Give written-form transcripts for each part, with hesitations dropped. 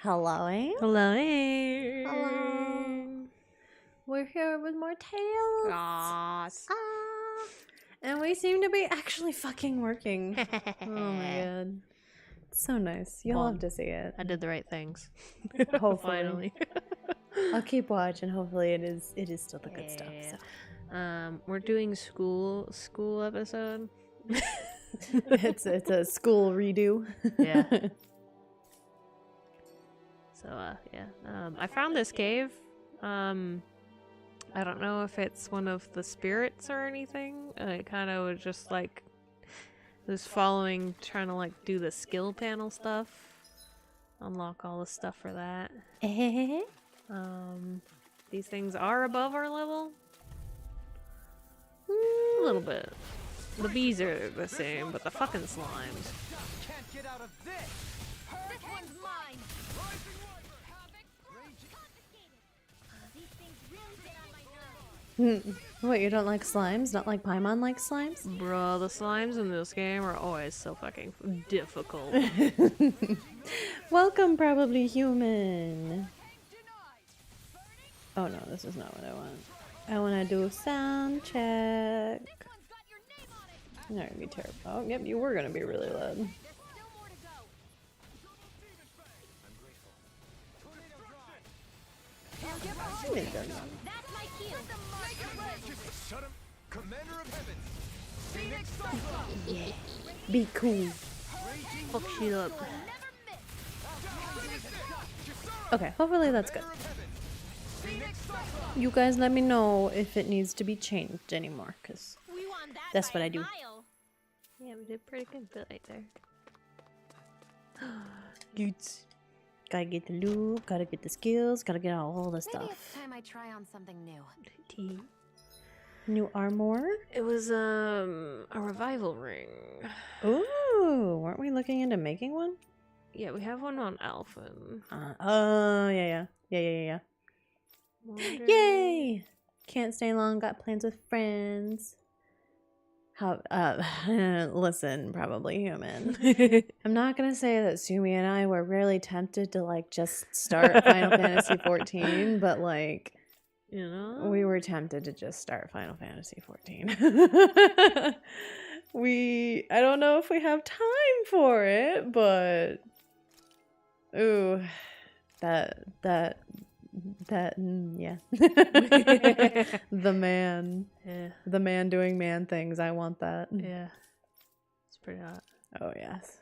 Hello, eh? Hello. Hello. We're here with more tales. Yes. And we seem to be actually fucking working. Oh my god. It's so nice. You'll Well, have to see it. I did the right things. Hopefully. Finally. I'll keep watching. Hopefully it is still the good stuff. Yeah. So. We're doing school episode. it's a school redo. Yeah. So yeah. I found this cave. I don't know if it's one of the spirits or anything. It kind of was just like was following, trying to like do the skill panel stuff, unlock all the stuff for that. These things are above our level. A little bit. The bees are the same, but the fucking slimes. Can't get out of this. This one's mine. These things really get on my nerves. What, you don't like slimes? Not like Paimon likes slimes? Bro, the slimes in this game are always so fucking difficult. Welcome, probably human. Oh no, this is not what I want. I want to do a sound check. This one's got your name on it. You're not gonna be terrible. Oh, yep, you were gonna be really loud. There's still more to go. That's my cue. Shut him. Commander of Heaven. Phoenix Cyclone. Yeah. Be cool. Fuck shit up. Never miss. Okay, hopefully that's good. You guys let me know if it needs to be changed anymore, because We won that That's by what a I do. mile. Yeah, we did pretty good right there. gotta get the loot, gotta get the skills, gotta get all the Maybe it's stuff. time I try on something new. New armor? It was a revival ring. Ooh, weren't we looking into making one? Yeah, we have one on Alphen. Oh, yeah. Yay! Can't stay long, got plans with friends. How, listen, probably human. I'm not gonna say that Sumi and I were really tempted to, like, just start Final Fantasy 14, but, like, You know? we were tempted to just start Final Fantasy 14. I don't know if we have time for it, but... Ooh, yeah. The man. Yeah. The man doing man things. I want that. Yeah. It's pretty hot. Oh, yes.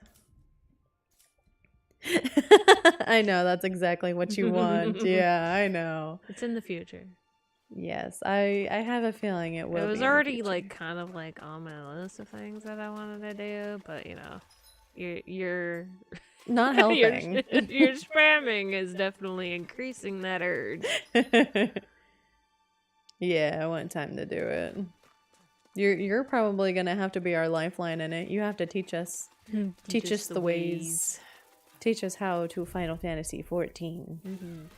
I know, that's exactly what you want. Yeah, I know. It's in the future. Yes, I have a feeling it will. It was be in the already future. like kind of like on my list of things that I wanted to do, but you know, you're Not your, helping. your spamming is definitely increasing that urge. Yeah, I want time to do it. You're probably gonna have to be our lifeline in it. You have to teach us. Teach us the ways. Teach us how to Final Fantasy 14.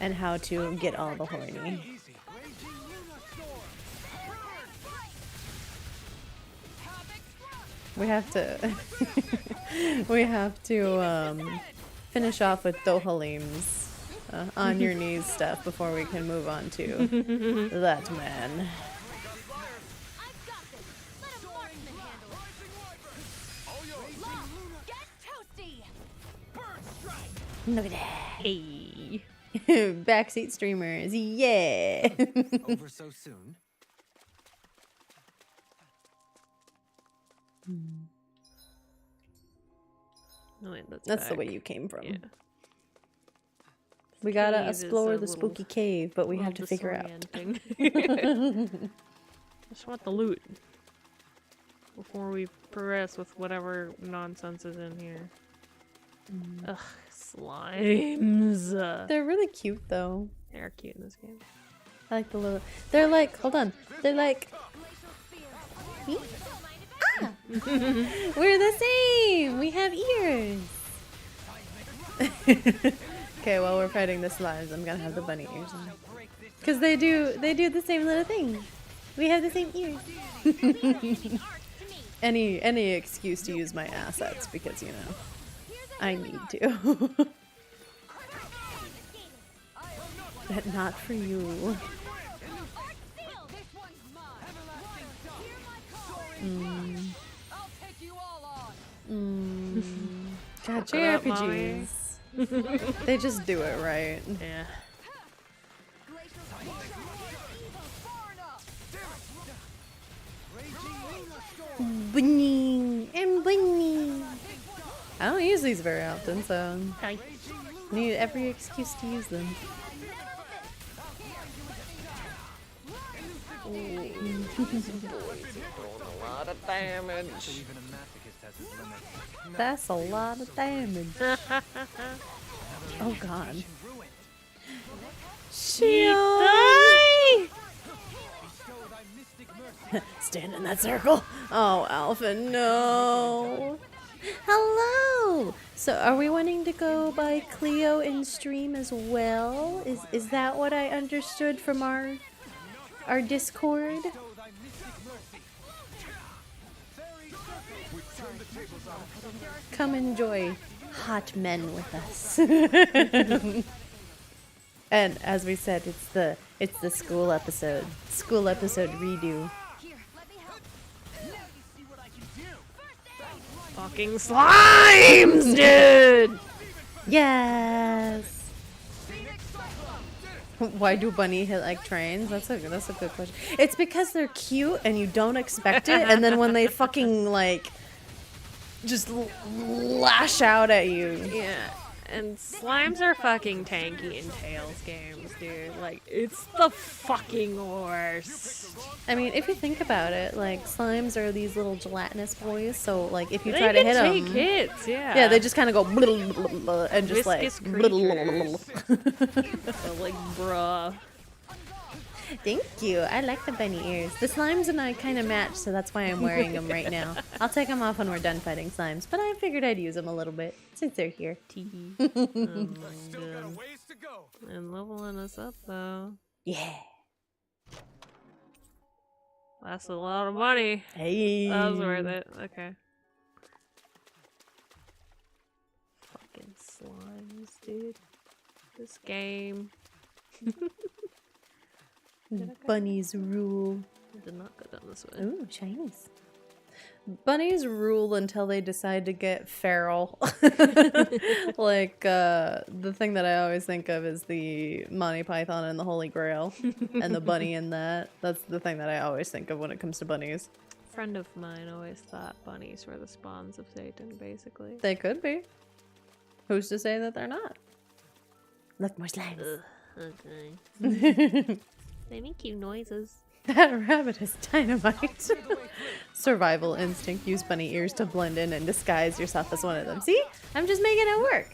And how to get all the horny. Easy. Raging Luna Storm. We have to we have to finish off with Dohalim's on your knees stuff before we can move on to that man. I've got this. Let a marksman handle it. Lock. Get toasty. Bird strike. Look at that. Hey. Backseat streamers, yeah. Over so soon. No, wait, That's the back. way you came from. Yeah. We gotta Cave is explore a the little- spooky cave, but we have to figure out. disorienting. Just want the loot before we progress with whatever nonsense is in here. Ugh, slimes. They're really cute though. They're cute in this game. I like the little. They're like. Hold on. They're like. Ah! We're the same. We have ears. Okay, while we're fighting the slimes, I'm gonna have the bunny ears on. Cause they do the same little thing. We have the same ears. any excuse to use my assets because you know I need to. Not for you. This one's mine. Hear my call. I'll take you all on. God, What up, mommy? JRPGs. They just do it right. Yeah. Glacial evil far enough. Bling and bling. I don't use these very often, so I need every excuse to use them. A lot of damage. Even a masochist has his limits. That's a lot of damage. Oh god. Shion! Stand in that circle. Oh, Alpha, no. Hello. So, are we wanting to go by Cleo in stream as well? Is that what I understood from our Discord? Come enjoy hot men with us. And as we said, it's the school episode. School episode redo. Here, let me help. See what I can do. Fucking slimes, dude! Yes. Why do bunny hit like trains? That's a good question. It's because they're cute and you don't expect it, and then when they fucking like just lash out at you. Yeah. And slimes are fucking tanky in Tails games, dude. Like, it's the fucking worst. I mean, if you think about it, like slimes are these little gelatinous boys, so like if you They try to can hit take them, hits, yeah. yeah, they just kind of go and just Viscous like. So, like, bruh. Thank you. I like the bunny ears. The slimes and I kind of match, so that's why I'm wearing them right now. I'll take them off when we're done fighting slimes, but I figured I'd use them a little bit since they're here. Still got a ways to go. And leveling us up, though. Yeah. That's a lot of money. Hey. That was worth it. Okay. Fucking slimes, dude. This game. Bunnies rule. I did not go down this way. Ooh, shinies. Bunnies rule until they decide to get feral. Like, the thing that I always think of is the Monty Python and the Holy Grail. And the bunny in that. That's the thing that I always think of when it comes to bunnies. A friend of mine always thought bunnies were the spawns of Satan, basically. They could be. Who's to say that they're not? Look, more slimes. Okay. They make cute noises. That rabbit is dynamite. Survival instinct. Use bunny ears to blend in and disguise yourself as one of them. See? I'm just making it work.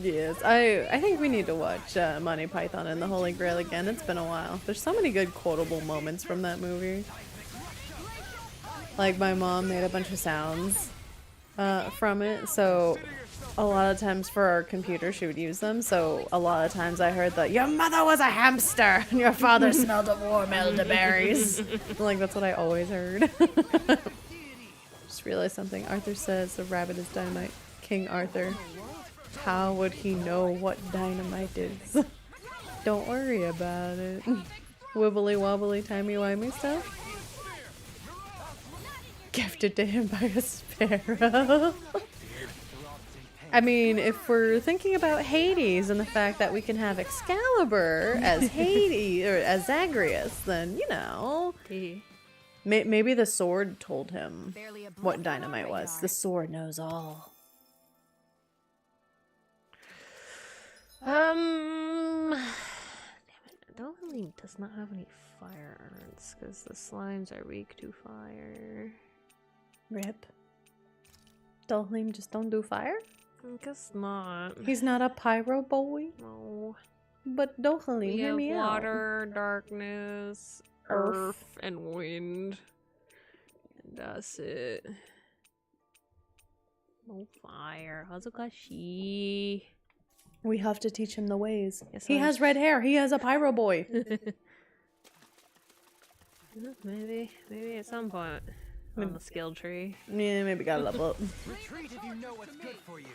Yes, I think we need to watch Monty Python and the Holy Grail again. It's been a while. There's so many good quotable moments from that movie. Like my mom made a bunch of sounds from it, so a lot of times for our computer she would use them. So a lot of times I heard that your mother was a hamster and your father smelled of warm elderberries. Like that's what I always heard. Just realized something. Arthur says the rabbit is dynamite. King Arthur. How would he know what dynamite is? Don't worry about it. Wibbly wobbly timey wimey stuff. Gifted to him by a sparrow. I mean, if we're thinking about Hades and the fact that we can have Excalibur as Hades or as Zagreus, then you know, maybe the sword told him what dynamite was. The sword knows all. Damn it. Gremlin does not have any fire urns because the slimes are weak to fire. Rip. Dolheim just don't do fire? I guess not. He's not a pyro boy? No. But Dolheim, We hear have me out. water, darkness, Earth. earth, and wind. And that's it. No fire. Hazukashi. We have to teach him the ways. Yes, He I- has red hair. He has a pyro boy. Maybe at some point. on the skill tree. Yeah, maybe gotta level up. Retreat if you know what's good for you.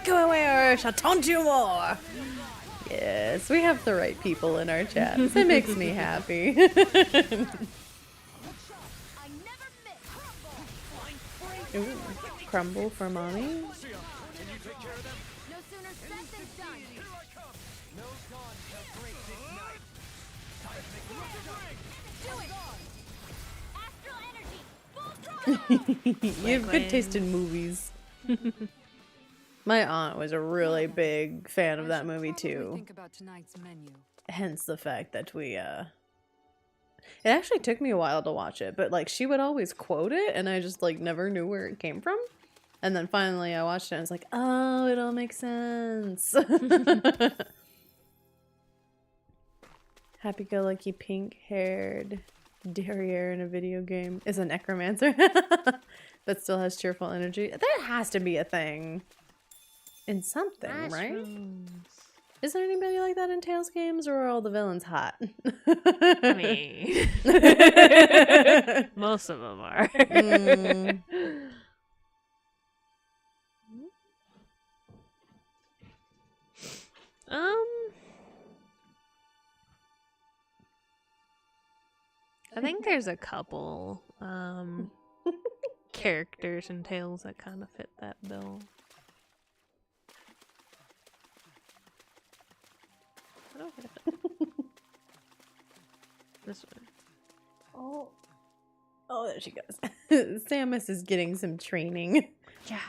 Go away or I shall taunt you more. Yes, we have the right people in our chats. It makes me happy. I never miss. Ooh, crumble for mommy. Can you take care of them? No sooner said than done. Here I come. No dawn shall break this night. Do it. Astral energy. Full throttle. You have good taste in movies. My aunt was a really big fan of that movie too. Think about tonight's menu. Hence the fact that we it actually took me a while to watch it, but like she would always quote it and I just like never knew where it came from. And then finally I watched it and I was like, oh, it all makes sense. Happy-go-lucky pink-haired derriere in a video game is a necromancer but still has cheerful energy. There has to be a thing in something, right? Is there anybody like that in Tales games, or are all the villains hot? I mean, most of them are. I think there's a couple characters in Tales that kind of fit that bill. I don't get it. This one. Oh, there she goes. Samus is getting some training. Yeah.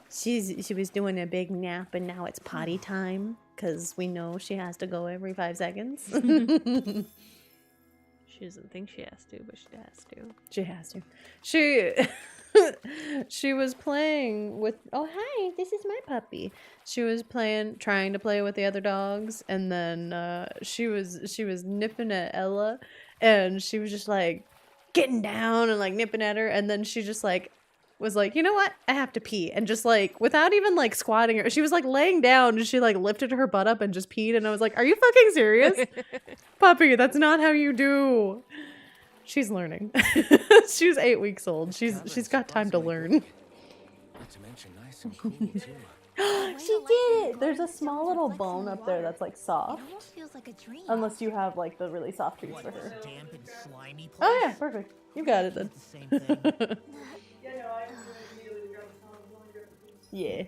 She was doing a big nap and now it's potty time because we know she has to go every 5 seconds. She doesn't think she has to, but she has to. She has to. She was playing with. Oh hi, this is my puppy. She was trying to play with the other dogs, and then she was nipping at Ella, and she was just like getting down and like nipping at her, and then she just like was like, you know what, I have to pee, and just like without even like squatting her, she was like laying down and she like lifted her butt up and just peed, and I was like, are you fucking serious? Puppy, that's not how you do. She's learning. She's 8 weeks old. She's got time to learn. Not to mention nice and cool too. She did it. There's a small little bone up there that's like It soft. almost feels like a dream. Unless you have like the really soft piece for her. Damp and slimy place. Oh yeah, perfect. You got it then. The same thing. Yeah.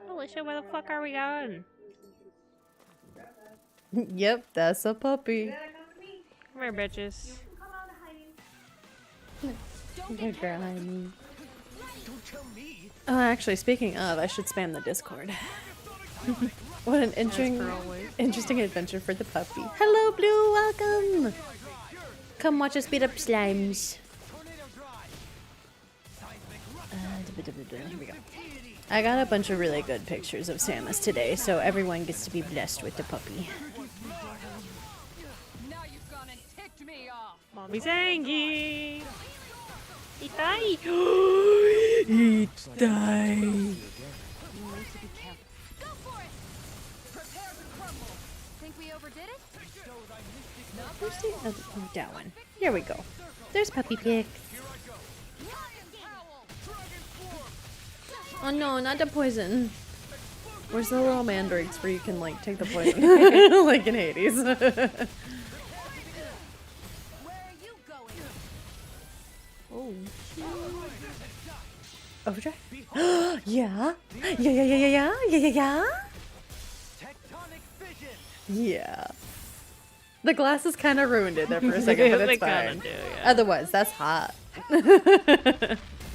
Alicia, where the fuck are we going? Yep, that's a puppy. Come here, bitches. Good girl, honey. Don't tell me. Oh, actually, speaking of, I should spam the Discord. What an interesting adventure for the puppy. Hello, Blue. Welcome. Come watch us beat up slimes. Here we go. I got a bunch of really good pictures of Samus today, so everyone gets to be blessed with the puppy. Now you've gone and ticked me off. Mommy's angry. Itai. Itai. Go for it. Prepare to crumble. Think we overdid it? Where's the other that one? Here we go. There's puppy pics. Oh no, not the poison. Where's the little mandrakes where you can like take the poison? Like in Hades. Where are you going? Oh. Overdrive? Yeah. Yeah. Tectonic fission. Yeah. The glasses kind of ruined it there for a second, but They it's kinda fine. do, yeah. Otherwise, that's hot.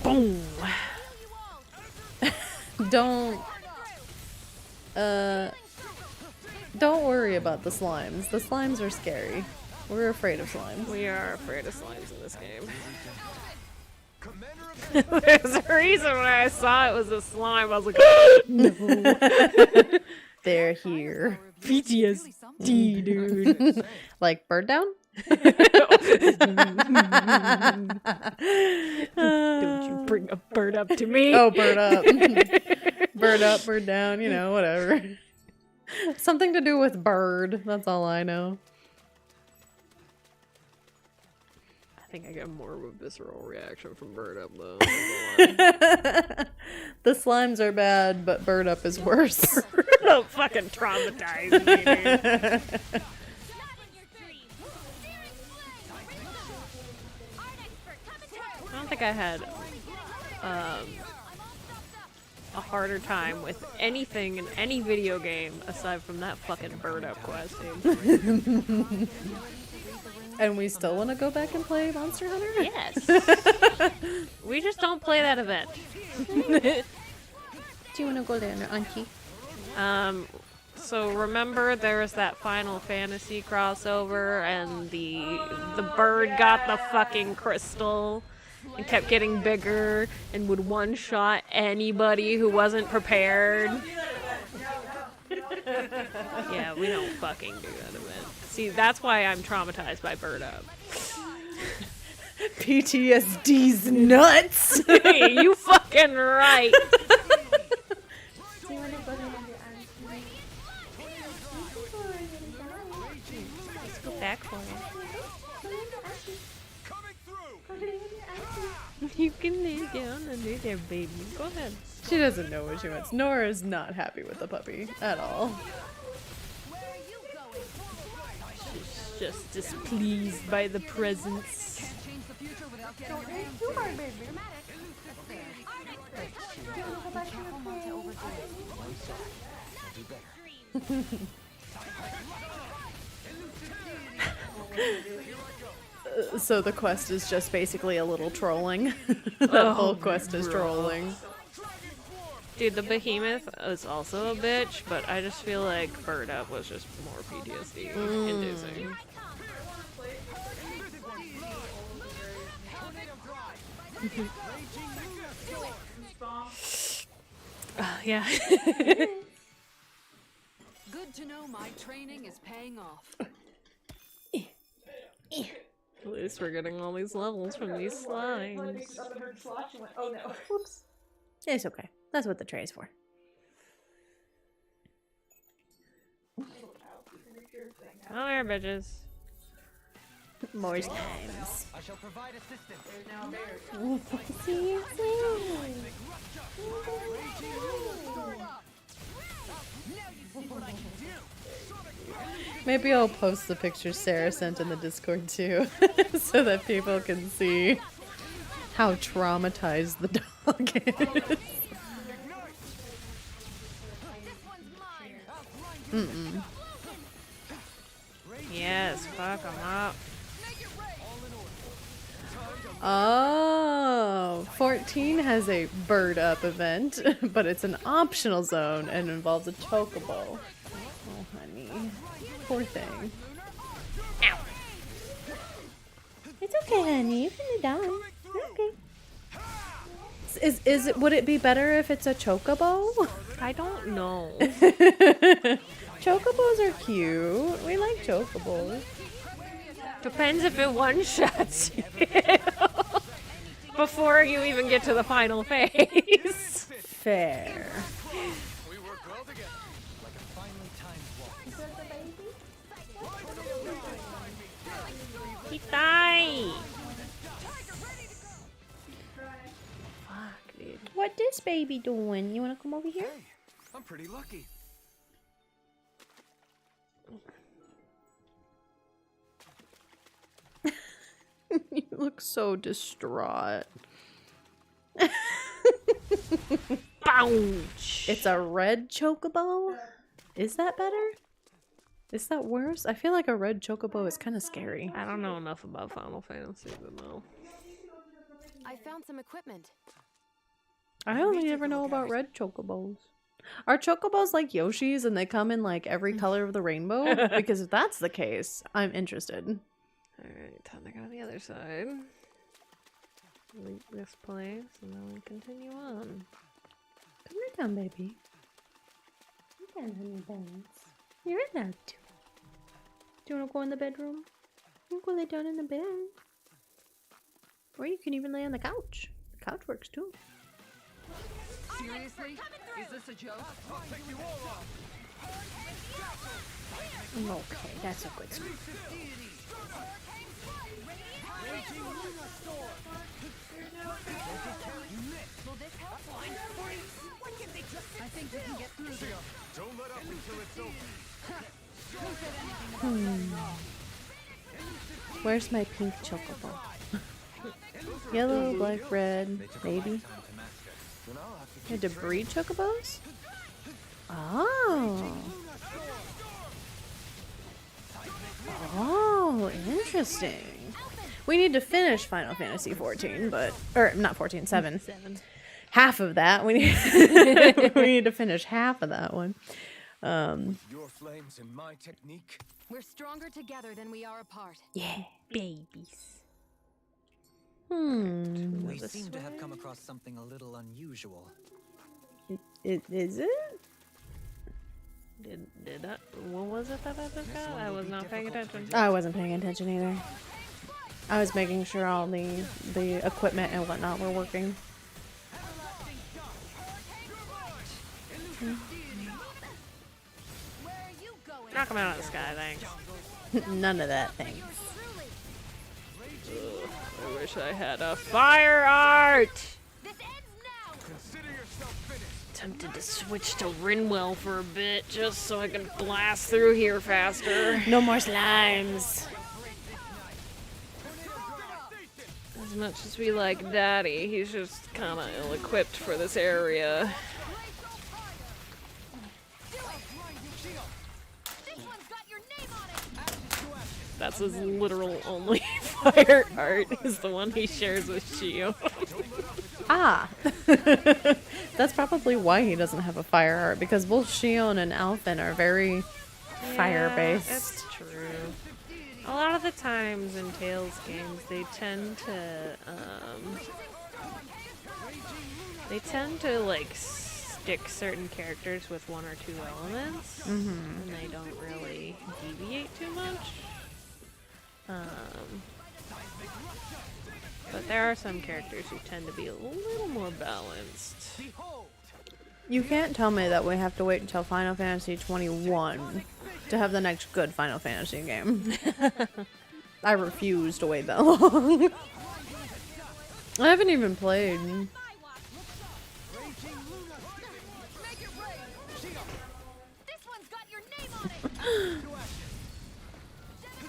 Boom. Don't worry about the slimes. The slimes are scary. We're afraid of slimes. We are afraid of slimes in this game. Commander of There's a reason when I saw it was a slime, I was like, They're here. PTSD, dude. Like bird down? Don't you bring a bird up to me. Oh, bird up. Bird up, bird down, you know, whatever. Something to do with bird. That's all I know. I think I get more of a visceral reaction from Bird Up though. The slimes are bad, but Bird Up is worse. Don't fucking traumatize me, dude. I don't think I had a harder time with anything in any video game aside from that fucking Bird Up quest, dude. And we still want to go back and play Monster Hunter? Yes. We just don't play that event. Do you want to go there, Auntie? So remember there was that Final Fantasy crossover and the bird got the fucking crystal and kept getting bigger and would one-shot anybody who wasn't prepared. Yeah, we don't fucking do that event. See, that's why I'm traumatized by Bird Up. PTSD's nuts! You fucking right. Let's go back for it. Coming through. You can lay down under there, baby. Go ahead. She doesn't know what she wants. Nora is not happy with the puppy at all. She's just displeased by the presence. Can't change the future without getting your hands dirty. So the quest is just basically a little trolling. The whole quest is trolling. Dude, the behemoth is also a bitch, but I just feel like Bird Up was just more PTSD inducing. Yeah. Good to know my training is paying off. At least we're getting all these levels from these slimes. Oh no. Whoops. It's okay. That's what the tray is for. Come here, bitches. More times. I shall provide assistance. Maybe I'll post the picture Sarah sent in the Discord too, so that people can see how traumatized the dog is. Mm-mm. Yes, fuck them up. Oh, 14 has a Bird Up event, but it's an optional zone and involves a chocobo. Oh, honey. Poor thing. Ow. It's okay, honey. You can be down. You're okay. Would it be better if it's a chocobo? I don't know. Chocobos are cute. We like chocobos. Depends if it one-shots you before you even get to the final phase. Fair. We work well together, like a finely timed walk. He died. Fuck, dude. What this baby doing? You want to come over here? Hey, I'm pretty lucky. You look so distraught. Bounce. It's a red chocobo? Is that better? Is that worse? I feel like a red chocobo is kind of scary. I don't know enough about Final Fantasy to know. I found some equipment. I only ever know about red chocobos. Are chocobos like Yoshi's and they come in like every color of the rainbow? Because if that's the case, I'm interested. Alright, time to go to the other side. Leave this place and then we continue on. Come right down, baby. Come down, honey buns. You're allowed to. Do you want to go in the bedroom? You can go lay down in the bed. Or you can even lay on the couch. The couch works too. Seriously? Is this a joke? I'll take you all off. Okay, that's a good spot. Will this help? I think we can get through this. Don't let up until it's over. Where's my pink chocobo? Yellow, black, red, maybe. You had to breed chocobos? Oh. Oh, interesting. We need to finish Final Fantasy 14, but or not 14, 7. 7. Half of that. We need we need to finish half of that one. Your flames and my technique. We're stronger together than we are apart. Yeah. Babies. We This seem to have way? come across something a little unusual. Is it? Did that? What was it that I just got? I was not paying attention. I wasn't paying attention either. I was making sure all the equipment and whatnot were working. Where are you going? Knock him out of the sky, thanks. None of that thing. I wish I had a fire art! This ends now. Consider yourself finished. Tempted to switch to Rinwell for a bit, just so I can blast through here faster. No more slimes. As much as we like Daddy, he's just kinda ill-equipped for this area. This one's got your name on it. That's his literal only fire art, is the one he shares with Shio. Ah. That's probably why he doesn't have a fire art, because both Shion and Alphen are very fire-based. It's true. A lot of the times in Tales games, they tend to like stick certain characters with one or two elements, and they don't really deviate too much. But there are some characters who tend to be a little more balanced. You can't tell me that we have to wait until Final Fantasy 21 to have the next good Final Fantasy game. I refuse to wait that long. I haven't even played. This one's got your name on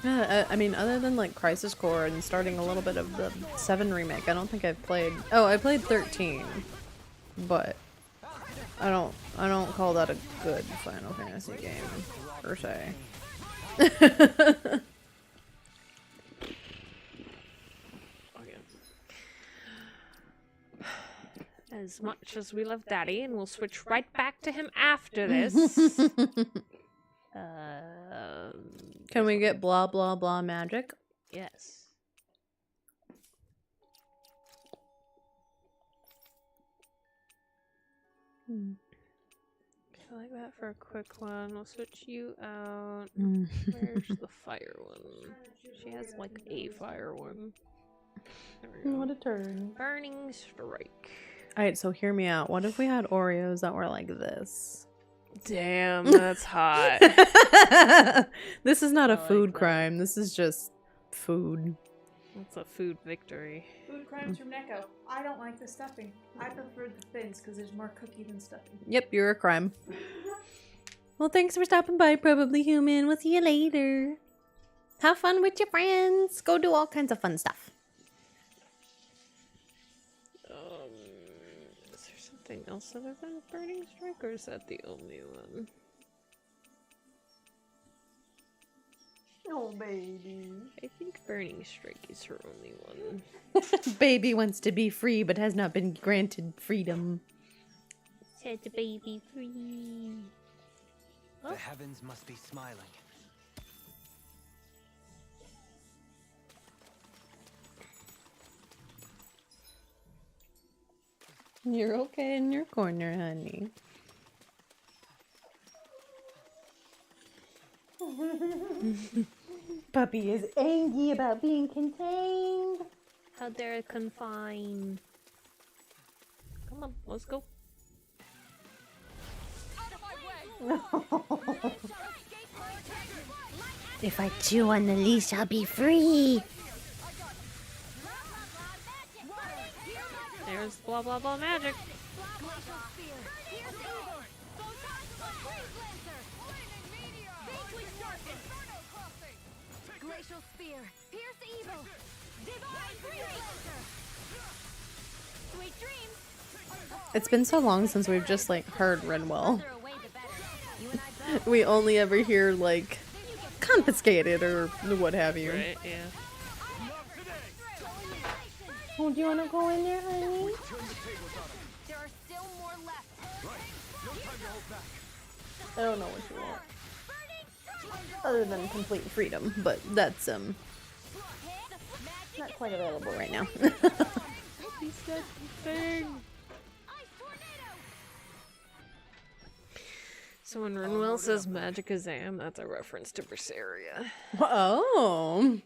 it. I mean, other than like Crisis Core and starting a little bit of the 7 remake, I don't think I've played. Oh, I played 13, but I don't call that a good Final Fantasy game per se. As much as we love Daddy, and we'll switch right back to him after this. Can we get blah blah blah magic? Yes. I like that for a quick one. We'll switch you out. Where's the fire one? She has like a fire one. There we go. What a turn. Burning Strike. Alright, so hear me out. What if we had Oreos that were like this? Damn, that's hot. This is not a I like food that. crime. This is just food. That's a food victory. Food crimes from Neko. I don't like the stuffing. I prefer the thins because there's more cookie than stuffing. Yep, you're a crime. Well, thanks for stopping by, Probably Human. We'll see you later. Have fun with your friends. Go do all kinds of fun stuff. Is there something else other than Burning Strike, or is that the only one? Oh, baby. I think Burning Strike is her only one. Baby wants to be free but has not been granted freedom. Set the baby free. The heavens must be smiling. You're okay in your corner, honey. Puppy is angry about being contained. How dare confine? Come on, let's go. If I chew on the leash, I'll be free. has blah blah blah magic. Glacial spear. Here's the evil. Freeze lancer. Between sharpens. Glacial spear. Pierce the evil. Divine freeze lancer. Sweet dreams. It's been so long since we've just like heard Renwell. Further away, the better. You and I both. We only ever hear like confiscated or what have you. Right? Yeah. Oh, do you want to go in there, honey? There are still more left. I don't know what you want. Other than complete freedom, but that's not quite available right now. He said thing. So when Renwell says Magicazam, that's a reference to Berseria. Oh.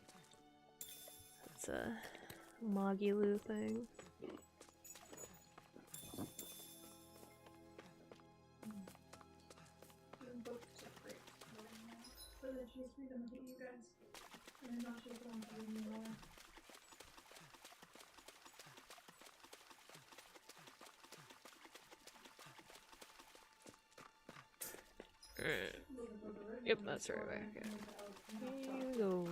It's a Mogulu thing. Alright. Yep, that's right back. Here we go.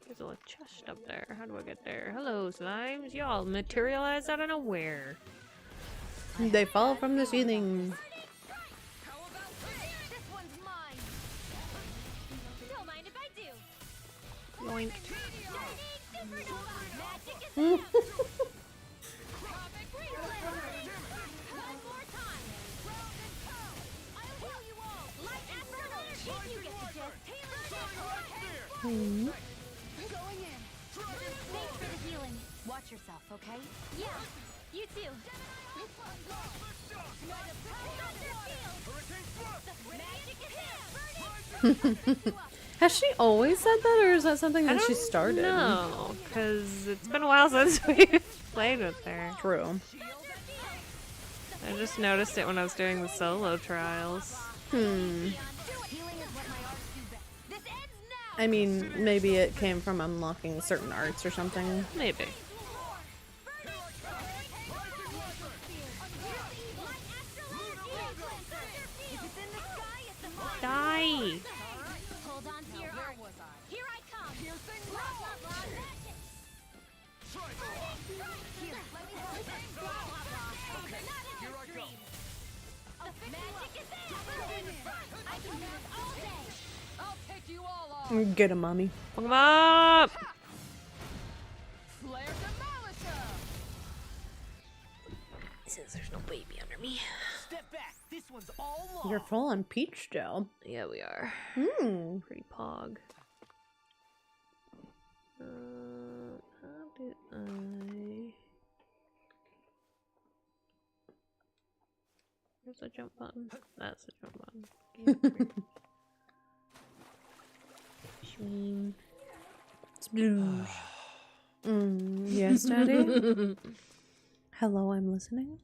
There's a little chest up there. How do I get there? Hello, slimes. Y'all materialize out of nowhere. They fall from the ceiling. This one's mine. Don't mind if I do. Yoink. Magic is out. Comic freeze. One more time. Round and toe. I'll heal you all. Light Inferno. If you get the gist. Healing. Going in. Thanks for the healing. Watch yourself, okay? Yeah. You too. Has she always said that, or is that something that she started? No, because it's been a while since we've played with her. True. I just noticed it when I was doing the solo trials. I mean, maybe it came from unlocking certain arts or something. Maybe. Die! Hold on to your heart. Here I come. Blah, blah, blah, magic. Here, let me help. Blah, blah, blah. Not in your dreams. Magic is there. I can last all day. I'll take you all off. Get him, mommy. Fuck 'em up! Flare Demolisher. Since there's no baby under me. Step back. This one's all law. You're full on peach gel. Yeah, we are. Pretty pog. How do I... Where's the jump button? That's the jump button. Shweem. Sploosh. Yes, Daddy? Hello, I'm listening.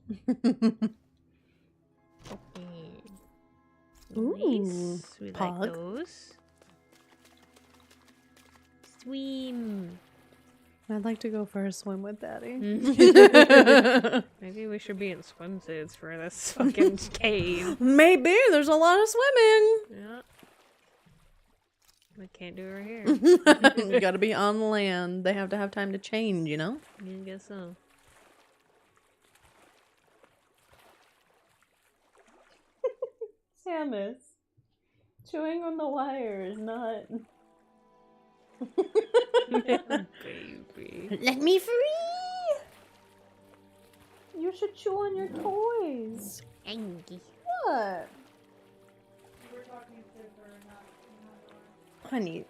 Ooh, Nice. We pog. like those. Swim. I'd like to go for a swim with Daddy. Maybe we should be in swimsuits for this fucking cave. Maybe. There's a lot of swimming. Yeah. We can't do it right here. You gotta be on land. They have to have time to change, you know? I guess so. Samus. Chewing on the wire is not... Baby. Let me free! You should chew on your toys. Angie. What? Honey.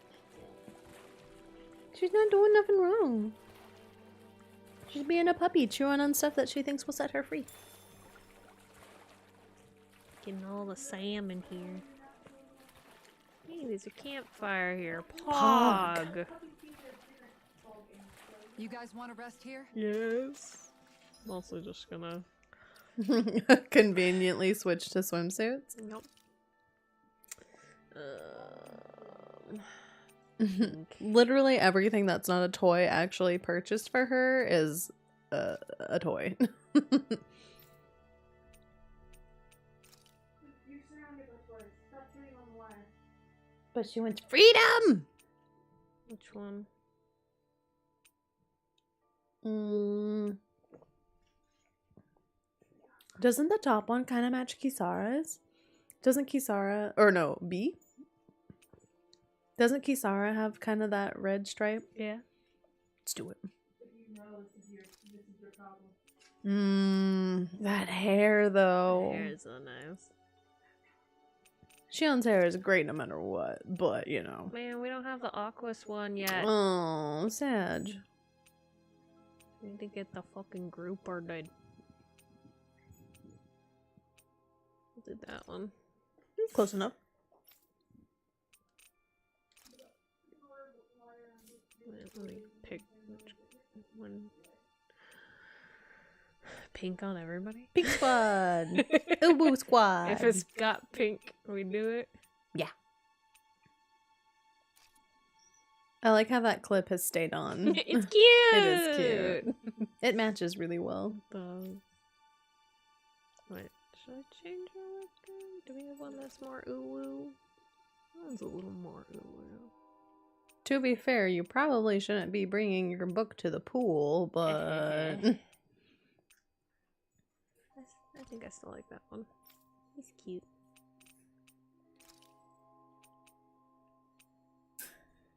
She's not doing nothing wrong. She's being a puppy, chewing on stuff that she thinks will set her free. Getting all the salmon here. Hey, there's a campfire here. Pog. You guys want to rest here? Yes. I'm also just gonna... Conveniently switch to swimsuits. Nope. Literally everything that's not a toy actually purchased for her is a toy. You're surrounded by toys. Stop sitting on the line. But she wants freedom. Which one? Doesn't the top one kind of match Kisara's? Doesn't Kisara, or no, B? Doesn't Kisara have kind of that red stripe? Yeah. Let's do it. But you know this is your problem. That hair though. Hair is so nice. Shion's hair is great no matter what, but you know. Man, we don't have the Aquas one yet. Oh, sad. We need to get the fucking group or the... We'll do that one. Close enough. Wait, let me pick which one. Pink on everybody? Pink squad. Ubu squad. If it's got pink, we do it. Yeah. I like how that clip has stayed on. It's cute! It is cute. It matches really well. Wait, should I change our webcam? Do we have one that's more ooh-woo? One's a little more ooh-woo. To be fair, you probably shouldn't be bringing your book to the pool, but... I think I still like that one. He's cute.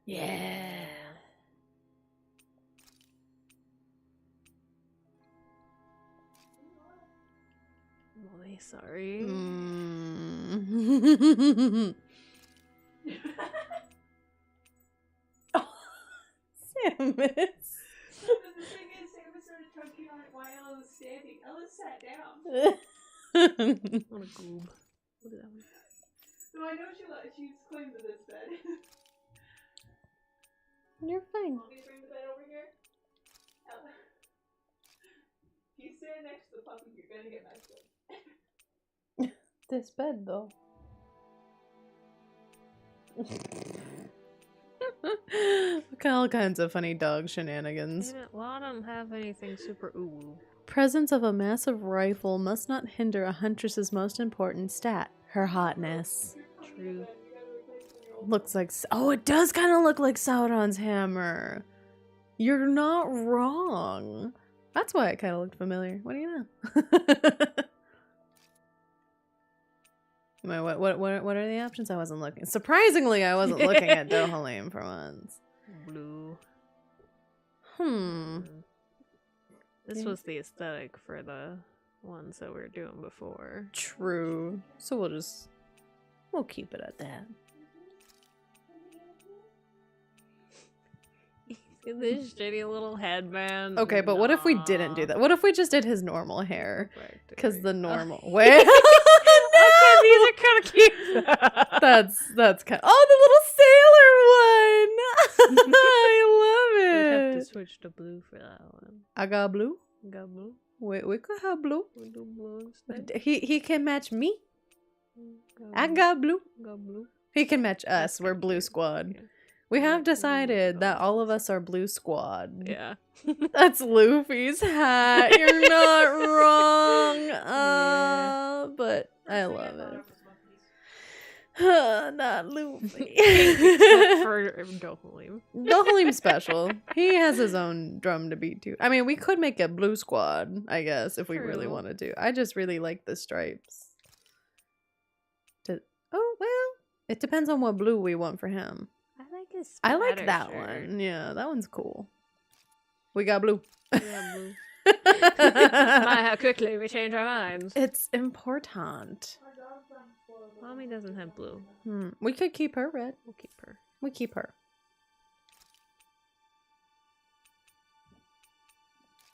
Yeah. Mommy, sorry. Samus. The thing is, Samus started choking on it while Ella was standing. Ella sat down. What a goob. What is that one? So I know she's claimed to this bed. You're fine. Want me to bring the bed over here? Ella. If you stand next to the puppy, you're gonna get messed up. This bed, though. Look at all kinds of funny dog shenanigans. Damn it, well, I don't have anything super ooh-woo. Presence of a massive rifle must not hinder a huntress's most important stat, her hotness. True. Looks like... Oh, it does kind of look like Sauron's hammer. You're not wrong. That's why it kind of looked familiar. What do you know? Wait, what are the options? I wasn't looking. Surprisingly, I wasn't looking at Dohalim for once. Blue. This Yeah. was the aesthetic for the ones that we were doing before. True. So we'll keep it at that. This shitty little headband. Okay, but what if we didn't do that? What if we just did his normal hair? Because the Practically. normal way. Okay, these are kind of cute. That's kind. Oh, the little sailor one. I love We'd have to it. switch to blue for that one. I got blue. Got blue. We could have blue. We do blue instead. He can match me. Got I blue. got blue. Got blue. He can match us. We're blue squad. Yeah. We have decided that all of us are blue squad. Yeah. That's Luffy's hat. You're not wrong. But I love it. Not Luffy. Except for Dohalim. Dohalim's special. He has his own drum to beat too. I mean, we could make a blue squad, I guess, if we really True. wanted to. I just really like the stripes. Oh, well, it depends on what blue we want for him. I like his I like splatter that shirt. one. Yeah, that one's cool. We got blue. Yeah, blue. My, how quickly we change our minds. It's important. Mommy doesn't have blue. We could keep her red. We'll keep her. We keep her.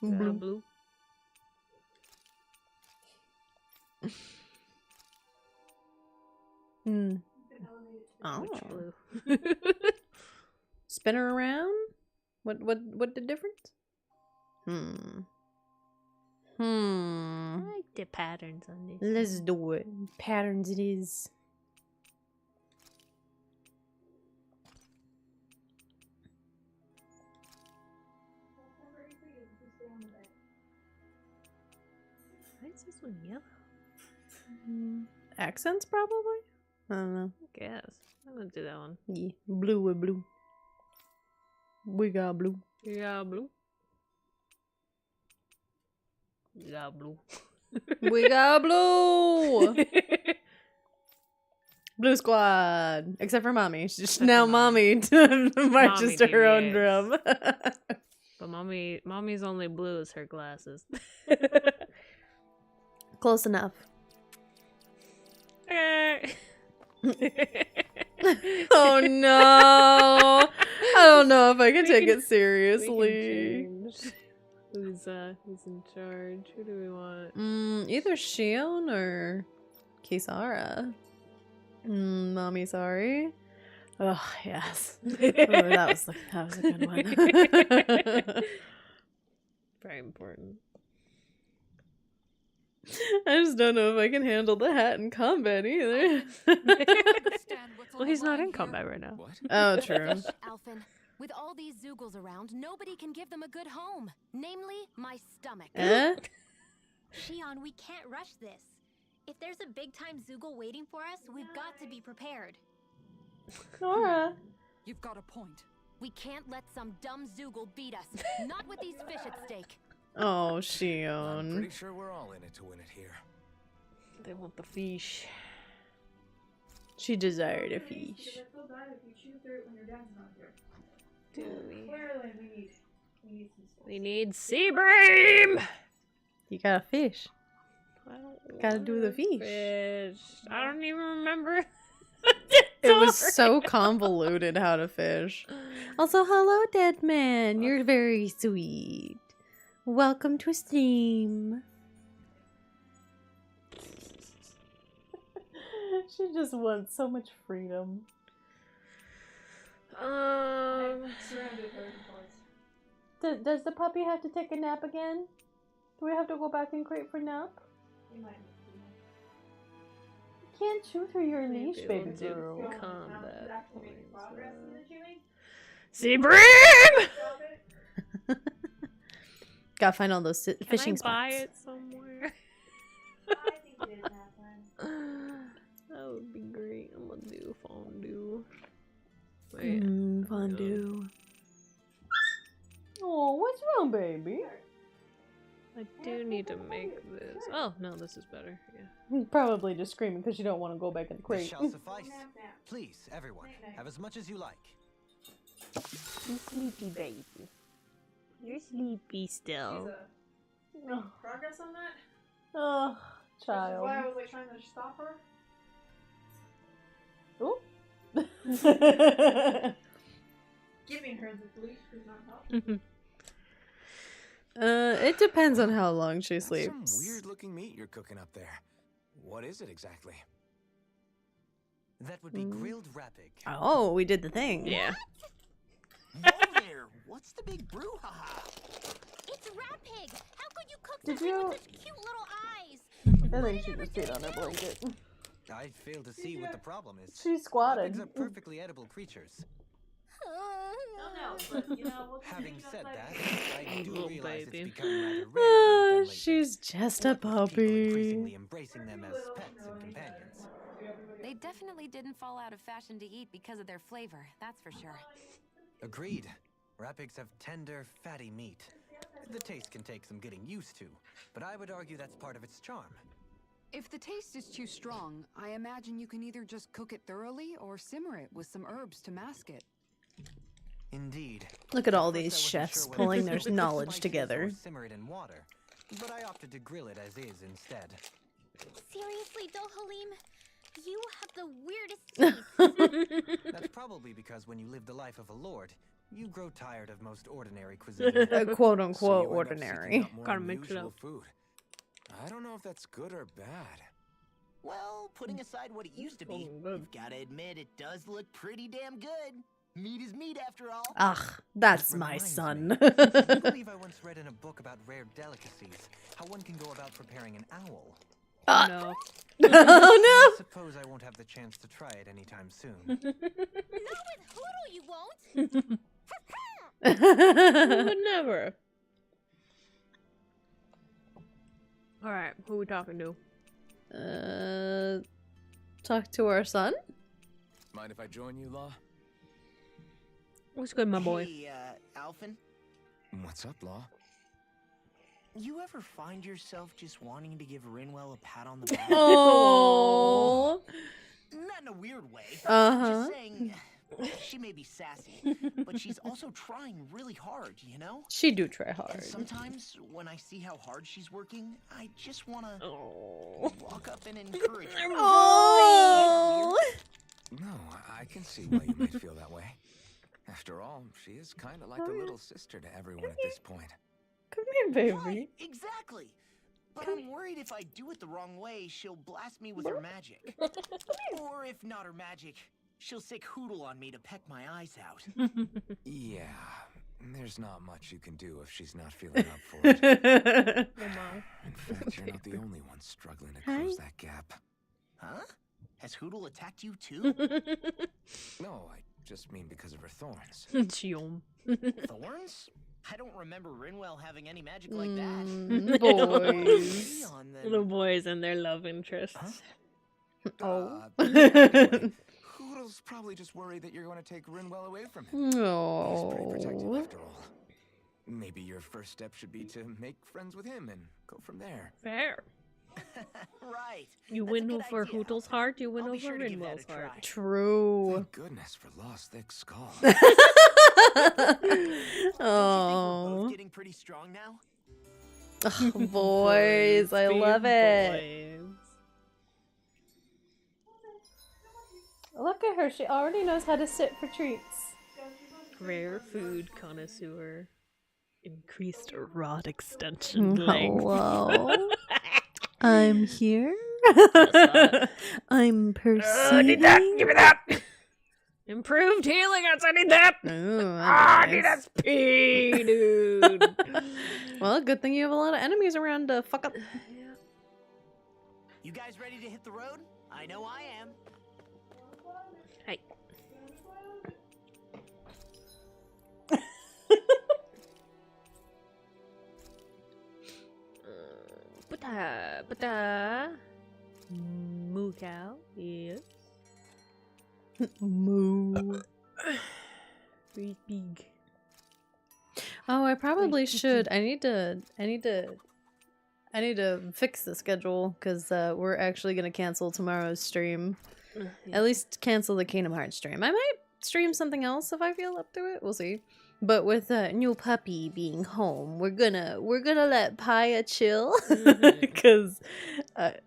Blue. Blue. Oh. Which blue? Spin her around? What the difference? I like the patterns on this. Let's do it. Patterns it is. Why is this one yellow? Accents, probably? I don't know. I guess. I'm gonna do that one. Yeah. Blue with blue. We got blue. Yeah, blue. Yeah, blue. We got blue! Blue squad! Except for mommy. She's now mommy marches to her own DX. drum. But mommy's only blue is her glasses. Close enough. Oh no! I don't know if I can take it seriously. Who's in charge? Who do we want? Either Shion or Kisara. Mommy, sorry. Oh yes. That was a good one. Very important. I just don't know if I can handle the hat in combat either. Well, he's not in combat right now. What? Oh, true. Alphen, with all these Zoogles around, nobody can give them a good home. Namely, my stomach. Eh? Shion, we can't rush this. If there's a big-time Zoogle waiting for us, we've got to be prepared. Nora. You've got a point. We can't let some dumb Zoogle beat us. Not with these fish at stake. Oh, I'm Shion. pretty sure we're all in it to win it here. They want the fish. She desired a fish. Because I feel bad if you chew through it when your dad's not here. Do we? Clearly, we need some stuff. We need Seabream! You got a fish. I don't Gotta do the want fish. fish. I don't even remember. It was so convoluted how to fish. Also, hello, dead man. You're very sweet. Welcome to stream. She just wants so much freedom. Surrounded her toys. Does the puppy have to take a nap again? Do we have to go back and crate for nap? You might You can't chew through your leash, Maybe baby we'll do girl. combat actually make progress in the chewing. Seabream! Stop it. Gotta find all those fishing Can I buy spots. it somewhere? I think it is nap time. That would be great. I'm gonna do fondue. Wait. Fondue. Oh, what's wrong, baby? I do need to make this. Oh, no, this is better. Yeah. Probably just screaming because you don't want to go back in the This crate. shall suffice. Nap, nap. Please, everyone, have as much as you like. You sleepy baby. You're sleepy still. Lisa, progress on that? Oh, Which is why I child. was like trying to stop her. Ooh. Giving her the leash does not help. It depends on how long she That's some sleeps. weird-looking meat you're cooking up there. What is it exactly? That would be grilled rapig. Oh, we did the thing. Yeah. Whoa there! What's the big brouhaha? It's Rat Pig! How could you cook Did something you- with such cute little eyes? I think she just stayed on her blanket. I fail to see what the problem is. She squatted. Rapids are perfectly edible creatures. Oh no, but you know, we'll Having said that, I do Little realize baby. it's become rather rare. to Ah, meet them lately. she's just a With people increasingly puppy. embracing them as pets and companions. They definitely didn't fall out of fashion to eat because of their flavor, that's for sure. Agreed. Rapigs have tender, fatty meat. The taste can take some getting used to, but I would argue that's part of its charm. If the taste is too strong, I imagine you can either just cook it thoroughly or simmer it with some herbs to mask it. Indeed. Look at all At first I these wasn't chefs sure whether pulling to their cook it with knowledge spices together. or simmer it in water, but I opted to grill it as is instead. Seriously, though, Halim? You have the weirdest teeth. That's probably because when you live the life of a lord, you grow tired of most ordinary cuisine. Quote So unquote you end up ordinary. seeking out more Gotta mix it unusual up. food. I don't know if that's good or bad. Well, putting aside what it used to be, you've gotta admit it does look pretty damn good. Meat is meat after all. Ugh, that's my Reminds son. me, I believe I once read in a book about rare delicacies how one can go about preparing an owl. No. Oh I suppose I won't have the chance to try it anytime soon. Not with Hoodle, you won't! Who no! would never? Alright, who we talking to? Talk to our son? Mind if I join you, Law? What's good, my boy? Hey, Alphen, What's up, Law? you ever find yourself just wanting to give Rinwell a pat on the back? Oh. Not in a weird way. Uh-huh. Just saying, she may be sassy, but she's also trying really hard, you know? She do try And hard. sometimes, when I see how hard she's working, I just want to Oh. walk up and encourage her. Oh. No, I can see why you might feel that way. After all, she is kind of like a little sister to everyone at this point. Come here, baby. Right, exactly. But I'm worried if I do it the wrong way, she'll blast me with her magic. Or if not her magic, she'll sick Hootle on me to peck my eyes out. Yeah, there's not much you can do if she's not feeling up for it. In fact, you're not the only one struggling to close that gap. Huh? Has Hootle attacked you too? No, I just mean because of her thorns. Chiom. Thorns? I don't remember Rinwell having any magic like that. Boys. On then. Little boys and their love interests. Oh. Hoodle's probably just worried that you're going to take Rinwell away from him. He's pretty protective Oh. after all. Maybe your first step should be to make friends with him and go from there. Fair. Right. You That's a win good over idea, Hootle's Alphen. heart, you win I'll be over sure to give that Rinwell's a heart. try. True. Thank goodness for Law's thick skull. Don't you think we're Oh. both getting pretty strong now? Boys, I Being love it. boys. Look at her. She already knows how to sit for treats. Rare food connoisseur. Increased rod extension length. Hello. I'm here. that? I'm Give perceiving. me that! Improved healing, I need that! Ooh, I that's need nice. that speed, dude! Well, good thing you have a lot of enemies around to fuck up. You guys ready to hit the road? I know I am. Hey. But moo cow, yes. Moo. Very big. Oh, I probably should. I need to fix the schedule because we're actually gonna cancel tomorrow's stream. At least cancel the Kingdom Hearts stream. I might stream something else if I feel up to it. We'll see. But with new puppy being home, we're gonna let Paya chill because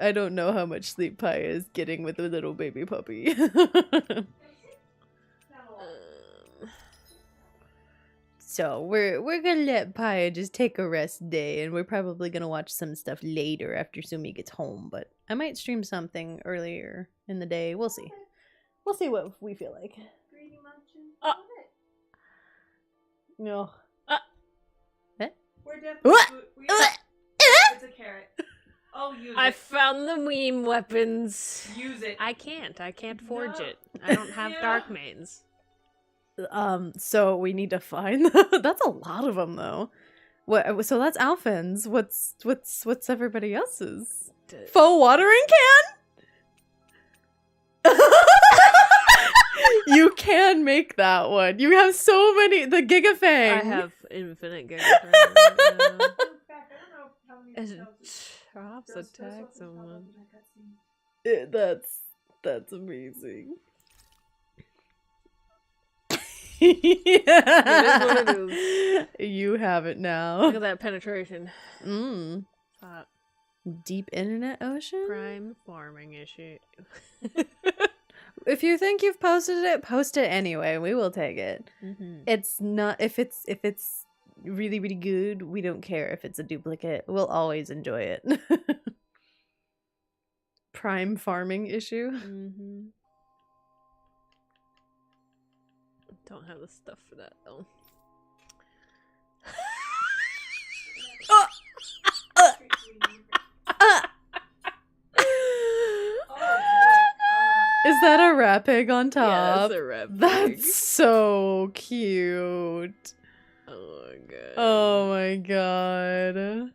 I don't know how much sleep Paya is getting with the little baby puppy. So we're gonna let Paya just take a rest day, and we're probably gonna watch some stuff later after Sumi gets home. But I might stream something earlier in the day. We'll see. We'll see what we feel like. No. We're What? definitely. What? It's a carrot. Oh, use I it. found the meme weapons. Use it. I can't forge it. I don't have Yeah. dark mains. So we need to find. That's a lot of them, though. What? So that's Alphen's. What's everybody else's? Faux watering can. You can make that one. You have so many. The Gigafang. I have infinite giga right now. In fact, I don't know how many As episodes- Chops Those attack ones pop up someone. in that cutscene. That's amazing. It is what it You have it Look now. at that penetration. Mm. Hot. Deep internet ocean? Prime farming issue. If you think you've posted it, post it anyway. We will take it. Mm-hmm. It's not if it's really, really good, we don't care if it's a duplicate. We'll always enjoy it. Prime farming issue. Mm-hmm. Don't have the stuff for that though. Is that a rat pig on Yeah, top? that's a red pig. That's so cute. Oh my god. Oh my god.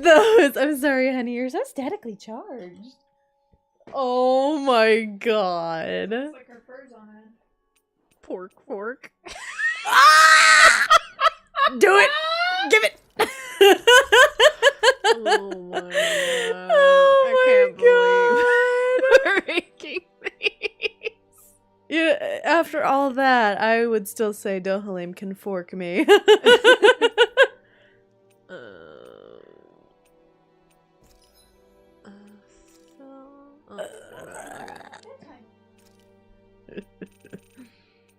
those. I'm sorry, honey. You're so statically charged. Oh my god. It's like her fur's on it. Pork fork. Do it. Give it. Oh my god. Oh I can't my believe we're making these. Yeah, after all that, I would still say Dohalim can fork me.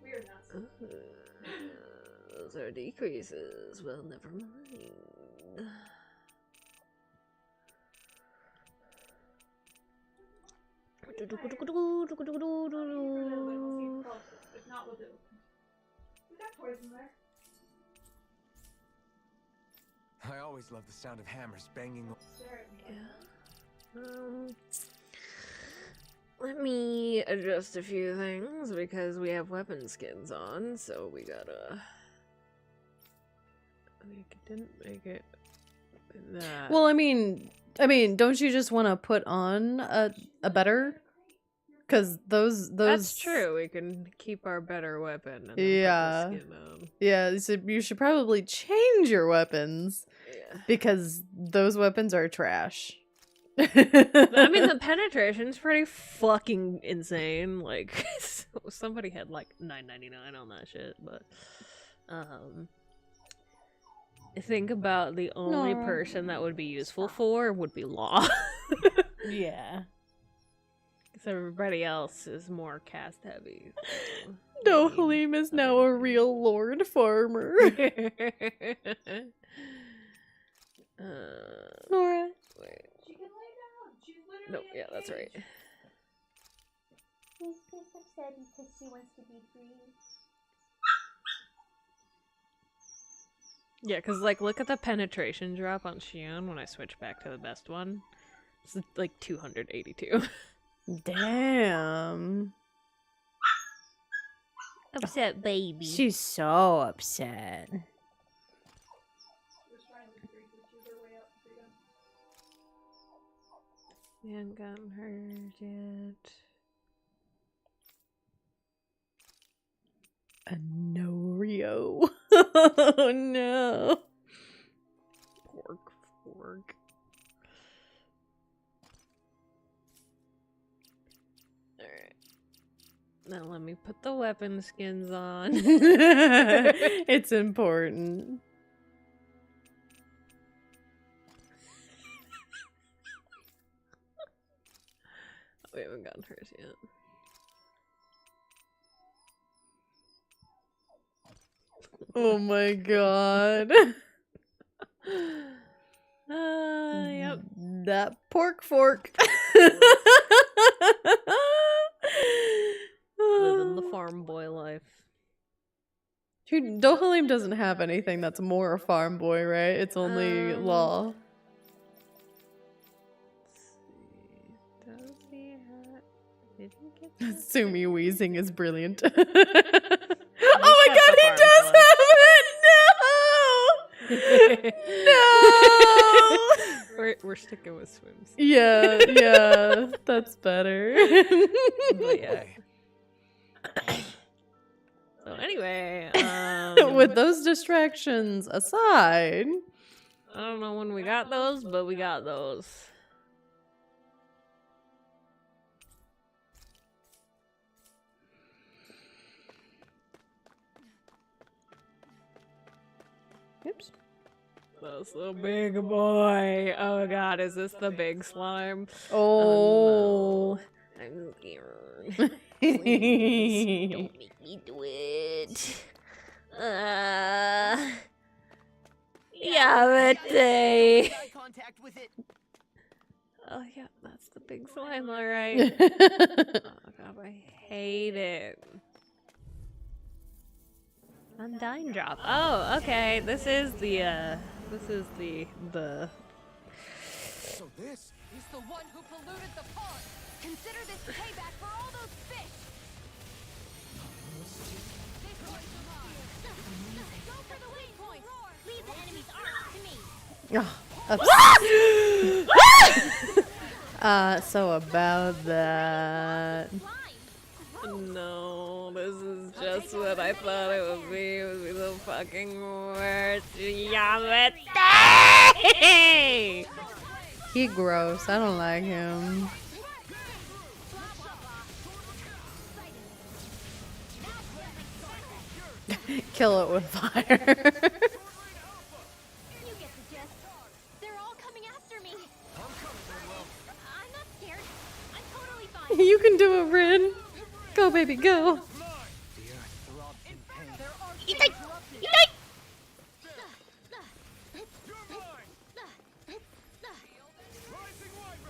Weird nuts. Those are decreases. Well, never mind. If not, we'll do. We got toys in there. I always love the sound of hammers banging. Stare at me. Let me adjust a few things because we have weapon skins on, so we gotta. Didn't make it. That. Well, I mean, don't you just want to put on a better? Because those. That's true. We can keep our better weapon. And then Yeah. Put the skin on. Yeah, so you should probably change your weapons Yeah. because those weapons are trash. I mean, the penetration's pretty fucking insane. Like, somebody had like $9.99 on that shit, but think about the only No. person that would be useful for would be Law. Yeah. Because everybody else is more cast heavy. No, So Halim is now a real lord farmer. Nora. Wait. She can lay down. She's literally No, in yeah, a that's right. cage. He's just upset because she wants to be free. Yeah, because, like, look at the penetration drop on Shion when I switch back to the best one. It's like 282. Damn. Upset baby. She's so upset. She was trying to breathe, but she's her way up to freedom. We haven't gotten hurt yet. A no Rio. Oh no. Pork fork. Alright. Now let me put the weapon skins on. It's important. We haven't gotten hers yet. Oh my god. Yep. That pork fork. Living the farm boy life. Dude, Dohalim doesn't have anything that's more a farm boy, right? It's only Law. Does he have... Did he get that? Sumi wheezing is brilliant. Oh got my god, the he farm does fly. have it! No! We're sticking with swims. Yeah, that's better. But yeah. So anyway, With those distractions aside, I don't know when we got those, but we got those. oops. That's the big boy. Oh god, is this the big slime? Oh. No. I'm scared. Please, don't make me do it. Yeah, but they. Eye contact with it. Oh yeah, that's the big slime, alright. Oh god, I hate it. Undying drop. Oh, okay. This is the So this. He's the one who polluted the pond. Consider this payback for all those fish. This one's mine. Go for the weak point. Leave the enemy's arms to me. Oh, So about that. No, this is just what I thought it would be. It would be the fucking worst. Yamete! He gross. I don't like him. Kill it with fire. You get the gist. They're all coming after me. I'm not scared. I'm totally fine. You can do it, Rin. Go, baby, go.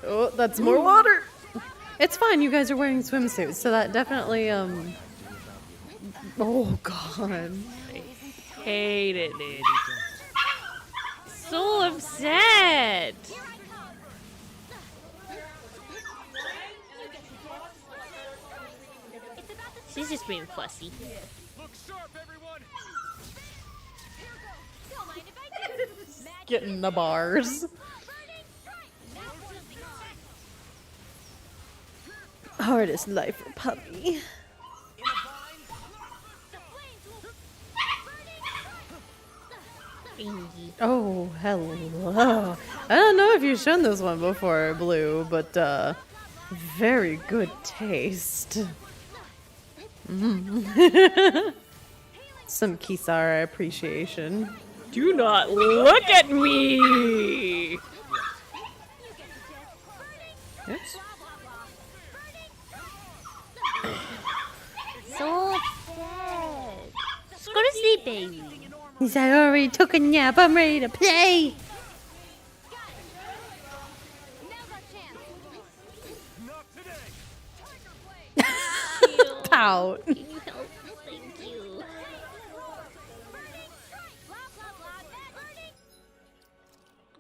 Oh, that's more water. It's fine. You guys are wearing swimsuits, so that definitely Oh God. Hated it. So upset. She's just being fussy. Look sharp, everyone! Don't mind if I do. Getting the bars. Hardest life for puppy. Oh, hello. I don't know if you've shown this one before, Blue, but very good taste. Some Kisara appreciation. Do not look at me! Oops. So upset. Just go to sleep, baby. He said, I already took a nap. I'm ready to play. Pout. Can you help? Thank you.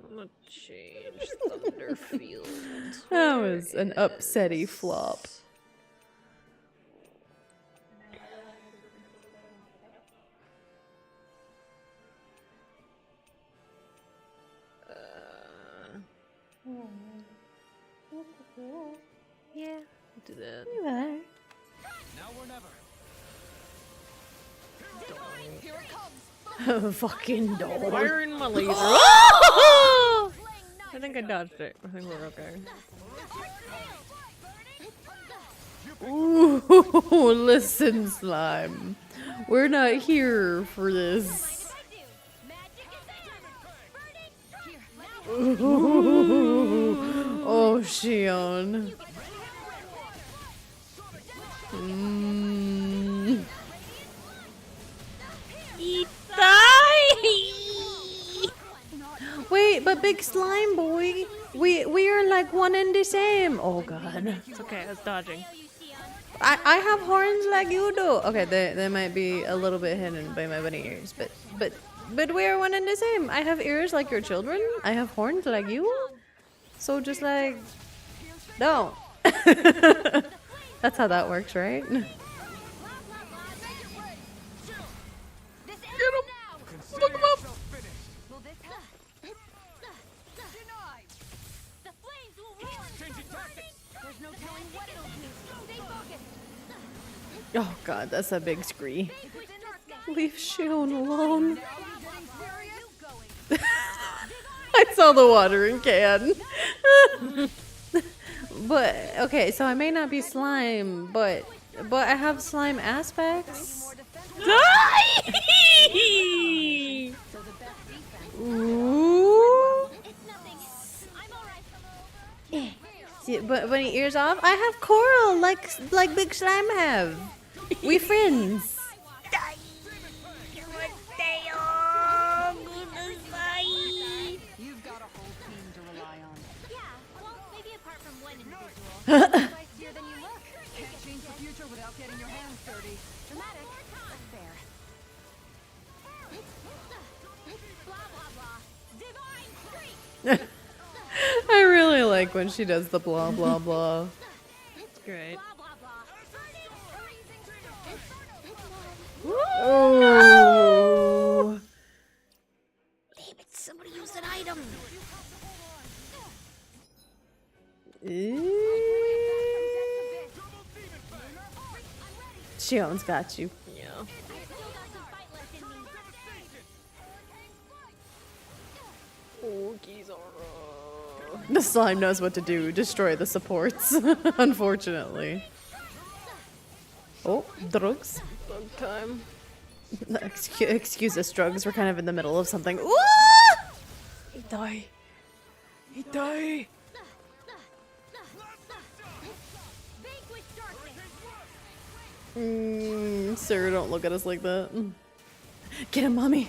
I'm gonna change Thunderfield. That was an upsetty flop. Yeah, I'll do that. You are. Now or never. Fucking dog. Firing my laser. I think I dodged it. I think we're okay. Ooh, listen, Slime. We're not here for this. Ooh. Oh, Shion. Wait, but Big Slime Boy, we are like one and the same. Oh God. It's okay, I was dodging. I have horns like you do. Okay, they might be a little bit hidden by my bunny ears, but we are one and the same. I have ears like your children. I have horns like you. So just like, no. That's how that works, right? Get him! Look him up. Will this help? Denied! The flames will roar! Changing tactics! There's no telling what it'll do. Stay focused! Oh God, that's a big scree. Leave Shion alone. I saw the watering can. But okay, so I may not be slime, but I have slime aspects. Ooh. See, but when he ears off, I have coral like Big Slime have. We friends. You've got a whole team to rely on. Yeah, well, maybe apart from one individual. Spicier than you look. Can't change the future without getting your hands dirty. Dramatic, but fair. Blah, blah, blah. Divine streak! I really like when she does the blah blah blah. It's great. Blah, blah, blah. Oh. Damn it, somebody use an item. Shion's got you. Yeah. I still got some fight left in me. Oh, Kizara. The slime knows what to do. Destroy the supports, unfortunately. Oh, drugs. Bug time. Excuse us, drugs. We're kind of in the middle of something. Ooh! He die. He die. Vanquish darkness. Sarah, don't look at us like that. Get him, mommy.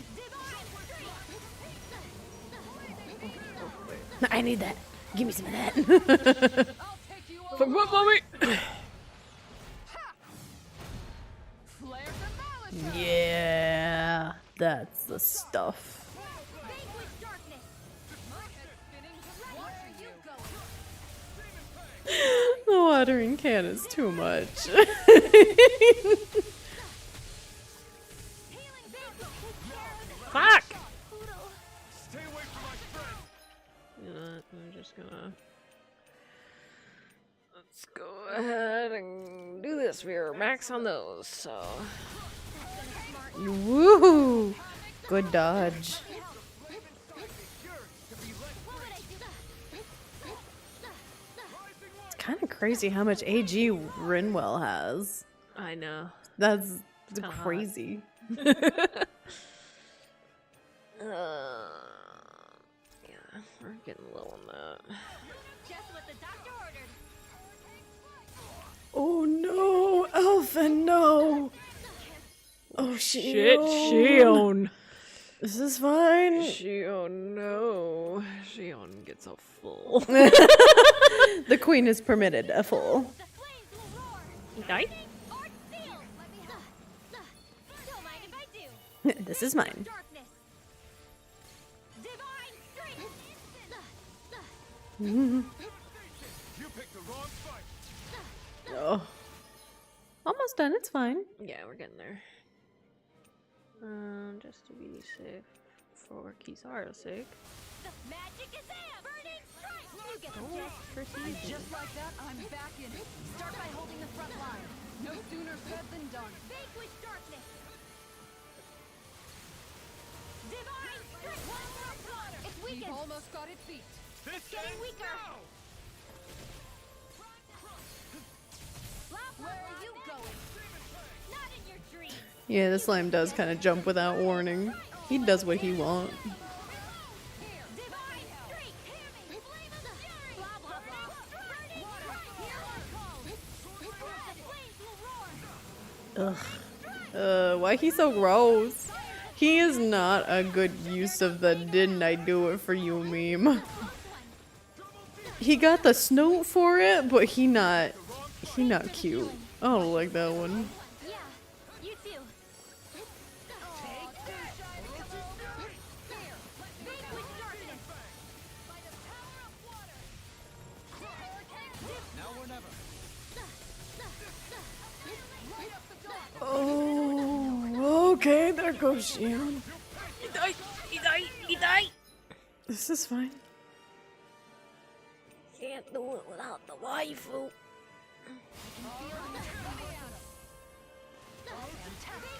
I need that. Give me some of that. For what, mommy? Yeah, that's the stuff. Vanquish darkness. My head's spinning. Where are you going? The watering can is too much. Healing vanquish. Fuck! Poodle. Stay away from my friend. You know what? I'm just gonna. Let's go ahead and do this. We're max on those, so. Woohoo! Good dodge. It's kind of crazy how much AG Rinwell has. I know. That's kinda hot. crazy. Yeah, we're getting low on that. Just what the doctor ordered. Oh no, Elfin, no! Oh shit, Shion! This is fine. Shion, no. Shion gets a full. The queen is permitted a full. The flames will roar. He died? Or seal. Let me help. Don't mind if I do. This is mine. Darkness. Divine strength. You picked the wrong fight. Oh. Almost done, it's fine. Yeah, we're getting there. Just to be safe, for Kizara's sake. The magic is there. Burning strike. You get the Oh, gist. proceed. Just like that, I'm back in it. Start by holding the front line. No sooner said than done. Vanquish darkness. Divine strength. One more slaughter. It's We've weakened. almost got it beat. This Getting ends weaker. now. Where are you going? Not in your dreams. Yeah, the slime does kind of jump without warning. He does what he wants. Divine strength. Hear me. Flame of fury. Blah blah blah. Burning strike. Here are calls. The flames will roar. Ugh. Why he so gross? He is not a good use of the "didn't I do it for you" meme. He got the snoot for it, but he not cute. I don't like that one. Yeah. You too. Vanquish darkness. By the power of water. Now or never. Oh, okay, there goes Shion. He died! He died! He died! This is fine. Can't do it without the waifu.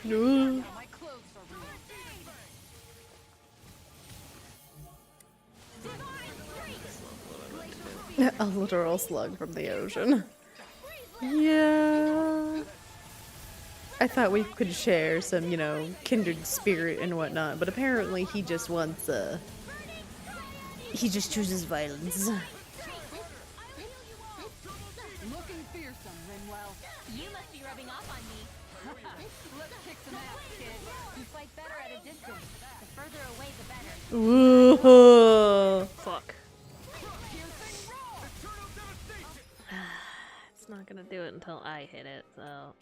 No. My clothes are ruined. A literal slug from the ocean. Yeah. I thought we could share some, you know, kindred spirit and whatnot, but apparently he just wants, he just chooses violence. Looking fearsome, Rinwell. You must be rubbing off on me. Let's kick some ass, kid. You fight better at a distance. The further away, the better. Ooh. Fuck. It's not gonna do it until I hit it, so.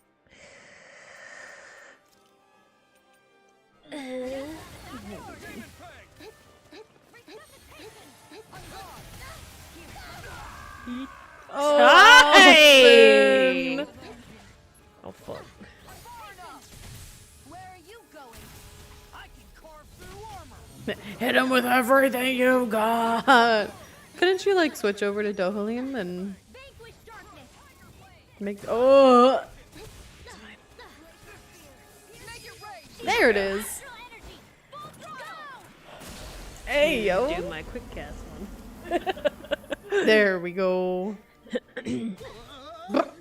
Oh, Hey! Oh fuck. Where are you going? I can carve through armor. hit him with everything you got. Couldn't you like switch over to Dohalim and Vanquish darkness. make? Oh, there it is. Natural energy. Full throttle. Hey yo. Do my quick cast one. There we go. What?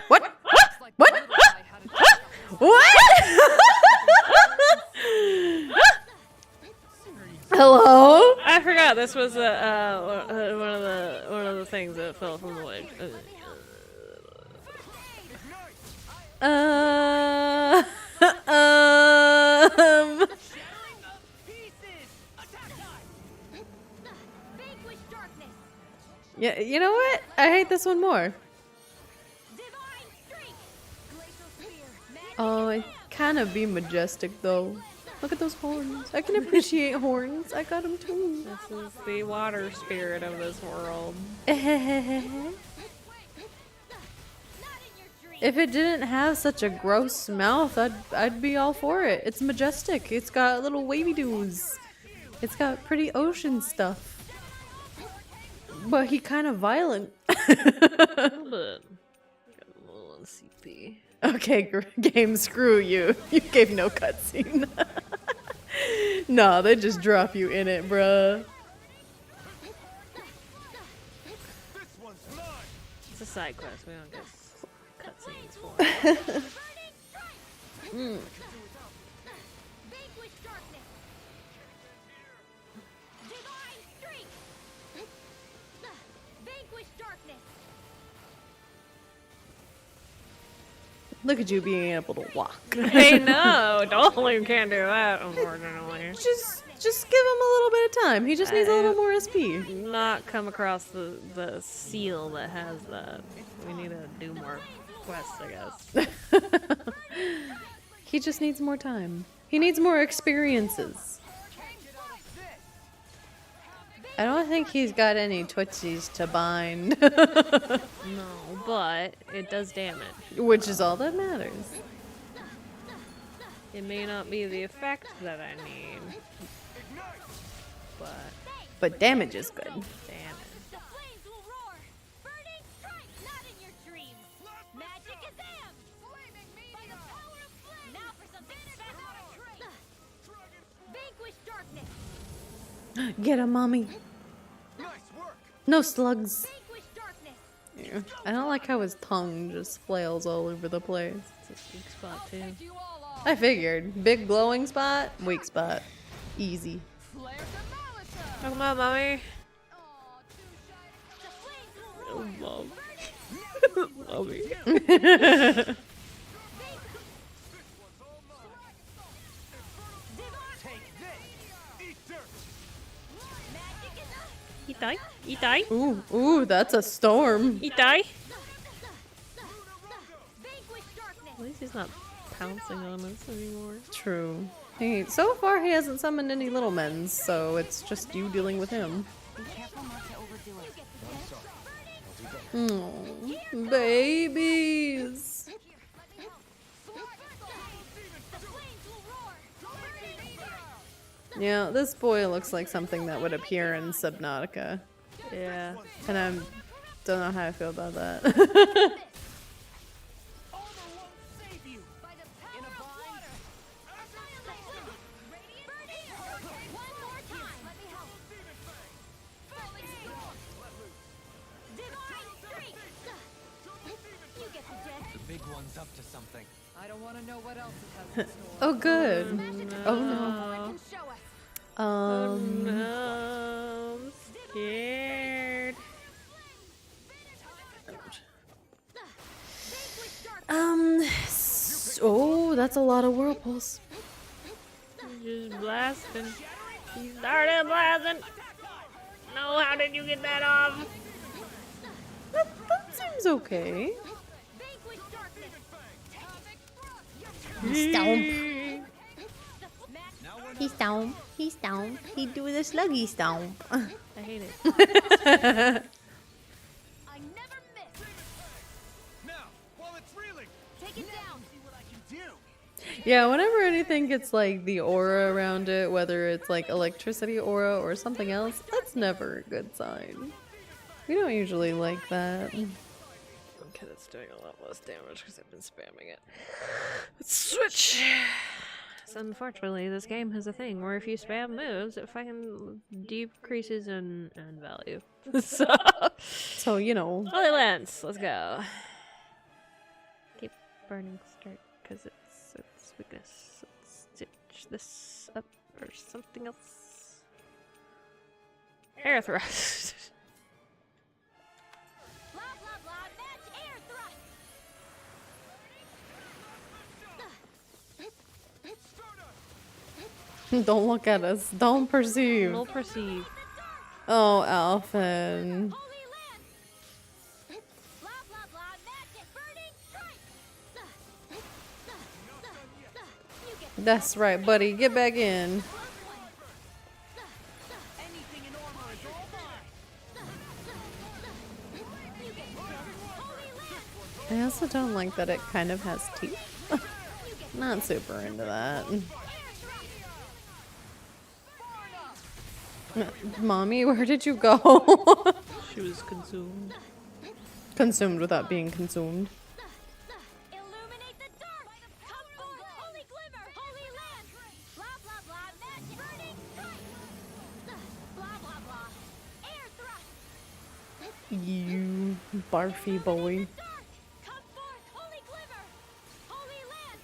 Looks like What? the little guy had a check. What? Hello? I forgot this was one of the things that fell from the wedge. Vanquish darkness. Yeah, you know what? I hate this one more. Divine strength. Glacial spear. Magic Oh, it kind of be majestic though. Look at those horns. I can appreciate horns. I got them too. This is the water spirit of this world. Not in your dreams. If it didn't have such a gross mouth, I'd be all for it. It's majestic. It's got little wavy doos. It's got pretty ocean stuff. But he kind of violent. A little bit. Got a little on CP. Okay, game, screw you. You gave no cutscene. Nah, they just drop you in it, bruh. It's a side quest. We don't get cutscenes for. Vanquish darkness. Divine strength. Vanquish darkness. Look at you being able to walk. Hey, no, Dolan can't do that, unfortunately. Just give him a little bit of time. He just needs a little more SP. Not come across the seal that has that. We need to do more quests, I guess. He just needs more time. He needs more experiences. I don't think he's got any Tootsies to bind. No, but it does damage. Which is all that matters. It may not be the effect that I need, but But damage is good. damage. The flames will roar. Burning strike. Not in your dreams. Magic-a-zam. Flaming meteor. By the power of flame. Now for something special. Vanquish darkness. Get him, mommy. No slugs. Vanquish darkness. Yeah. I don't like how his tongue just flails all over the place. It's a weak spot too. You all off. I figured. Big glowing spot, weak spot. Easy. Flare demolition. Come on, mommy. Aw, too shy. The flames will roar. Love. Mommy. Itai? Itai? Ooh, that's a storm. Itai? Vanquish darkness. At least he's not pouncing on us anymore. True. Hey, so far he hasn't summoned any little men, so it's just you dealing with him. Be careful not to overdo it. Oh, babies. The flames will roar. Burning strike. Yeah, this boy looks like something that would appear in Subnautica, Yeah. and I don't know how I feel about that. Armor won't save you. By the power of water. Annihilation. Burning. One more time. Let me help. Falling storm. Divine strength. You get the gist. The big one's up to something. I don't want to know what else it has in store. Oh, good. Oh no. Can show us. No, I'm scared. Vanquish darkness. Oh, that's a lot of whirlpools. He's just blasting. He started blasting. No, how did you get that off? That seems okay. Vanquish darkness. Stomp. He stomp. He stomp. He do the sluggy stomp. I hate it. I never miss. Now, while it's reeling, Take it down. see what I can do. Yeah, whenever anything gets like the aura around it, whether it's like electricity aura or something else, that's never a good sign. We don't usually like that. Okay, that's doing a lot less damage because I've been spamming it. Let's switch! So unfortunately, this game has a thing where if you spam moves, it fucking decreases in value. So, you know. Holy Lance, let's go. Keep burning start because it's weakness. Let's stitch this up or something else. Air thrust. Blah blah blah. Match air thrust. Don't look at us. Don't perceive. We'll perceive. Oh, Alphen. Holy land. Blah blah blah. Match it. Burning strike. You get That's right, buddy. Get back in. Anything in armor is all mine. I also don't like that it kind of has teeth. Not super into that. Mommy, where did you go? She was consumed. Consumed without being consumed. illuminate the dark. Come forth, holy glimmer, holy land. Blah blah blah. Match it. Burning strike. Blah blah blah. Air thrust. You barfy boy. Dark. Come forth, holy glimmer, holy land.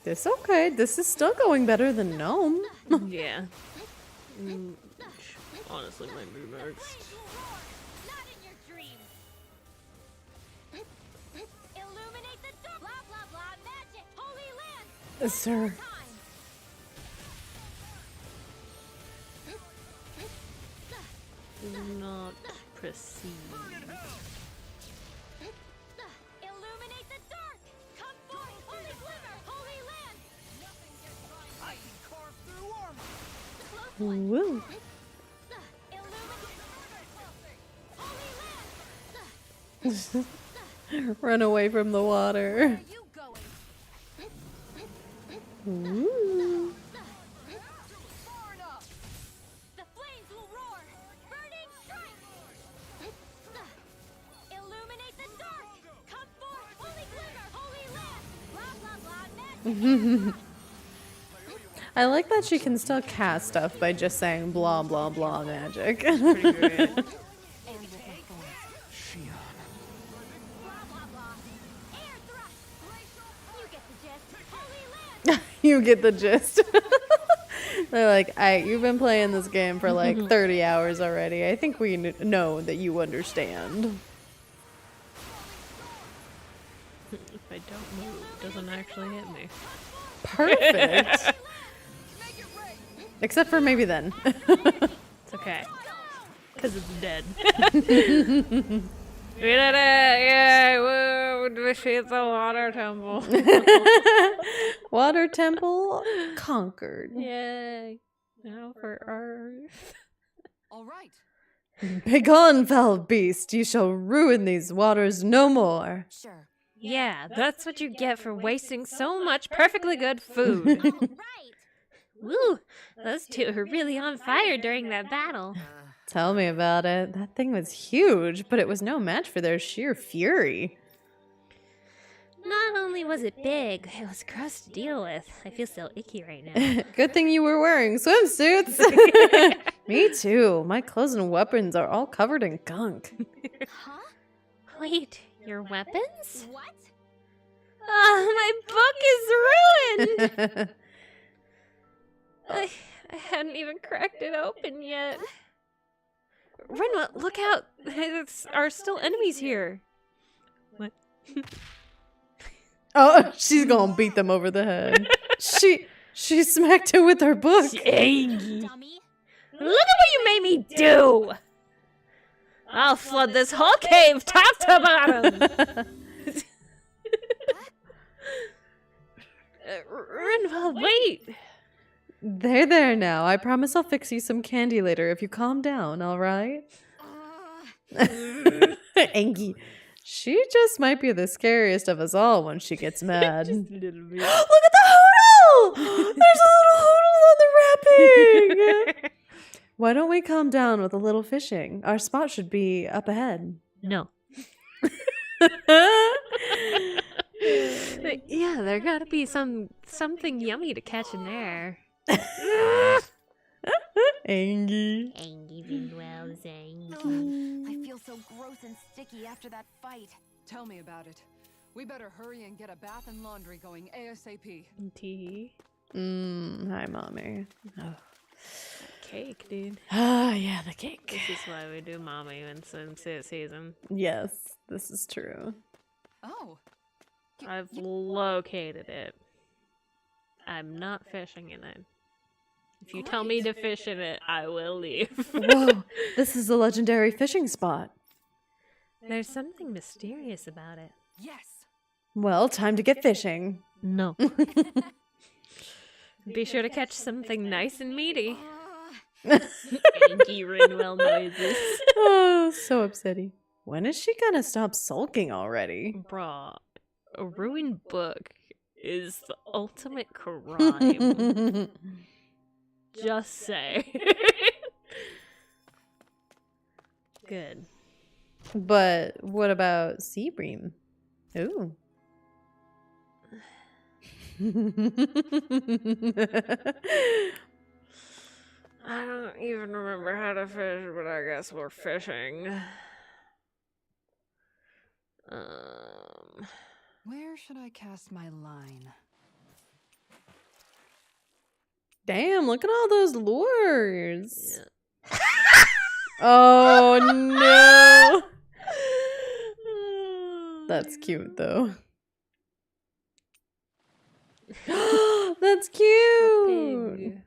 This okay. This is still going better than Gnome. Yeah. Honestly, might be next. Not in your dreams. Illuminate the dark. Blah blah blah. Magic. Holy land. Sir. Do not proceed. Illuminate the dark. Come forth, holy glimmer, holy land. I can carve through armor. Woo. Illuminate. Holy land. Run away from the water. Where are you going? Ooh. Far enough. The flames will roar. Burning strike. Illuminate the dark. Come forth, holy glimmer, holy land. Blah blah blah. Magic. I like that she can still cast stuff by just saying blah blah blah magic. Pretty great. Blah blah blah. Air thrust. You get the gist. Holy land. You get the gist. They're like, you've been playing this game for like 30 hours already. I think we know that you understand. If I don't move, it doesn't actually hit me. Perfect. Except for maybe then. It's okay. Because it's dead. We did it! Yay! Woo! Defeat the water temple. Water temple conquered. Yay! Now for Earth. All right. Begone, foul beast! You shall ruin these waters no more. Sure. Yeah, that's what you get for wasting so much perfectly good food. All right. Woo! Those two were really on fire during that battle. Tell me about it. That thing was huge, but it was no match for their sheer fury. Not only was it big, it was gross to deal with. I feel so icky right now. Good thing you were wearing swimsuits. Me too. My clothes and weapons are all covered in gunk. Huh? Wait, your weapons? What? My book is ruined! I hadn't even cracked it open yet. Renwa, look out! There are still enemies here. What? Oh, she's gonna beat them over the head. She smacked him with her book. Angry. Dummy. Look at what you made me do! I'll flood this whole cave top to bottom! Renwa, wait! There now. I promise I'll fix you some candy later if you calm down, alright? Angie. She just might be the scariest of us all when she gets mad. Just a little bit. Look at the hoodle! There's a little hoodle on the wrapping! Why don't we calm down with a little fishing? Our spot should be up ahead. No. Yeah, there gotta be something yummy to catch in there. Angie. Angie Vinwell's Angie. I feel so gross and sticky after that fight. Tell me about it. We better hurry and get a bath and laundry going ASAP. Tea. Hi, Mommy. Oh. Cake, dude. Ah, yeah, the cake. This is why we do mommy when sunset season. Yes, this is true. Oh. I've located it. I'm not fishing in it. If you tell me to fish in it, I will leave. Whoa, this is a legendary fishing spot. There's something mysterious about it. Yes. Well, time to get fishing. No. Be sure to catch something nice and meaty. Angie Rinwell noises. Oh, so upsetty. When is she gonna stop sulking already? Bruh, a ruined book is the ultimate crime. Just say. Good. But what about sea bream? Ooh. I don't even remember how to fish, but I guess we're fishing. Where should I cast my line? Damn, look at all those lures. Yeah. Oh no. That's cute though. That's cute. Pig.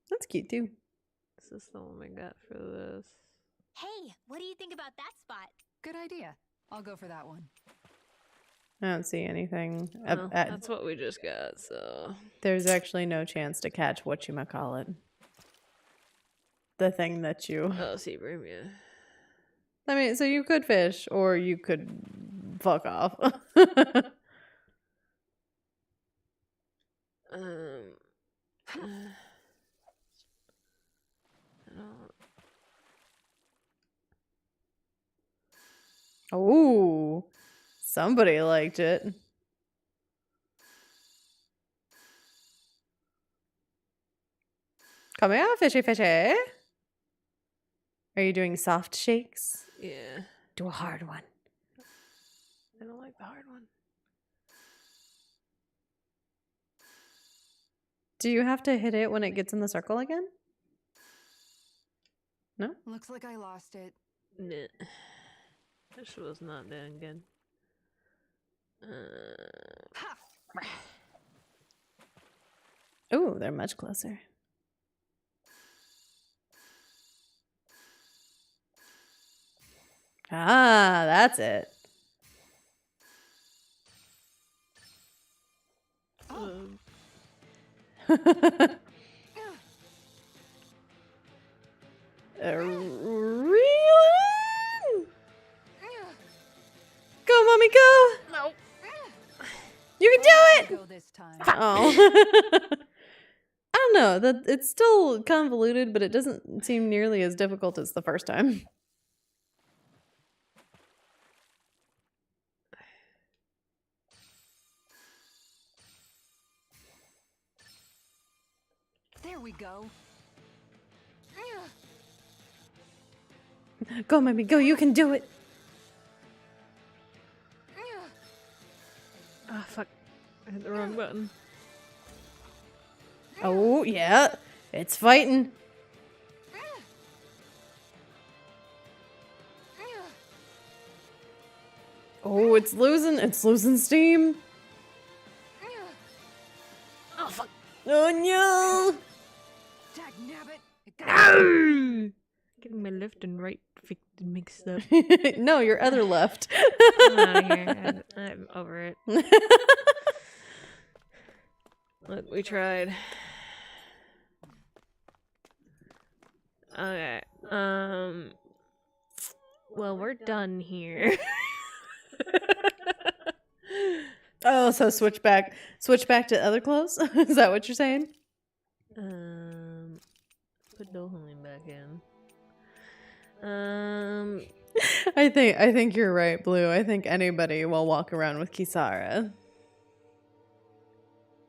That's cute too. This is the one we got for this. Hey, what do you think about that spot? Good idea. I'll go for that one. I don't see anything. Well, that's what we just got, so. There's actually no chance to catch whatchamacallit. The thing that you... Oh, sea bream, yeah. I mean, so you could fish, or you could fuck off. Oh, somebody liked it. Come here, fishy fishy. Are you doing soft shakes? Yeah. Do a hard one. I don't like the hard one. Do you have to hit it when it gets in the circle again? No? Looks like I lost it. Nah. This was not doing good. Oh, they're much closer. Ah, that's it. Reeling! Go, mommy, go! No. You can do it! Go this time. Oh. I don't know. That it's still convoluted, but it doesn't seem nearly as difficult as the first time. There we go. Go, mommy, go. You can do it. Ah, fuck. I hit the wrong button. Oh, yeah. It's fighting. Oh, it's losing steam. Oh, fuck. Oh, no. Dagnabbit. No! Getting my left and right mixed up. No, your other left. I'm out of here. I'm over it. Look, we tried. Okay. Well, we're done here. Oh, so switch back to other clothes? Is that what you're saying? Put Dohalim back in. I think you're right, Blue. I think anybody will walk around with Kisara.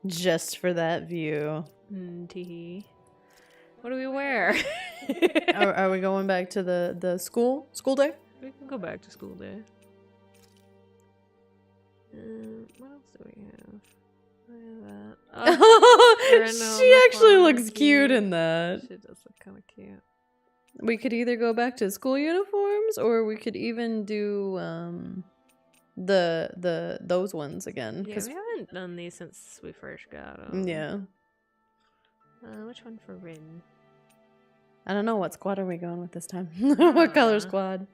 Just for that view. Teehee. What do we wear? Are we going back to the school day? We can go back to school day. What else do we have? I have that. Oh, she actually looks cute in that. She does look kind of cute. We could either go back to school uniforms, or we could even do those ones again. Yeah, we haven't done these since we first got them. Yeah. Which one for Rin? I don't know. What squad are we going with this time? What color squad?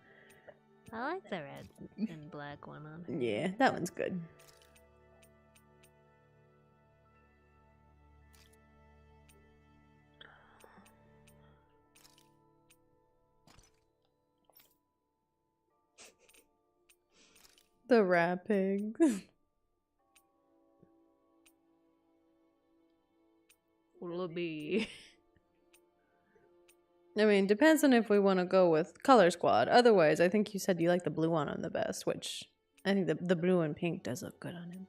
I like the red and black one on her. Yeah, that one's good. The rat pig. What'll it be? I mean, depends on if we want to go with color squad. Otherwise, I think you said you like the blue one on the best, which I think the blue and pink does look good on him.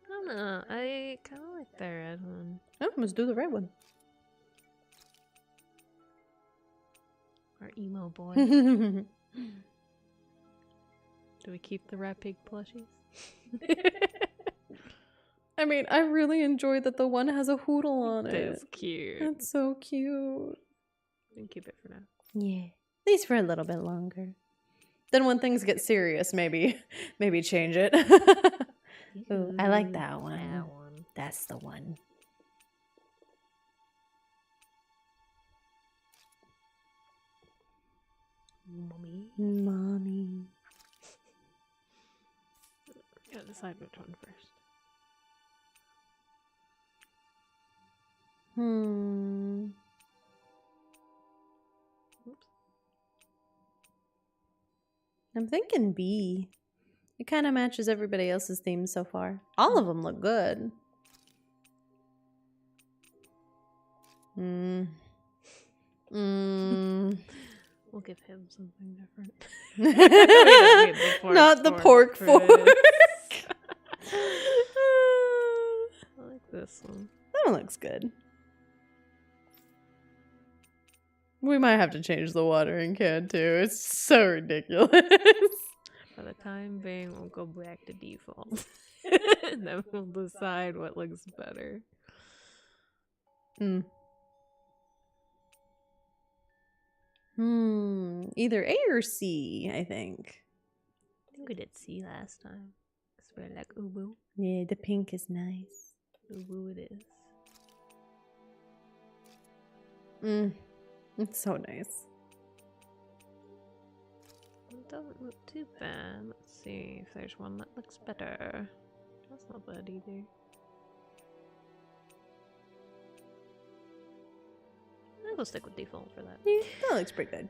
I don't know. I kind of like the red one. Oh, let's do the red one. Our emo boy. I Do we keep the rat pig plushies? mean, I really enjoyed that the one has a hoodle on it. It's cute. It's so cute. We can keep it for now. Yeah. At least for a little bit longer. Then when things get serious, maybe change it. Ooh, I like that one. That one. That's the one. Mommy. Gotta decide which one first. Oops. I'm thinking B. It kind of matches everybody else's themes so far. All of them look good. We'll give him something different. Not the pork fork. I like this one. That one looks good. We might have to change the watering can too. It's so ridiculous. For the time being, we'll go back to default. And then we'll decide what looks better. Either A or C, I think. I think we did C last time. Because we're like, ubu. Yeah, the pink is nice. Ubu it is. It's so nice. It doesn't look too bad. Let's see if there's one that looks better. That's not bad either. I'll stick with default for that. Yeah, that looks pretty good.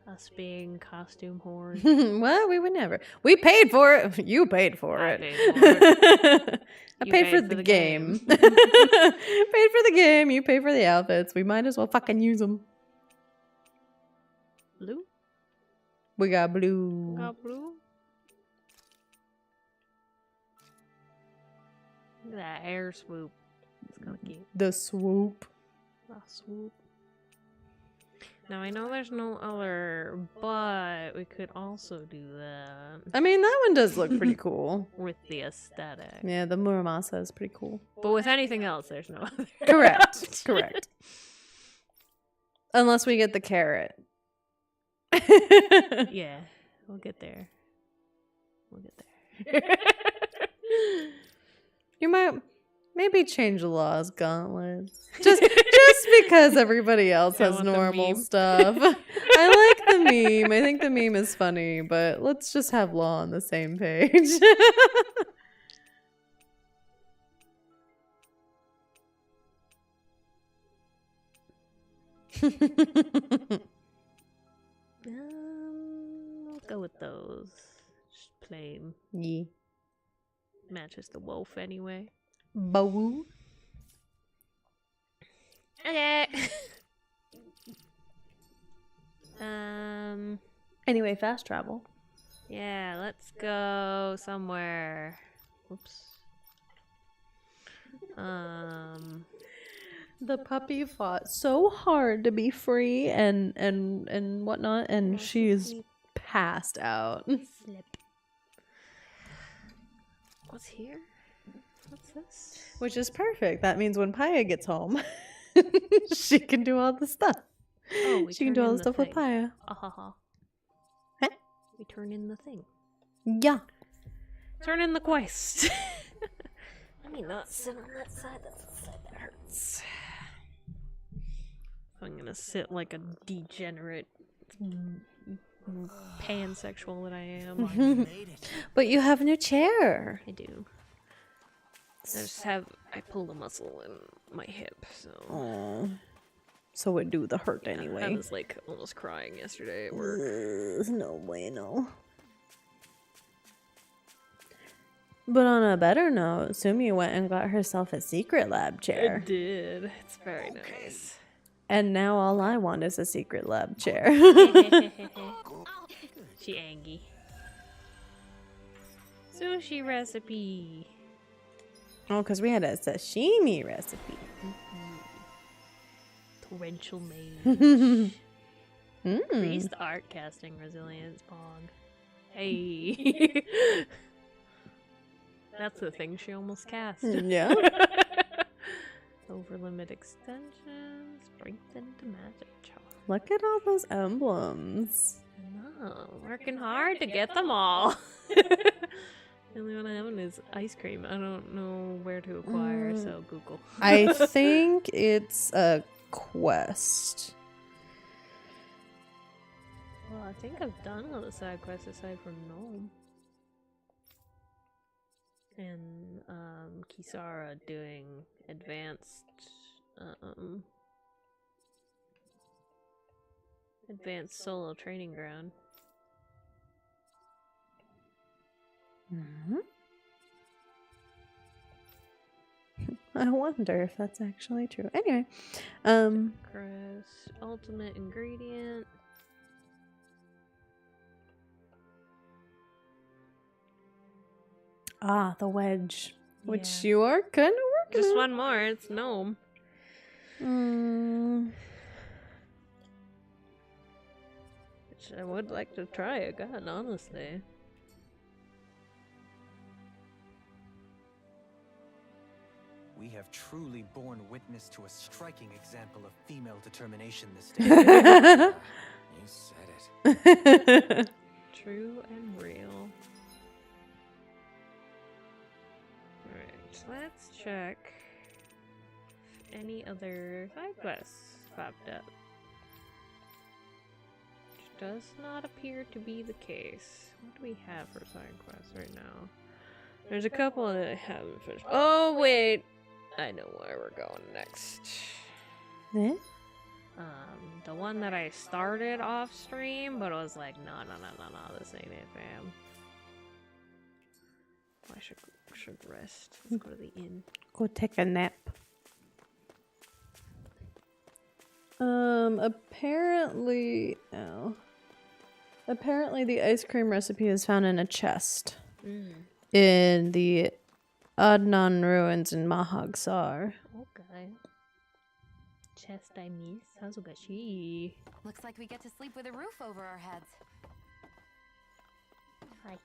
Us being costume whores. Well, we would never. We paid for it. You paid for I it. paid for it. I You paid for the game. Paid for the game. You pay for the outfits. We might as well fucking use them. Blue? We got blue. Got blue? Look at that air swoop. It's kind of cute. The swoop. Swoop. Now I know there's no other, but we could also do that. I mean, that one does look pretty cool. With the aesthetic. Yeah, the Muramasa is pretty cool. But with anything else, there's no other. Correct. Correct. Unless we get the carrot. Yeah, we'll get there. We'll get there. You might maybe change the laws, gauntlets. Just because everybody else has normal stuff. I like the meme. I think the meme is funny, but let's just have law on the same page. We'll go with those. Just plain. Yeah. Matches the wolf anyway. Boo. Okay. Anyway, fast travel. Yeah, let's go somewhere. Oops. The puppy fought so hard to be free and whatnot, and she's passed out. Slip. What's here? What's this? Which is perfect. That means when Pyah gets home, she can do all the stuff. Oh, She can do all the stuff with Pyah. Ahaha. Huh? We turn in the thing. Yeah. Turn in the quest. Let me not sit on that side. That's the side that hurts. I'm gonna sit like a degenerate pansexual that I am. You made it. But you have a new chair. I do. I pulled a muscle in my hip, so. Oh. So it do the hurt I anyway. was like almost crying yesterday at work. No bueno. But on a better note, Sumi went and got herself a secret lab I chair. did. It's very nice. And now all I want is a secret lab chair. She angry. Sushi recipe. Oh, because we had a sashimi recipe. Torrential mage. Mm. Increased art casting resilience pog. Hey. That's the thing she almost cast. Yeah. Over limit extension. Strengthened magic charm. Look at all those emblems. No, working hard to get them all. The only one I have is ice cream. I don't know where to acquire, so Google. I think it's a quest. Well, I think I've done all the side quests aside from Gnome. And Kisara doing advanced solo training ground. Mm-hmm. I wonder if that's actually true. Anyway, Chris, ultimate ingredient. the wedge, which Yeah. you are kind of working Just on. one more. It's Gnome. Which I would like to try again, honestly. We have truly borne witness to a striking example of female determination this day. You said it. True and real. Alright, let's check if any other side quests popped up. Which does not appear to be the case. What do we have for side quests right now? There's a couple that I haven't finished. Oh, wait! I know where we're going next. Eh? The one that I started off stream, but I was like, no, this ain't it, fam. I should rest. Let's go to the inn. Go take a nap. Apparently, apparently the ice cream recipe is found in a chest in the Adnan ruins in Mahagsar. Okay. Chest I miss. Hazugashi. Looks like we get to sleep with a roof over our heads. Hi.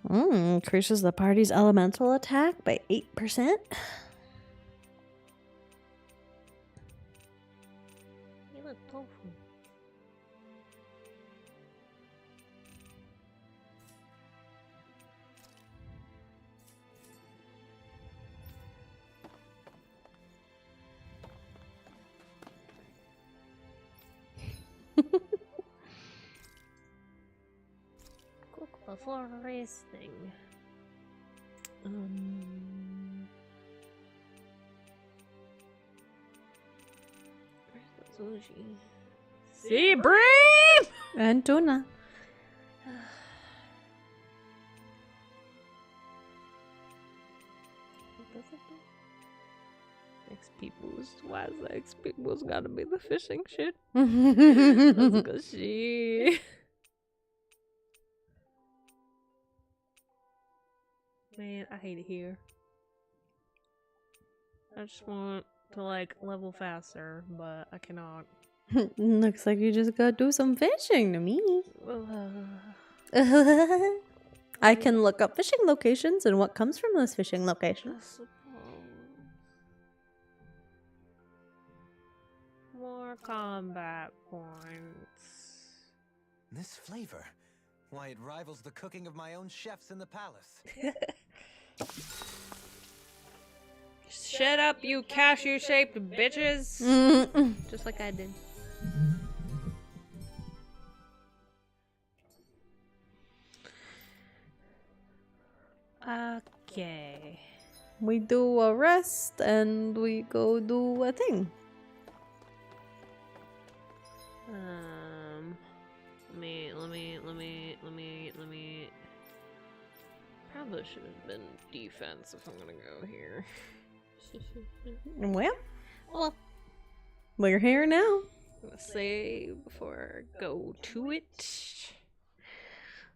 Increases the party's elemental attack by 8%. You look tofu. Cook before resting. Where's Sushi. Sea bream! And tuna. XP boost. Why is the XP boost gotta be the fishing shit? Let's go see. Man, I hate it here. I just want to like level faster, but I cannot. Looks like you just gotta do some fishing to me. I can look up fishing locations and what comes from those fishing I locations. suppose. More combat points. This flavor. Why, it rivals the cooking of my own chefs in the palace. Shut up, you cashew-shaped bitches! Just like I did. Okay. We do a rest and we go do a thing. Let me. Probably should have been defense if I'm gonna go here. Well, we're here now. I'm gonna say before I go to it.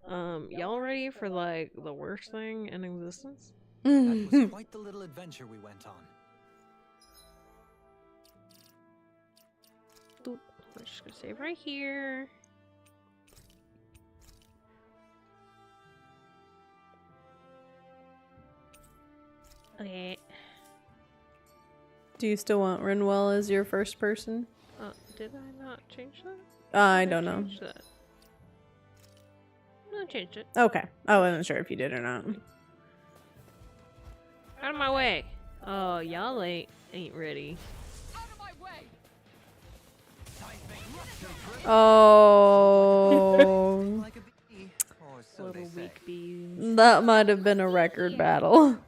Y'all ready for like the worst thing in existence? That was quite the little adventure we went on. I'm just gonna save right here. Okay. Do you still want Renwell as your first person? Did I not change that? I don't know. Change that? No, I changed it. Okay. I wasn't sure if you did or not. Out of my way. Oh, y'all ain't ready. Out of my way. Oh. Like a bee, or so they Little say. weak bees. That might have been a record battle.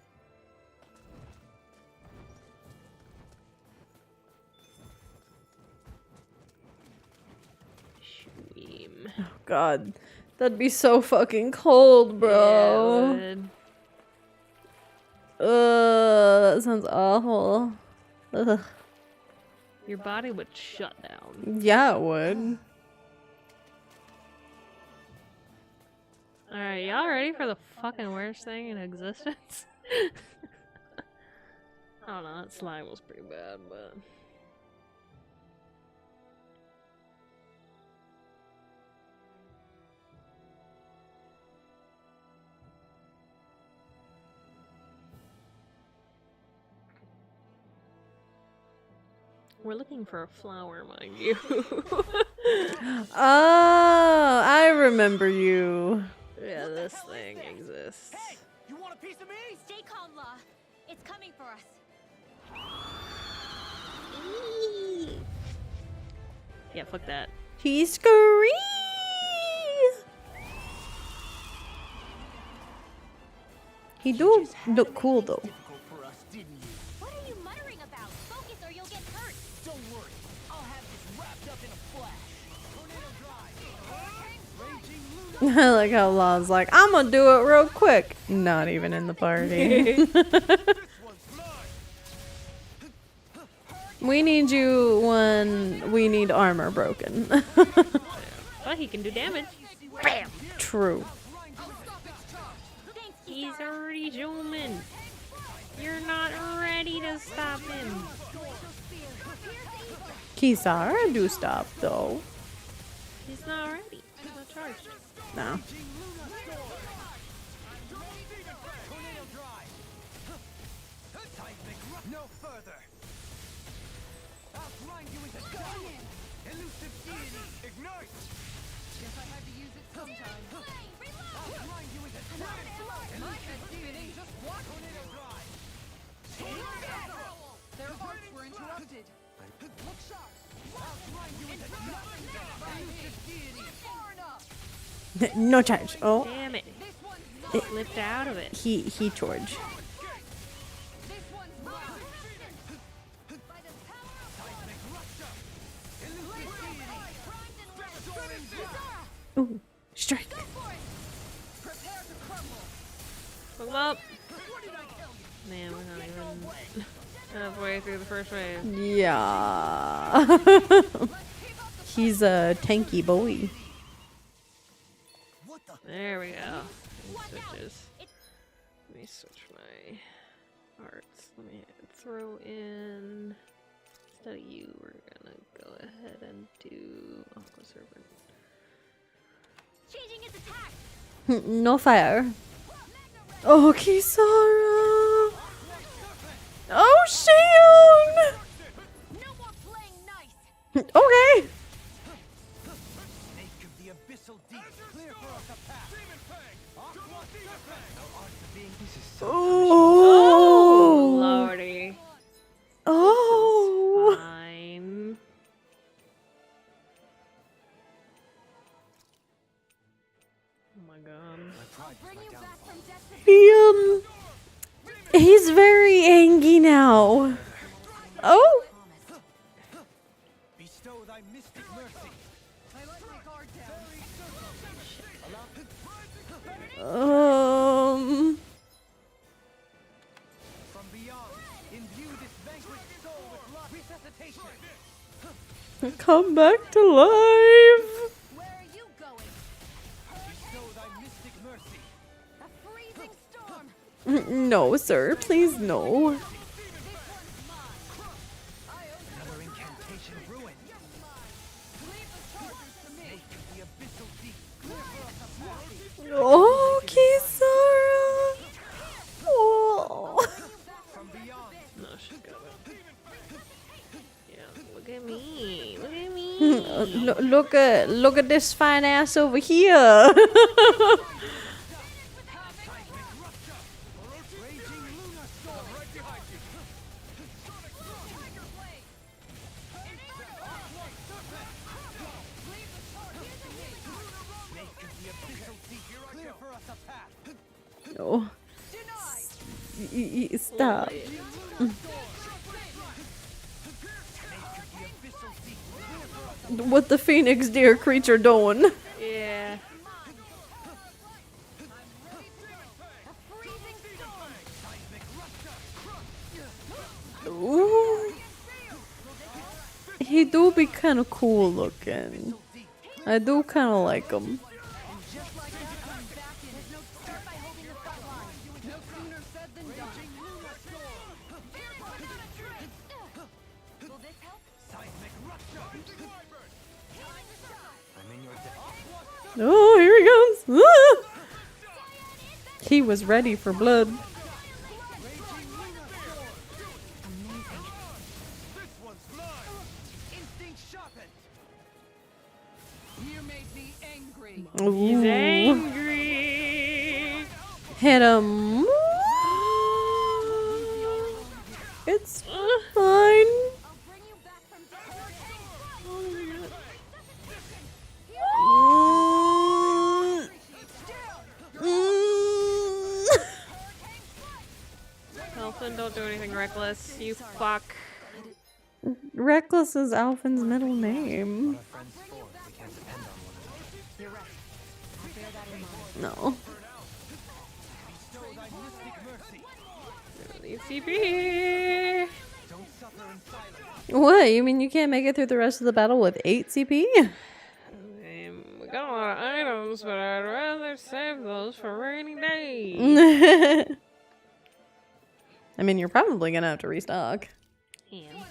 Shweem. Oh god. That'd be so fucking cold, bro. Yeah, That sounds awful. Ugh. your body would shut down. Yeah, it would. Alright, y'all ready for the fucking worst thing in existence? I don't know, that slime was pretty bad, but... We're looking for a flower, mind you. Oh, I remember you. Yeah, this thing exists. Hey, you want a piece of me? Stay calm, Law. It's coming for us. Yeah, fuck that. He screams. He do look cool though. Difficult for us, didn't you? What are you muttering about? Focus or you'll get hurt. Don't worry, I'll have this wrapped up in a flash. Tornado drive. I like how Law's like, I'm gonna do it real quick. Not even in the party. This one's mine. We need you when we need armor broken. But he can do damage. Bam! True. Thanks, He's already human. You're not ready to stop him. Kisara do stop though. He's not ready. He's not charged. No. Tornado drive. Seismic no further. I'll grind you into dust. Elusive deity, ignite. Guess I had to use it sometime. I'll grind you into dust. Elusive deity, just what? Tornado drive. Their hearts were interrupted. Look sharp. I'll grind you into dust. Elusive deity. Far enough. No charge. Oh, Damn it. This one's It- mine. Slipped out of it. he George. This one's mine. By the power of Ooh, strike. Hook 'em up. Man, we're not even halfway through the first wave. Yeah. He's a tanky boy. There we go. Switches. Let me switch my arts. Let me throw in. Instead of you, we're gonna go ahead and do Aqua Serpent. Changing its attack. No fire. Oh, Kisara. Oh, Shion. No more playing nice. Okay. Snake of the abyssal deep, clear for us a path. Oh. Oh, lordy. Oh. Fine. Oh my god. Bring you back from death to He's very angry now. Oh. Bestow thy mystic mercy. I let my guard down. From beyond, imbue this vanquished soul with resuscitation. Come back to life. Where are you going? Bestow thy mystic mercy. A freezing storm. No, sir. Please, no. Another incantation ruined. Snake of the abyssal deep, clear for us a path. Oh, Kisara. Oh. From beyond, No, she's got it. Yeah, look at me. Look at me. Look at this fine ass over here. clear for us a path. Oh. Stop. What the phoenix deer creature doing? Yeah. Ooh. He do be kind of cool looking. I do kind of like him. Oh, here he comes. Ah! He was ready for blood. You made me angry. He's Ooh. angry. Hit him. It's fine. Elfin, don't do anything reckless. You fuck. Reckless is Alphin's middle name. Friends for, we can't depend on one another. No. Bestow thy mystic mercy. Need CP. Don't suffer in silence. What? You mean you can't make it through the rest of the battle with 8 CP? We got a lot of items, but I'd rather save those for rainy days. I mean, you're probably gonna have to restock. And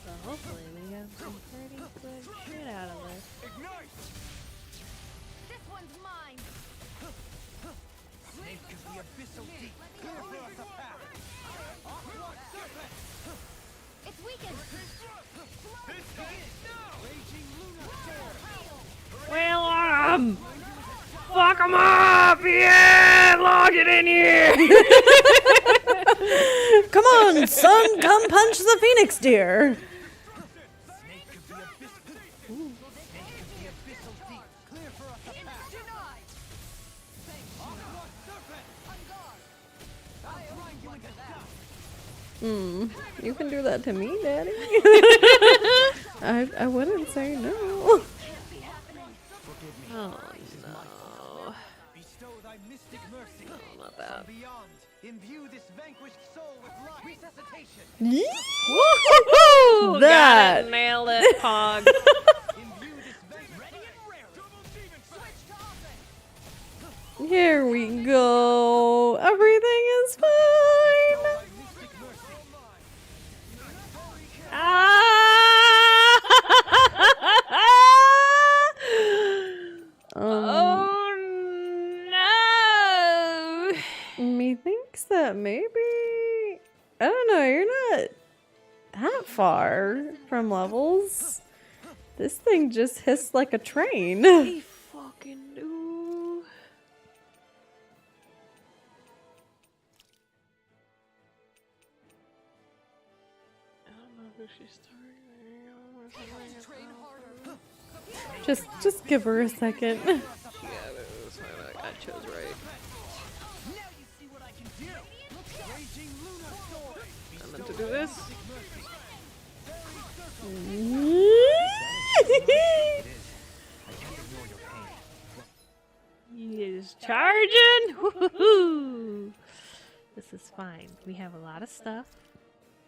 so hopefully we have some pretty good shit out of this. This one's mine. Snake of the abyssal deep, clear for us a path. It's weakened. Well, fuck 'em up! Yeah! Log it in here! Come on, son, come punch the phoenix deer. Snake of the abyssal deep, clear for us a path. You can do that to me, Daddy. I wouldn't say no. Oh no. Bestow thy mystic mercy. No, not that. From beyond, imbue this vanquished soul with life. Resuscitation. Woohoo! That. Got it, nailed it, Pog. Imbue this ready and rare. Double demon switch to offense. Here we go. Everything is fine. Thy mystic mercy. Oh no! Methinks that maybe, I don't know, you're not that far from levels. This thing just hissed like a train. He fucking do. I don't know who she's targeting. Just give her a second. Yeah, that's fine. I chose right. Now you see what I can do. Raging lunar storm. I meant to do this. He is charging. Woohoo! This is fine. We have a lot of stuff.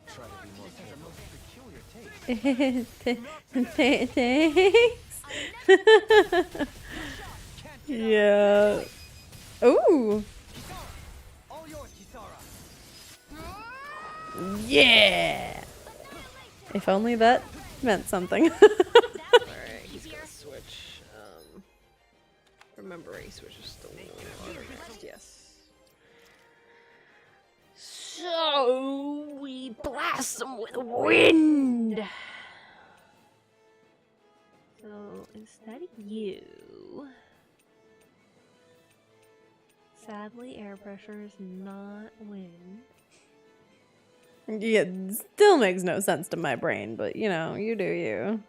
Try to be more peculiar taste. Thanks. Yeah. Ooh. All yours, Kisara. Yeah. If only that meant something. Alright, he's gonna switch. Remember, he switches to water next. Yes. So we blast them with wind. So instead of you, sadly, air pressure is not wind. Yeah, it still makes no sense to my brain, but you know, you do you.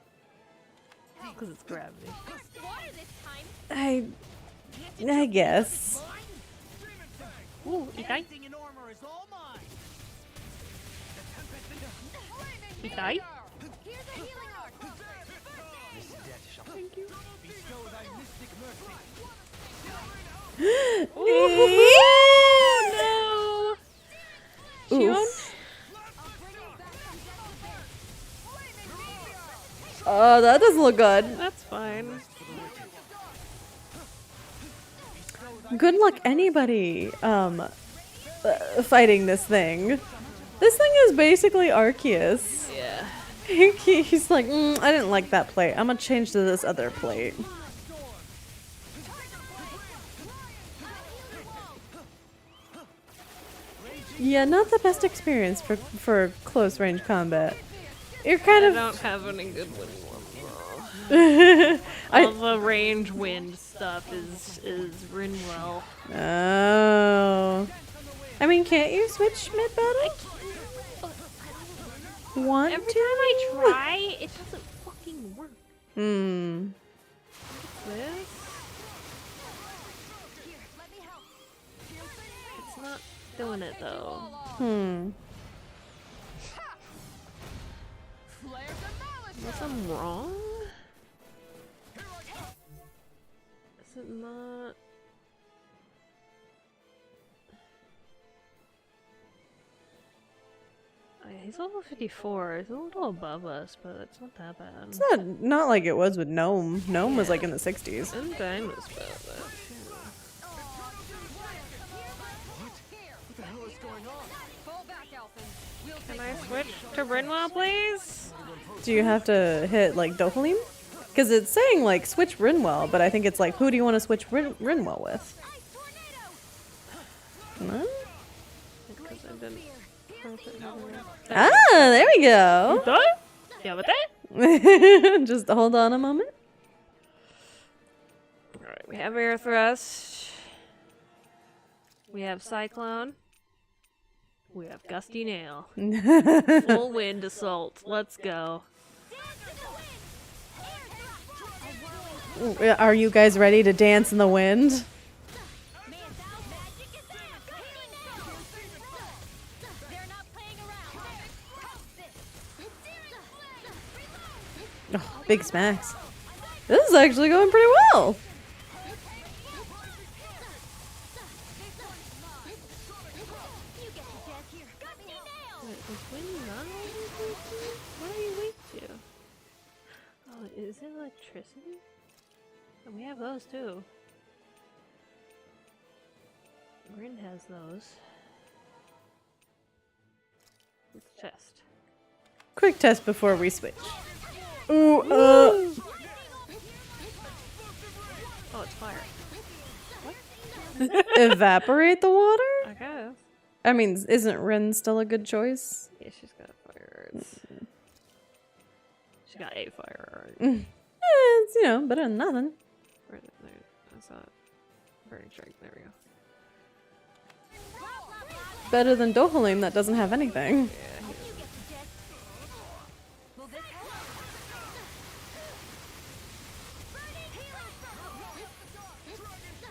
Because it's gravity. Water this time. I guess. Ooh, Yokai. Anything in armor is all mine. Yokai. Here's a healing arc. This debt shall thank you. Bestow thy mystic mercy. No! Shion? Oof. Oh, that doesn't look good. That's fine. Good luck anybody fighting this thing. This thing is basically Arceus. Yeah. He's like, I didn't like that plate. I'm gonna change to this other plate. Yeah, not the best experience for close range combat. You're kind I of. don't have any good wind ones though. I- All the range wind stuff is Rinwell. Oh. I mean, can't you switch mid battle? Want Every to? time I try, it doesn't fucking work. This? It's not doing it though. Unless I'm wrong? Is it not? Oh, yeah, he's level 54. He's a little above us, but it's not that bad. It's not like it was with Gnome. Gnome was like in the 60s. And Diamond's about that too. What the hell is going on? Fall back, Elfin. We'll Can take I point. switch to Rinwell, please? Do you have to hit like Dohalim? Because it's saying like switch Rinwell, but I think it's like who do you want to switch Rinwell with? No? Because I didn't. Ah, there we go. Yeah, but that? Just hold on a moment. Alright, we have Air Thrust. We have Cyclone. We have Gusty Nail. Full Wind Assault. Let's go. Are you guys ready to dance in the wind? Oh, big smacks. This is actually going pretty well. Wait, is wind not always? What are you weak to? Oh, is it electricity? And we have those too. Grin has those. Let's test. Quick test before we switch. Ooh, Oh, it's fire. evaporate the water? I guess. I mean, isn't Rin still a good choice? Yeah, she's got fire arts. She got 8 fire arts. It's, you know, better than nothing. Where is it? There, I saw it. Burning strike. There we go. Better than Dohalim that doesn't have anything. Yeah, he does.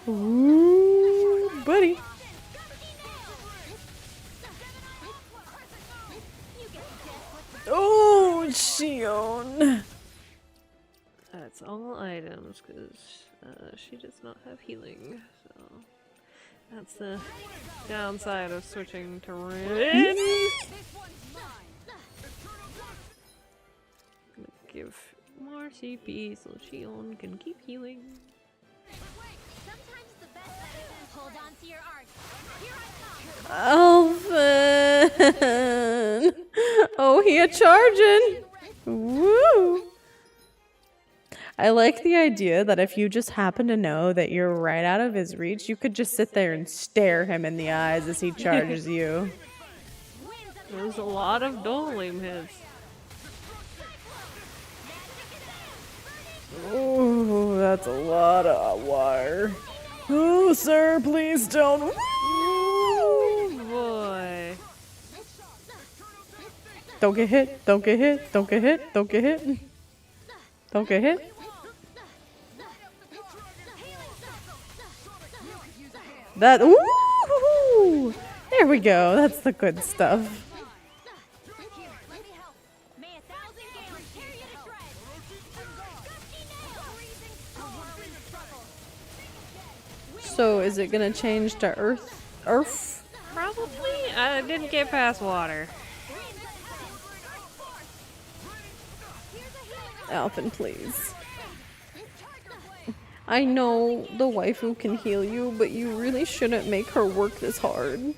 Ooh, buddy. Oh, Shion. That's all items because she does not have healing. So that's the downside of switching to Rin. Give more CP so Shion can keep healing. Sometimes the best medicine is hold on to your art. Here I come. Elfin. Oh, he a charging. Woo. I like the idea that if you just happen to know that you're right out of his reach, you could just sit there and stare him in the eyes as he charges you. There's a lot of Dolim hits. Ooh, that's a lot of wire. Oh, sir, please don't. Oh boy. Don't get hit. Don't get hit. Don't get hit. Don't get hit. Don't get hit. That. Ooh! There we go. That's the good stuff. May 1,000 gales tear you to shreds. So, is it gonna change to Earth? Earth? Probably. I didn't get past water. Alpin, please. I know the waifu can heal you, but you really shouldn't make her work this hard.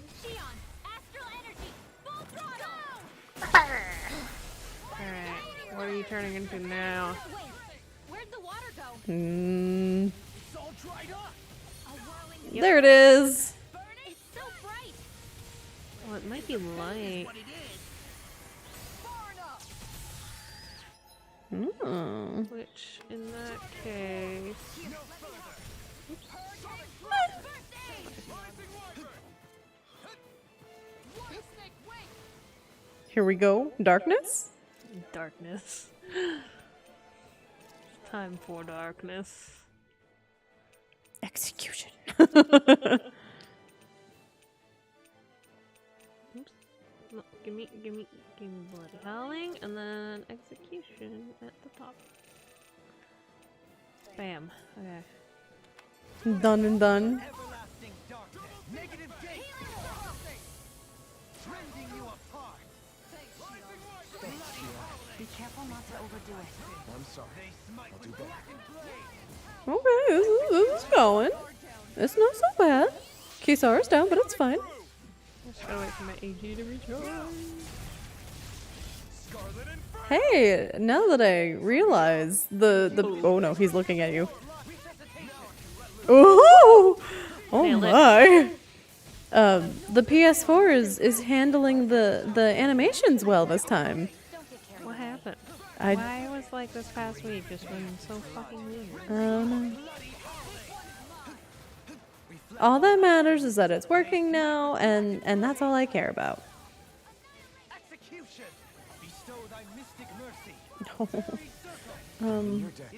Alright, what are you turning into now? Where'd the water go? There it is. It's so bright. Well, it might be light. Oh. Which, in that case... Here we go. Darkness? Darkness. Time for darkness. Execution. Oops. No, give me bloody howling, and then execution at the top. Bam. Okay. Done and done. Everlasting darkness. Negative gate. Rending you apart. Be careful not to overdo it. I'm sorry. I'll do better. Okay, this is going. It's not so bad. Kisara's down, but it's fine. Just gotta wait for my AG to recharge. Hey, now that I realize the oh no, he's looking at you. Oh, oh Nailed it. my. The PS4 is handling the animations well this time. What happened? I Why was like this past week just been so fucking weird? All that matters is that it's working now, and that's all I care about. Execution. Bestow thy mystic mercy. Your deck,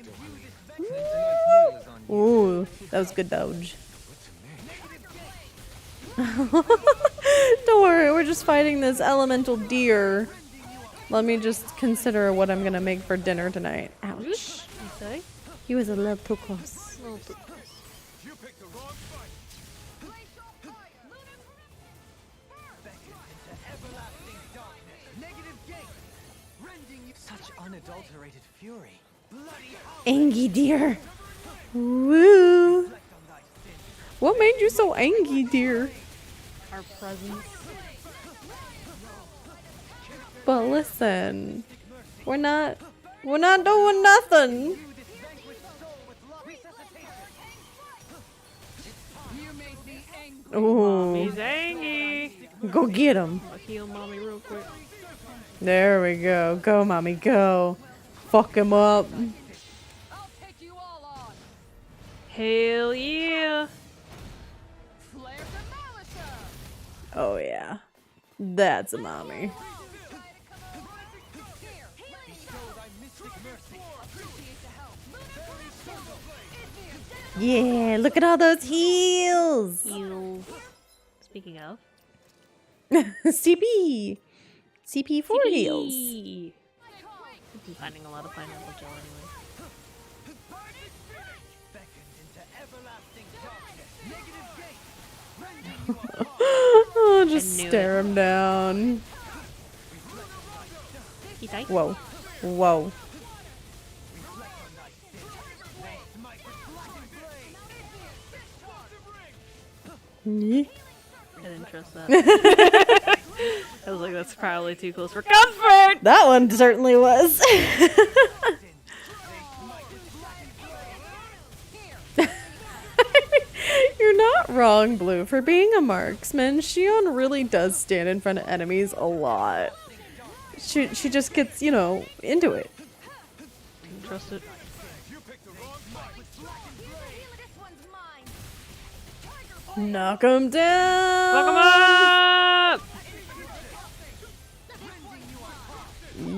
Ooh, that was good dodge. Don't worry, we're just fighting this elemental deer. Let me just consider what I'm gonna make for dinner tonight. Ouch. Okay. He was a little too close. Little bit. You picked the wrong fight. Such unadulterated fury. Angie dear. Woo. What made you so angry, dear? Our presence. But listen, we're not doing nothing. Ooh, He's angry. go get him. I'll heal mommy real quick. There we go. Go, mommy, go. Fuck him up. I'll take you all on. Hell yeah. Flare Demolisher. Oh yeah, that's a mommy. Yeah, look at all those heels. Heals. Speaking of. CP. CP for heels. CP. I'm finding a lot of pineapple gel anyway. Oh, just I knew stare him down. He died. Whoa. Whoa. Nyeh. I didn't trust that. I was like, that's probably too close for comfort! That one certainly was. You're not wrong, Blue. For being a marksman, Shion really does stand in front of enemies a lot. She just gets, you know, into it. Didn't trust it. Knock him down. Fuck him up!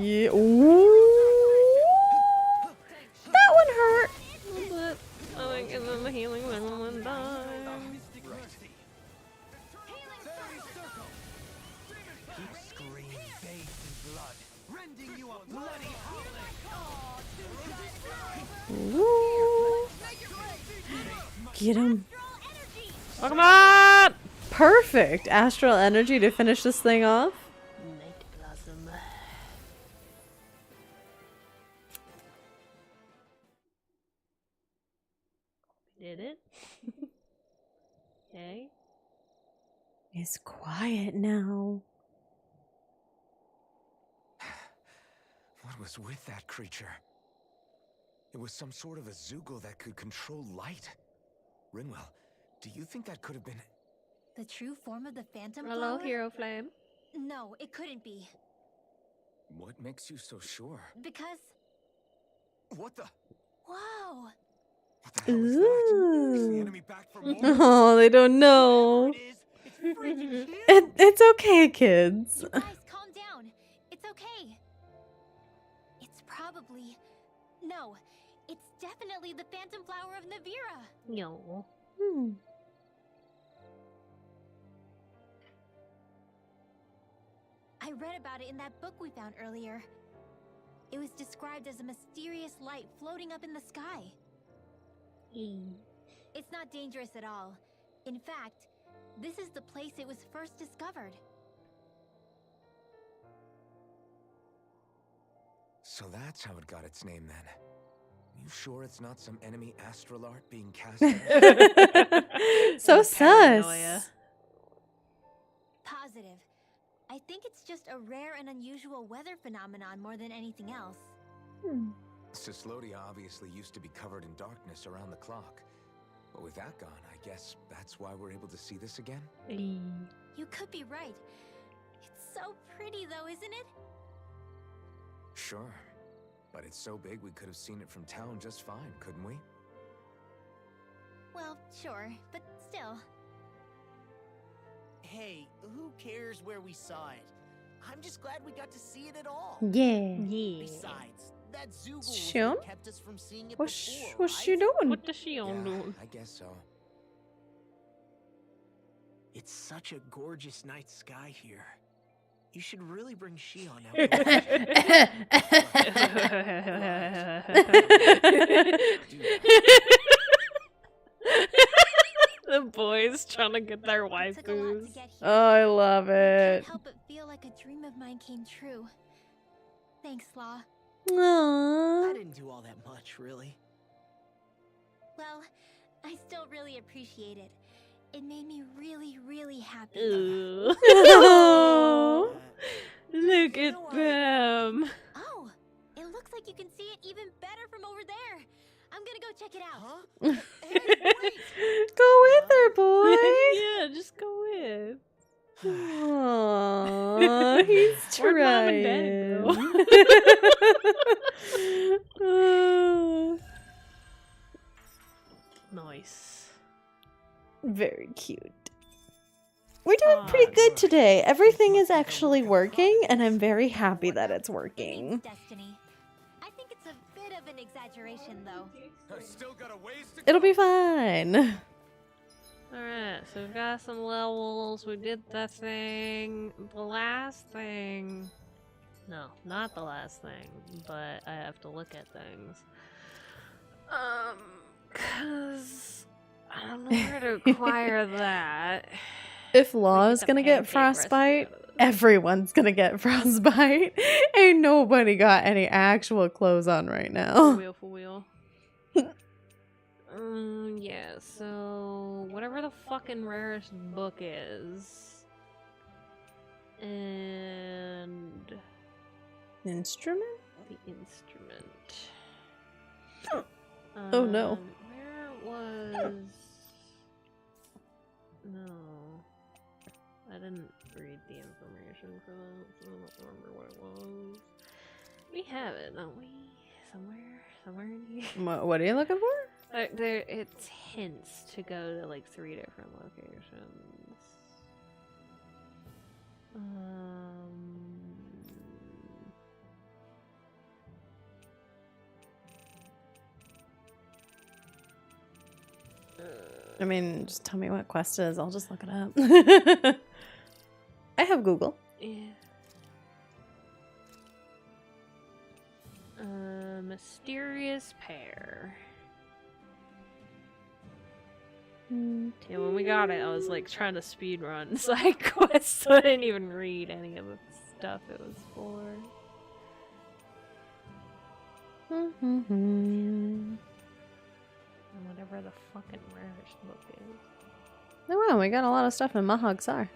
Yeah. Ooh. That one hurt. But I think and then the healing then one time. Ooh. Get him. Fuck him up! Perfect. Astral energy to finish this thing off. Night Blossom. Did it? Okay. It's quiet now. What was with that creature? It was some sort of a Zoogle that could control light. Rinwell, do you think that could have been... The true form of the phantom Hello, flower? Hero Flame. No, it couldn't be. What makes you so sure? Because... What the... Whoa! What the hell is that? Is the Ooh. enemy back for more? Oh, they don't know. It's okay, kids. You guys, calm down. It's okay. It's probably... No, it's definitely the phantom flower of Navira. Yo. Hmm. I read about it in that book we found earlier. It was described as a mysterious light floating up in the sky. It's not dangerous at all. In fact, this is the place it was first discovered. So that's how it got its name then. You sure it's not some enemy astral art being cast at us? So Paranoia. sus. Positive. I think it's just a rare and unusual weather phenomenon more than anything else. Cislodia obviously used to be covered in darkness around the clock. But with that gone, I guess that's why we're able to see this again? You could be right. It's so pretty though, isn't it? Sure. But it's so big we could have seen it from town just fine, couldn't we? Well, sure, but still. Hey, who cares where we saw it? I'm just glad we got to see it at all. Yeah. Yeah. Besides, that Zoogle was Shion? what kept us from seeing it What's before, what's she right? doing? What does she on do? I guess so. It's such a gorgeous night sky here. You should really bring Shion out. To The boys trying to get their It took a lot to waifus. get here. Oh, I love I it. can't help but feel like a dream of mine came true. Thanks, Law. I Aww. didn't do all that much, really. Well, I still really appreciate it. It made me really, really happy. Ooh. Oh. Look You at know, them. Oh, it looks like you can see it even better from over there. I'm gonna go check it out. Huh? Hey, wait! Go with her, boy. Yeah, just go with. Aww, he's Where'd Mom and Dad trying. Oh, Nice. very cute. We're doing pretty Aw, good today. Everything is actually working, and I'm very happy that it's working. Destiny. I think it's a bit of an exaggeration, though. I still got a ways to It'll be fine. Alright, so we've got some levels. We did that thing. The last thing. No, not the last thing, but I have to look at things. Cause I don't know where to acquire that. If We Law need is the gonna get pancake frostbite, recipe. everyone's gonna get frostbite. Ain't nobody got any actual clothes on right For now. real, for real. Yeah, so whatever the fucking rarest book is. And Instrument? the instrument. Oh, no. Where was... No. I didn't read the information for that, so I don't remember what it was. We have it, don't we? Somewhere in here. What are you looking for? There, it's hints to go to like 3 different locations. I mean, just tell me what quest is. I'll just look it up. I have Google. Yeah. Mysterious pair. Yeah, when we got it, I was like trying to speed run side quests, so I didn't even read any of the stuff it was for. Whatever the fucking rarest book is. Oh wow, we got a lot of stuff in PyahEXEthon.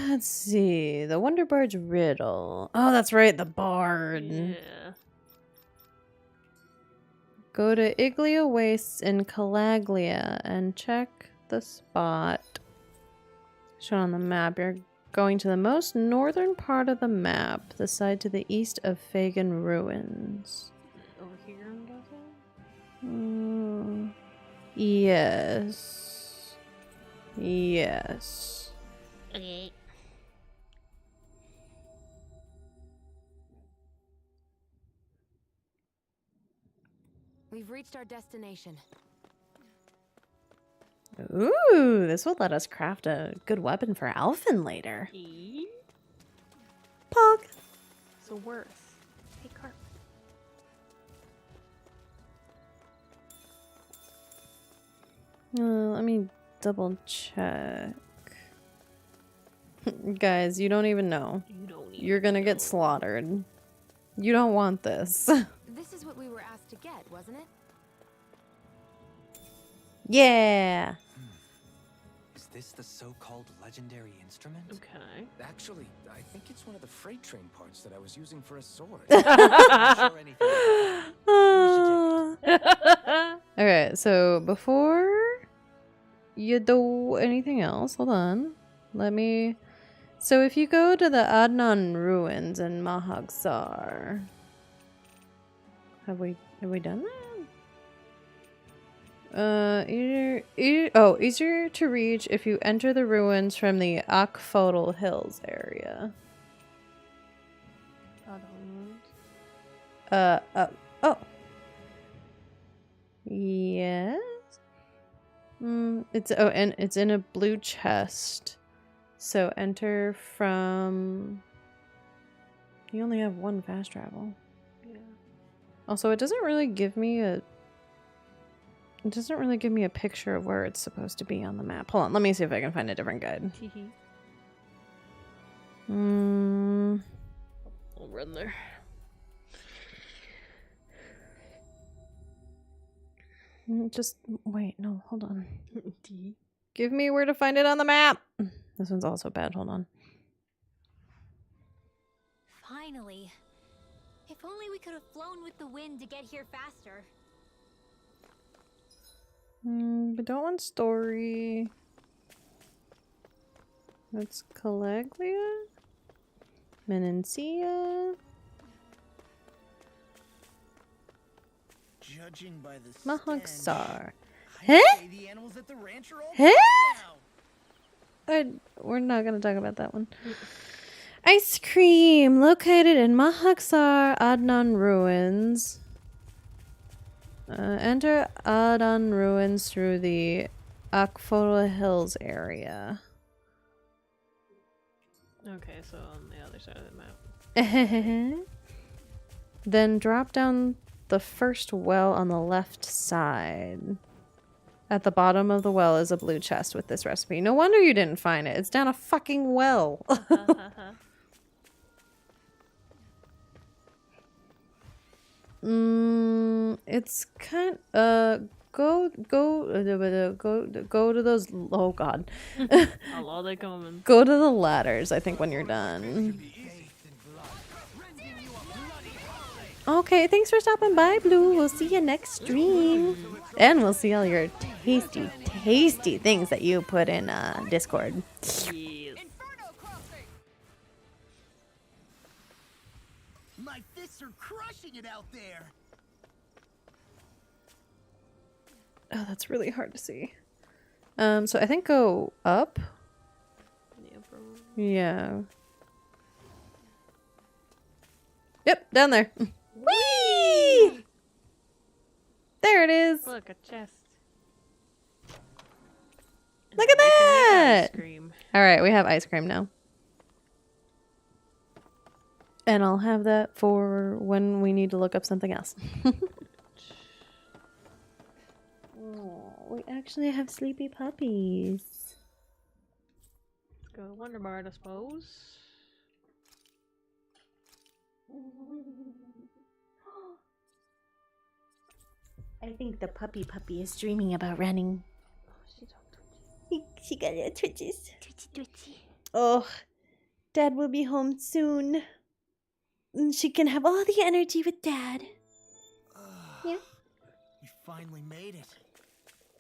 Let's see. The Wonderbird's Riddle. Oh, that's right, the Bard. Yeah. Go to Iglia Wastes in Calaglia and check the spot shown on the map. You're going to the most northern part of the map, the side to the east of Fagan Ruins. Over here, I'm guessing? Yes. Yes. Okay. We've reached our destination. Ooh, this will let us craft a good weapon for Alphen later. Pog. So worth. Hey, carp. Let me double check. Guys, you don't even know. You don't need You're gonna get slaughtered. You don't want this. This is what we were asked to get, wasn't it? Yeah. Is this the so-called legendary instrument? Okay. Actually, I think it's one of the freight train parts that I was using for a sword. Not sure anything about it. Okay, so before you do anything else, hold on. Let me... So if you go to the Adnan ruins in PyahEXEthon, have we done that? Easier to reach if you enter the ruins from the Akfodal Hills area. Oh. Yes. And it's in a blue chest. So enter from... You only have one fast travel. Yeah. Also, it doesn't really give me a... It doesn't really give me a picture of where it's supposed to be on the map. Hold on, let me see if I can find a different guide. I'll run there. Just wait, no, hold on. Give me where to find it on the map. This one's also bad. Hold on. Finally. If only we could have flown with the wind to get here faster. But don't want story. That's Caliglia. Menancia. Judging by the Mahaksar. Huh? Huh? The animals at the ranch are all Huh? now. We're not gonna talk about that one. Ice cream located in Mahaksar Adnan ruins. Enter Adnan ruins through the Akfola Hills area. Okay, so on the other side of the map. Then drop down the first well on the left side. At the bottom of the well is a blue chest with this recipe. No wonder you didn't find it. It's down a fucking well. It's kind go to those, oh god. Hello, they coming. Go to the ladders, I think, when you're done. Okay, thanks for stopping by, Blue. We'll see you next stream. And we'll see all your tasty, tasty things that you put in Discord. Yes. My fists are crushing it out there. Oh, that's really hard to see. So I think go up. Yeah. Yep, down there. Whee! There it is. Look, a chest. Look at that! Ice cream. All right, we have ice cream now. And I'll have that for when we need to look up something else. Oh, we actually have sleepy puppies. Let's go to Wonder Bar, I suppose. I think the puppy is dreaming about running. She got little twitches. Twitchy. Oh, Dad will be home soon. And she can have all the energy with Dad. Yeah. We finally made it.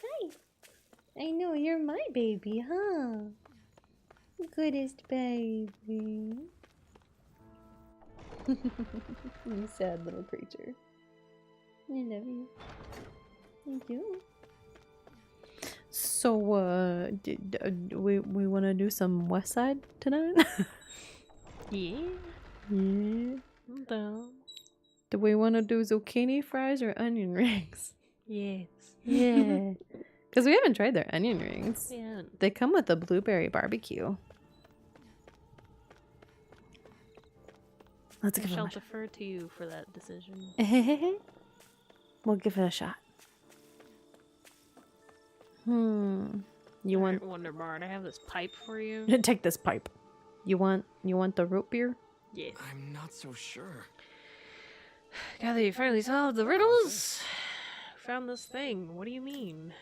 Hi. I know, you're my baby, huh? Goodest baby. You sad little creature. I love you. I do. So, we want to do some West Side tonight? Yeah. Yeah. I'm down. Do we want to do zucchini fries or onion rings? Yes. Yeah. Because we haven't tried their onion rings. Yeah. They come with a blueberry barbecue. Let's I give it shall a shot. defer to you for that decision. We'll give it a shot. You want Wonder Bar? I have this pipe for you. take this pipe? You want the root beer? Yes. I'm not so sure. Gather you finally solved the riddles. Found this thing. What do you mean?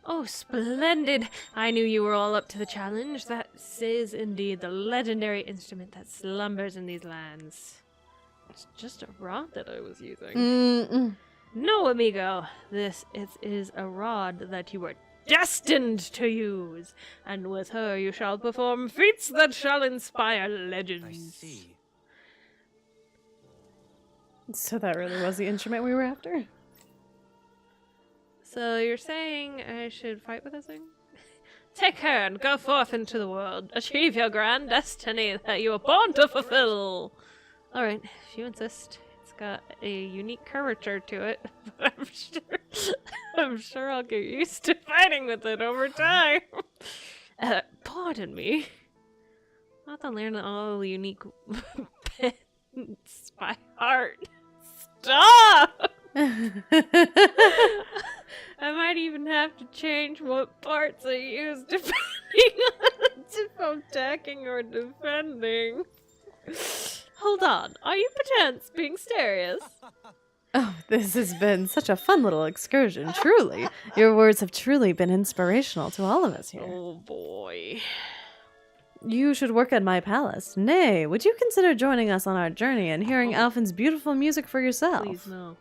Oh, splendid! I knew you were all up to the challenge. That is indeed the legendary instrument that slumbers in these lands. It's just a rod that I was using. No, amigo. This is a rod that you were destined to use. And with her you shall perform feats that shall inspire legends. I see. So that really was the instrument we were after? So you're saying I should fight with this thing? Take her and go forth into the world. Achieve your grand destiny that you were born to fulfill. Alright, if you insist. It's got a unique curvature to it, but I'm sure I'll get used to fighting with it over time. Pardon me. I have to learn all the unique pets by heart. Stop! I might even have to change what parts I use depending on if I'm attacking or defending. Hold on, are you perchance being serious? Oh, this has been such a fun little excursion, truly. Your words have truly been inspirational to all of us here. Oh boy. You should work at my palace. Nay, would you consider joining us on our journey and hearing Alphen's beautiful music for yourself? Please no.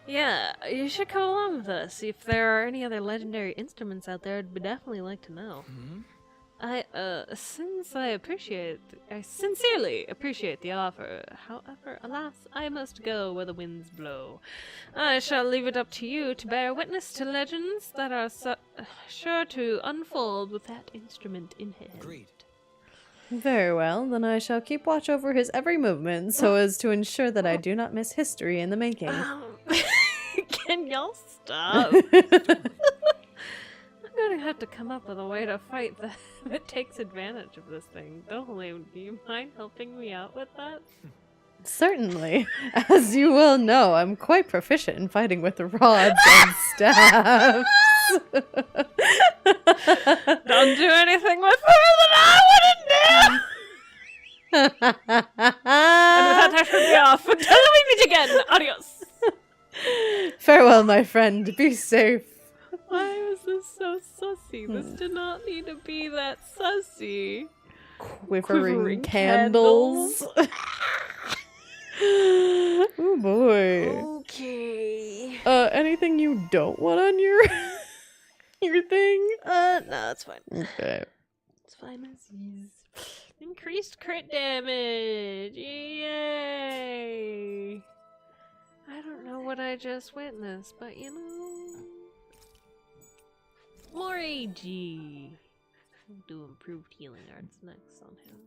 Yeah, you should come along with us. If there are any other legendary instruments out there, I'd definitely like to know. I sincerely appreciate the offer. However, alas, I must go where the winds blow. I shall leave it up to you to bear witness to legends that are sure to unfold with that instrument in hand. Agreed. Very well, then I shall keep watch over his every movement so as to ensure that I do not miss history in the making. Can y'all stop? I'm gonna have to come up with a way to fight that takes advantage of this thing. Dolan, do you mind helping me out with that? Certainly. As you well know, I'm quite proficient in fighting with rods and staffs. Don't do anything with her that I wouldn't do! And with that, I should be off. Until we meet again. Adios. Farewell, my friend. Be safe. Why was this so sussy? This did not need to be that sussy. Quivering candles. Oh boy. Okay. Anything you don't want on your thing? No, it's fine. Okay. It's fine as is. Increased crit damage! Yay! I don't know what I just witnessed, but you know... More AG! We'll do improved healing arts next on him.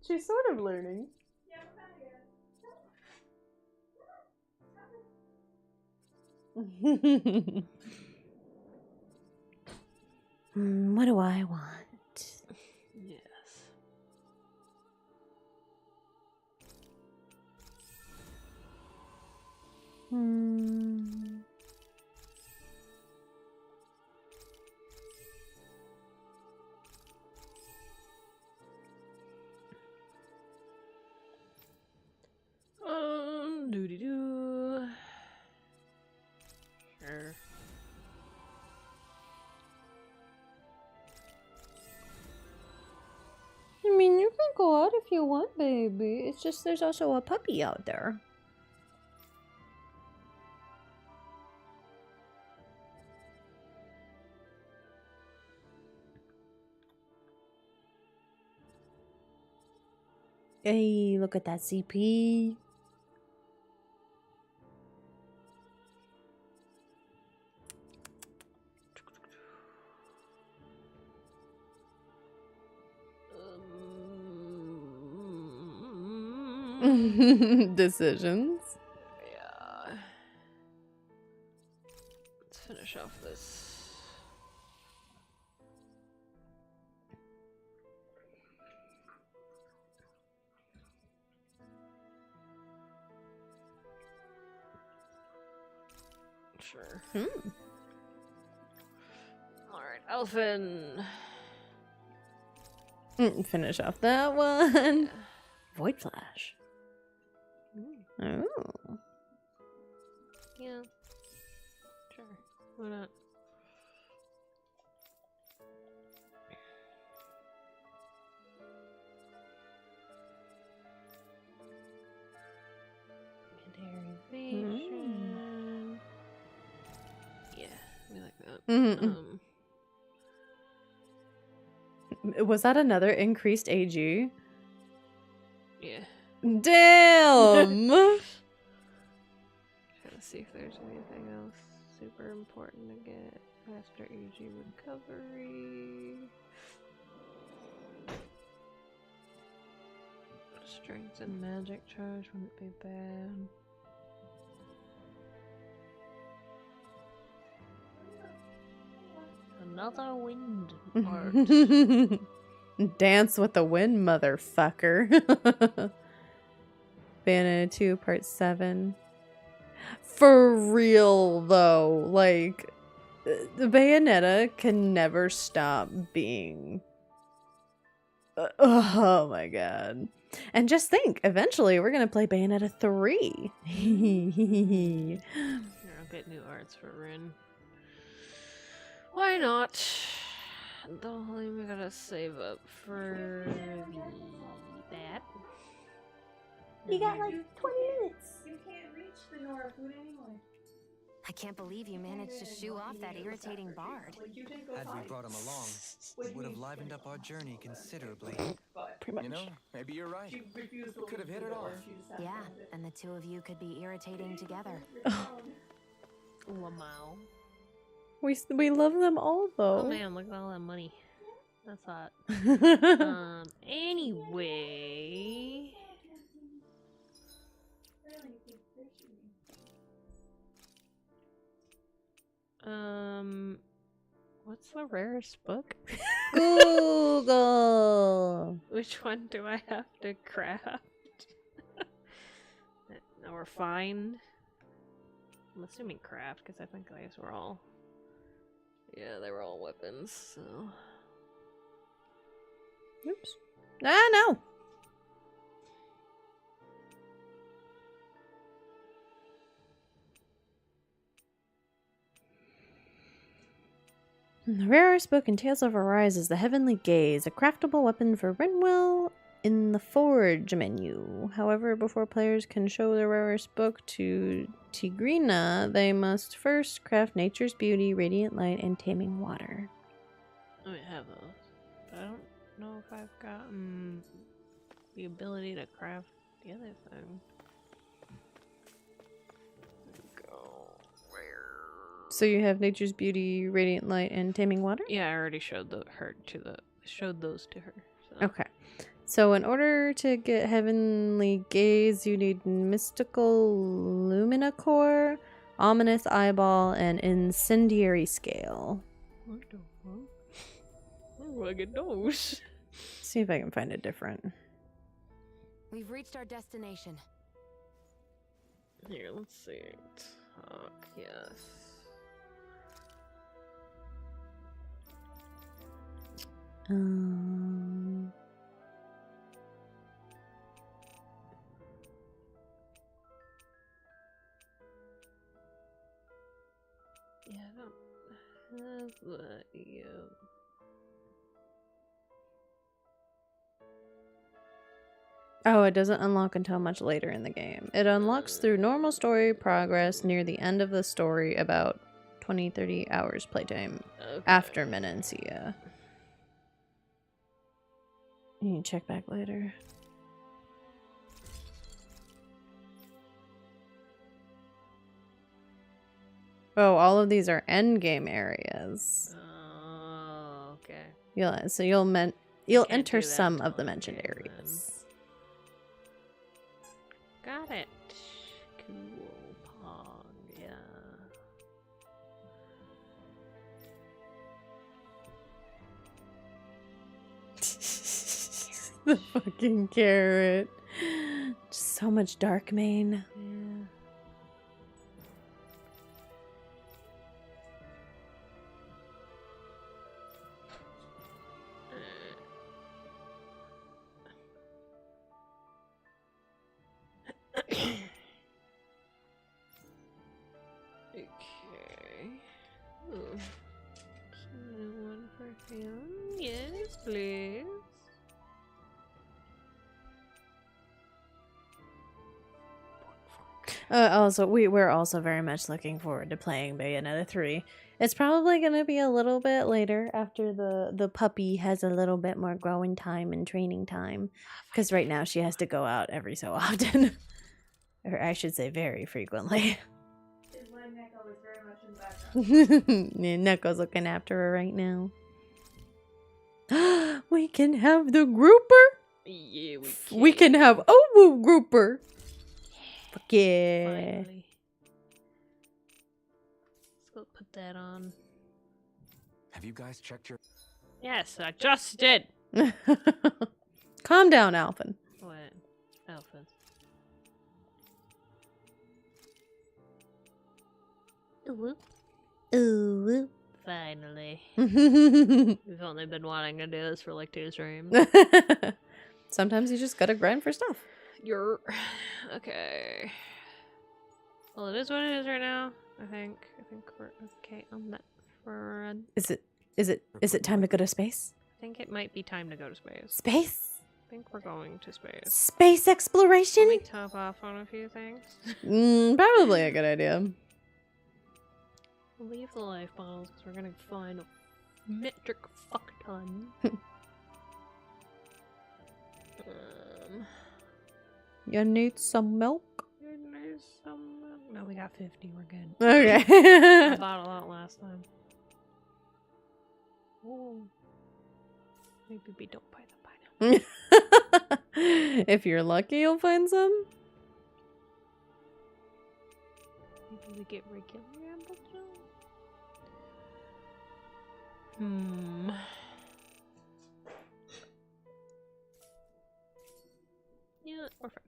She's sort of learning. What do I want? Yes. Doo-dee-doo. Sure. I mean, you can go out if you want, baby. It's just there's also a puppy out there. Hey, look at that CP. Decisions. Yeah. Let's finish off this. Sure. Alright, Elfin. Finish off that one. Void Flash. Oh. Yeah. Sure. Why not? Derivation. Yeah, we like that. Was that another increased AG? Yeah. Damn! Trying to see if there's anything else super important to get. Faster AG recovery. Strength and magic charge wouldn't be bad. another wind part. Dance with the wind, motherfucker. Bayonetta 2 Part 7. For real, though. Like, the Bayonetta can never stop being... oh my god. And just think, eventually we're gonna play Bayonetta 3. Yeah, I'll get new arts for Rin. Why not? Though we gotta save up for that. You got like 20 minutes. You can't reach the Nora food anyway. I can't believe you managed to shoo off that irritating bard. Like, you didn't go Had we fight. brought him along, it would have livened up our journey considerably. But Pretty much. You know, maybe you're right. she refused to Could have hit open it the door off. and she just sat Yeah, down with it. and the two of you could be irritating together. Wow. We love them all, Oh though. man, look at all that money. That's hot. Anyway. What's the rarest book? Google. Which one do I have to craft? Or find? I'm assuming craft, because I think these were all... Yeah, they were all weapons, so... Oops. Ah, no. The rarest book in Tales of Arise is the Heavenly Gaze, a craftable weapon for Renwell in the Forge menu. However, before players can show the rarest book to Tigrina, they must first craft Nature's Beauty, Radiant Light, and Taming Water. I mean, I have those. But I don't know if I've gotten the ability to craft the other thing. Go where? So you have Nature's Beauty, Radiant Light, and Taming Water? Yeah, I already showed showed those to her. So. Okay. So in order to get Heavenly Gaze, you need Mystical Lumina Core, Ominous Eyeball, and Incendiary Scale. What the fuck? Where do I get those? See if I can find it different. We've reached our destination. Here, let's see. Talk, yes. Yeah, I don't have that yet. Oh, it doesn't unlock until much later in the game. It unlocks through normal story progress near the end of the story, about 20-30 hours playtime after Menancia. You can check back later. Oh, all of these are endgame areas. Oh, okay. You'll Can't enter do that some until of the mentioned endgame, areas. Got it. Cool. Pog, yeah. The fucking carrot. Just so much dark mane. Yeah. Okay. Ooh. One for him. Yes, please. Also, we're also very much looking forward to playing Bayonetta 3. It's probably going to be a little bit later after the puppy has a little bit more growing time and training time. Because right now she has to go out every so often. Or I should say very frequently. Is why Neko is very much in the background. Yeah, Neko's looking after her right now. We can have the grouper. Yeah, We can have Owu grouper. Fuck yeah. Finally. Let's go put that on. Have you guys checked your... Yes, I just did. Calm down, Alphen. What? Alpha. Ooh. Ooh. Finally. We've only been wanting to do this for like 2 streams. Sometimes you just gotta grind for stuff. You're okay. Well, it is what it is right now. I think we're okay on that front. Is it time to go to space? I think it might be time to go to space. Space? I think we're going to space. Space exploration? Let me top off on a few things. Probably a good idea. We'll leave the life bottles because we're gonna find a metric fuck ton. You need some milk? No, we got 50. We're good. Okay. I bought a lot last time. Ooh. Maybe we don't buy the pineapple. If you're lucky, you'll find some. Maybe we get regular apple juice. Yeah, we're fine.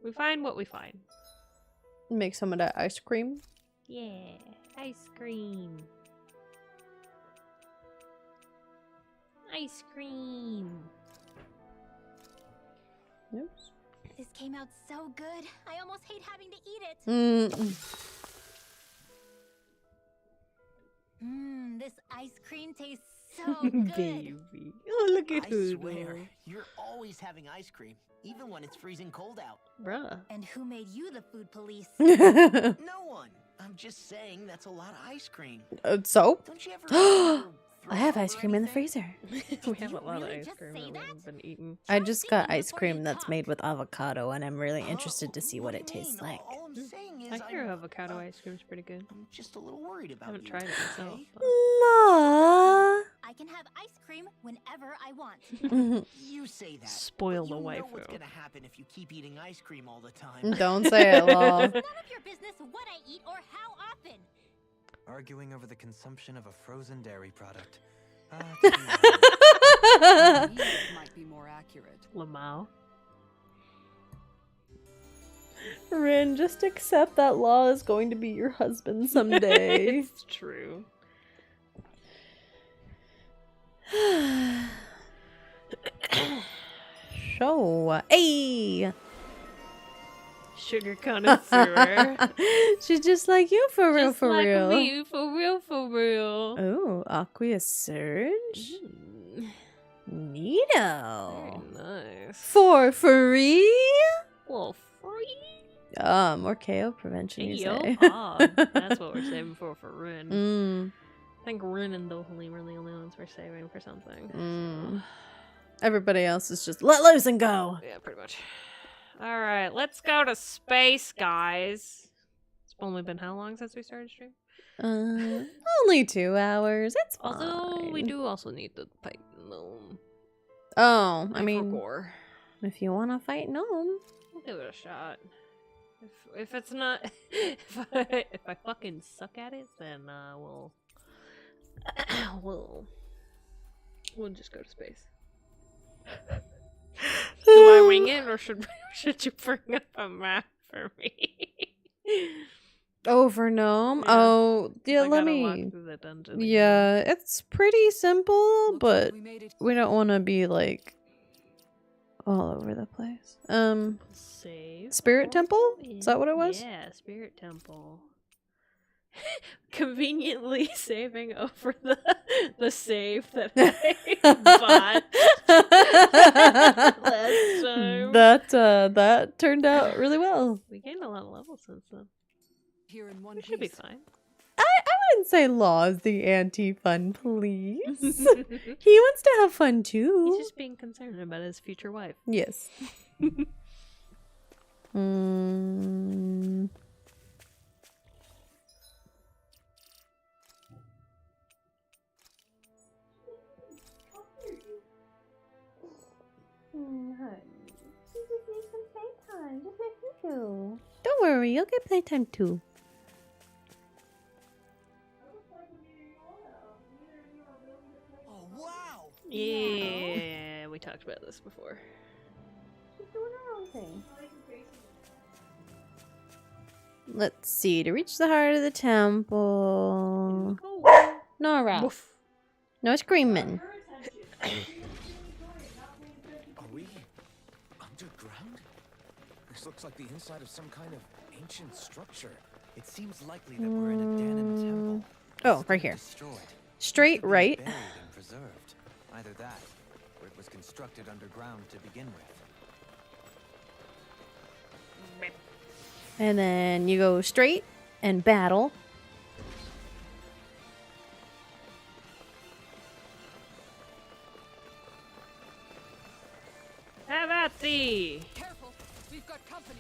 We find what we find. Make some of that ice cream. Yeah, ice cream. Ice cream. Oops. This came out so good. I almost hate having to eat it. This ice cream tastes so good. Baby. Oh, look at I who. swear, you're always having ice cream, even when it's freezing cold out. Bruh. And who made you the food police? No one. I'm just saying that's a lot of ice cream. So? Don't you ever I have ice cream in the freezer. We have a lot of really ice just cream say that that? we've been eating. I just got ice cream that's made with avocado, and I'm really interested to see what it tastes like. All I'm saying is I hear avocado ice cream's pretty good. I'm just a little worried I about haven't you, tried it myself. okay? but- La. I can have ice cream whenever I want. You say that. Spoil but the you know waifu. what's gonna happen if you keep eating ice cream all the time. Don't say it, lol. None of your business what I eat or how often. Arguing over the consumption of a frozen dairy product. Years might be more accurate. Lamau. Rin, just accept that Law is going to be your husband someday. It's true. Show. Hey! Sugar connoisseur. She's just like you for real, Just for like real. me, for real, for real. Oh, Aqua Surge? Very Neato. nice. For free? Well, free. More KO prevention, you Yo, say. that's what we're saving for Rin. I think Rin and Dohali were the only ones we're saving for something. Everybody else is just let loose and go. Yeah, pretty much. Alright, let's go to space, guys. It's only been how long since we started stream? Only 2 hours. It's fine. Although, we do also need to fight Gnome. Oh, I mean, gore. if you want to fight Gnome. We'll give it a shot. If it's not... if I fucking suck at it, then we'll just go to space. Do I wing it, or should you bring up a map for me? Oh, for Gnome? Yeah. Oh, yeah, I let gotta me... walk through the dungeon again. Yeah, it's pretty simple, Looks but like we made it. we don't want to be, like, all over the place. Save. Spirit Temple? Is that what it was? Yeah, Spirit Temple. Conveniently saving over the save that I bought last time. That turned out really well. We gained a lot of levels since then. Here in one We should be piece. fine. I wouldn't say Law is the anti-fun, please. He wants to have fun too. He's just being concerned about his future wife. Yes. Don't worry, you'll get playtime too. Yeah, we talked about this before. She's doing her own thing. Let's see. To reach the heart of the temple. Nora. Woof. No screaming. Are we underground? This looks like the inside of some kind of ancient structure. It seems likely that we're in a den in the temple. Oh, right here. Destroyed. Straight Could be right. buried and preserved. Either that, or it was constructed underground to begin with. And then you go straight and battle. Have at thee! Careful, we've got company.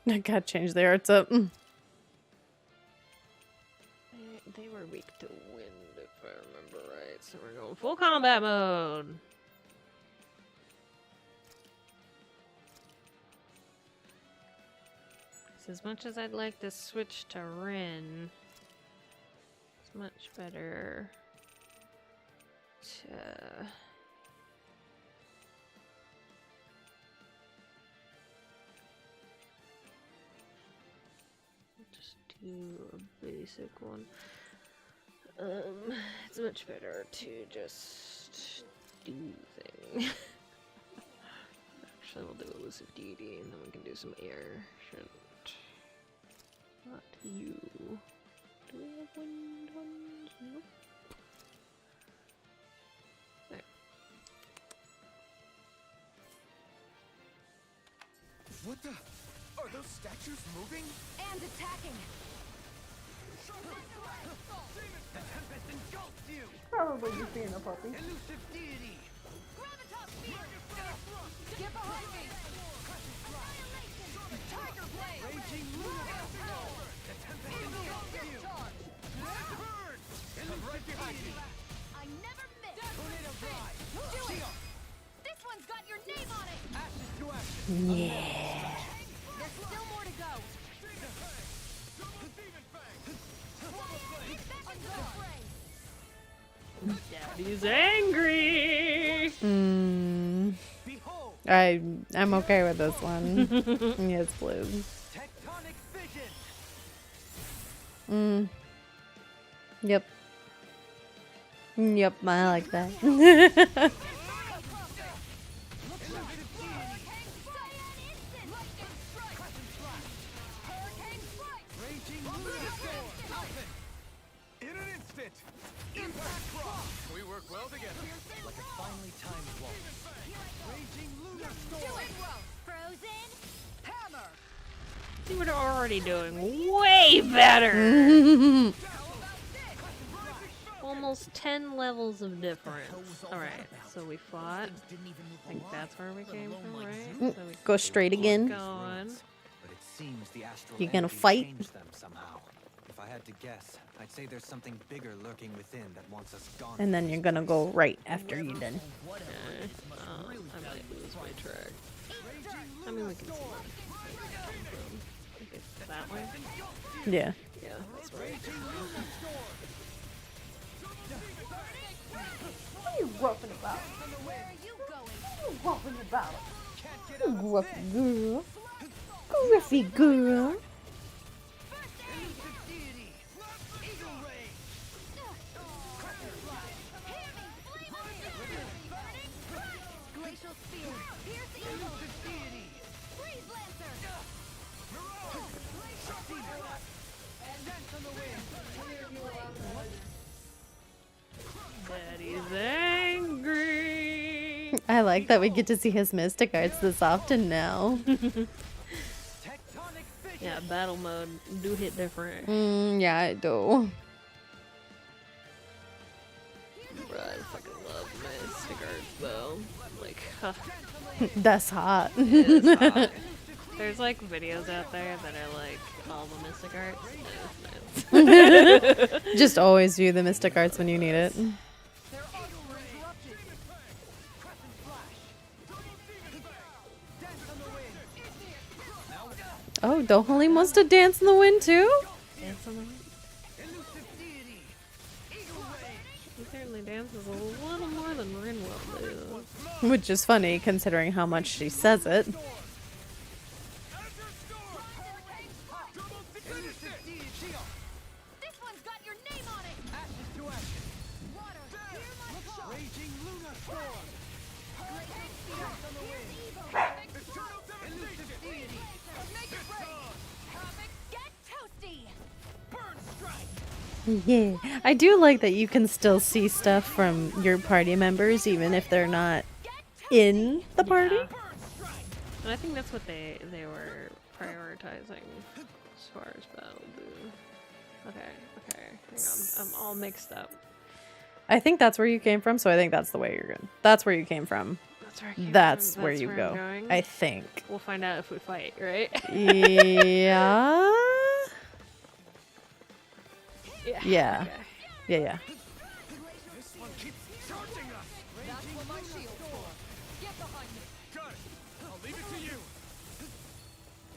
I gotta change the arts up. They were weak to wind, if I remember right. So we're going full combat mode. So as much as I'd like to switch to Rin, it's much better to... just do a basic one. It's much better to just do thing. Actually, we'll do elusive deity, and then we can do some air shit. Not you. Do we have wind ones? Nope. There. What the? Are those statues moving? And attacking. The tempest engulfs you! Probably just being a puppy. Elusive deity! Gravitas field. Get behind me. Tiger blade. Raging lunar! The tempest engulfs you! Burn! I'm right behind you! I never miss. Tornado drive! Do it. This one's got your name on it. Ashes to ashes! Yeah. There's still more to go. Daddy's angry! Behold! I'm okay with this one. Yes, please. Tectonic fission! Yep. Yep, I like that. Raging lunar storm! In an instant! Impact cross! We work well together. Like a finely timed waltz. Raging lunar storm! Frozen. Hammer! See, we're already doing way better! Almost 10 levels of difference. Alright, so we fought. I think that's where we came from, right? So we Go straight again. going. But it seems the astral You gonna energy fight? changed them somehow. If I had to guess, I'd say there's something bigger lurking within that wants us gone. And then you're gonna go right after you're done. Okay. I might lose my track. I mean, we can see where it came from. I think it's that way? Yeah. Yeah, that's right. What are you roughing about? Where are you going? Roughing about? Gruffy girl. Gruffy girl. Glacial spear. Pierce evil. Freeze lancer. Daddy's angry! I like that we get to see his mystic arts this often now. Yeah, battle mode do hit different. Yeah, I do. Bro, I fucking love mystic arts though. Like, huh. That's hot. It's hot. There's like videos out there that are like all the mystic arts. Just always view the mystic arts when you need it. Oh, Dohalim wants to dance in the wind too? Dance on the wind. He certainly dances a little more than than Rin will do. Which is funny considering how much she says it. Azure Storm! Double Significant! Shield! This one's got your name on it! Ashes to ashes! Water, hear my call! Raging Luna Storm! Hurricane speed, here's evil! Eternal Devastation! Make it rain! Havoc, get toasty! Burn Strike! Yeah, I do like that you can still see stuff from your party members even if they're not in the party. Yeah. And I think that's what they were prioritizing as far as battle do. Okay, hang on. I'm all mixed up. I think that's where you came from, so I think that's the way you're going. That's where you came from. That's where I came That's from. where That's you where go. I'm going. I think. We'll find out if we fight, right? Yeah. Yeah. Okay. Yeah. This one keeps charging us! That's what my shield's for. Get behind me. Got it! I'll leave it to you!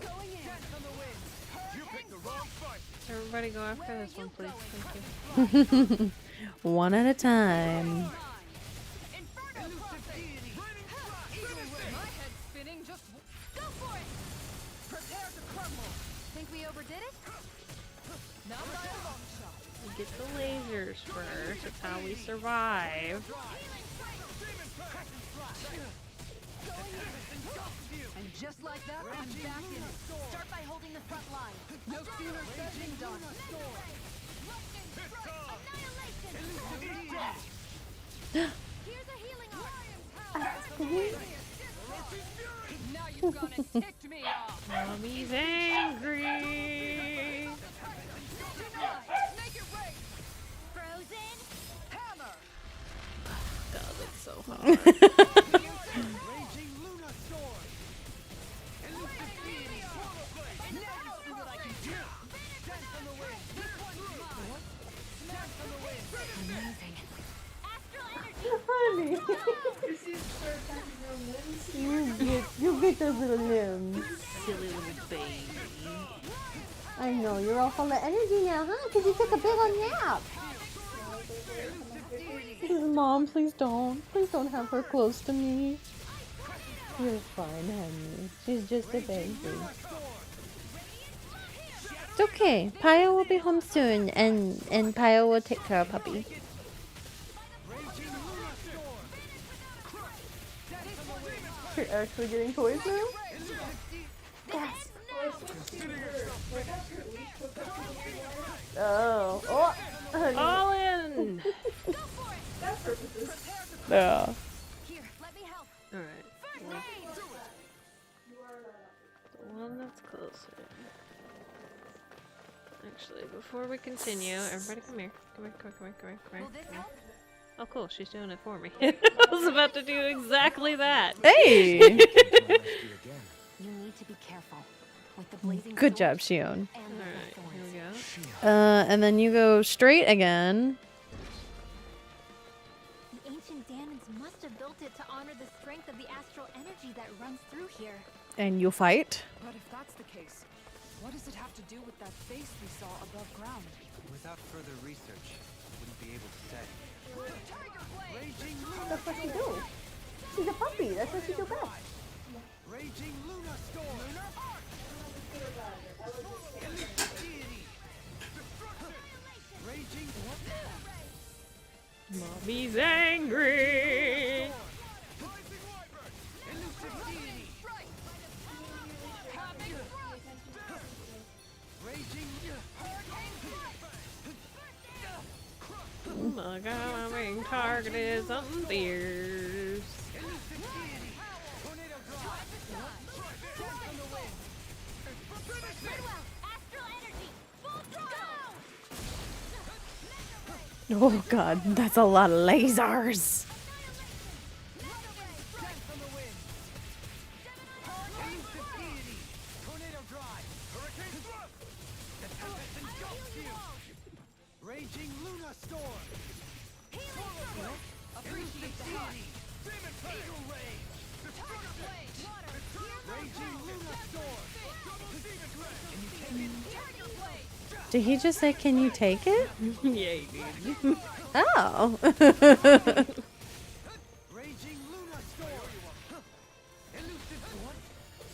Going in. Dance on the wind! You picked the wrong fight! Everybody go after this one, please. Thank you. One at a time. Inferno crossing! My head's spinning. Just Go for it! prepare to crumble. Think we overdid it? Not by a long shot. We get the lasers first. That's how we survive. And just like that, I'm back in it. Start by holding the front line. No sooner said than done. Annihilation! Here's a healing arm! Now you've gone and ticked me off. Mommy's angry. Make it rain. Frozen! Hammer. God, that's so hard. Raging Luna Storm! Elusive Deity! Now you see what I can do! Dance on the wind! This one's mine! Dance on the wind! Astral energy! You get those little limbs. Silly little baby. I know, you're all full of energy now, huh? Because you took a big old nap. Mom, please don't. Please don't have her close to me. You're fine, honey. She's just a baby. It's okay. Pyah will be home soon, and Pyah will take care of Puppy. You're actually getting toys now? Yes. Oh. Oh. Honey. All in. Yeah. Here, let me help. All right. The one that's closer. Actually, before we continue, everybody come here. Come here. Will this help? Oh, cool. She's doing it for me. I was about to do exactly that. Hey. You need to be careful with the blazing Good sword job, Shion. and the Alright, thorns. here we go. And then you go straight again. The ancient Damons must have built it to honor the strength of the astral energy that runs through here. And you fight. But if that's the case, what does it have to do with that face we saw above ground? Without further research, wouldn't be able to say. Raging That's what she do. She's a puppy. That's what she do best. Raging Luna Storm! Elusive Deity! Destruction! Raging Mommy's angry. Rising Wyvern! Elusive Deity! Raging Oh my god, I'm being targeted. Something fierce. Elusive Deity! Tornado Drive! Dance on the wind! Goodwill, astral energy, full throttle! Oh god, that's a lot of lasers. Dance on the wind! Elusive Deity! Tornado Drive! Hurricane Thrust! The Tempest engulfs you! Raging Luna Storm! Appreciate the help! Demon Eagle Rage! Destruction! Raging Luna Storm! Double Demon Blade! Did he just say, can you take it? Yeah, you did. Oh.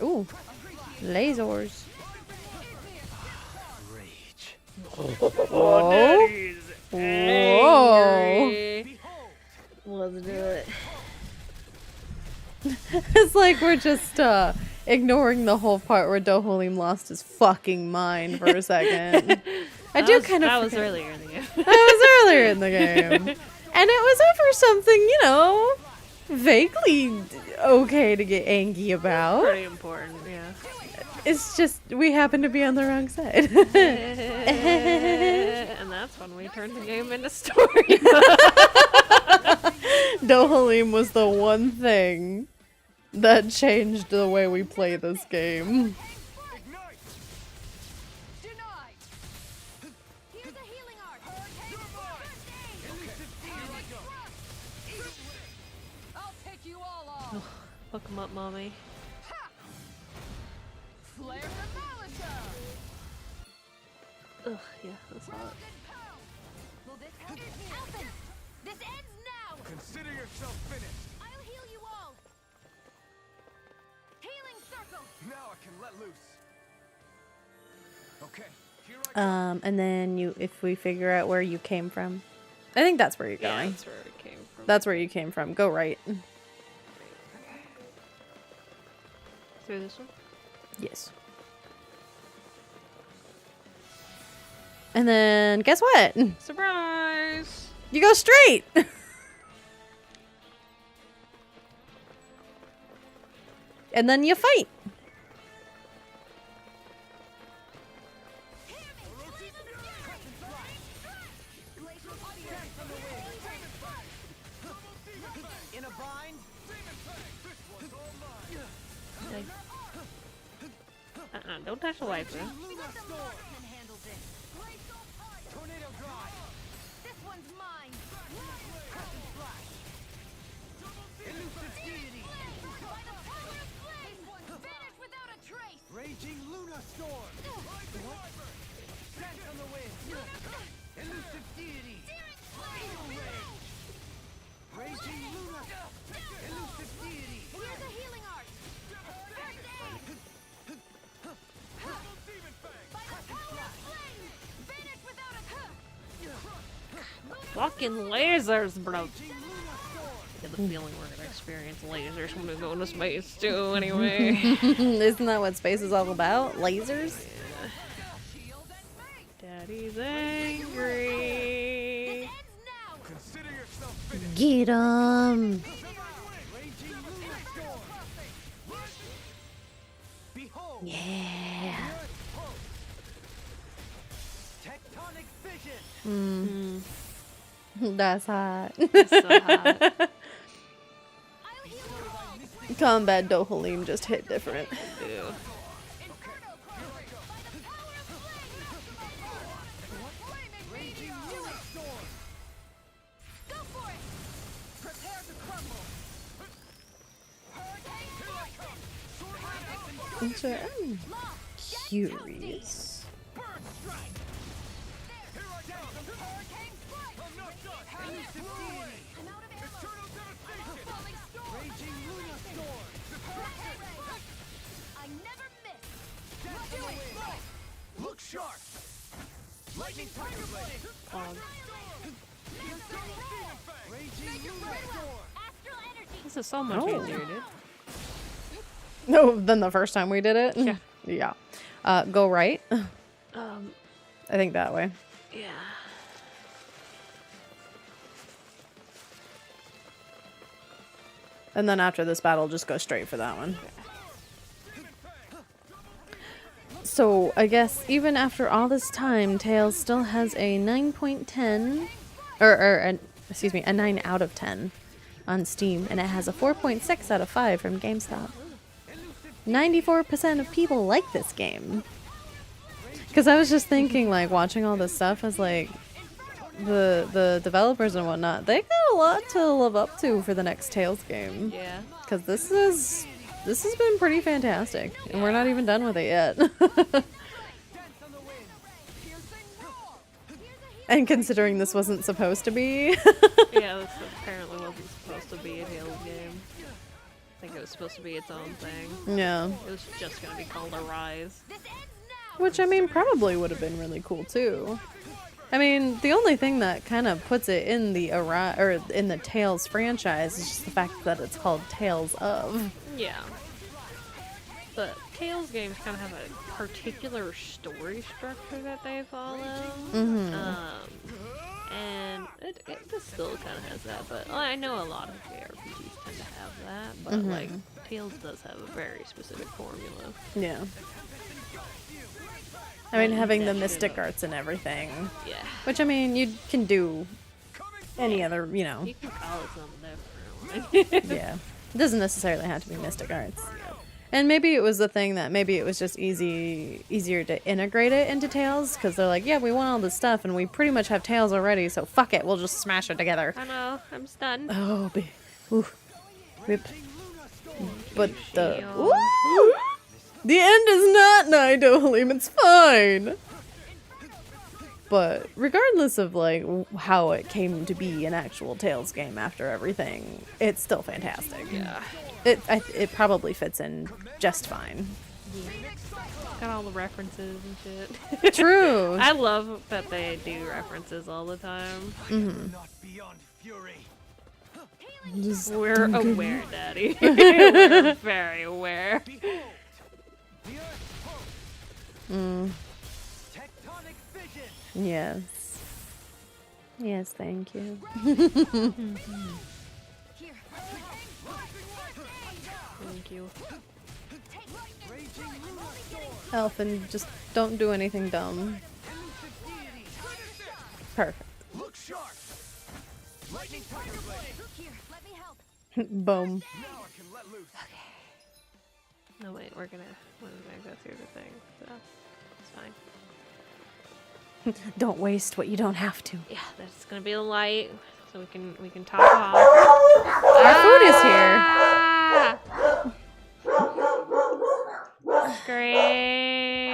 Ooh. Lasers. Rage. Oh, Daddy's angry. Let's do it. It's like we're just ignoring the whole part where Dohalim lost his fucking mind for a second. That was earlier in the game. That was earlier in the game. And it was over something, you know, vaguely okay to get angry about. Pretty important, yeah. It's just we happen to be on the wrong side. And that's when we turned the game into story. Dohalim was the one thing that changed the way we play this game. Denied. Here's a healing art. I'll take you all off. Hook 'em up, mommy. Flare the Malika. Ugh, yeah, that's hot. Will this help? Alpha, this ends now. Consider yourself finished. I'll heal you all. Healing circle. Now I can let loose. Okay, here I go. And then if we figure out where you came from. I think that's where you're Yeah, going. that's where it came from. That's where you came from. Go right. Through this one? Yes. And then guess what? Surprise! You go straight. And then you fight. In a bind? Don't touch the wife, bro. Can handle this. Tornado drive. This one's mine. Elusive deity. By the power of flame. Vanish without a trace. Raging Luna Storm. Dance on the wind. Elusive deity. Raging Luna. Elusive deity. Here's a healing art. First aid. By the power of flame. Vanish without a Fucking lasers, bro. I get the feeling we're gonna experience lasers when we go into space too, anyway. Isn't that what space is all about? Lasers? Daddy's angry. Consider yourself finished. Get 'em. Raging Luna Storm. Behold. Yeah. Tectonic vision. That's hot. So hot. Combat Dohalim just hit different. Ew. Go for it. Prepare to crumble. I'm curious. Burn strike. Here I go. Hurricane strike. I'm not done. Elusive deity. I'm out of ammo. Eternal devastation. Falling storm. Raging Luna Storm. I never miss. Dance on the wind. Look sharp. Lightning Tiger Blade. Fog. Raging Luna Storm. Astral energy. This is so much Oh. easier, dude. No, than the first time we did it? Yeah. Yeah. Go right. Um, I think that way. yeah. And then after this battle, just go straight for that one. So, I guess even after all this time, Tails still has a 9.10, excuse me, a 9 out of 10 on Steam, and it has a 4.6 out of 5 from GameStop. 94% of people like this game. Because I was just thinking, like, watching all this stuff as, like, the developers and whatnot, they got a lot to live up to for the next Tales game. Yeah. Because this has been pretty fantastic, and we're not even done with it yet. And considering this wasn't supposed to be, Yeah, this apparently wasn't supposed to be a Tales game. think it was supposed to be its own thing. Yeah. It was just gonna be called Arise. This ends now. Which, I mean, probably would have been really cool, too. I mean, the only thing that kind of puts it in the in the Tales franchise is just the fact that it's called Tales of. Yeah. But Tales games kind of have a particular story structure that they follow. Mm-hmm. And it just still kind of has that, but I know a lot of JRPGs tend to have that, but like Tales does have a very specific formula. Yeah. I mean, having the mystic arts and everything. Yeah. Which, I mean, you can do any other, you know. You can call it something different. Yeah. It doesn't necessarily have to be mystic arts. And maybe it was the thing that maybe it was just easier to integrate it into Tales, because they're like, yeah, we want all this stuff, and we pretty much have Tales already, so fuck it, we'll just smash it together. I know, I'm stunned. Oh, ooh, rip. But the Shield. Woo! The end is not nigh, Dolim. It's fine. But regardless of like how it came to be an actual Tales game after everything, it's still fantastic. Yeah. It probably fits in just fine. Got all the references and shit. True. I love that they do references all the time. Not beyond fury. We're aware, Daddy. We're very aware. Behold, the earth pulse. Tectonic vision. Yes. Yes, thank you. Here. Thank you. Raging lunar storm. Elfin, just don't do anything dumb. Elusive deity. Perfect. Look sharp. Lightning tiger blade. Here, let me help. Boom. Now I can let loose. No, wait, we're gonna go through the thing, so it's fine. Don't waste what you don't have to. Yeah, that's gonna be the light, so we can top off. Our food is here. Ah! Scream!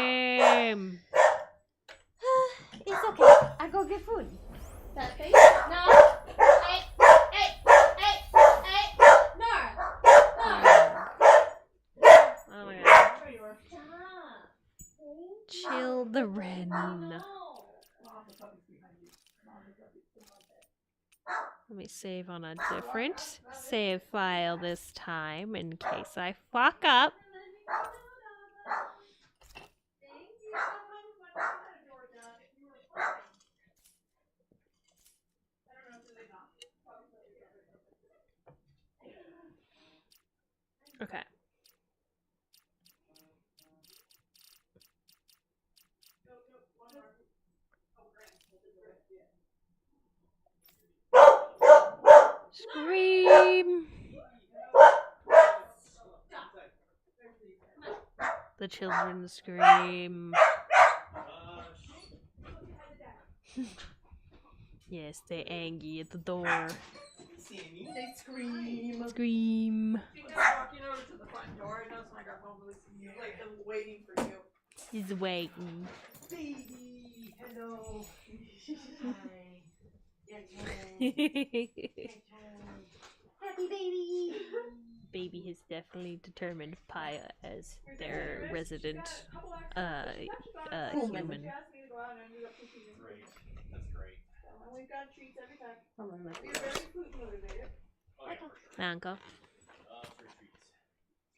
It's okay. I go get food. That thing? No. Hey. Nora. Oh my god. Chill the Ren. Let me save on a different save file this time in case I fuck up. Okay. Scream! The children scream. Yes, they're angry at the door. They scream. Scream. She was walking over to the front door, and that's when I got home with like them waiting for you. He's waiting. Baby, hello. Hi. Happy baby. Baby has definitely determined Pyah as their resident human. Great. That's great. We've got treats every time. Hold on, We're very food motivated. Uncle.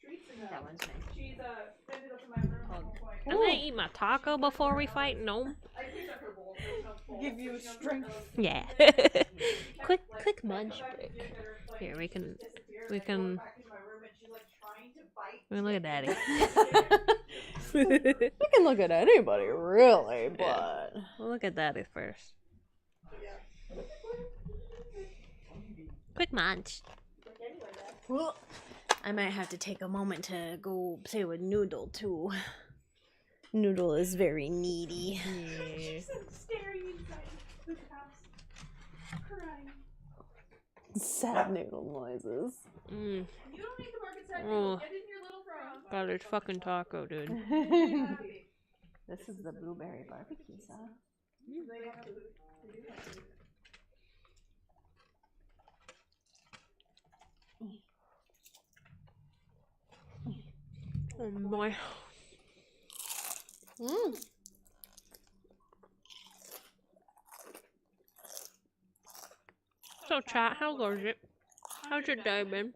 Treats and that one's nice. she's ended up in my room at one point. Can I eat my taco before we fight? No. I picked up her bowl. There's no bowl. Give you strength. Yeah. quick munch break. Here we can look at Daddy. You can look at anybody, really, but We'll look at Daddy first. Quick munch. I might have to take a moment to go play with Noodle too. Noodle is very needy. Yeah. Staring inside the house. Crying. Sad noodle noises. Mm. You don't need to work inside. Oh. Get in your little frog. God, it's fucking taco, dude. This is the blueberry barbecue sauce. They have to. boy. So chat, how goes it? How's your day been?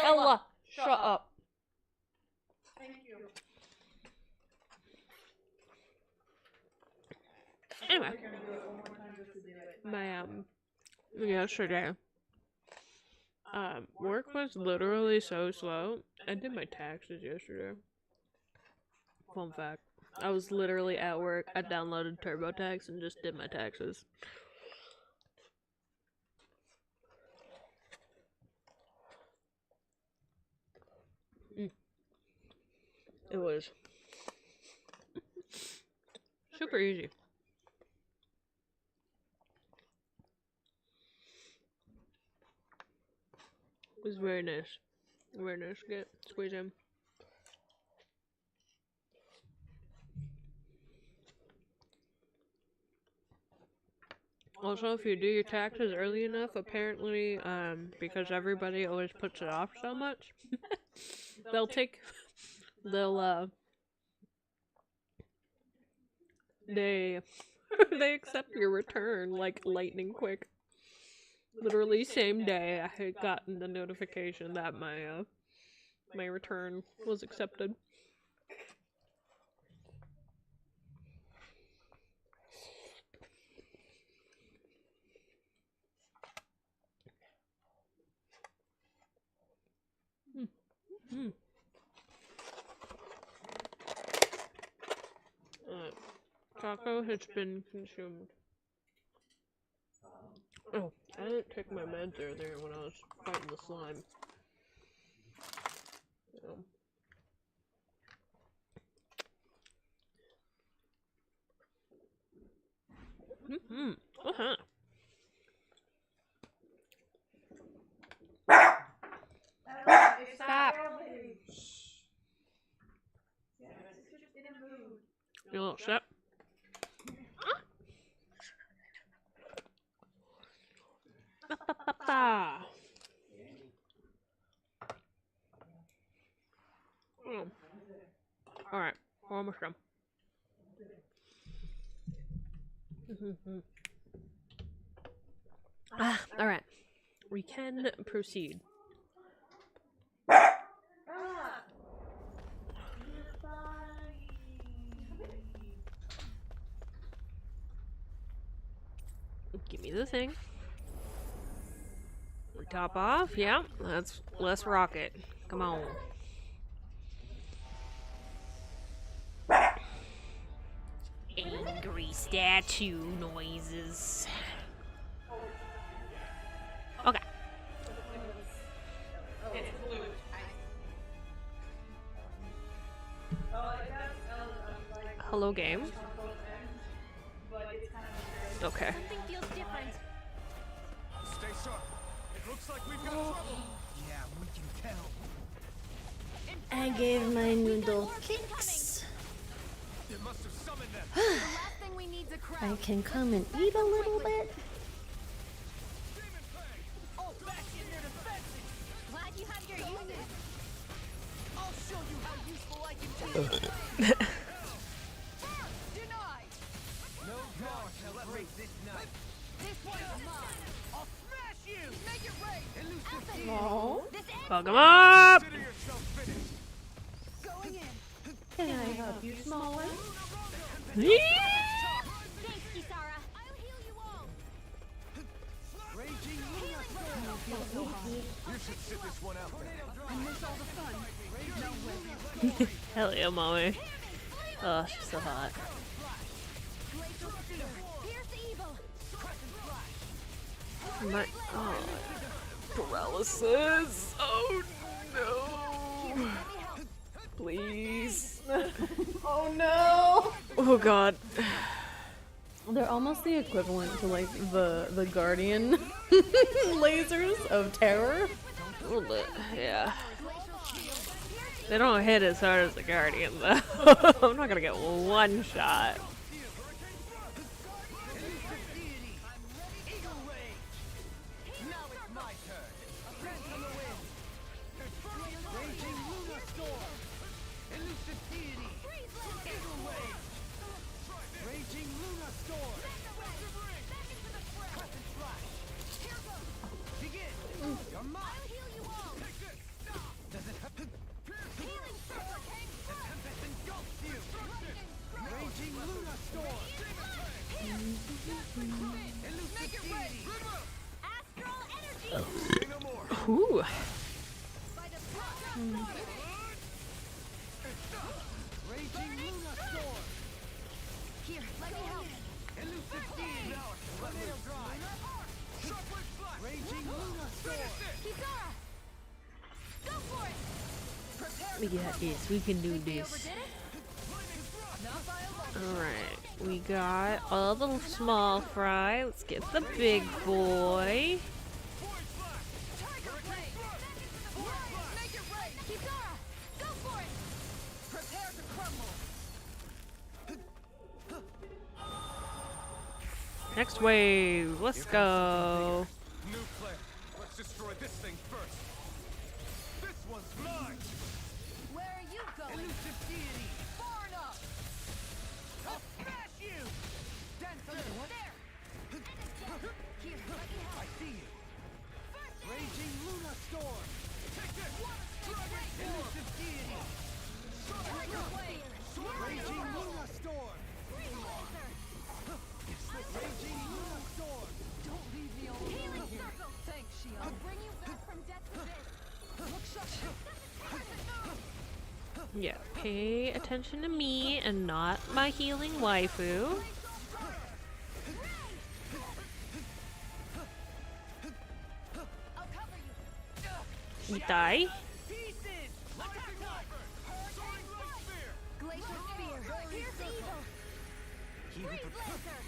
Ella, shut up. Thank you. Anyway, We're gonna do it one more time just to do it. my yesterday, work was literally so slow. I did my taxes yesterday. Fun fact. I was literally at work. I downloaded TurboTax and just did my taxes. It was super easy. It was very nice. Very nice to get squeeze in. Also, if you do your taxes early enough, apparently, because everybody always puts it off so much, they accept your return like lightning quick. Literally same day, I had gotten the notification that my return was accepted. Taco has been consumed. Oh, I didn't take my meds earlier when I was fighting the slime. Uh-huh. Stop. You little shit. Alright, we're almost done. Alright. We can proceed. Give me the thing. Top off, yeah. Let's rock it. Come on. Angry statue noises. Okay. Hello, game. Okay. Something feels different. Stay sharp. It looks like we've got trouble. Yeah, we can tell. I gave my noodle kicks. It must have summoned them. The last thing we need to crack. I can come and eat a little bit. Oh, back in your defenses! Glad you have your uses. I'll show you how useful I can be. Denied! No draw shall break this night. This one's mine. I'll smash you! Make it rain! Oh. This ends Fuck 'em up! Consider yourself finished. going in. Can I help you, small one? Thanks, Kisara. I'll heal you all. Raging You should sit this one out. Hell yeah, mommy. Oh, she's so hot. Here's the evil. My paralysis. Oh no. Please. Oh no! Oh god. They're almost the equivalent to like the Guardian lasers of terror. A little bit, yeah. They don't hit as hard as the Guardian though. I'm not gonna get one shot. Ooh. Here, let me help. Kisara! Go for it! We got this. We can do this. Alright. We got all the small fry. Let's get the big boy. Next wave. Let's go. New player. Let's destroy this thing first. This one's mine. Where are you going? Elusive deity. Far enough! I'll smash you. Dance a little. There! Here, let me help. I see you. Raging Luna Storm. Take this. Elusive deity. Raging Luna Storm. Raging Luna Storm. Don't leave me alone Healing here. circle! Thanks, Shion. I'll bring you back from death with this. Yeah, pay attention to me and not my healing waifu. I'll cover you. You die. Pieces. Glacial spear. Here's evil. Freeze laser.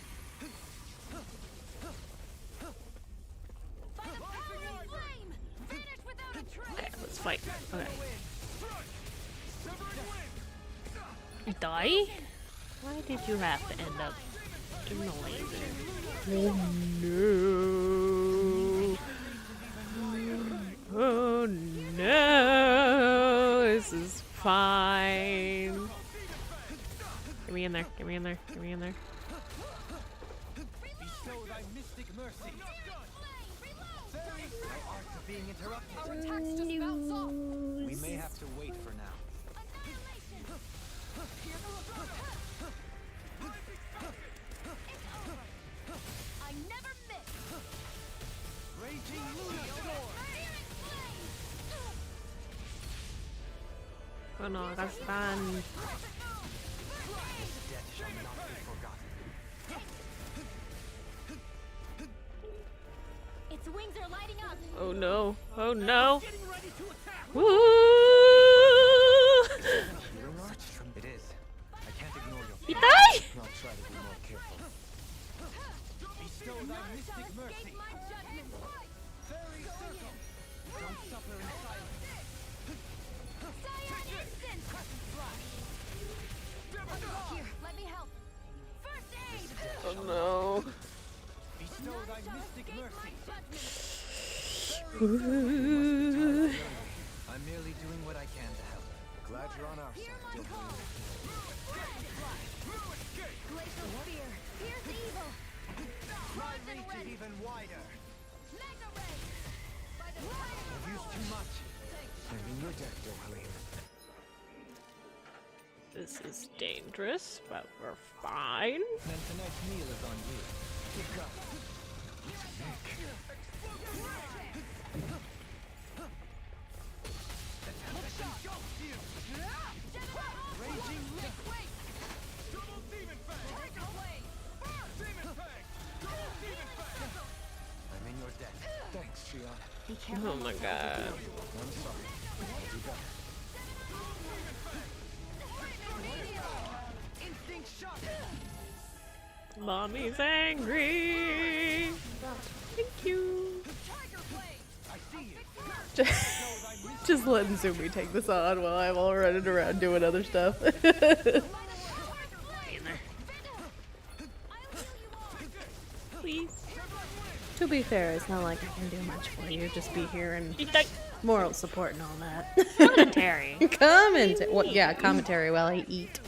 By the power of flame. Vanish without a trace. Okay, let's fight. Okay. You die? Why did you have to end up in the laser? Oh no! Oh no! This is fine. Get me in there. Get me in there. Get me in there. Bestow thy mystic mercy. Fairy, thou art of being interrupted. Our attacks just bounce off. We may have to wait for now. I never miss. Raging Luna Storm. Oh no, I got stunned. Death shall not be forgotten. Its wings are lighting up. Oh no. Oh no. Woo! It is. I can't ignore your You pain. die? I'll try to be more careful. Bestow thy mystic mercy. Escape my judgment. Fairy circle. Don't suffer in silence. Cyan instant. Here, let me help. First aid. Oh no. Bestow thy mystic Escape mercy. my judgment. I'm merely doing what I can to help. Glad you're on our Hear side, my don't call. Glacial spear. Here's evil. My Frozen reach is wind. even wider. Mega ray. By the power of I've used too much. I'm in your debt, Dohalim. This is dangerous, but we're fine. Then tonight's meal is on you. Keep going. Raging I'm in your debt. Thanks, Shion. Oh my god. I'm sorry. I'll do better. instinct shot. Mommy's angry. Thank you. Just letting Sumi take this on while I'm all running around doing other stuff. Please. To be fair, it's not like I can do much for you. Just be here and moral support and all that. Commentary. Well, yeah, commentary while I eat.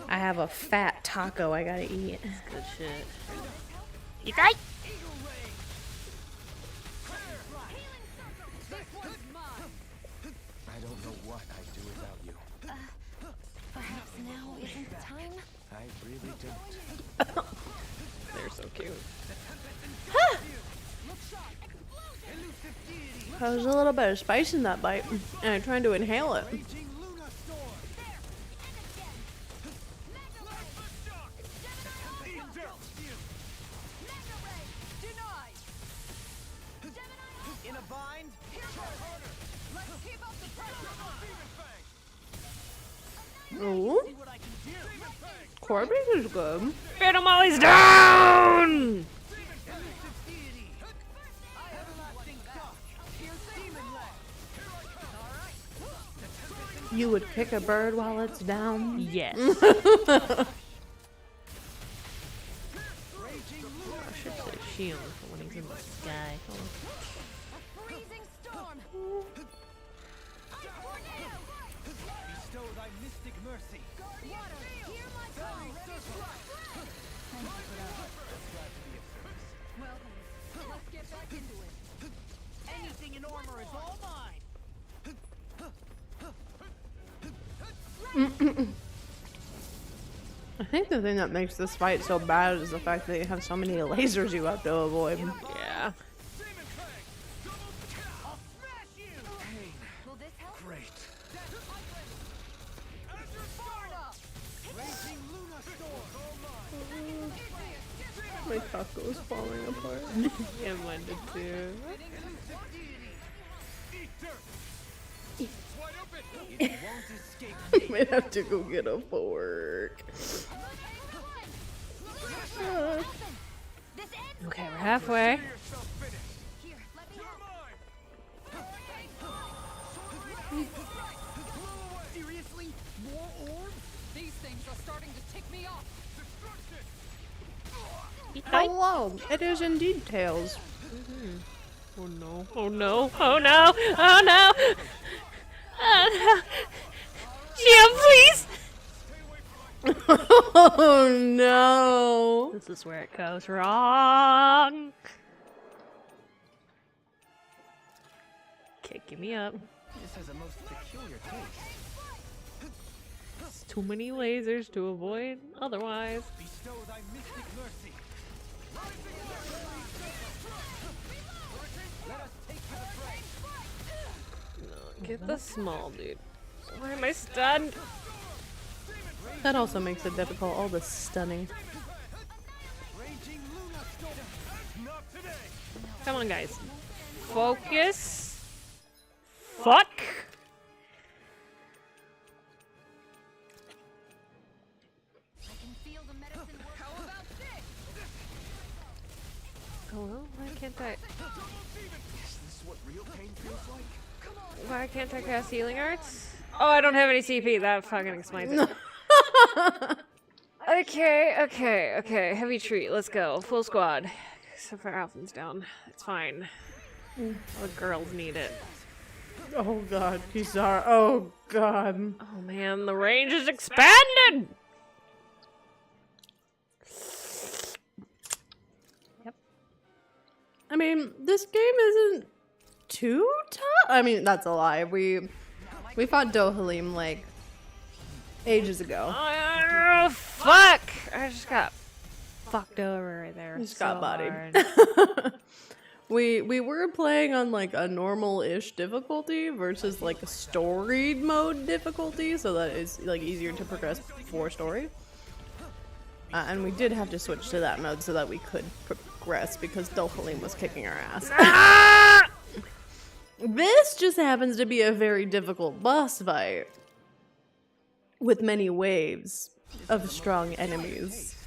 I have a fat taco I gotta eat. Good shit. Yokai! I don't know what I'd do without you. Perhaps now isn't the time? I really don't. They're so cute. There's a little bit of spice in that bite, and I'm trying to inhale it. In a bind? Let's keep up the pressure. Ooh, See what I can do. Corbin is good. Get him while he's down! You would kick a bird while it's down? Yes. I should say shield for when he's in the sky. A freezing storm. Bestow thy mystic mercy. Water, hear my call. Well, let's get back into it. Anything in armor is all mine. I think the thing that makes this fight so bad is the fact that you have so many lasers you have to avoid. Yeah. I'll smash you. Will this help? Great. Raging Luna Storm. My taco is falling apart. Yeah, mine did too. Eat dirt. It's wide open. It won't escape I might have to go get a fork. Okay, we're halfway. Yourself finished. Here, let me help. Seriously? More orbs? These things are starting to tick me off. Hello, it is indeed Tails. Oh no. Oh no. Oh no. Oh no. Oh no. Jim, please. Oh no. This is where it goes wrong. Kicking me up. This has a most peculiar taste. It's too many lasers to avoid otherwise. Bestow thy mystic mercy. Let us take to the fray. Get the small dude. Why am I stunned? That also makes it difficult, all the stunning. Raging Luna Storm. Not today. Come on, guys. Focus. Fuck. I can feel the medicine work. How about this? Oh well, why can't I? Is this what real pain feels like? Why can't I cast healing arts? Oh, I don't have any CP. That fucking explains it. Okay. Heavy treat. Let's go. Full squad. Except for Alphen's down. It's fine. The girls need it. Oh god, Pizarro. Oh god. Oh man, the range is expanded! Yep. I mean, this game isn't too tough. I mean, that's a lie. We fought Dohalim like ages ago. Oh, fuck! I just got fucked over right there. Just so got bodied. hard. We were playing on like a normal-ish difficulty versus like a story mode difficulty, so that it's like easier to progress for story. And we did have to switch to that mode so that we could progress because Dohalim was kicking our ass. This just happens to be a very difficult boss fight with many waves of strong enemies.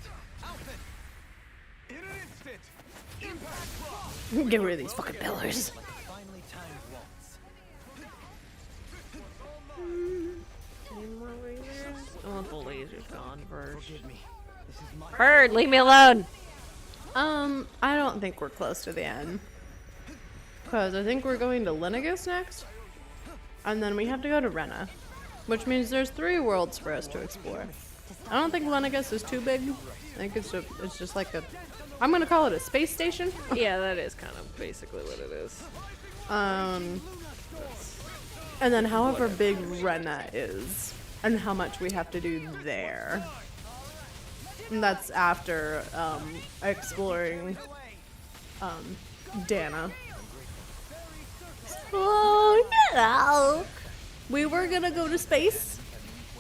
Get rid of these fucking pillars. Like a finely timed waltz. Any more lasers? I want the lasers gone first. Forgive me. This is my Bird, leave me alone! I don't think we're close to the end. Because I think we're going to Lenegus next. And then we have to go to Rena. Which means there's 3 worlds for us to explore. I don't think Lenegus is too big. I think it's just like a... I'm gonna call it a space station. Yeah, that is kind of basically what it is. And then however big Rena is. And how much we have to do there. And that's after exploring Dana. Oh, no. We were gonna go to space.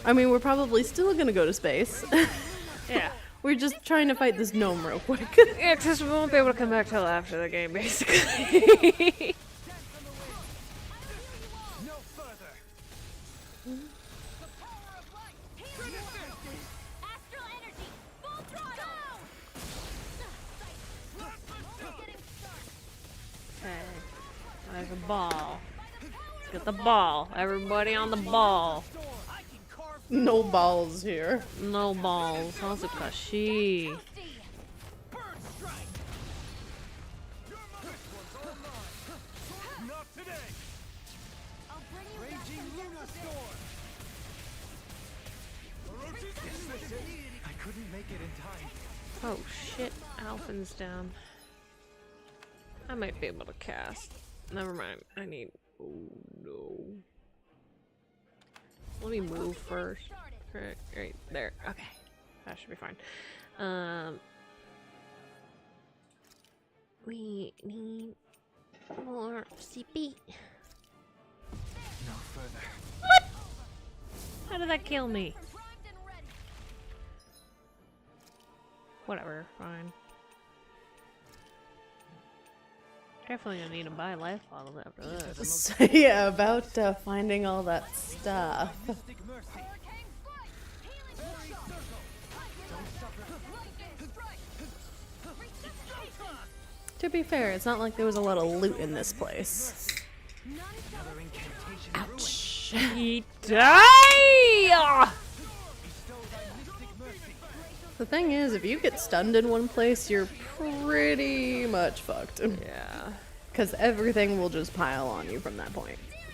I mean, we're probably still gonna go to space. Yeah. We're just trying to fight this gnome real quick. Yeah, because we won't be able to come back till after the game, basically. No further. Astral energy, full throttle. Okay. There's a ball. Let's get the ball. Everybody on the ball. No balls here. No balls. Hazukashi. Bird strike. Not today. I'll bring you back Raging from Luna Storm. I couldn't make it in time. Oh shit, Alphin's down. I might be able to cast. Never mind. I need. Oh no. Let me move first. Right there. Okay. That should be fine. We need more CP. No further. What? How did that kill me? Whatever, fine. Definitely gonna need to buy life bottles after this. So, yeah, about finding all that stuff. Mystic Mercy. To be fair, it's not like there was a lot of loot in this place. Another incantation. Ouch. He die! Bestow thy mystic mercy. The thing is, if you get stunned in one place, you're pretty much fucked. Yeah. Because everything will just pile on you from that point. Bestow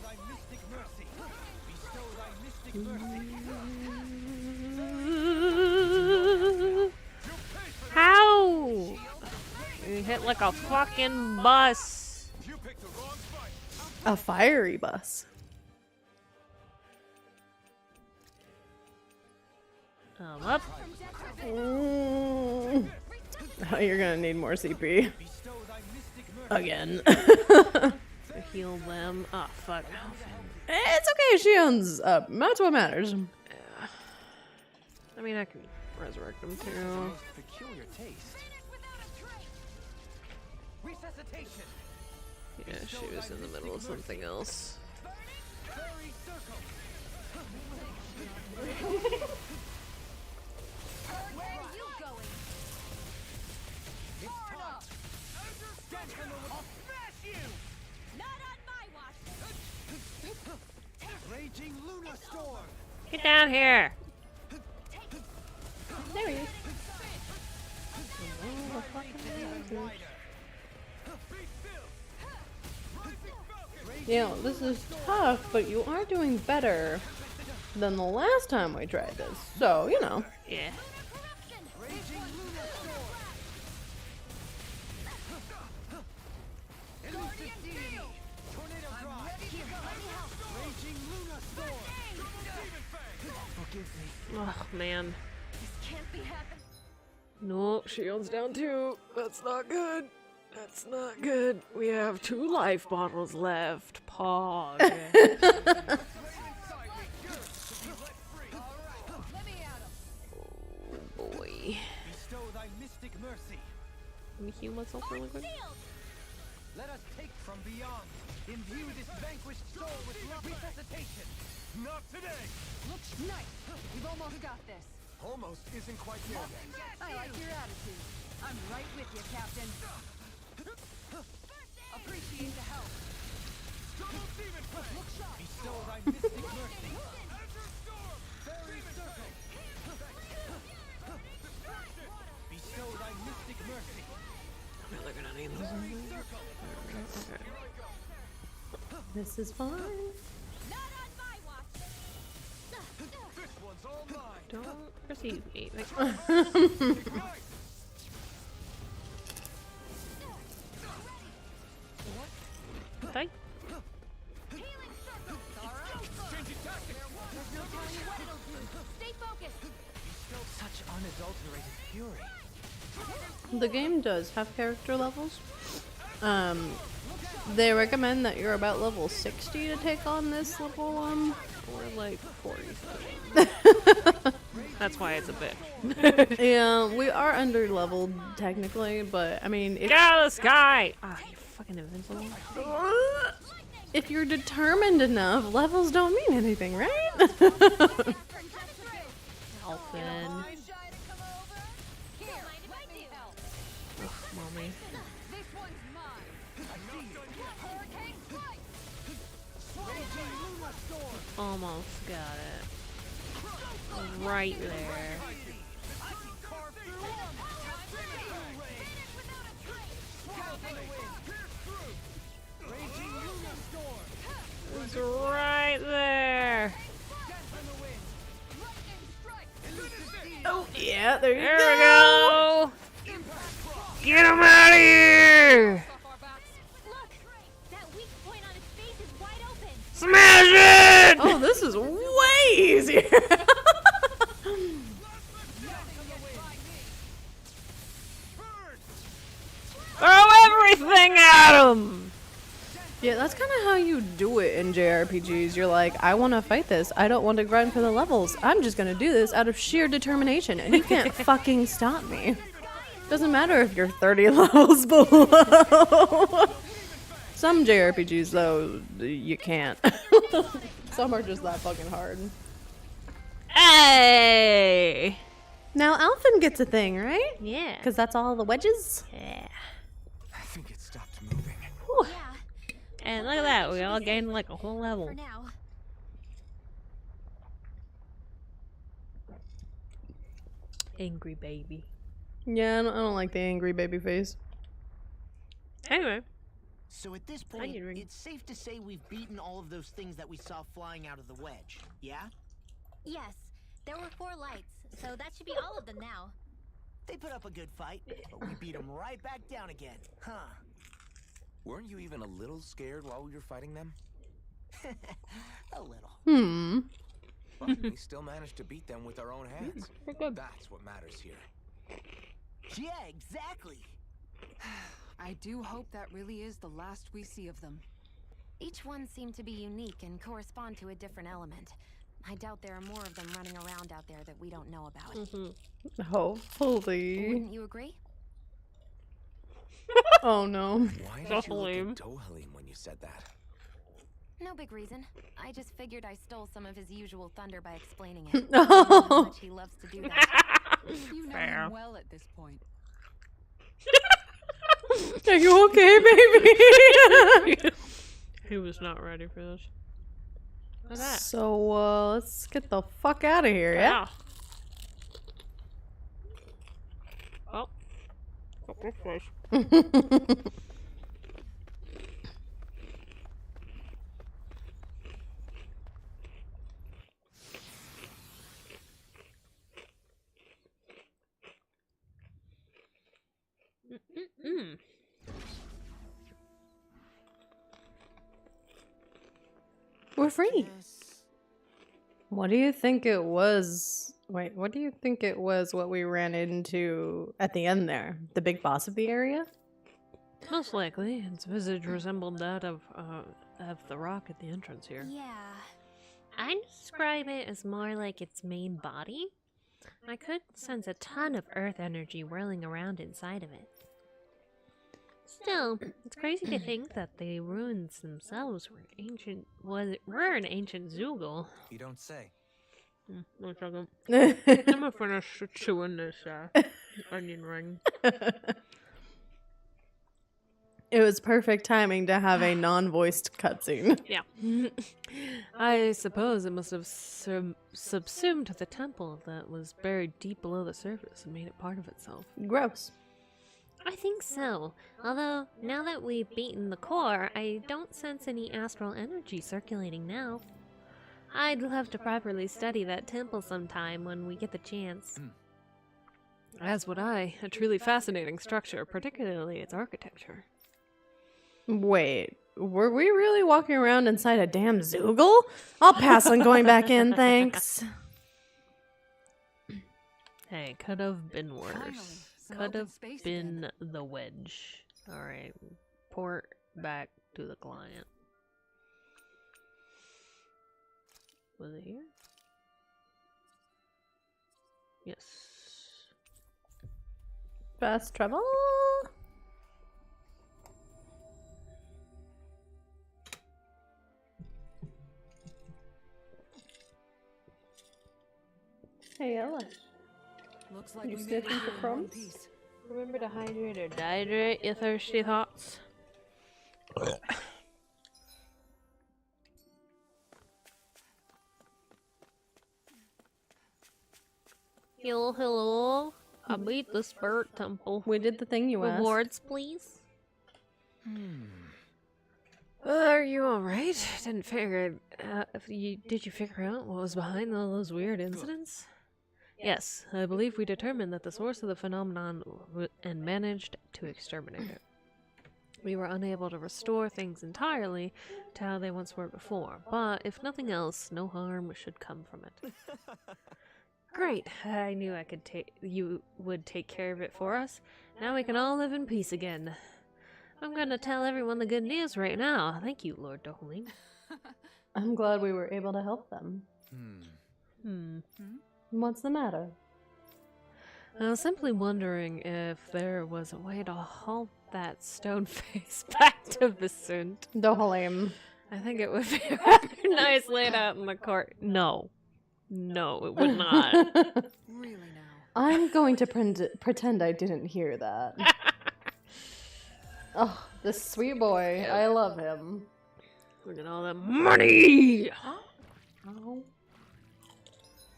thy mystic mercy. Bestow thy mystic mercy. How? You hit like a fucking bus. You picked the wrong fight. A fiery bus. Up. Mm. Oh, you're gonna need more CP. Bestow thy mystic mercy. Again. To heal them. Oh, fuck. Alphin. It's okay, she owns up. That's what matters. Yeah. I mean, I can resurrect them too. Most peculiar taste. Resuscitation. Yeah, she was in the middle of something else. Fairy circle. Where are you going? It's time. I'll smash you. Not on my watch. Raging Luna Storm. Get down here. There he is. You know, this is tough, but you are doing better than the last time we tried this. So, you know. Yeah. Raging Luna Storm. Elusive Deity. Tornado Drive. Raging Luna Storm. Forgive me. Oh, man. This can't be happening. No, Shion's down too. That's not good. That's not good. We have 2 life bottles left. Pog. Inside me. Good. You let free. All right. Let me at him. Oh boy. Bestow thy mystic mercy. Let me heal myself really quick. Let us take from beyond. Imbue this vanquished soul with love. Resuscitation. Not today! Looks nice. We've almost got this. Almost isn't quite there yet. I like your attitude. I'm right with you, Captain. Appreciate the help. Double demon flame! Look sharp. Bestow thy mystic mercy! Azure storm! Fairy circle! Bestow thy mystic mercy! They're gonna need this. Fairy circle! Okay. This is fine. Not on my watch. This one's all mine! Don't perceive me. Like, Ignite! die. Healing circle. Changing tactics! There's no telling what it'll do. Stay focused. Such unadulterated fury. The game does have character levels. They recommend that you're about level 60 to take on this level We're like 47. That's why it's a bitch. Yeah, we are under leveled technically, but I mean, Get out of the sky! Ah, you fucking invincible. if you're determined enough, levels don't mean anything, right? Elfin. Here, mind if I do? Ugh, mommy. This one's mine. I see you. Hurricane strike. Raging lunar storm! Almost got it. Right there. I can carve through Raging lunar storm! It's right there. Oh yeah, there you There go. we go. Get him out of here. Look, that weak point on his face is wide open. Smash it. Oh, this is way easier. Throw everything at him. Yeah, that's kind of how you do it in JRPGs. You're like, I want to fight this. I don't want to grind for the levels. I'm just going to do this out of sheer determination, and you can't fucking stop me. Doesn't matter if you're 30 levels below. Some JRPGs, though, you can't. Some are just that fucking hard. Hey. Now, Alphen gets a thing, right? Yeah. Because that's all the wedges? Yeah. I think it stopped moving. Yeah, And look at that. We all gained like a whole level. for now. Angry baby. Yeah, I don't like the angry baby face. Anyway. So at this point, Onion ring. it's safe to say we've beaten all of those things that we saw flying out of the wedge, yeah? Yes, there were 4 lights, so that should be all of them now. They put up a good fight, but we beat them right back down again, huh? Weren't you even a little scared while we were fighting them? A little. But we still managed to beat them with our own hands. That's what matters here. Yeah, exactly. I do hope that really is the last we see of them. Each one seemed to be unique and correspond to a different element. I doubt there are more of them running around out there that we don't know about. Hopefully. Wouldn't you agree? Oh no. Why did you look Halim. at Dohalim when you said that? No big reason. I just figured I stole some of his usual thunder by explaining it. I know how much he loves to do that. You know Fair. him well at this point. Are you okay, baby? He was not ready for this. Look at that. So, let's get the fuck out of here, yeah? Oh. Fuck this place. We're free. Yes. What do you think it was? Wait, what do you think it was what we ran into at the end there? The big boss of the area? Most likely, its visage resembled that of the rock at the entrance here. Yeah. I'd describe it as more like its main body. I could sense a ton of earth energy whirling around inside of it. Still, it's crazy to think that the ruins themselves were were an ancient Zoogle. You don't say. One second. I'm gonna finish chewing this onion ring. It was perfect timing to have a non-voiced cutscene. Yeah. I suppose it must have subsumed the temple that was buried deep below the surface and made it part of itself. Gross. I think so. Although, now that we've beaten the core, I don't sense any astral energy circulating now. I'd love to properly study that temple sometime when we get the chance. As would I. A truly fascinating structure, particularly its architecture. Wait, were we really walking around inside a damn Zoogle? I'll pass on going back in, thanks. Hey, could have been worse. Finally, some Could open have space been again. the wedge. Alright, port back to the client. Was it here? Yes. Fast travel. Hey, Ella. Looks like You we made sniffing it for in one crumbs? piece. Remember to hydrate or dehydrate your thirsty thoughts. Hello. I beat the Spirit Temple. We did the thing you asked. Rewards, please. Are you alright? Didn't figure. Did you figure out what was behind all those weird incidents? Yes, I believe we determined that the source of the phenomenon and managed to exterminate it. We were unable to restore things entirely to how they once were before, but if nothing else, no harm should come from it. Great, I knew you would take care of it for us. Now we can all live in peace again. I'm gonna tell everyone the good news right now. Thank you, Lord Dohalim. I'm glad we were able to help them. What's the matter? I was simply wondering if there was a way to halt that stone face back to Basund. Dohalim. I think it would be rather nice laid out in the court. No. No, it would not. Really now. I'm going to pretend I didn't hear that. Oh, this sweet boy. I love him. Look at all that money! Oh.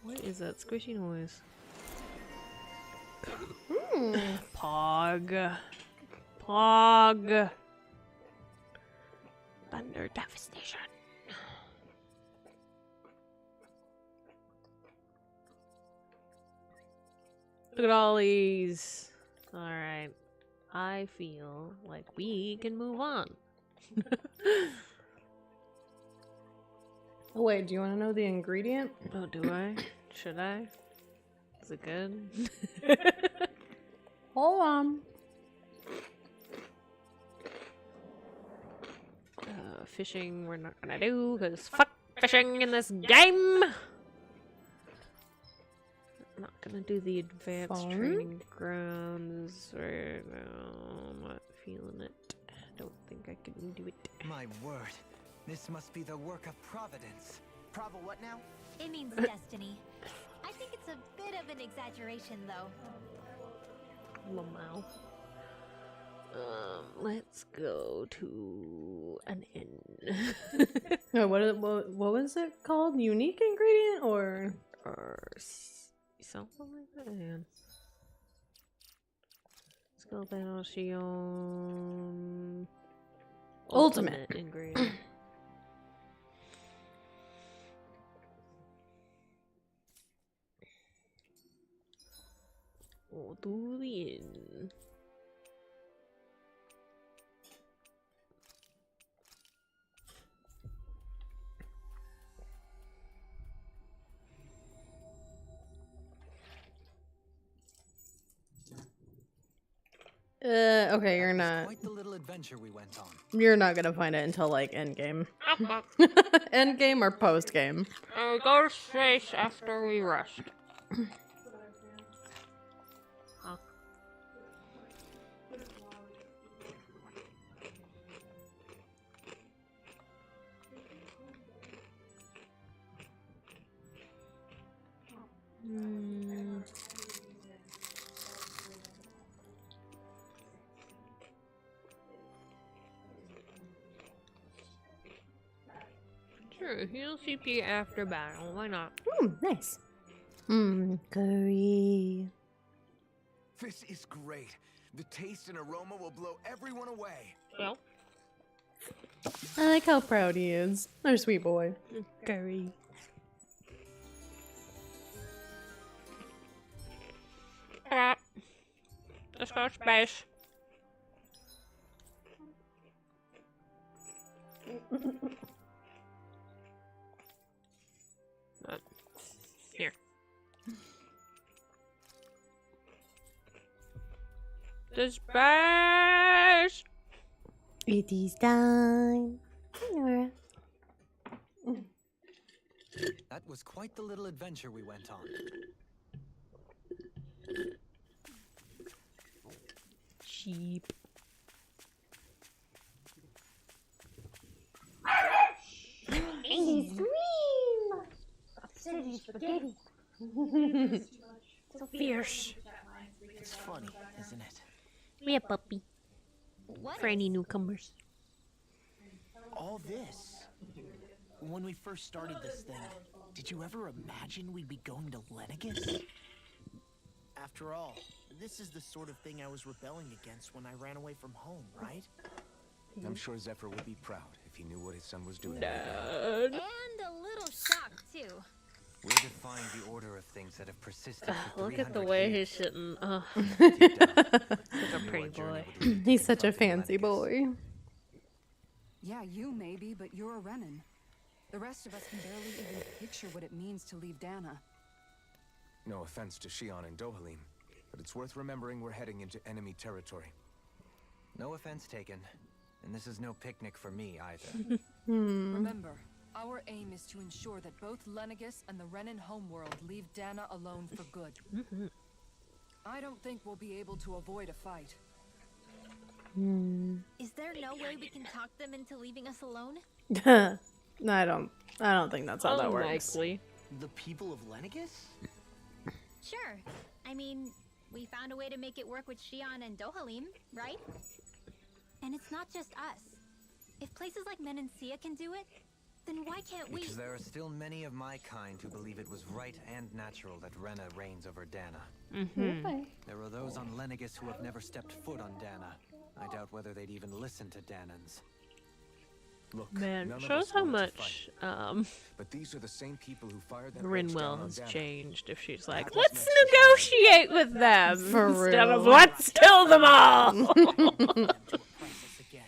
What is that squishy noise? Hmm. Pog. Pog. Thunder devastation. Look at all these. Alright. I feel like we can move on. Oh, wait, do you want to know the ingredient? Oh, do I? Should I? Is it good? Hold on. Fishing we're not gonna do, because fuck fishing in this game! I'm not gonna do the advanced Phone? training grounds right now. I'm not feeling it. I don't think I can do it. My word, this must be the work of Providence. Provo what now? It means destiny. I think it's a bit of an exaggeration, though. Lamau. Let's go to an inn. No, what was it called? Unique ingredient or Something like that. Man. Skill Shion. Ultimate. ingredient. We'll do the inn. Okay, you're That was not. Quite the little adventure we went on. You're not gonna find it until like endgame. Endgame or postgame. Go to space after we rest. Sure, heal CP after battle. Why not? Nice. Curry. This is great. The taste and aroma will blow everyone away. Well, I like how proud he is. Our sweet boy. curry. Let's go space. Here. The space! It is time. Nora. That was quite the little adventure we went on. Sheep. Hey, scream! City spaghetti. So fierce. It's funny, isn't it? We a puppy. What? For any newcomers. All this. When we first started this thing, did you ever imagine we'd be going to Lenegus? After all, this is the sort of thing I was rebelling against when I ran away from home, right? I'm sure Zephyr would be proud if he knew what his son was doing. Dad. And a little shocked, too. We're defying the order of things that have persisted for Look at the 300 way years. he's sitting. Deep down, Such a we knew pretty our journey boy. would lead to He's such a confronting fancy Lenegus. boy. Yeah, you maybe, but you're a Renin. The rest of us can barely even picture what it means to leave Dana. No offense to Shion and Dohalim, but it's worth remembering we're heading into enemy territory. No offense taken. And this is no picnic for me either. Remember, our aim is to ensure that both Lenegus and the Renin homeworld leave Dana alone for good. I don't think we'll be able to avoid a fight. Is there no way we can talk them into leaving us alone? I don't think that's how that works. Unlikely. The people of Lenegus? Sure. I mean, we found a way to make it work with Shion and Dohalim, right? And it's not just us. If places like Menancia can do it, then why can't we? Because there are still many of my kind who believe it was right and natural that Rena reigns over Dana. Okay. There are those on Lenegus who have never stepped foot on Dana. I doubt whether they'd even listen to Danans. Look, Man, none of shows us how wanted to much fight, but these are the same people who fired that wretch Rinwell down on has Dana. changed if she's like, That let's makes sense. negotiate with them For instead of real. let's kill them all. To oppress us again.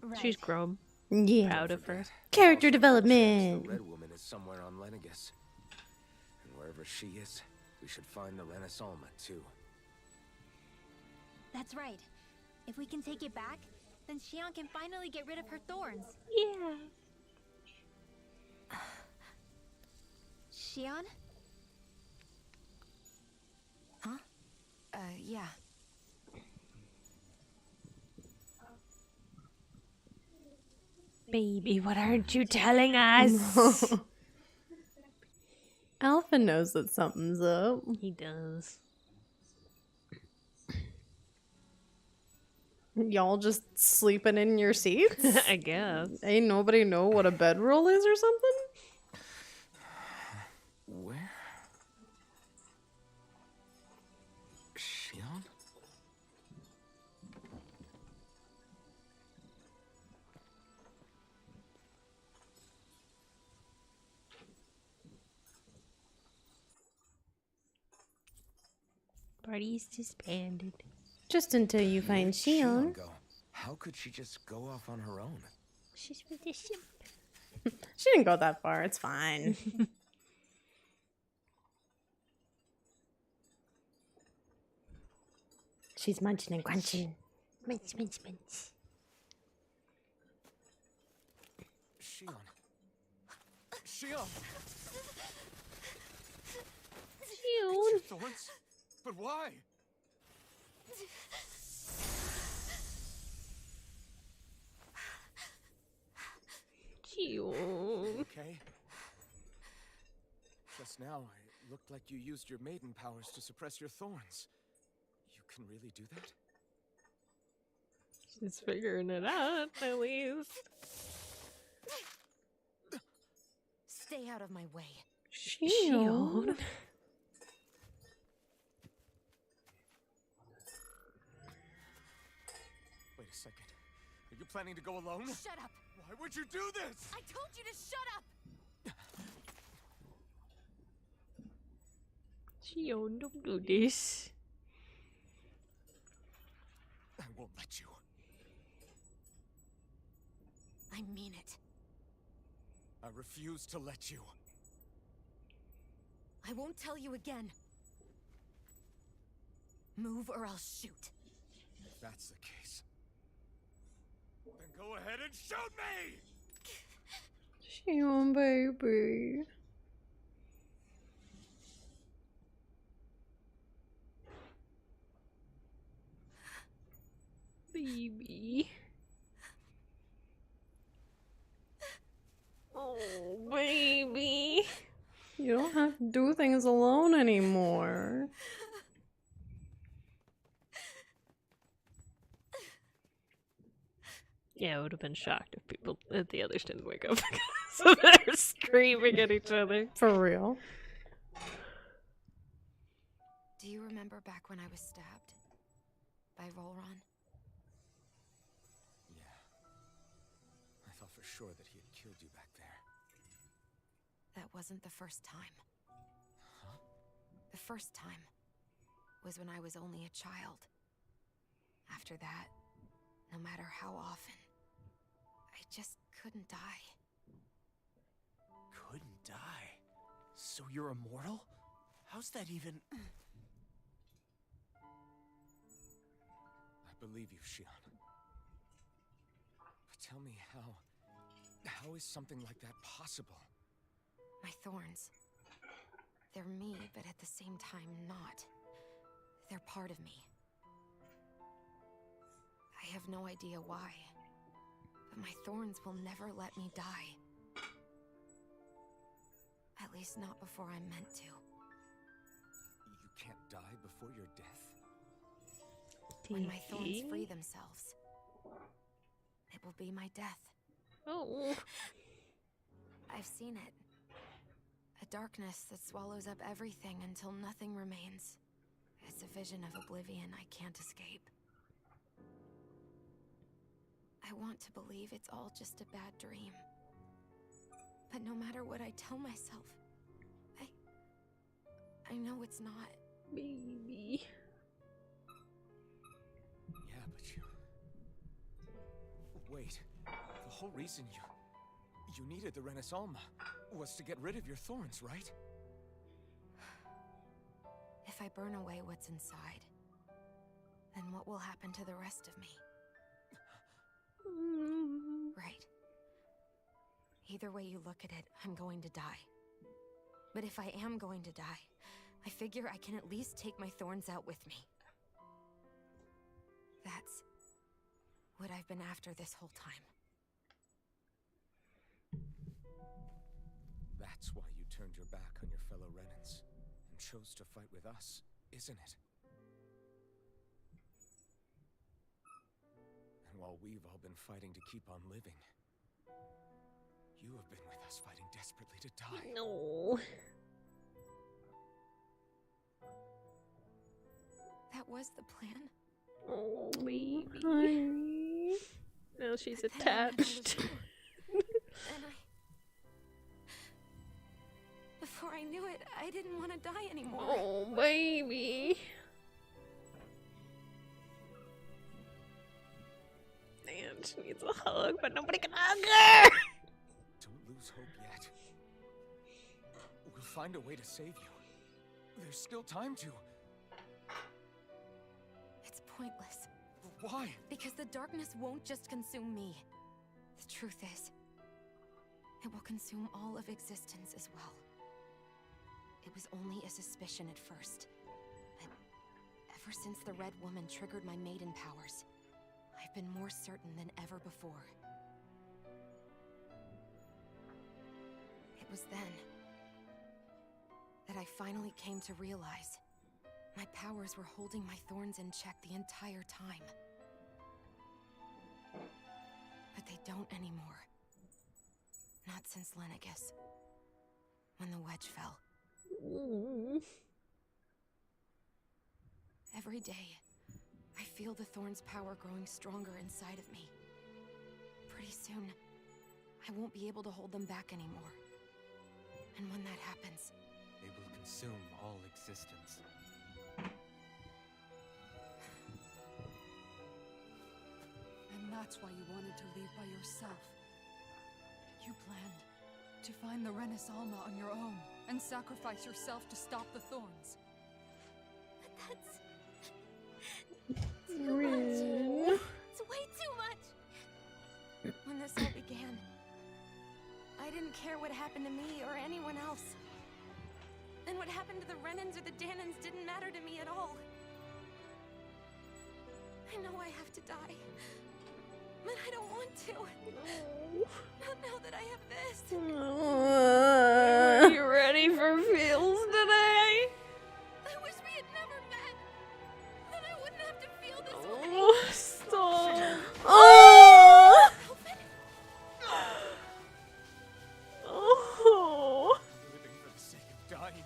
Right. She's grown. Yeah. Proud of her. Character Also, development. The Red Woman is somewhere on Lenegus. And wherever she is, we should find the Renaissance too. That's right. If we can take it back, then Shion can finally get rid of her thorns. Yeah. Shion? Huh? Yeah. Baby, what aren't you telling us? Alpha knows that something's up. He does. Y'all just sleeping in your seats? I guess. Ain't nobody know what a bedroll is or something? Where? Shion? Party's disbanded. Just until you find Where'd Shion. go? How could she just go off on her own? She's with the simp. She didn't go that far. It's fine. She's munching and crunching. Mince, mince, mince. Shion. Shion! Cute. Thorns? But why? Cute. Okay. Just now, it looked like you used your maiden powers to suppress your thorns. You can really do that? She's figuring it out, at least. Stay out of my way. Shion. Wait a second. Are you planning to go alone? Shut up! Why would you do this? I told you to shut up! Shion, don't do this. I won't let you. I mean it. I refuse to let you. I won't tell you again. Move or I'll shoot. If that's the case, then go ahead and shoot me! Shion, baby. Baby. Oh, baby. You don't have to do things alone anymore. Yeah, I would have been shocked if the others didn't wake up because they're screaming at each other. For real. Do you remember back when I was stabbed? By Rolron? Yeah. I thought for sure that he had killed you back there. That wasn't the first time. Huh? The first time was when I was only a child. After that, no matter how often, I just couldn't die. Couldn't die? So you're immortal? How's that even... I believe you, Shion. But tell me how is something like that possible? My thorns. They're me, but at the same time not. They're part of me. I have no idea why, but my thorns will never let me die. At least not before I'm meant to. You can't die before your death? When my thorns free themselves, it will be my death. Oh. I've seen it. A darkness that swallows up everything until nothing remains. It's a vision of oblivion I can't escape. I want to believe it's all just a bad dream. But no matter what I tell myself, I know it's not. Baby. Yeah, but you... Wait. The whole reason you needed the Renaissance was to get rid of your thorns, right? If I burn away what's inside, then what will happen to the rest of me? Right. Either way you look at it, I'm going to die. But if I am going to die, I figure I can at least take my thorns out with me. That's what I've been after this whole time. That's why you turned your back on your fellow Renans and chose to fight with us, isn't it? And while we've all been fighting to keep on living, you have been with us fighting desperately to die. No. That was the plan. Oh, baby. Honey. Now she's But then I was attached. bored. And before I knew it, I didn't want to die anymore. Oh, baby. Man, she needs a hug, but nobody can hug her. Don't lose hope yet. We'll find a way to save you. There's still time to. It's pointless. Why? Because the darkness won't just consume me. The truth is, it will consume all of existence as well. It was only a suspicion at first. But ever since the Red Woman triggered my maiden powers, I've been more certain than ever before. It was then that I finally came to realize my powers were holding my thorns in check the entire time. But they don't anymore. Not since Lenegis. when the wedge fell. Every day, I feel the thorn's power growing stronger inside of me. Pretty soon, I won't be able to hold them back anymore. And when that happens, They will consume all existence. And that's why you wanted to leave by yourself. You planned to find the Renis Alma on your own and sacrifice yourself to stop the thorns. But that's too much. It's way too much. when this all began, I didn't care what happened to me or anyone else. And what happened to the Renans or the Danans didn't matter to me at all. I know I have to die, but I don't want to. Not now that I have this. Are you ready for feels today? I wish we had never met. Then I wouldn't have to feel this way. Oh, stop. Oh! Oh. Living for the sake of dying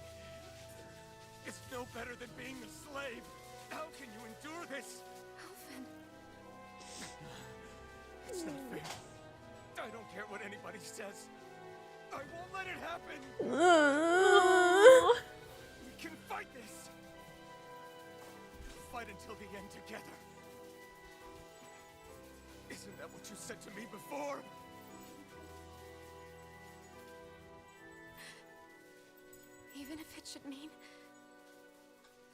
is no better than being a slave. How can you endure this? Alvin. It's not fair. I don't care what anybody says. I won't let it happen. We can fight this. Fight until the end together. Isn't that what you said to me before? Even if it should mean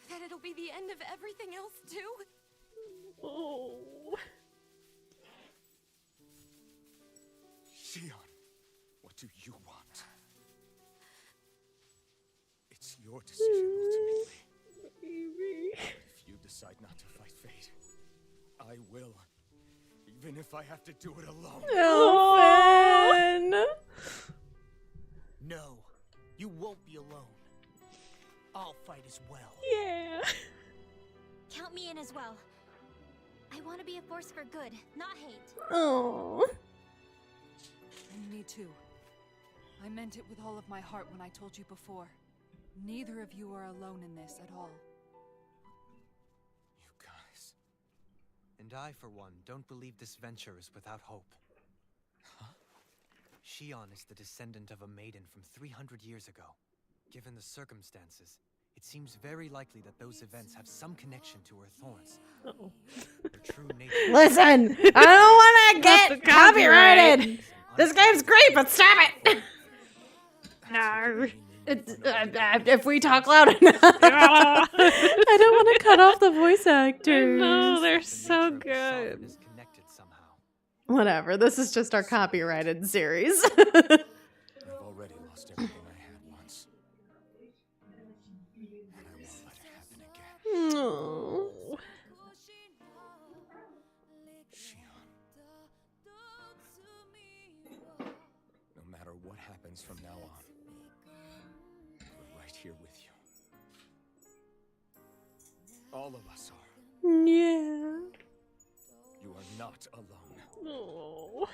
that it'll be the end of everything else too. Oh. Shion, what do you want? It's your decision ultimately. Baby. If you decide not to fight fate, I will. Even if I have to do it alone. Elfin! No, you won't be alone. I'll fight as well. Yeah. Count me in as well. I want to be a force for good, not hate. Oh. And me too. I meant it with all of my heart when I told you before. Neither of you are alone in this at all. You guys. And I, for one, don't believe this venture is without hope. Huh? Shion is the descendant of a maiden from 300 years ago. Given the circumstances, it seems very likely that those events have some connection to her thorns. Uh-oh. Her true nature. Listen, I don't want to Not the get copyrighted. An This game's great, but stop it. No. If we talk loud enough. I don't want to cut off the voice actors. No, they're The so nature of the good. solid is connected somehow. Whatever, this is just our copyrighted series. I've already lost everything I had once. And I won't let it happen again. Oh. Shion. No matter what happens from now on, we're right here with you. All of us are. Yeah. You are not alone. Oh.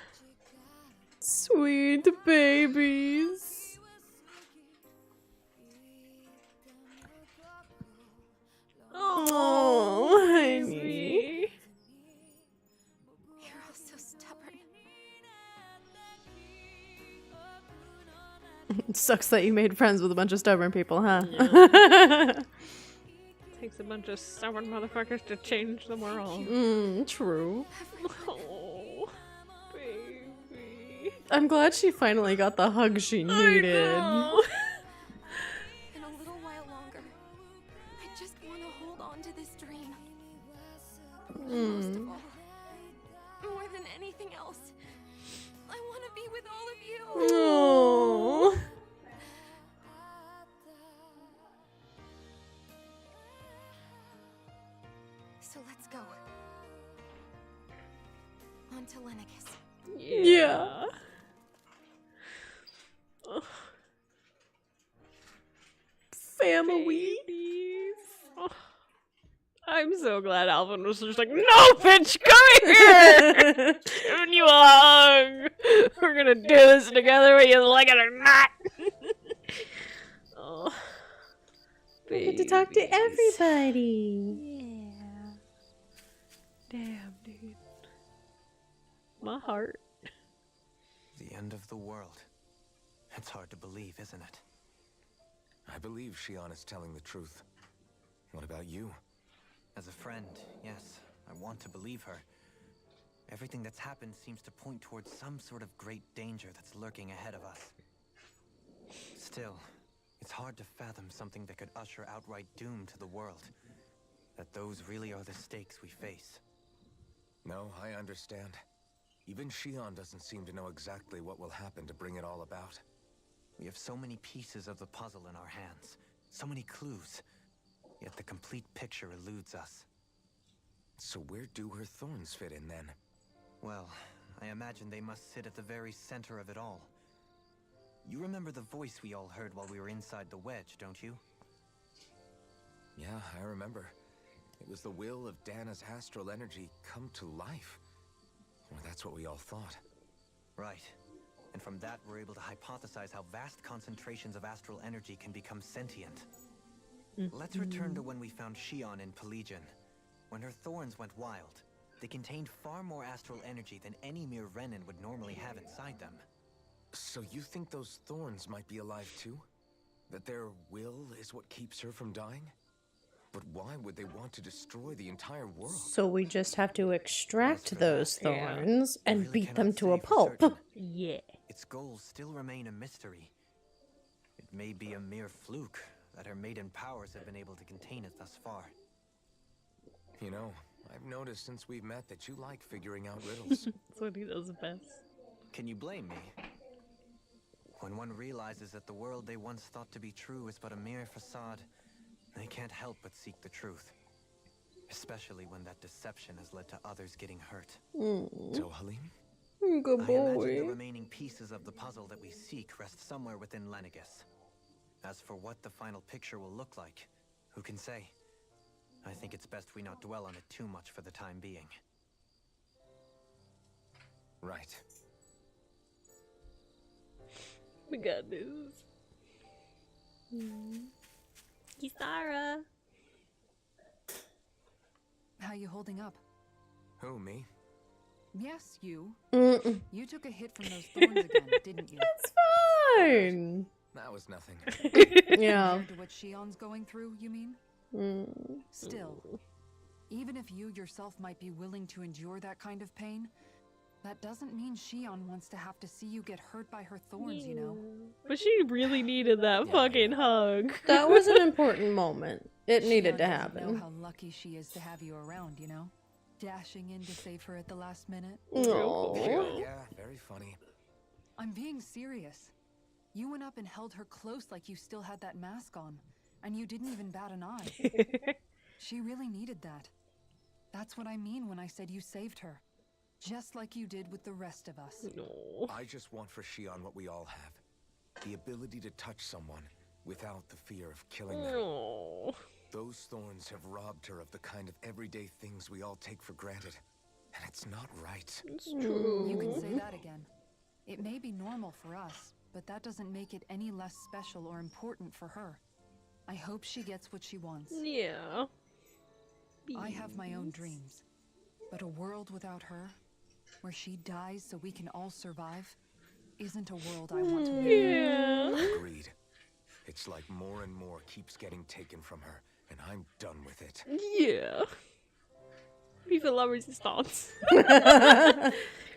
Sweet babies. Oh, honey. You're all so stubborn. Sucks that you made friends with a bunch of stubborn people, huh? Takes a bunch of stubborn motherfuckers to change the world. True. Oh, baby. I'm glad she finally got the hug she needed. In a little while longer, I just want to hold on to this dream. Most of all, more than anything else, I want to be with all of you. Oh. So let's go. On to Lenegis. Yeah. Family. Oh, I'm so glad Alvin was just like, no, bitch, come here! Giving you a hug! We're gonna do this together whether you like it or not! I get to talk to everybody. Yeah. Damn, dude. My heart. The end of the world. It's hard to believe, isn't it? I believe Shion is telling the truth. What about you? As a friend, yes, I want to believe her. Everything that's happened seems to point towards some sort of great danger that's lurking ahead of us. Still, it's hard to fathom something that could usher outright doom to the world. That those really are the stakes we face. No, I understand. Even Shion doesn't seem to know exactly what will happen to bring it all about. We have so many pieces of the puzzle in our hands, so many clues, yet the complete picture eludes us. So where do her thorns fit in then? Well, I imagine they must sit at the very center of it all. You remember the voice we all heard while we were inside the wedge, don't you? Yeah, I remember. It was the will of Dana's astral energy come to life. Or that's what we all thought. Right. And from that, we're able to hypothesize how vast concentrations of astral energy can become sentient. Let's return to when we found Shion in Pelagian. When her thorns went wild, they contained far more astral energy than any mere Renin would normally have inside them. So you think those thorns might be alive too? That their will is what keeps her from dying? But why would they want to destroy the entire world? So we just have to extract those thorns and really beat them cannot to a say for pulp. certain. Yeah. Its goals still remain a mystery. It may be a mere fluke that her maiden powers have been able to contain it thus far. You know, I've noticed since we've met that you like figuring out riddles. That's what he does best. Can you blame me? When one realizes that the world they once thought to be true is but a mere facade, they can't help but seek the truth. Especially when that deception has led to others getting hurt. So, Halim? Good I imagine the boy. remaining pieces of the puzzle that we seek rest somewhere within Lenegis. As for what the final picture will look like, who can say? I think it's best we not dwell on it too much for the time being. Right. We got news. Kisara. How you holding up? Who, me? Yes, you. Mm-mm. You took a hit from those thorns again, didn't you? It's fine. That was nothing. Yeah. Compared to what Shion's going through, you mean? Still, even if you yourself might be willing to endure that kind of pain, that doesn't mean Shion wants to have to see you get hurt by her thorns, you know? But she really needed that fucking hug. That was an important moment. It needed Shion to doesn't happen. know how lucky she is to have you around, you know? Dashing in to save her at the last minute. Aww. Yeah, very funny. I'm being serious. You went up and held her close like you still had that mask on, and you didn't even bat an eye. She really needed that. That's what I mean when I said you saved her. Just like you did with the rest of us. No. I just want for Shion what we all have. The ability to touch someone without the fear of killing them. No. Those thorns have robbed her of the kind of everyday things we all take for granted. And it's not right. It's true. You can say that again. It may be normal for us, but that doesn't make it any less special or important for her. I hope she gets what she wants. Yeah. I have my own dreams, but a world without her, where she dies so we can all survive, isn't a world I want to live in. Yeah. Agreed. It's like more and more keeps getting taken from her, and I'm done with it. Yeah. Vive la resistance.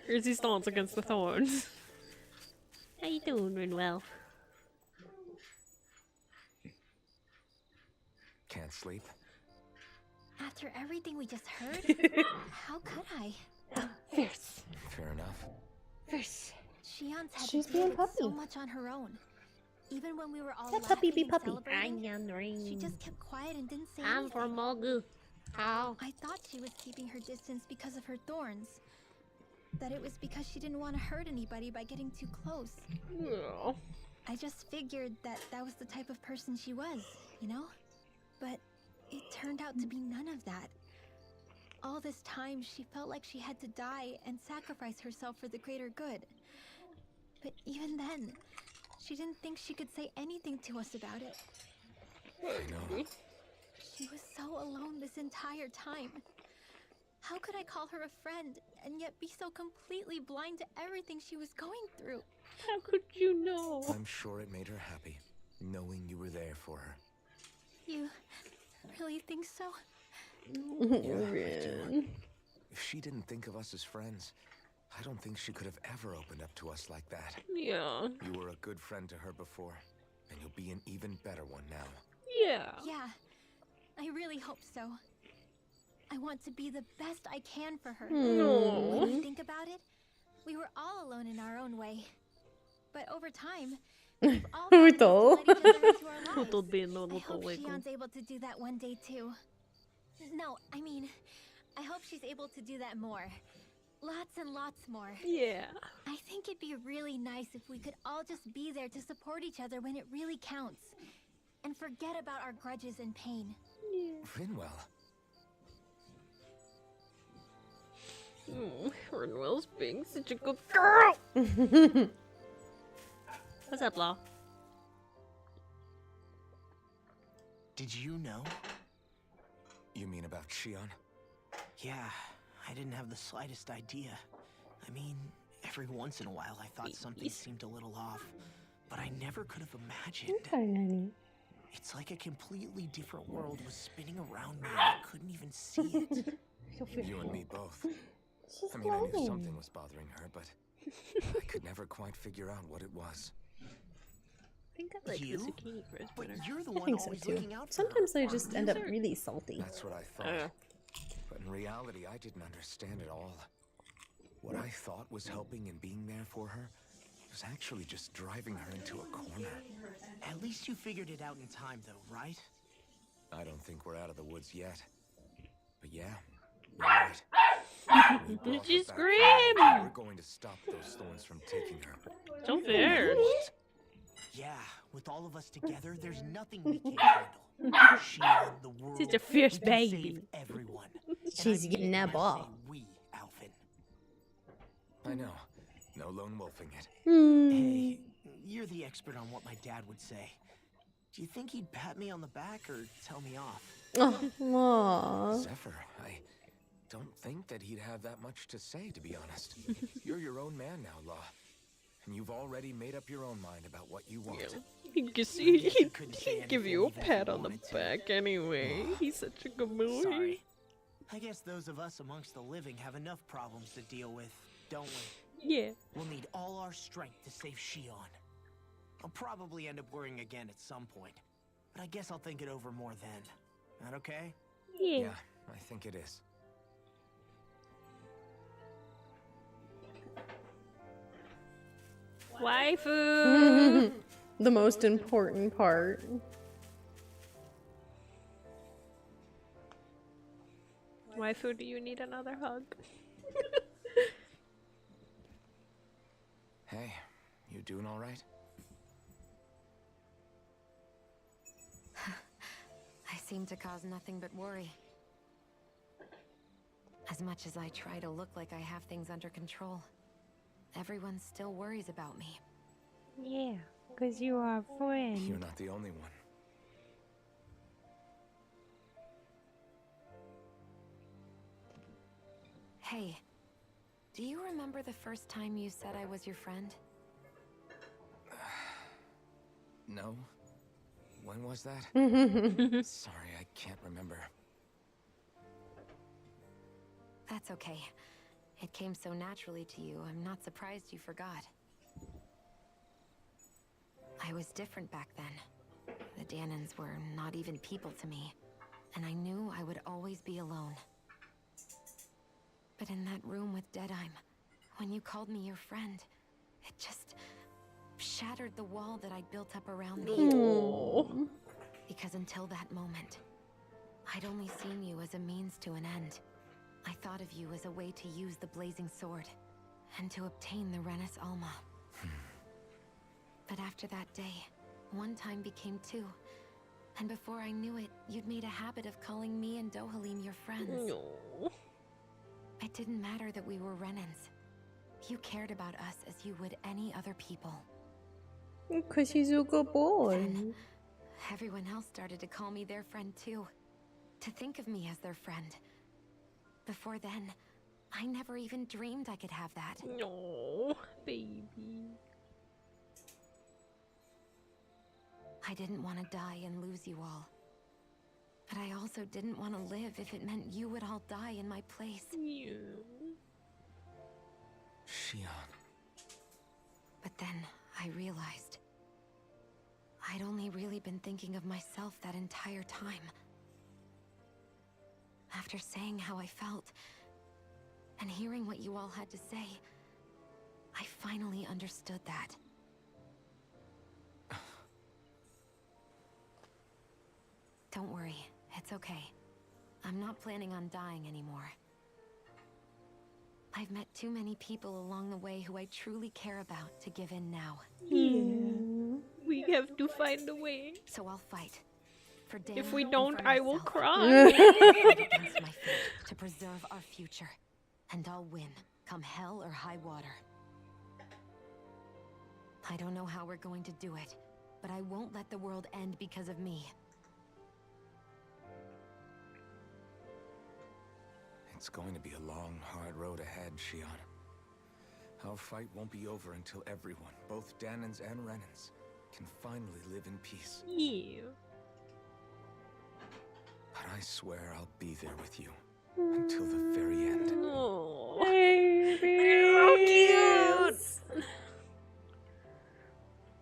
Resistance against the thorns. How you doing, Rinwell? Can't sleep? After everything we just heard, how could I? Fierce. Fair enough. Fierce. Shion's had She's to being deal with so puppy. much on her own. Even when we were all Let laughing puppy be and puppy. celebrating, she just kept quiet and didn't say I'm anything. from Mogu. How? I thought she was keeping her distance because of her thorns. That it was because she didn't want to hurt anybody by getting too close. No. I just figured that that was the type of person she was, you know? But it turned out to be none of that. All this time, she felt like she had to die and sacrifice herself for the greater good. But even then, she didn't think she could say anything to us about it. I know. She was so alone this entire time. How could I call her a friend and yet be so completely blind to everything she was going through? How could you know? I'm sure it made her happy, knowing you were there for her. You really think so? Yeah, I do. If she didn't think of us as friends, I don't think she could have ever opened up to us like that. Yeah. You were a good friend to her before, and you'll be an even better one now. Yeah. Yeah, I really hope so. I want to be the best I can for her. No. When you think about it, we were all alone in our own way. But over time, we've all managed to let each other into our lives. I hope Shion's able to do that one day too. No, I mean, I hope she's able to do that more. Lots and lots more. Yeah. I think it'd be really nice if we could all just be there to support each other when it really counts. And forget about our grudges and pain. Rinwell. Rinwell's being such a good girl. What's up, Law? Did you know? You mean about Shion? Yeah, I didn't have the slightest idea. I mean, every once in a while I thought something seemed a little off, but I never could have imagined. It's like a completely different world was spinning around me and I couldn't even see it. You and me both. I mean, I knew something was bothering her, but I could never quite figure out what it was. I think I like the zucchini fries better. But you're the I one think so always too. looking out for Sometimes her, they just end up really salty. That's what I thought. But in reality, I didn't understand it all. What I thought was helping and being there for her was actually just driving her into a corner. At least you figured it out in time, though, right? I don't think we're out of the woods yet. But yeah, you're right. We brought her She's back scream! from we're going to stop those thorns from taking her. So fair. Yeah, with all of us together, there's nothing we can't handle. She and the world. She's a fierce we can baby. Save everyone. She's getting that ball. We, Alvin. I know. No lone wolfing it. Hey, you're the expert on what my dad would say. Do you think he'd pat me on the back or tell me off? Oh, Zephyr, I don't think that he'd have that much to say, to be honest. You're your own man now, Law. And you've already made up your own mind about what you want. He'd give you a pat on the back anyway. He's such a good boy. Sorry. I guess those of us amongst the living have enough problems to deal with, don't we? Yeah. We'll need all our strength to save Shion. I'll probably end up worrying again at some point, but I guess I'll think it over more then. That okay? Yeah, I think it is. Waifu! the most important part. Waifu, do you need another hug? Hey, you doing all right? I seem to cause nothing but worry. As much as I try to look like I have things under control, everyone still worries about me. Yeah, because you are a friend. You're not the only one. Hey, do you remember the first time you said I was your friend? No? When was that? Sorry, I can't remember. That's okay. It came so naturally to you, I'm not surprised you forgot. I was different back then. The Danans were not even people to me, and I knew I would always be alone. But in that room with Deadime, when you called me your friend, it just shattered the wall that I'd built up around me. Aww. Because until that moment, I'd only seen you as a means to an end. I thought of you as a way to use the blazing sword, and to obtain the Renis Alma. But after that day, one time became two, and before I knew it, you'd made a habit of calling me and Dohalim your friends. No. It didn't matter that we were Renans. You cared about us as you would any other people. Because he's a good boy. Then, Everyone else started to call me their friend too. To think of me as their friend. Before then, I never even dreamed I could have that. No, baby. I didn't want to die and lose you all. But I also didn't want to live if it meant you would all die in my place. Shion. But then I realized I'd only really been thinking of myself that entire time. After saying how I felt and hearing what you all had to say, I finally understood that. Don't worry, it's okay. I'm not planning on dying anymore. I've met too many people along the way who I truly care about to give in now. Yeah. We have to find a way. So I'll fight. For Dan If we and don't, for I will myself. cry. Fight against my fate to preserve our future. And I'll win, come hell or high water. I don't know how we're going to do it, but I won't let the world end because of me. It's going to be a long, hard road ahead, Shion. Our fight won't be over until everyone, both Danans and Renans, can finally live in peace. Yeah. But I swear I'll be there with you until the very end. Oh, Babies. so cute.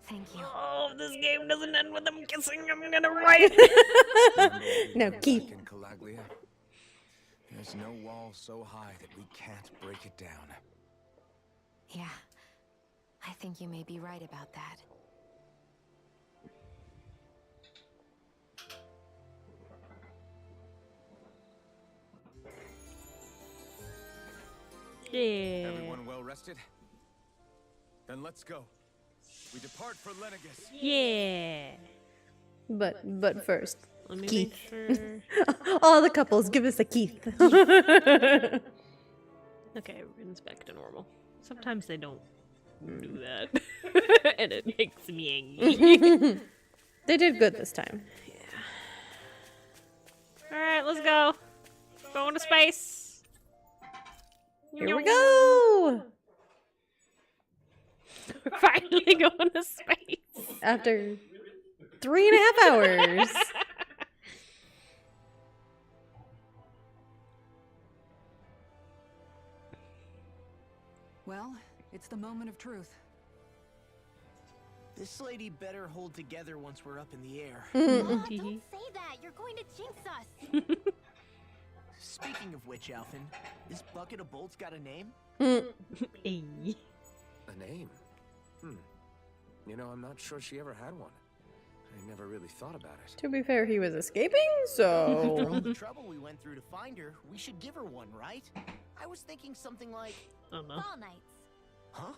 Thank you. Oh, if this game doesn't end with them kissing, I'm gonna write. No, keep. In Calaglia, there's no wall so high that we can't break it down. Yeah, I think you may be right about that. Yeah. Everyone well rested? Then let's go. We depart for Lenegis. Yeah. But first, Let me Keith. make sure. All the couples, give us a Keith. Okay, Rin's back to normal. Sometimes they don't do that. And it makes me angry. They did good this time. Alright, let's go. Going to space. Here we go! We're finally going to space. After 3.5 hours. Well, it's the moment of truth. This lady better hold together once we're up in the air. Mom, don't say that. You're going to jinx us. Speaking of which, Alphen, this bucket of bolts got a name? Hey. A name? You know, I'm not sure she ever had one. I never really thought about it. To be fair, he was escaping, After all so... the trouble we went through to find her, we should give her one, right? I was thinking something like... Oh no. Fall Knights. Huh?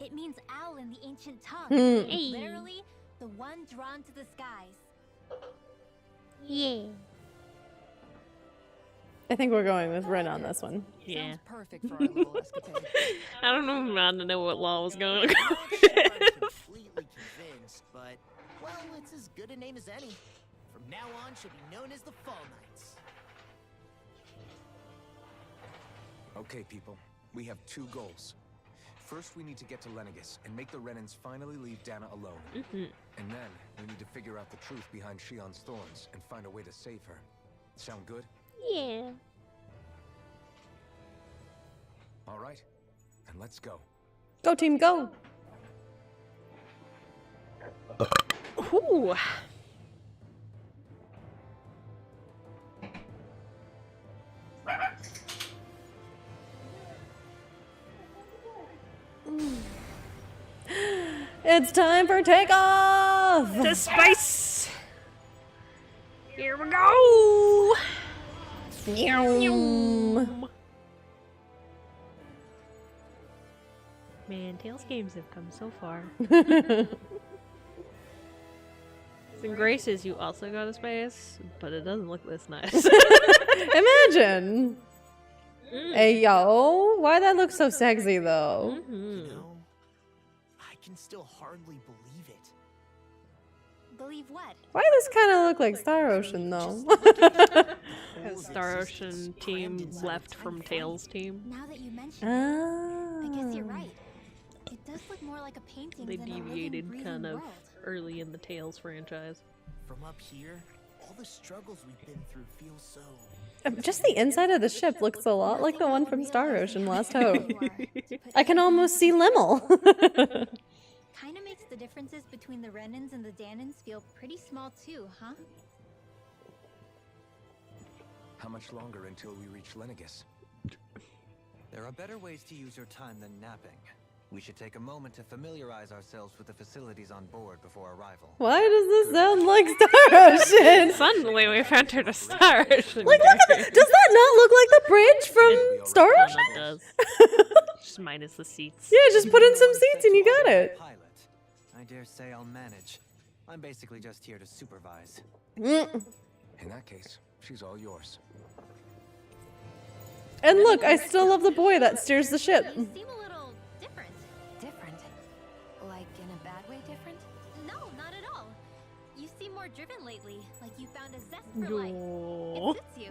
It means owl in the ancient tongue. Hey. Literally, the one drawn to the skies. Yeah. I think we're going with Ren on this one. Yeah. Sounds perfect for our little escapade. I don't know if I to know what law was going I'm to not go. sure I'm completely convinced, but, well, it's as good a name as any. From now on, she'll be known as the Fall Knights. Okay, people. We have 2 goals. First, we need to get to Lenegis and make the Renans finally leave Dana alone. And then, we need to figure out the truth behind Shion's thorns and find a way to save her. Sound good? Yeah. All right. Then let's go. Go team, go! Ooh. It's time for takeoff! To space. Here we go. Yum. Man, Tales games have come so far. And Graces, you also go to space, but it doesn't look this nice. Imagine! Hey, yo, why that look so sexy, though? You know, I can still hardly believe it. Believe what? Why does this kind of look like Star Ocean though? Star Ocean team left from Tails team. Now that you mention it, I guess you're right. It does look more like a painting They than a living, deviated breathing kind of world. early in the Tails franchise. From up here, all the struggles we've been through feel so... Just the inside of the ship looks a lot like the one from Star Ocean Last Hope. I can almost see Limmel. Kind of makes the differences between the Renans and the Danans feel pretty small too, huh? How much longer until we reach Lenegis? There are better ways to use your time than napping. We should take a moment to familiarize ourselves with the facilities on board before arrival. Why does this sound like Star Ocean? Suddenly we've entered a Star Ocean. Like, look at does that not look like the bridge from Star It Ocean? does. Just minus the seats. Yeah, just put in some seats and you got it. Pilot. I dare say I'll manage. I'm basically just here to supervise. In that case, she's all yours. And look, I still love the boy that steers the ship. You seem a little different. Different? Like in a bad way different? No, not at all. You seem more driven lately, like you found a zest for life. Aw. It suits you.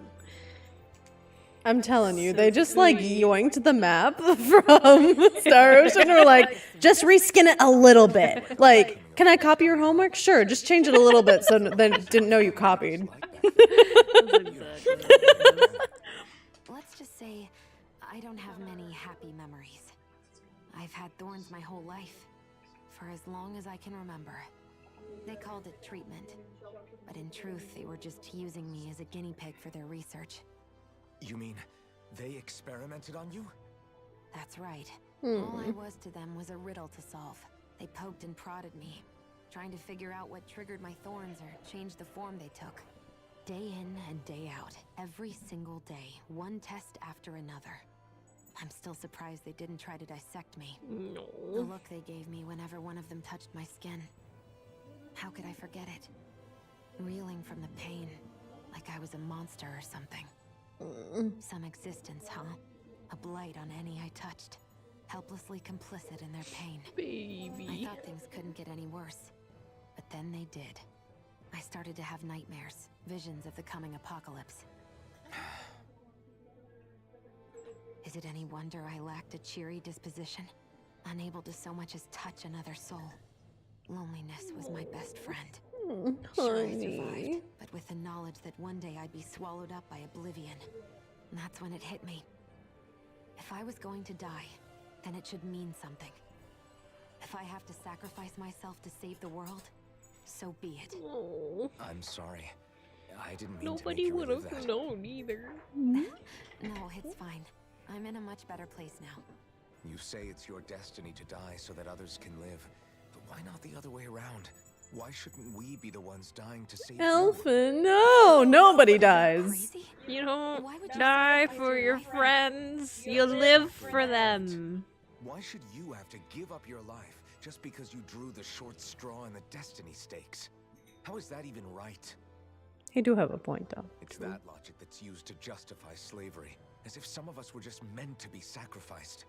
I'm telling you, they just like yoinked the map from Star Ocean and were like, just reskin it a little bit. Like, can I copy your homework? Sure, just change it a little bit so then it didn't know you copied. Let's just say I don't have many happy memories. I've had thorns my whole life, for as long as I can remember. They called it treatment, but in truth, they were just using me as a guinea pig for their research. You mean they experimented on you? That's right. All I was to them was a riddle to solve. They poked and prodded me, trying to figure out what triggered my thorns or changed the form they took. Day in and day out, every single day, one test after another. I'm still surprised they didn't try to dissect me. No. The look they gave me whenever one of them touched my skin. How could I forget it? Reeling from the pain, like I was a monster or something. Some existence, huh? A blight on any I touched. Helplessly complicit in their pain. Baby. I thought things couldn't get any worse. But then they did. I started to have nightmares, visions of the coming apocalypse. Is it any wonder I lacked a cheery disposition? Unable to so much as touch another soul. Loneliness was my best friend. Sure, I survived, but with the knowledge that one day I'd be swallowed up by oblivion. And that's when it hit me. If I was going to die, then it should mean something. If I have to sacrifice myself to save the world, so be it. Oh. I'm sorry. I didn't mean Nobody to make would you relive have that. known either. No, it's fine. I'm in a much better place now. You say it's your destiny to die so that others can live. But why not the other way around? Why shouldn't we be the ones dying to save you? Elfin, no, nobody dies. Crazy? You don't Why would you die sacrifice for your your life? friends. You live for them. Why should you have to give up your life just because you drew the short straw in the destiny stakes? How is that even right? You do have a point, though. It's that logic that's used to justify slavery, as if some of us were just meant to be sacrificed.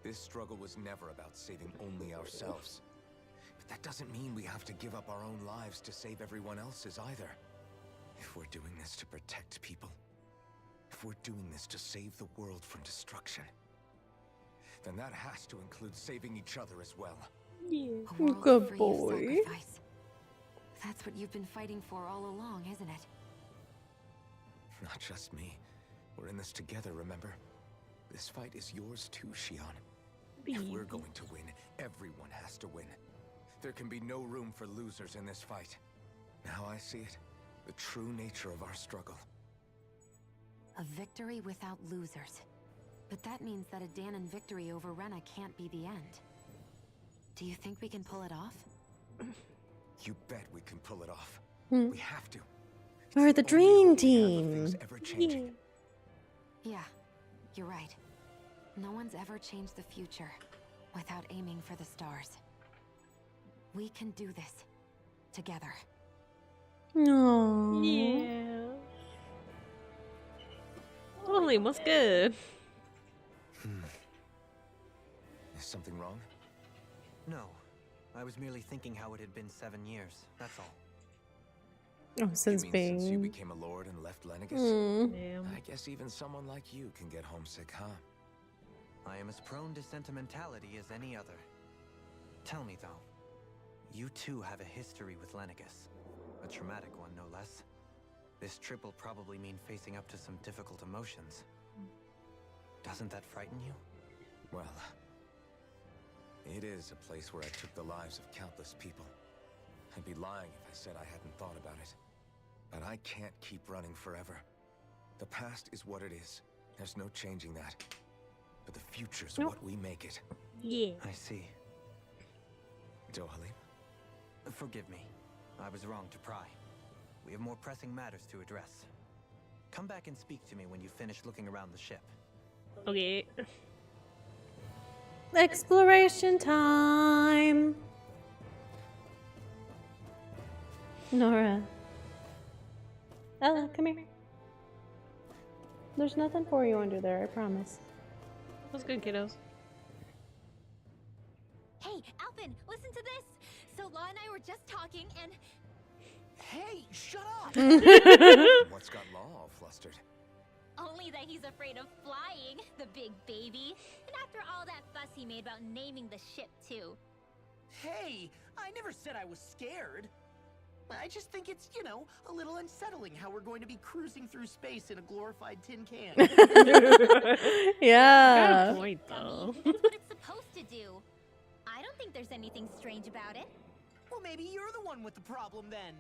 This struggle was never about saving only ourselves. But that doesn't mean we have to give up our own lives to save everyone else's either. If we're doing this to protect people, if we're doing this to save the world from destruction, then that has to include saving each other as well. A world Good free of boy. sacrifice. That's what you've been fighting for all along, isn't it? Not just me. We're in this together, remember? This fight is yours too, Shion. If we're going to win, everyone has to win. There can be no room for losers in this fight. Now I see it. The true nature of our struggle. A victory without losers. But that means that a Danon victory over Rena can't be the end. Do you think we can pull it off? You bet we can pull it off. Hmm. We have to. We're the It's only dream hope we have of team. things ever changing. Yeah, you're right. No one's ever changed the future without aiming for the stars. We can do this together. No. Yeah. Holy, what's good? Is something wrong? No. I was merely thinking how it had been 7 years, that's all. Oh, since you mean since you being. became a lord and left Lenegis? Damn. I guess even someone like you can get homesick, huh? I am as prone to sentimentality as any other. Tell me, though, you too have a history with Lenegis. A traumatic one, no less. This trip will probably mean facing up to some difficult emotions. Doesn't that frighten you? Well, it is a place where I took the lives of countless people. I'd be lying if I said I hadn't thought about it. But I can't keep running forever. The past is what it is. There's no changing that. But the future's what we make it. Yeah. I see. Dohalim? Forgive me. I was wrong to pry. We have more pressing matters to address. Come back and speak to me when you finish looking around the ship. Okay. Exploration time. Nora. Ella, come here. There's nothing for you under there, I promise. That was good, kiddos. Hey, Alvin, listen to this. So Law and I were just talking, and Hey, shut up! What's got Law all flustered? only that he's afraid of flying, the big baby. And after all that fuss he made about naming the ship too. Hey, I never said I was scared. I just think it's, you know, a little unsettling how we're going to be cruising through space in a glorified tin can. Yeah. Good point, though. That's what it's supposed to do. I don't think there's anything strange about it. Well, maybe you're the one with the problem then.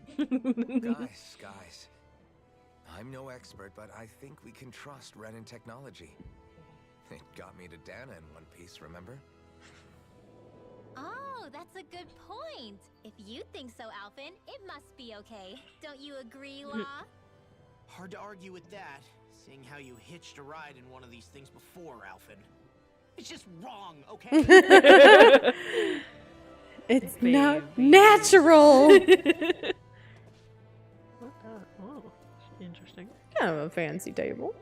Guys. I'm no expert, but I think we can trust Renin technology. It got me to Dana in one piece, remember? Oh, that's a good point. If you think so, Alvin, it must be okay. Don't you agree, Law? Hard to argue with that, seeing how you hitched a ride in one of these things before, Alvin. It's just wrong, okay? It's not natural. What the? Oh, interesting. Kind of a fancy table.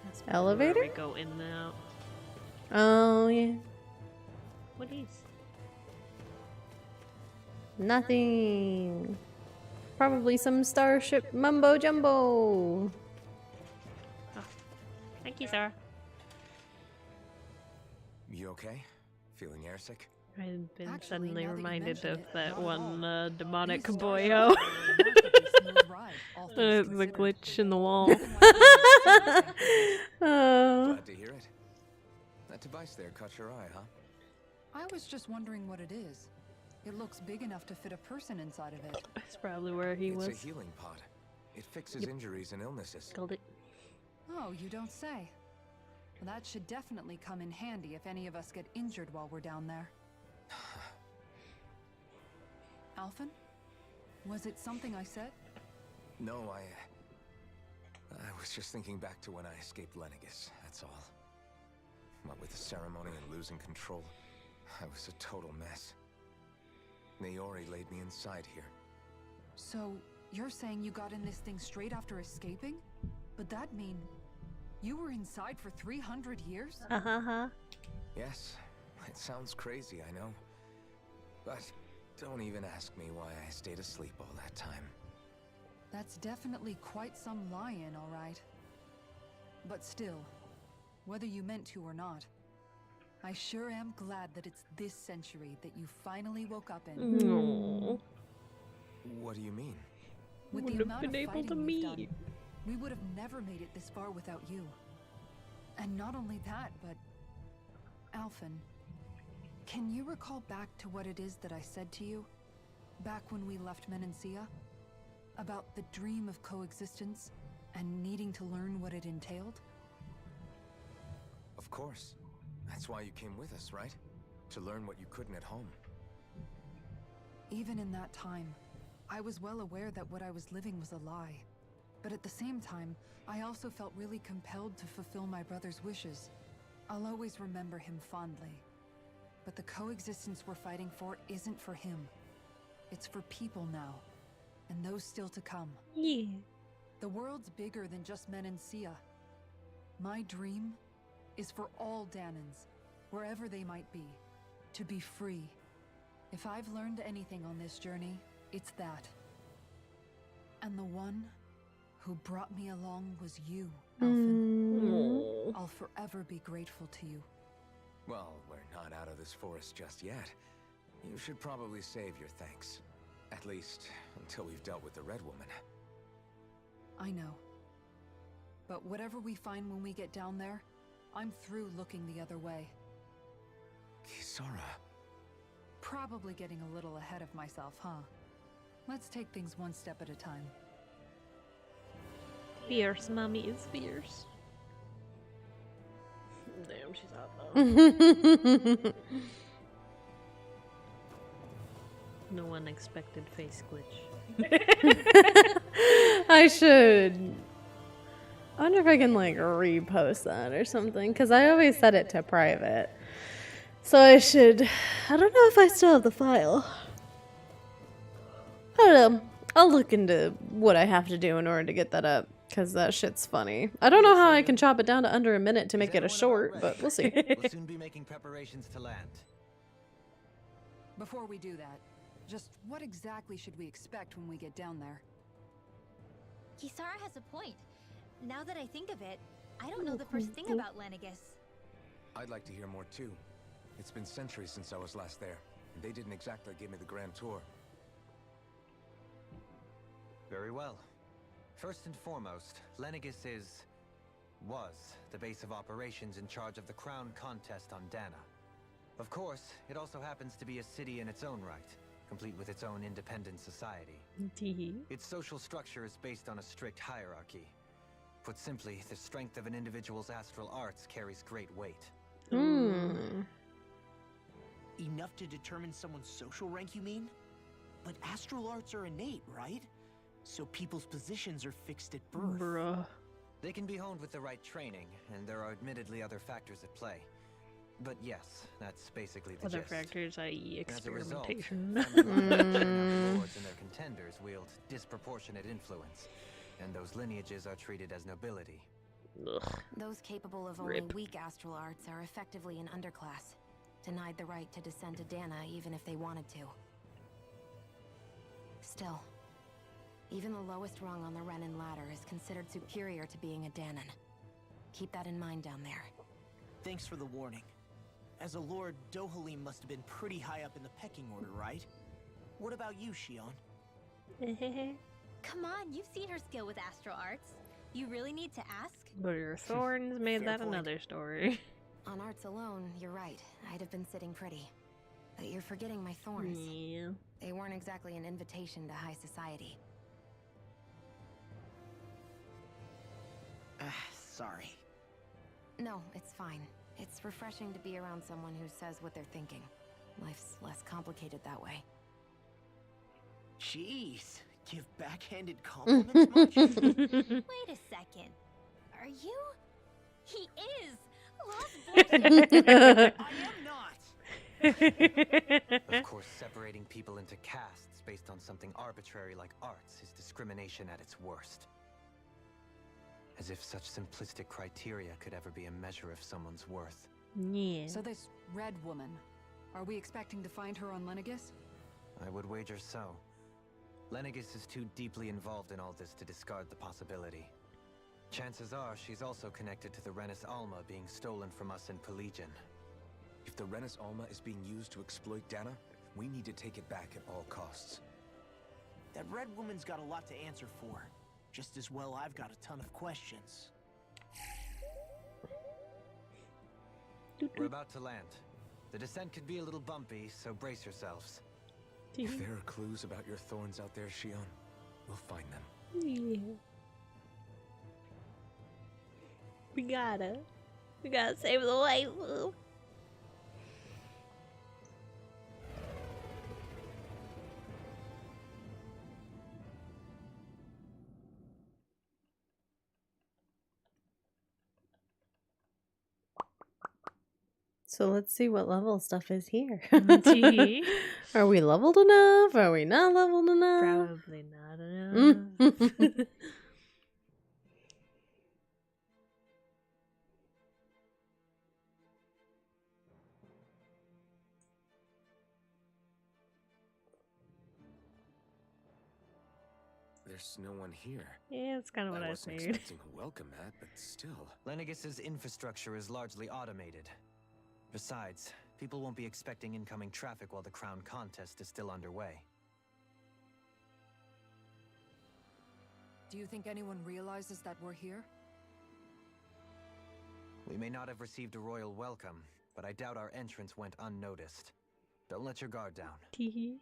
That's Elevator? where we go in and out. Oh, yeah. What is? Nothing. Probably some starship mumbo jumbo. Thank you, Sarah. You okay? Feeling airsick? I've been Actually, suddenly now that you reminded mention of it, that not at one all. demonic These boyo. starships are a remarkably smooth ride, all things The considered. glitch in the wall. Oh. Glad to hear it. That device there caught your eye, huh? I was just wondering what it is. It looks big enough to fit a person inside of it. That's probably where he It's was. a healing pod. It fixes injuries and illnesses. Killed it. Oh, you don't say. Well, that should definitely come in handy if any of us get injured while we're down there. Alphen? Was it something I said? No, I was just thinking back to when I escaped Lenegis, that's all. What with the ceremony and losing control, I was a total mess. Naori laid me inside here. So, you're saying you got in this thing straight after escaping? But that mean you were inside for 300 years? Yes, it sounds crazy, I know. But don't even ask me why I stayed asleep all that time. That's definitely quite some lie-in, all right. But still, whether you meant to or not, I sure am glad that it's this century that you finally woke up in. Aww. What do you mean? With Wouldn't the have amount been of able to fighting we've done, meet. we would have never made it this far without you. And not only that, but Alphen, can you recall back to what it is that I said to you back when we left Menancia? About the dream of coexistence and needing to learn what it entailed? Of course. That's why you came with us, right? To learn what you couldn't at home. Even in that time, I was well aware that what I was living was a lie. But at the same time, I also felt really compelled to fulfill my brother's wishes. I'll always remember him fondly. But the coexistence we're fighting for isn't for him. It's for people now. And those still to come. Yeah. The world's bigger than just Menancia. My dream is for all Danans, wherever they might be, to be free. If I've learned anything on this journey, it's that. And the one who brought me along was you, Alphen. I'll forever be grateful to you. Well, we're not out of this forest just yet. You should probably save your thanks. At least, until we've dealt with the Red Woman. I know. But whatever we find when we get down there, I'm through looking the other way. Kisara. Probably getting a little ahead of myself, huh? Let's take things one step at a time. Fierce, mommy is fierce. Damn, she's hot though. No unexpected face glitch. I should. I wonder if I can like repost that or something, because I always set it to private. So I should. I don't know if I still have the file. I don't know. I'll look into what I have to do in order to get that up, because that shit's funny. I don't know how I can chop it down to under a minute to make it a short, but we'll see. We'll soon be making preparations to land. Before we do that, just what exactly should we expect when we get down there? Kisara has a point. Now that I think of it, I don't know the first thing about Lenegis. I'd like to hear more too. It's been centuries since I was last there. And they didn't exactly give me the grand tour. Very well. First and foremost, Lenegis was the base of operations in charge of the crown contest on Dana. Of course, it also happens to be a city in its own right, complete with its own independent society. Its social structure is based on a strict hierarchy. Put simply, the strength of an individual's astral arts carries great weight. Enough to determine someone's social rank, you mean? But astral arts are innate, right? So people's positions are fixed at birth. Bruh. They can be honed with the right training, and there are admittedly other factors at play. But yes, that's basically the Other gist. factors, i.e. As a result, experimentation. the lords and their contenders wield disproportionate influence, and those lineages are treated as nobility. Ugh. Those capable of only weak astral arts are effectively an underclass, denied the right to descend to Dana even if they wanted to. Still, even the lowest rung on the Renin ladder is considered superior to being a Danon. Keep that in mind down there. Thanks for the warning. As a lord, Dohalim must have been pretty high up in the pecking order, right? What about you, Shion? Come on, you've seen her skill with astral arts. You really need to ask? But your thorns made Fair that point. another story. On arts alone, you're right. I'd have been sitting pretty. But you're forgetting my thorns. Yeah. They weren't exactly an invitation to high society. Sorry. No, it's fine. It's refreshing to be around someone who says what they're thinking. Life's less complicated that way. Jeez, give backhanded compliments much? Wait a second. Are you? He is! Lost bullshit! I am not! Of course, separating people into castes based on something arbitrary like arts is discrimination at its worst. As if such simplistic criteria could ever be a measure of someone's worth. Yeah. So this red woman, are we expecting to find her on Lenegis? I would wager so. Lenegis is too deeply involved in all this to discard the possibility. Chances are she's also connected to the Renis Alma being stolen from us in Pelegion. If the Renis Alma is being used to exploit Dana, we need to take it back at all costs. That red woman's got a lot to answer for. Just as well I've got a ton of questions. We're about to land. The descent could be a little bumpy, so brace yourselves. If there are clues about your thorns out there, Shion, we'll find them. Yeah. We gotta save the waifu. So let's see what level stuff is here. Gee. Are we leveled enough? Are we not leveled enough? Probably not enough. there's no one here. Yeah, that's kind of what I wasn't figured. expecting a welcome mat, but still. Lenegis's infrastructure is largely automated. Besides, people won't be expecting incoming traffic while the crown contest is still underway. Do you think anyone realizes that we're here? We may not have received a royal welcome, but I doubt our entrance went unnoticed. Don't let your guard down. Teehee.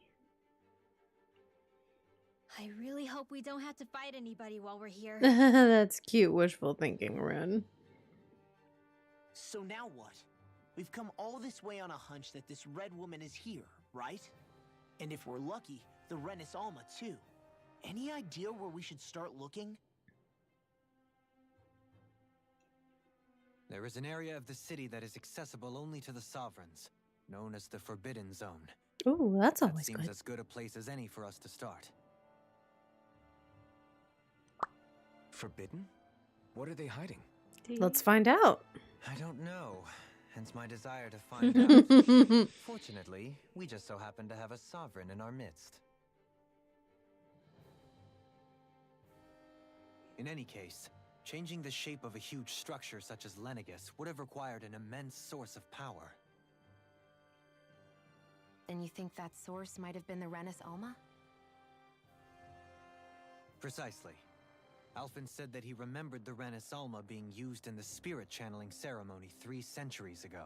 I really hope we don't have to fight anybody while we're here. That's cute wishful thinking, Ren. So now what? We've come all this way on a hunch that this red woman is here, right? And if we're lucky, the Renis Alma too. Any idea where we should start looking? There is an area of the city that is accessible only to the sovereigns, known as the Forbidden Zone. Ooh, that's That always seems good. as good a place as any for us to start. Forbidden? What are they hiding? Let's find out. I don't know, hence my desire to find out. Fortunately, we just so happen to have a sovereign in our midst. In any case, changing the shape of a huge structure such as Lenegis would have required an immense source of power. Then you think that source might have been the Renis Alma? Precisely. Alphen said that he remembered the Renis Alma being used in the spirit channeling ceremony 3 centuries ago.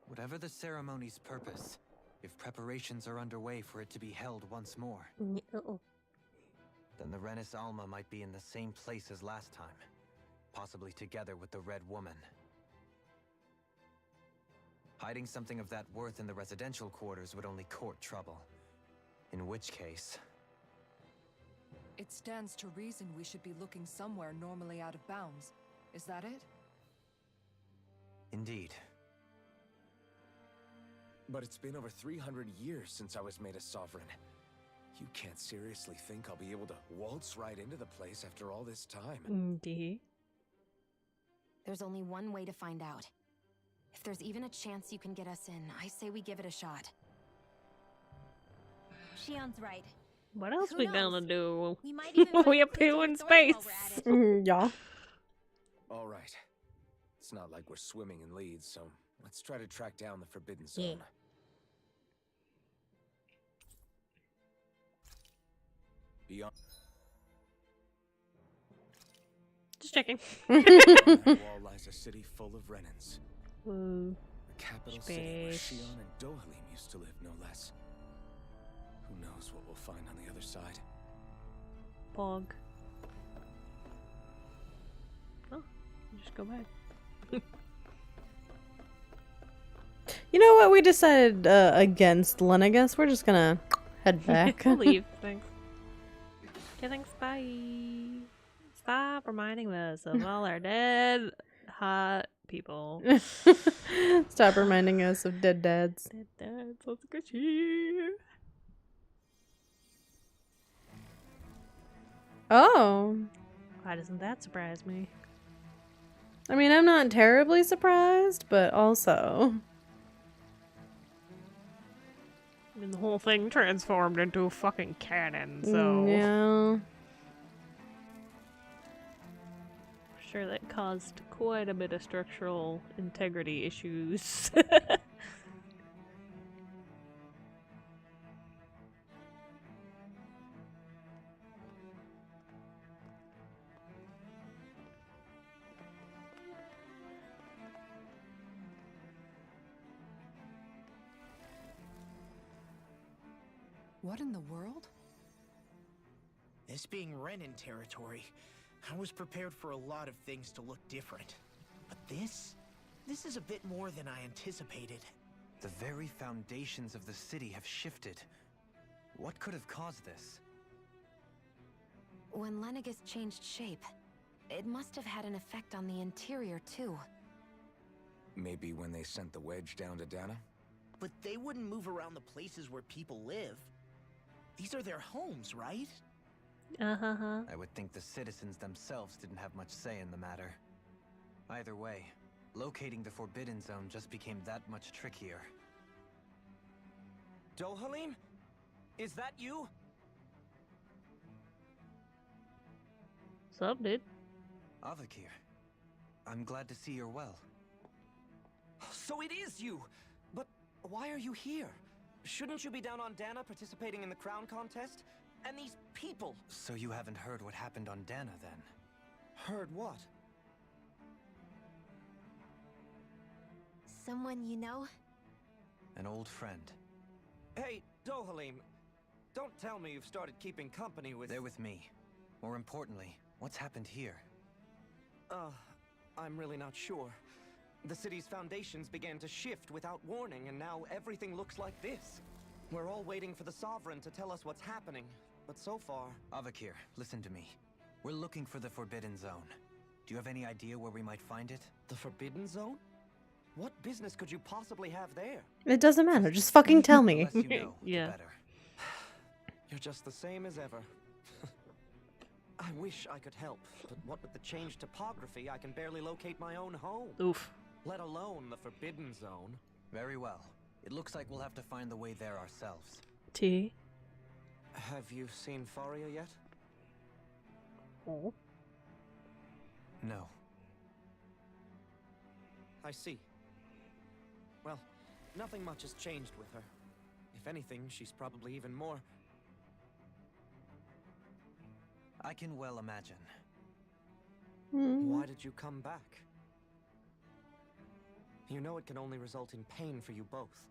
Whatever the ceremony's purpose, if preparations are underway for it to be held once more, Uh-oh. then the Renis Alma might be in the same place as last time, possibly together with the Red Woman. Hiding something of that worth in the residential quarters would only court trouble. In which case... It stands to reason we should be looking somewhere normally out of bounds. Is that it? Indeed. But it's been over 300 years since I was made a sovereign. You can't seriously think I'll be able to waltz right into the place after all this time. Indeed. There's only one way to find out. If there's even a chance you can get us in, I say we give it a shot. Shion's right. What else Who we knows? gonna do? We might even We find up here clues in to our thoughts while space. we're at it. Yeah. All right. It's not like we're swimming in leads, so let's try to track down the Forbidden Zone. Beyond Just checking. that wall lies a city full of Renins. Woo. The capital city where Space. Shion and Dohalim used to live, no less. Who knows what we'll find on the other side? Pog. Oh, just go back. You know what? We decided against Lenegis. We're just gonna head back. We'll leave. Thanks. Okay, thanks. Bye. Stop reminding us of all our dead hot people. Stop reminding us of dead dads. Dead dads. Let's go here. Oh. Why doesn't that surprise me? I mean, I'm not terribly surprised, but also... I mean, the whole thing transformed into a fucking cannon, so... Yeah. Sure, that caused quite a bit of structural integrity issues. What in the world? This being Renin territory, I was prepared for a lot of things to look different. But this is a bit more than I anticipated. The very foundations of the city have shifted. What could have caused this? When Lenegis changed shape, it must have had an effect on the interior too. Maybe when they sent the wedge down to Dana? But they wouldn't move around the places where people live. These are their homes, right? Uh-huh. I would think the citizens themselves didn't have much say in the matter. Either way, locating the Forbidden Zone just became that much trickier. Dohalim? Is that you? Sup, dude? Avakir, I'm glad to see you're well. So it is you! But why are you here? Shouldn't you be down on Dana participating in the crown contest? And these people! So you haven't heard what happened on Dana, then? Heard what? Someone you know? An old friend. Hey, Dohalim, don't tell me you've started keeping company with... They're with me. More importantly, what's happened here? I'm really not sure. The city's foundations began to shift without warning, and now everything looks like this. We're all waiting for the Sovereign to tell us what's happening, but so far... Avakir, listen to me. We're looking for the Forbidden Zone. Do you have any idea where we might find it? The Forbidden Zone? What business could you possibly have there? It doesn't matter. Just fucking tell me. The less you know, the Yeah. better. You're just the same as ever. I wish I could help, but what with the changed topography, I can barely locate my own home. Oof. Let alone the Forbidden Zone. Very well. It looks like we'll have to find the way there ourselves. T. Have you seen Faria yet? Oh. No. I see. Well, nothing much has changed with her. If anything, she's probably even more... I can well imagine. Why did you come back? You know it can only result in pain for you both.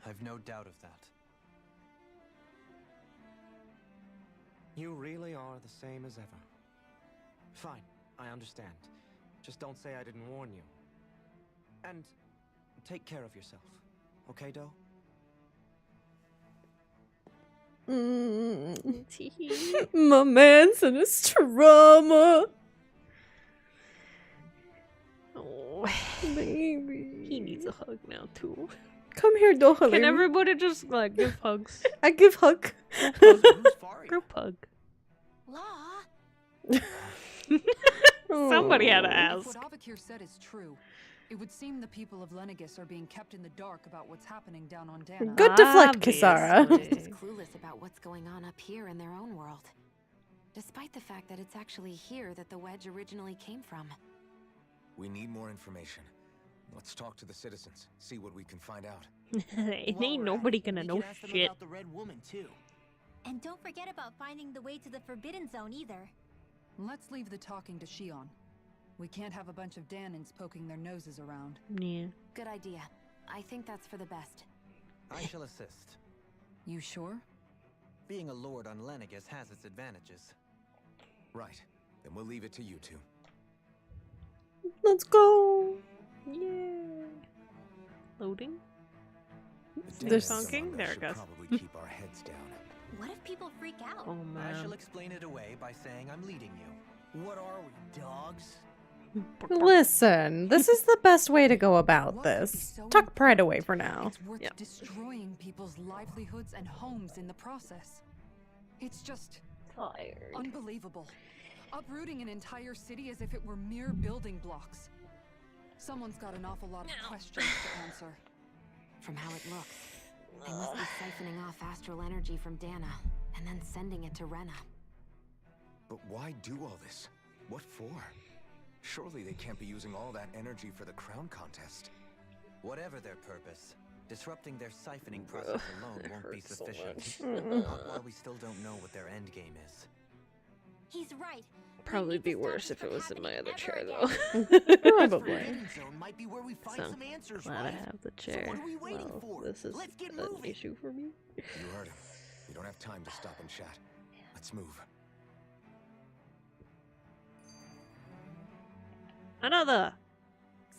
I've no doubt of that. You really are the same as ever. Fine, I understand. Just don't say I didn't warn you. And take care of yourself. Okay, Doe? My man's in his trauma. Oh, Baby. he needs a hug now too. Come here, Dohalim. Can everybody just like give hugs? I give hug. Who's Faria? Group hug. Law? Somebody had to If ask. what Avakir said is true, it would seem the people of Lenegis are being kept in the dark about what's happening down on Dana. Good deflect, Kisara. Just as clueless about what's going on up here in their own world. Despite the fact that it's actually here that the wedge originally came from. We need more information. Let's talk to the citizens, see what we can find out. Ain't nobody gonna know shit. About the Red Woman too. And don't forget about finding the way to the Forbidden Zone either. Let's leave the talking to Shion. We can't have a bunch of Danins poking their noses around. Yeah. Good idea. I think that's for the best. I shall assist. You sure? Being a lord on Lenegis has its advantages. Right. Then we'll leave it to you two. Let's go. Yeah. Loading. There's Funking? Someone There that it should goes. probably keep our heads down. What if people freak out? Oh I shall man. explain it away by saying I'm leading you. What are we, dogs? Listen, this is the best way to go about What could be this. so Tuck pride away for now. It's worth Yep. destroying people's livelihoods and homes in the process. It's just Tired. unbelievable. Uprooting an entire city as if it were mere building blocks. Someone's got an awful lot of questions to answer. From how it looks, they must be siphoning off astral energy from Dana, and then sending it to Rena. But why do all this? What for? Surely they can't be using all that energy for the crown contest. Whatever their purpose, disrupting their siphoning process alone won't be hurts so sufficient. Not while we still don't know what their end game is. He's right. Probably We need be to stop worse this if it from was in my happening other chair ever though. again. Probably. Forbidden Zone might be where we find So, some answers, Glad I right? have the So chair. what are we waiting Well, for? this is Let's get an moving. issue for me. You heard him. We don't have time to stop and chat. Let's move. Another.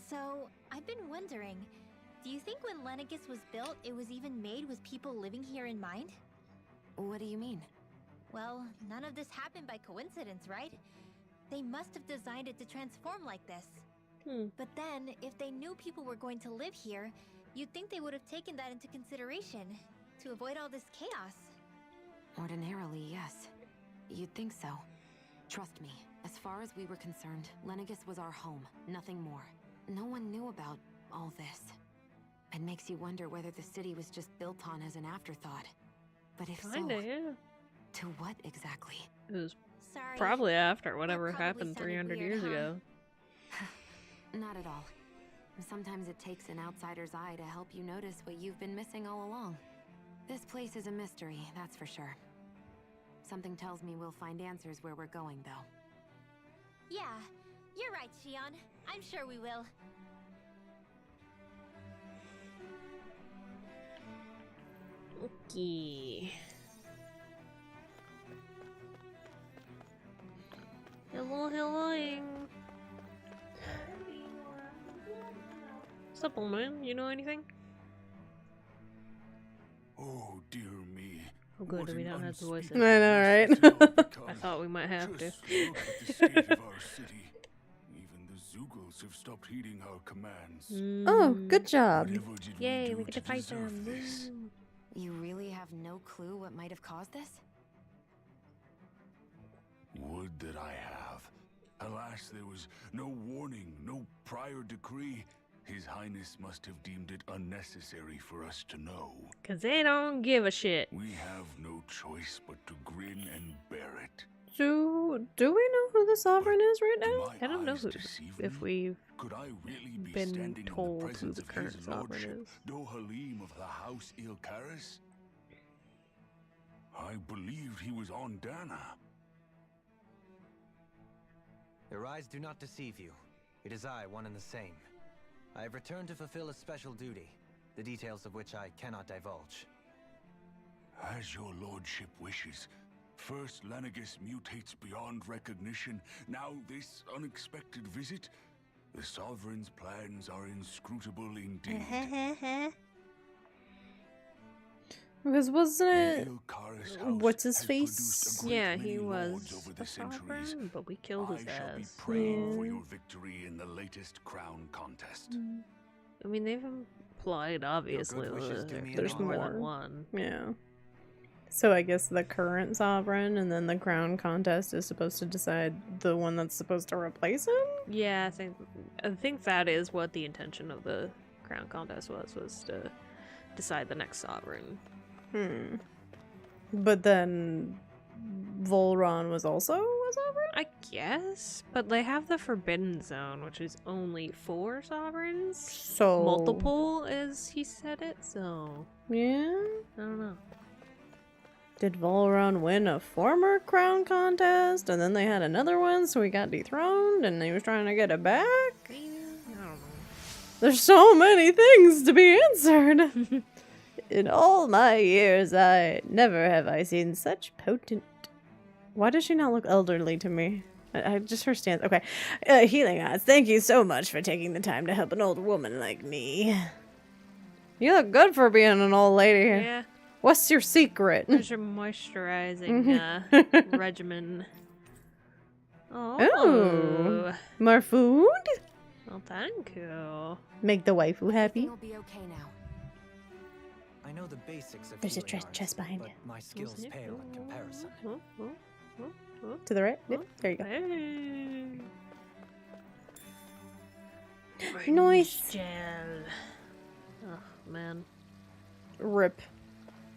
So, I've been wondering, do you think when Lenegis was built, it was even made with people living here in mind? What do you mean? Well, none of this happened by coincidence, right? They must have designed it to transform like this. But then, if they knew people were going to live here, you'd think they would have taken that into consideration to avoid all this chaos. Ordinarily, yes. You'd think so. Trust me, as far as we were concerned, Lenegis was our home, nothing more. No one knew about all this. It makes you wonder whether the city was just built on as an afterthought. But if Kinda, so, yeah. to what exactly? It was Sorry. Probably after whatever That probably happened sounded 300 weird, years huh? ago. Not at all. Sometimes it takes an outsider's eye to help you notice what you've been missing all along. This place is a mystery, that's for sure. Something tells me we'll find answers where we're going, though. Yeah, you're right, Shion. I'm sure we will. Okay. Hello. What's up, old man? You know anything? Oh, dear me. Oh, good, What we an don't have to voice it. unspeakable I know, right? mess this has become. I thought we might have to. Just look at the state of our city. Even the Zugos have stopped heeding our commands. Oh, good job. Whatever did Yay, do we get to fight deserve them. this? Woo. You really have no clue what might have caused this? Would that I have. Alas, there was no warning, no prior decree. His Highness must have deemed it unnecessary for us to know. 'Cause they don't give a shit. We have no choice but to grin and bear it. Do we know who the sovereign is right Do now? my I don't know eyes who, deceive if me? we've Could I really be been standing told in who the presence the of current his sovereign lordship, is. Dohalim of the House Ilkaris? I believed he was on Dana. Your eyes do not deceive you. It is I, one and the same. I have returned to fulfill a special duty, the details of which I cannot divulge. As your lordship wishes. First, Lenegis mutates beyond recognition. Now, this unexpected visit. The Sovereign's plans are inscrutable indeed. Because wasn't it? Ilkaris House What's his has face? produced a great Yeah, many he lords was over the the centuries. sovereign, but we killed his I shall be ass. praying for your victory in the latest crown contest. I mean, they've implied, obviously, wishes that do me There's any more more. than one. Yeah. So I guess the current sovereign and then the crown contest is supposed to decide the one that's supposed to replace him? Yeah, I think that is what the intention of the crown contest was to decide the next sovereign. But then Volron was also a sovereign? I guess, but they have the Forbidden Zone, which is only 4 sovereigns. So Multiple, as he said it, so yeah. I don't know. Did Volron win a former crown contest and then they had another one so he got dethroned and he was trying to get it back? Maybe? I don't know. There's so many things to be answered. In all my years, never have I seen such potent... Why does she not look elderly to me? I just her stance. Okay. Healing Eyes, thank you so much for taking the time to help an old woman like me. You look good for being an old lady. Yeah. What's your secret? There's your moisturizing regimen. Oh. Oh. More food? Well, thank you. Make the waifu happy. Everything will be okay now. I know the basics of There's a healing arts, chest behind but you. my skills pale in comparison. To the right? Yep, there you go. Hey. Nice. Gel. Oh, man. Rip.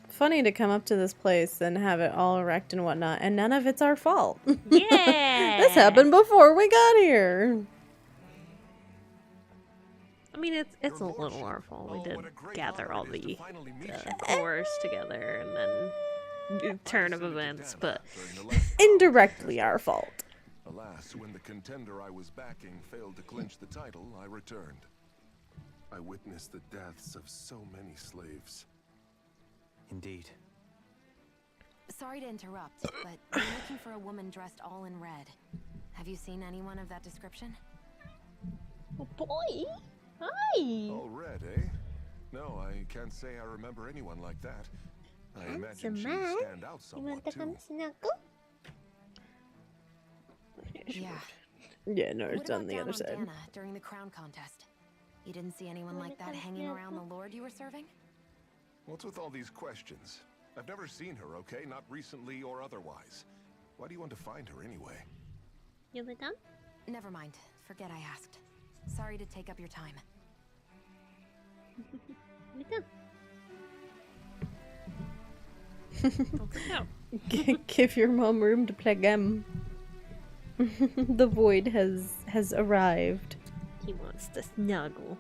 Funny to come up to this place and have it all wrecked and whatnot, and none of it's our fault. Yeah! This happened before we got here. I mean, it's a little our fault. We did gather all the cores together and then turn of events, but Indirectly our fault. Alas, when the contender I was backing failed to clinch the title, I returned. I witnessed the deaths of so many slaves. Indeed. Sorry to interrupt, but I'm looking for a woman dressed all in red. Have you seen anyone of that description? Oh boy. Hi. All red, eh? No, I can't say I remember anyone like that. I imagine she'd stand out somewhat too. Yeah. Yeah, no, What it's on about the down other side. Dana during the crown contest? You didn't see anyone like that hanging around the lord you were serving? What's with all these questions? I've never seen her, okay? Not recently or otherwise. Why do you want to find her anyway? You were done? Never mind. Forget I asked. Sorry to take up your time. You done? Give your mom room to play game. The void has arrived. He wants to snuggle.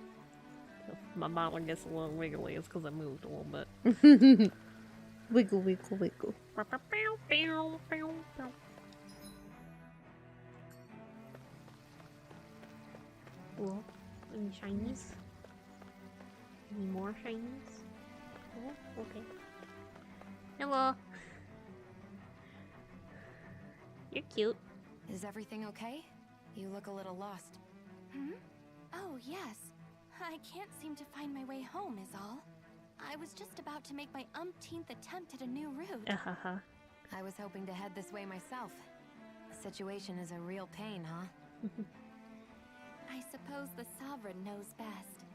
If my bottle gets a little wiggly, it's because I moved a little bit. Wiggle, wiggle, wiggle. Well, any shinies? Any more shinies? Oh, okay. Hello. You're cute. Is everything okay? You look a little lost. Hmm? Oh, yes. I can't seem to find my way home, is all. I was just about to make my umpteenth attempt at a new route. I was hoping to head this way myself. The situation is a real pain, huh? I suppose the Sovereign knows best.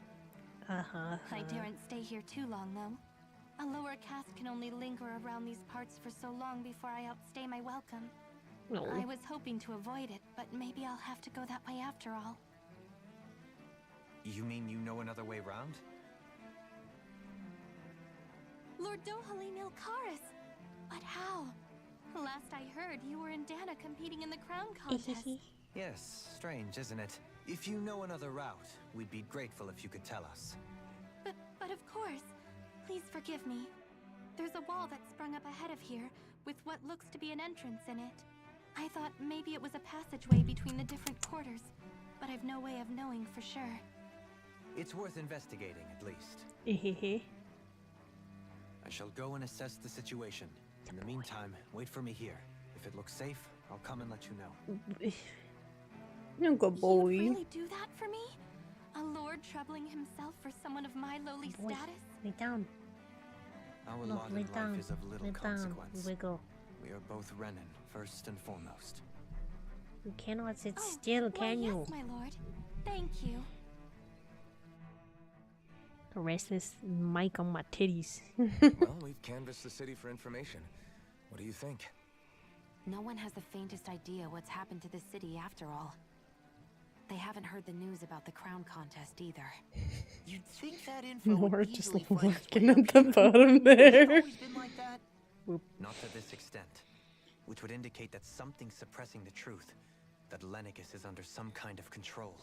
I daren't stay here too long, though. A lower caste can only linger around these parts for so long before I outstay my welcome. No. I was hoping to avoid it, but maybe I'll have to go that way after all. You mean you know another way round? Lord Dohalim Ilkaris! But how? Last I heard, you were in Dana competing in the crown contest. Yes, strange, isn't it? If you know another route, we'd be grateful if you could tell us. But of course. Please forgive me. There's a wall that sprung up ahead of here, with what looks to be an entrance in it. I thought maybe it was a passageway between the different quarters, but I've no way of knowing for sure. It's worth investigating, at least. I shall go and assess the situation. In the meantime, wait for me here. If it looks safe, I'll come and let you know. No good boy. You'd really do that for me? A lord troubling himself for someone of my lowly status? Lay down. Our No, lot in lay life down. is of little Lay down. consequence. Wiggle. We are both Renin, first and foremost. You cannot sit still, can you? Yes, my lord. Thank you. Rest this mic on my titties. Well, we've canvassed the city for information. What do you think? No one has the faintest idea what's happened to the city after all. They haven't heard the news about the crown contest either. You'd think that info Nor would just easily find its looking way at up the here. bottom Has it there. always been like that? Not to this extent, which would indicate that something's suppressing the truth, that Lenegis is under some kind of control.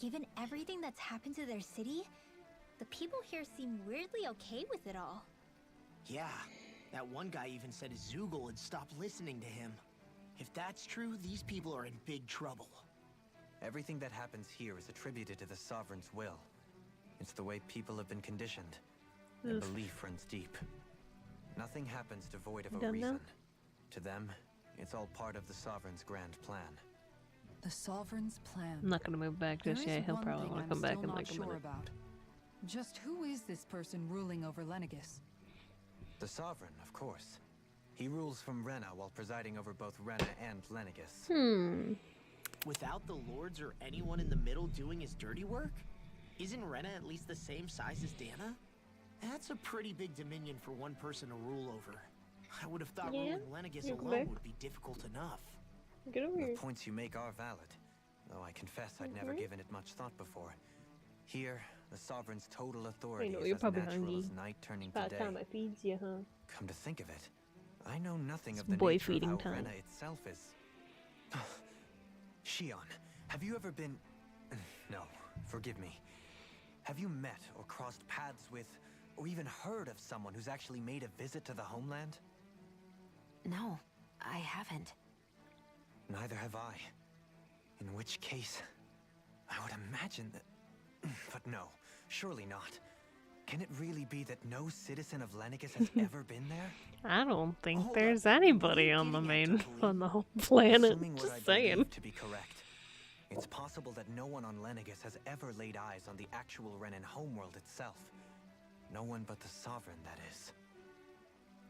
Given everything that's happened to their city, the people here seem weirdly okay with it all. Yeah, that one guy even said Zoogle would stop listening to him. If that's true, these people are in big trouble. Everything that happens here is attributed to the Sovereign's will. It's the way people have been conditioned. Their belief runs deep. Nothing happens devoid of a reason. To them, it's all part of the Sovereign's grand plan. The Sovereign's plan. I'm not gonna move back just yet. He'll probably want to come back in like a minute. About. Just who is this person ruling over Lenegis? The Sovereign, of course. He rules from Rena while presiding over both Rena and Lenegis. Without the lords or anyone in the middle doing his dirty work? Isn't Rena at least the same size as Dana? That's a pretty big dominion for one person to rule over. I would have thought ruling Lenegis alone would be difficult enough. Get over here. The points you make are valid, though I confess I'd never given it much thought before. Here, the Sovereign's total authority is as natural as night turning to day. I feeds you, huh? Come to think of it, I know nothing of the boy nature feeding of how time. Rena itself is. Shion, have you ever been... No, forgive me. Have you met or crossed paths with, or even heard of someone who's actually made a visit to the homeland? No, I haven't. Neither have I. In which case, I would imagine that... But no, surely not. Can it really be that no citizen of Lenegis has ever been there? I don't think Hold there's up. anybody What are on you the getting at, main Dr. on the whole planet. Assuming what I Just saying. believe to be correct, it's possible that no one on Lenegis has ever laid eyes on the actual Renin homeworld itself. No one but the Sovereign, that is.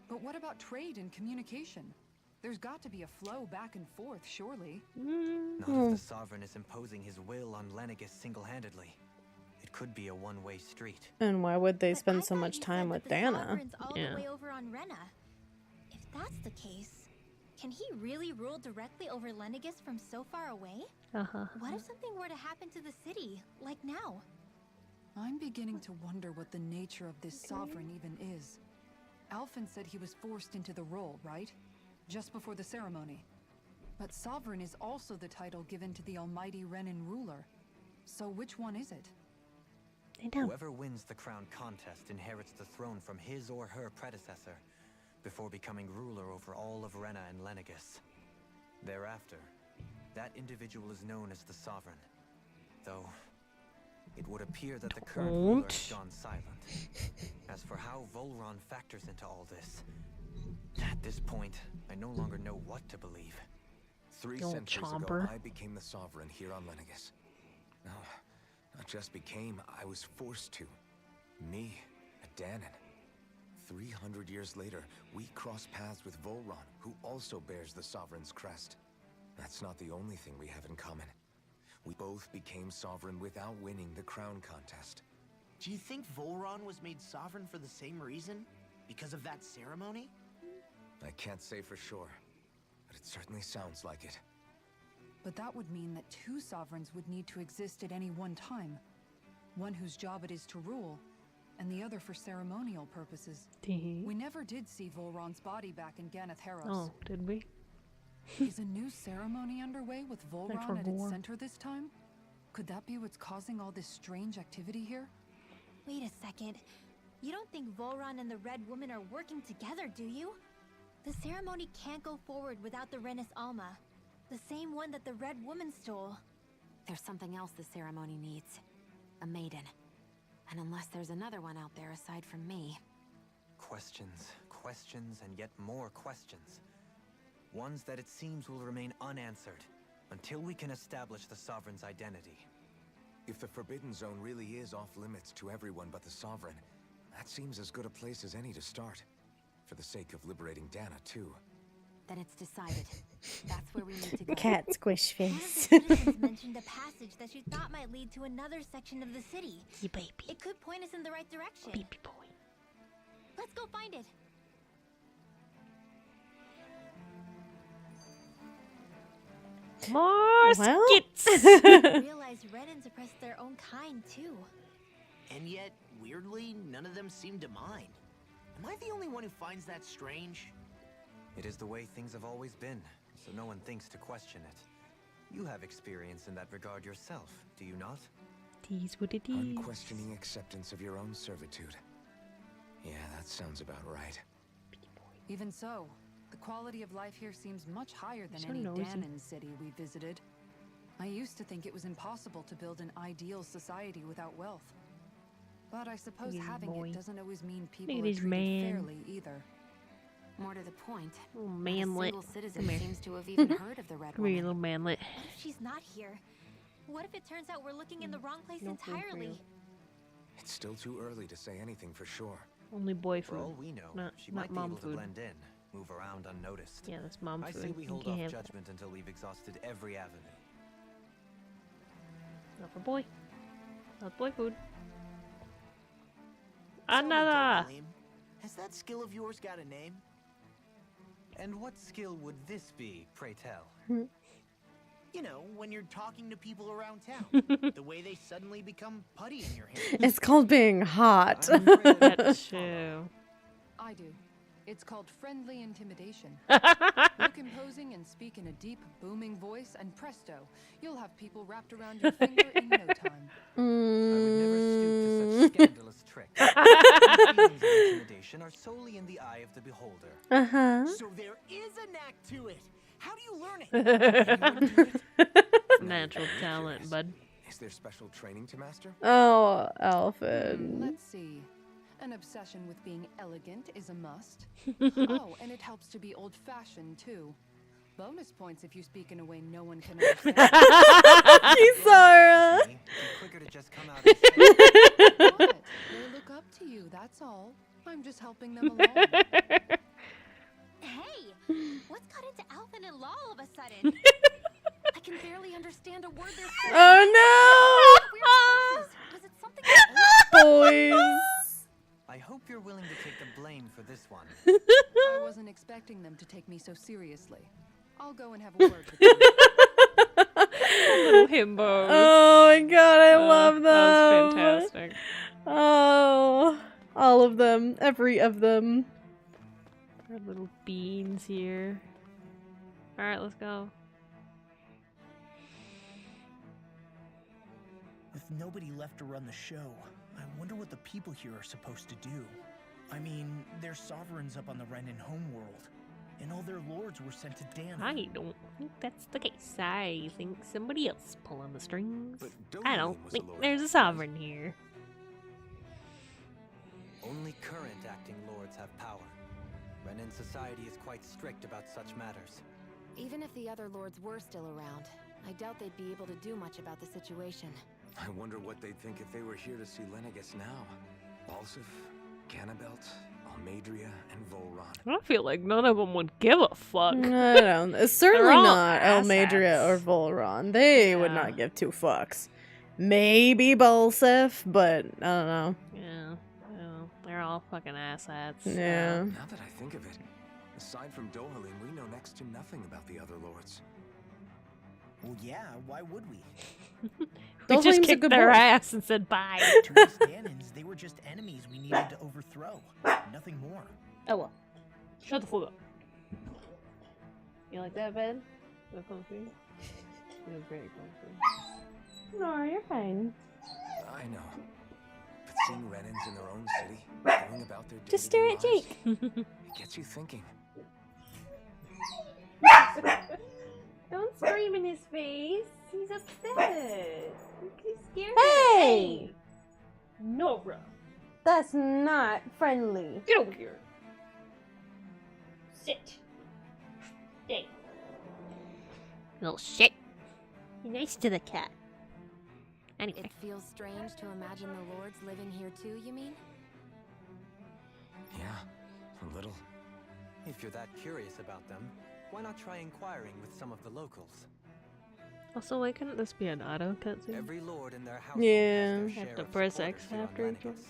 But what about trade and communication? There's got to be a flow back and forth, surely. Not if the Sovereign is imposing his will on Lenegis single-handedly. It could be a one-way street. And why would they But spend I so thought much you time said with that the Dana? Sovereign's all Yeah. the way over on Rena. If that's the case, can he really rule directly over Lenegis from so far away? What if something were to happen to the city, like now? I'm beginning to wonder what the nature of this sovereign even is. Alphen said he was forced into the role, right? Just before the ceremony. But Sovereign is also the title given to the almighty Renin ruler. So which one is it? Whoever wins the crown contest inherits the throne from his or her predecessor, before becoming ruler over all of Rena and Lenegis. Thereafter, that individual is known as the Sovereign. Though, it would appear that the current ruler has gone silent. As for how Volron factors into all this, at this point, I no longer know what to believe. 3 centuries ago, I became the Sovereign here on Lenegis. No, not just became, I was forced to. Me, a Danon. 300 years later, we cross paths with Volron, who also bears the Sovereign's crest. That's not the only thing we have in common. We both became Sovereign without winning the crown contest. Do you think Volron was made Sovereign for the same reason? Because of that ceremony? I can't say for sure, but it certainly sounds like it. But that would mean that 2 sovereigns would need to exist at any one time. One whose job it is to rule, and the other for ceremonial purposes. We never did see Volron's body back in Ganeth-Haros. Oh, did we? Is a new ceremony underway with Volron at its center this time? Could that be what's causing all this strange activity here? Wait a second. You don't think Volron and the Red Woman are working together, do you? The ceremony can't go forward without the Renis Alma. The same one that the Red Woman stole. There's something else the ceremony needs. A maiden. And unless there's another one out there aside from me. Questions, questions, and yet more questions. Ones that it seems will remain unanswered until we can establish the Sovereign's identity. If the Forbidden Zone really is off limits to everyone but the Sovereign, that seems as good a place as any to start. For the sake of liberating Dana, too. Then it's decided. That's where we need to go. Cat squish face. One of the citizens mentioned a passage that she thought might lead to another section of the city. Yeah, baby. It could point us in the right direction. Baby boy. Let's go find it. More skits! I realize Renans oppress their own kind, too. And yet, weirdly, none of them seem to mind. Am I the only one who finds that strange? It is the way things have always been, so no one thinks to question it. You have experience in that regard yourself, do you not? Tease what it is. Unquestioning acceptance of your own servitude. Yeah, that sounds about right. Even so, the quality of life here seems much higher than So any nosy. Danon city we visited. I used to think it was impossible to build an ideal society without wealth. But I suppose Yeah, having boy. it doesn't always mean Look people at are this treated man. fairly either. More to the point, Oh, not a manlet. single citizen Come here. seems to have even heard of the Red Come here, you Woman. little manlet. What if she's not here? What if it turns out we're looking in the wrong place No food for you. entirely? It's still too early to say anything for sure. Only boy For all food. we know, Not- she not might be mom able food. to blend in, move around unnoticed. Yeah, that's mom I food. say we You hold can't off have that. judgment until we've exhausted every avenue. Not for boy. Not boy food. Tell me, Another! Darlene, has that skill of yours got a name? And what skill would this be, pray tell? You know, when you're talking to people around town. The way they suddenly become putty in your hand. It's called being hot. I'm afraid I don't That's follow. true. I do. It's called friendly intimidation. Look imposing and speak in a deep, booming voice, and presto, you'll have people wrapped around your finger in no time. I would never stoop to such scandalous tricks. Feelings of intimidation are solely in the eye of the beholder. Uh-huh. So there is a knack to it. How do you learn it? Can anyone do it? Natural talent, bud. Is there special training to master? Oh, Alphen. Let's see. An obsession with being elegant is a must. Oh, and it helps to be old-fashioned, too. Bonus points if you speak in a way no one can understand. Kisara. Be quicker to just come out and say, What? They look up to you, that's all. I'm just helping them along. Hey, what's got into Alphen and Law all of a sudden? I can barely understand a word they're saying. Oh Weird voices. Was it something no! Boys. I hope you're willing to take the blame for this one. I wasn't expecting them to take me so seriously. I'll go and have a word with them. Little himbos. Oh my god, I love them. That was fantastic. Oh, all of them. Every of them. Our little beans here. Alright, let's go. With nobody left to run the show, I wonder what the people here are supposed to do. I mean, they're sovereigns up on the Renin homeworld, and all their lords were sent to Dana. I don't think that's the case. I think somebody else is pulling the strings. But I Dohalim don't was think a lord, there's a sovereign here. Only current acting lords have power. Renin society is quite strict about such matters. Even if the other lords were still around, I doubt they'd be able to do much about the situation. I wonder what they'd think if they were here to see Lenegis now. Balsif, Cannabelt, Almadria, and Volron. I feel like none of them would give a fuck. I don't. It's certainly They're all not Almadria or asshats. Volron. They would Yeah. not give two fucks. Maybe Balsif, but I don't know. Yeah, well, they're all fucking asshats. Yeah. Now that I think of it, aside from Dohalim, we know next to nothing about the other lords. Well, yeah, why would we? We just Dohalim's a kicked good their boy. ass and said bye. To us Danans, they were just enemies we needed to overthrow. Nothing more. Ella, shut the fuck up. You like that bed? Is that comfy? It was very comfy. No, you're fine. I know. But seeing Renins in their own city, going about their Just stare at day-to-day Jake. lives, it gets you thinking. Don't scream in his face. He's upset. He's scared. Hey! Nora, That's not friendly. get over here. Sit. Stay. Little shit. Be nice to the cat. Anyway. It feels strange to imagine the lords living here too, you mean? Yeah, a little. If you're that curious about them, why not try inquiring with some of the locals? Also, why couldn't this be an auto cutscene? Every lord in their household Yeah. has their Have share to of press supporters X here on after each one. Lenegis.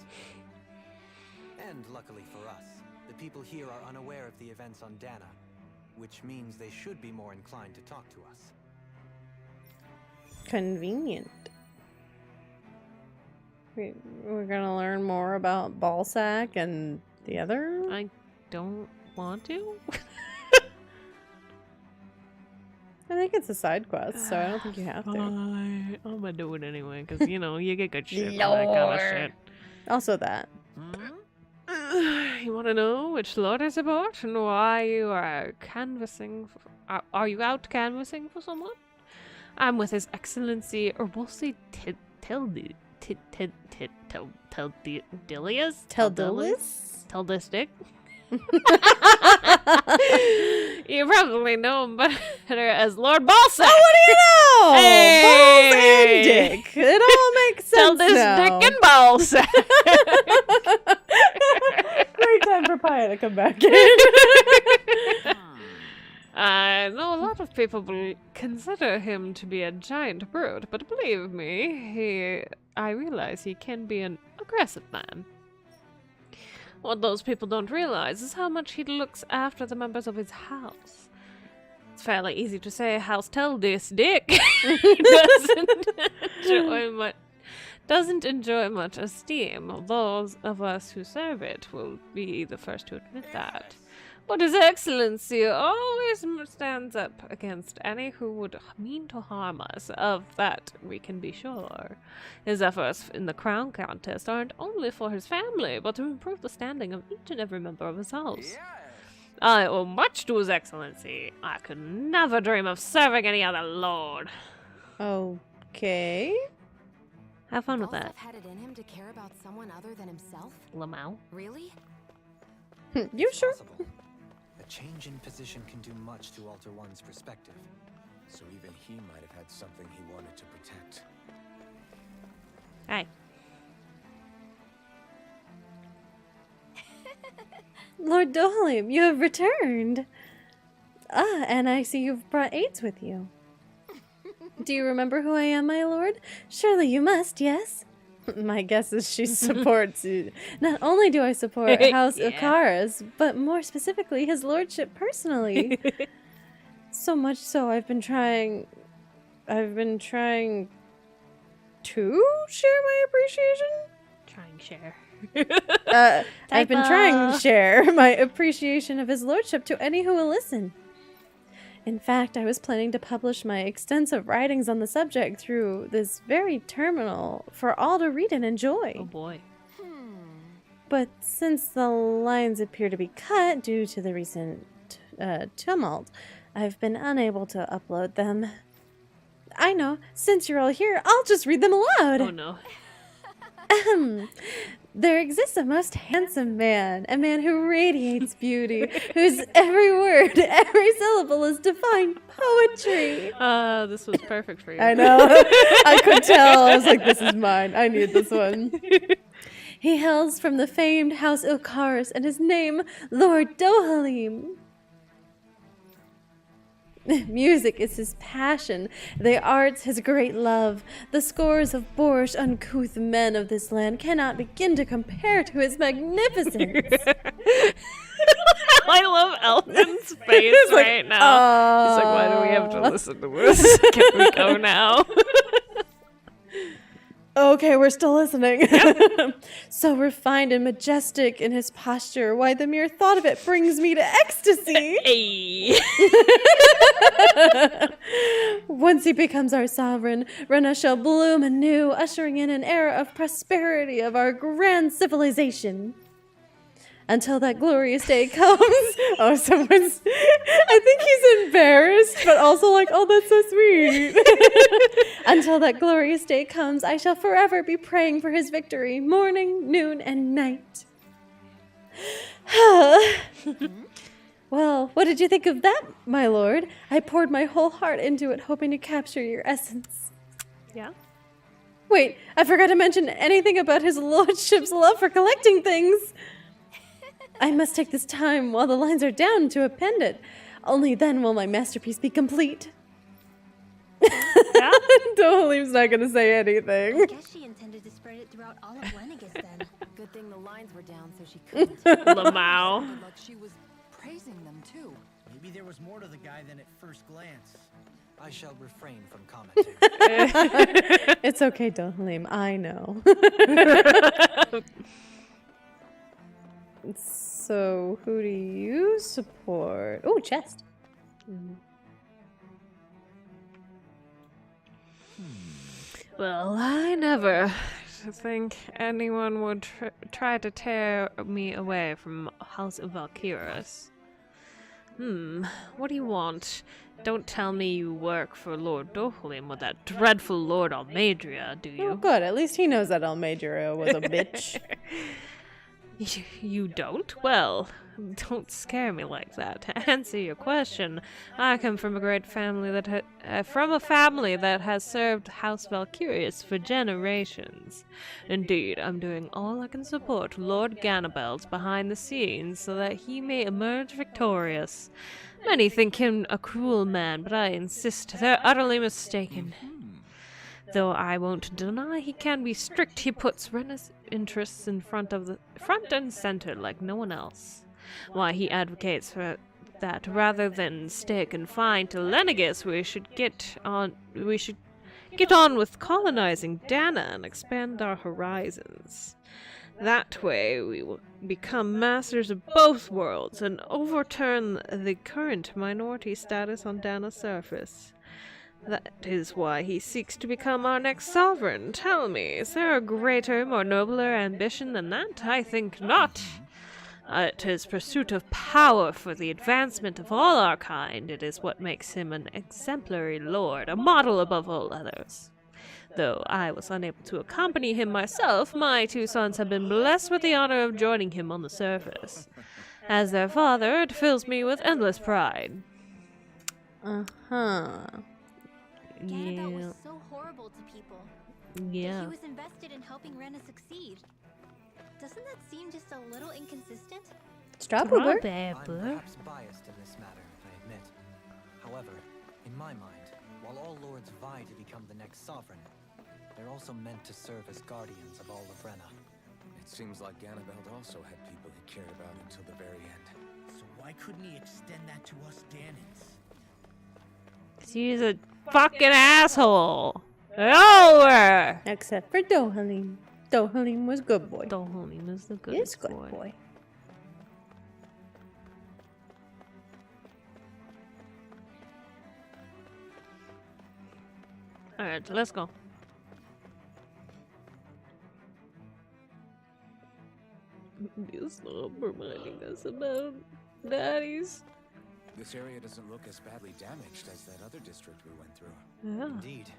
And luckily for us, the people here are unaware of the events on Dana, which means they should be more inclined to talk to us. Convenient. We're gonna learn more about Ballsack and the other. I don't want to. I think it's a side quest, so I don't think you have to. I'm gonna do it anyway, because, you know, you get good shit for that kind of shit. Also that. You want to know which lord I support and why you are canvassing? Are you out canvassing for someone? I'm with His Excellency Urbosi Teldilius? Teldistic? You probably know him better as Lord Balsack. Oh, what do you know? Hey! Balls and Dick. It all makes sense now. Teldistic and Balsack. Great time for Pyah to come back in. I know a lot of people consider him to be a giant brute, but believe me, I realize he can be an aggressive man. What those people don't realize is how much he looks after the members of his house. It's fairly easy to say House Teldistic doesn't enjoy much esteem. Those of us who serve it will be the first to admit that. But His Excellency always stands up against any who would mean to harm us. Of that we can be sure. His efforts in the crown contest aren't only for his family, but to improve the standing of each and every member of his house. I owe much to His Excellency. I could never dream of serving any other lord. Okay. Have fun with that, Balsaf had it in him to care about someone other than himself? Lamau. Really? You sure? Possible. A change in position can do much to alter one's perspective. So even he might have had something he wanted to protect. Hey. Lord Dohalim, you have returned. Ah, and I see you've brought aides with you. Do you remember who I am, my lord? Surely you must, yes? My guess is she supports you. Not only do I support House Yeah. Okaras, but more specifically his lordship personally. So much so I've been trying to share my appreciation. Trying share. I've been trying to share my appreciation of his lordship to any who will listen. In fact, I was planning to publish my extensive writings on the subject through this very terminal for all to read and enjoy. Oh boy. But since the lines appear to be cut due to the recent tumult, I've been unable to upload them. I know, since you're all here, I'll just read them aloud. Oh no. There exists a most handsome man, a man who radiates beauty, whose every word, every syllable is divine poetry. This was perfect for you. I know. I could tell. I was like, this is mine. I need this one. He hails from the famed House Ilkaris, and his name, Lord Dohalim. Music is his passion, the arts his great love. The scores of boorish, uncouth men of this land cannot begin to compare to his magnificence. I love Elvin's face right now. He's like, why do we have to listen to this? Can we go now? Okay, we're still listening. So refined and majestic in his posture, why the mere thought of it brings me to ecstasy. Hey. Once he becomes our sovereign, Rena shall bloom anew, ushering in an era of prosperity of our grand civilization. Until that glorious day comes. Oh, someone's... I think he's embarrassed, but also like, oh, that's so sweet. Until that glorious day comes, I shall forever be praying for his victory, morning, noon, and night. Well, what did you think of that, my lord? I poured my whole heart into it, hoping to capture your essence. Yeah? Wait, I forgot to mention anything about his lordship's love for collecting things. I must take this time while the lines are down to append it. Only then will my masterpiece be complete. Yeah? Dohalim's not going to say anything. I guess she intended to spread it throughout all of Lenegus then. Good thing the lines were down so she couldn't. Lamau. Sounded like she was praising them too. Maybe there was more to the guy than at first glance. I shall refrain from commenting. It's okay, Dohalim. I know. So, who do you support? Oh, chest. Well, I never think anyone would try to tear me away from House of Valkyros. What do you want? Don't tell me you work for Lord Dohalim with that dreadful Lord Almadria, do you? Oh, good. At least he knows that Almadria was a bitch. You don't? Well, don't scare me like that. To answer your question, I come from a great family that has served House Valkyrius for generations. Indeed, I'm doing all I can support Lord Ganabelt behind the scenes so that he may emerge victorious. Many think him a cruel man, but I insist they're utterly mistaken. Though I won't deny he can be strict, he puts Rena's interests in front and center like no one else. Why, he advocates for that rather than stay confined to Lenegus, we should get on with colonizing Dana and expand our horizons. That way we will become masters of both worlds and overturn the current minority status on Dana's surface. That is why he seeks to become our next sovereign. Tell me, is there a greater, more nobler ambition than that? I think not. It is pursuit of power for the advancement of all our kind. It is what makes him an exemplary lord, a model above all others. Though I was unable to accompany him myself, my two sons have been blessed with the honor of joining him on the surface. As their father, it fills me with endless pride. Ganabelt was so horrible to people. Yeah. He was invested in helping Rena succeed. Doesn't that seem just a little inconsistent? Strawberry. I'm perhaps biased in this matter, I admit. However, in my mind, while all lords vie to become the next sovereign, they're also meant to serve as guardians of all of Rena. It seems like Ganabelt also had people he cared about until the very end. So why couldn't he extend that to us Danans? He's a fucking asshole. Over. Except for Dohalim. Dohalim was good boy. Dohalim is the good He's good boy. boy. Alright, let's go. You stop reminding us about daddies. This area doesn't look as badly damaged as that other district we went through. Yeah. Indeed.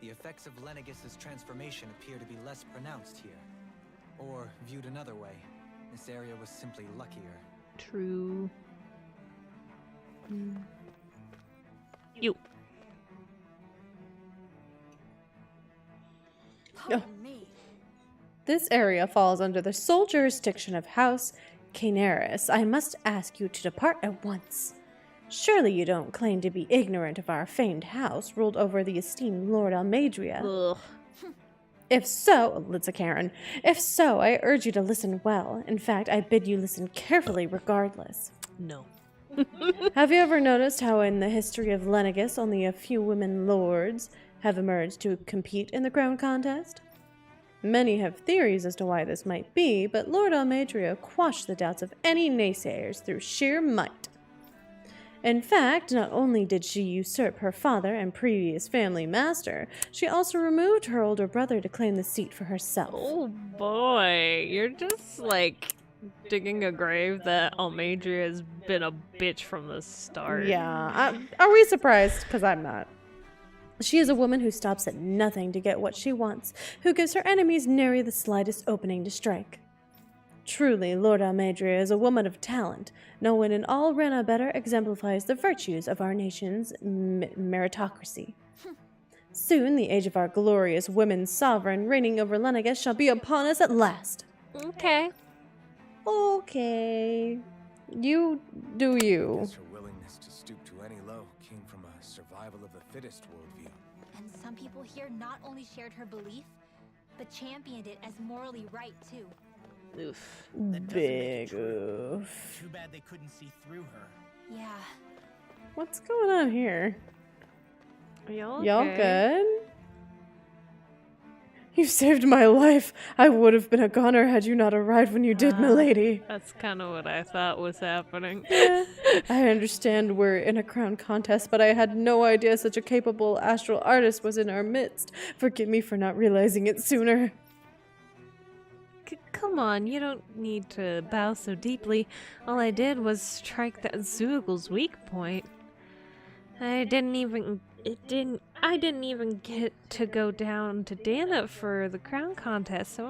The effects of Lenegis' transformation appear to be less pronounced here. Or, viewed another way, this area was simply luckier. True. You. Oh. This area falls under the sole jurisdiction of House Caenaris. I must ask you to depart at once. Surely you don't claim to be ignorant of our famed house ruled over the esteemed Lord Almadria. Ugh. If so, Litza Karen, if so, I urge you to listen well. In fact, I bid you listen carefully regardless. No. Have you ever noticed how in the history of Lenegis only a few women lords have emerged to compete in the crown contest? Many have theories as to why this might be, but Lord Almadria quashed the doubts of any naysayers through sheer might. In fact, not only did she usurp her father and previous family master, she also removed her older brother to claim the seat for herself. Oh boy, you're just like digging a grave that Almadria has been a bitch from the start. Yeah, are we surprised? Because I'm not. She is a woman who stops at nothing to get what she wants, who gives her enemies nary the slightest opening to strike. Truly, Lord Almadria is a woman of talent. No one in all Rena better exemplifies the virtues of our nation's meritocracy. Soon, the age of our glorious women sovereign reigning over Lenegis shall be upon us at last. Okay. Okay. You do you. Guess her willingness to stoop to any low came from a survival of the fittest worldview. And some people here not only shared her belief, but championed it as morally right too. Oof. Big oof. Too bad they couldn't see through her. Yeah. What's going on here? Are y'all Y'all okay? good? You saved my life. I would have been a goner had you not arrived when you did, milady. That's kind of what I thought was happening. I understand we're in a crown contest, but I had no idea such a capable astral artist was in our midst. Forgive me for not realizing it sooner. Come on, you don't need to bow so deeply. All I did was strike that Zoogel's weak point. I didn't even get to go down to Dana for the crown contest, so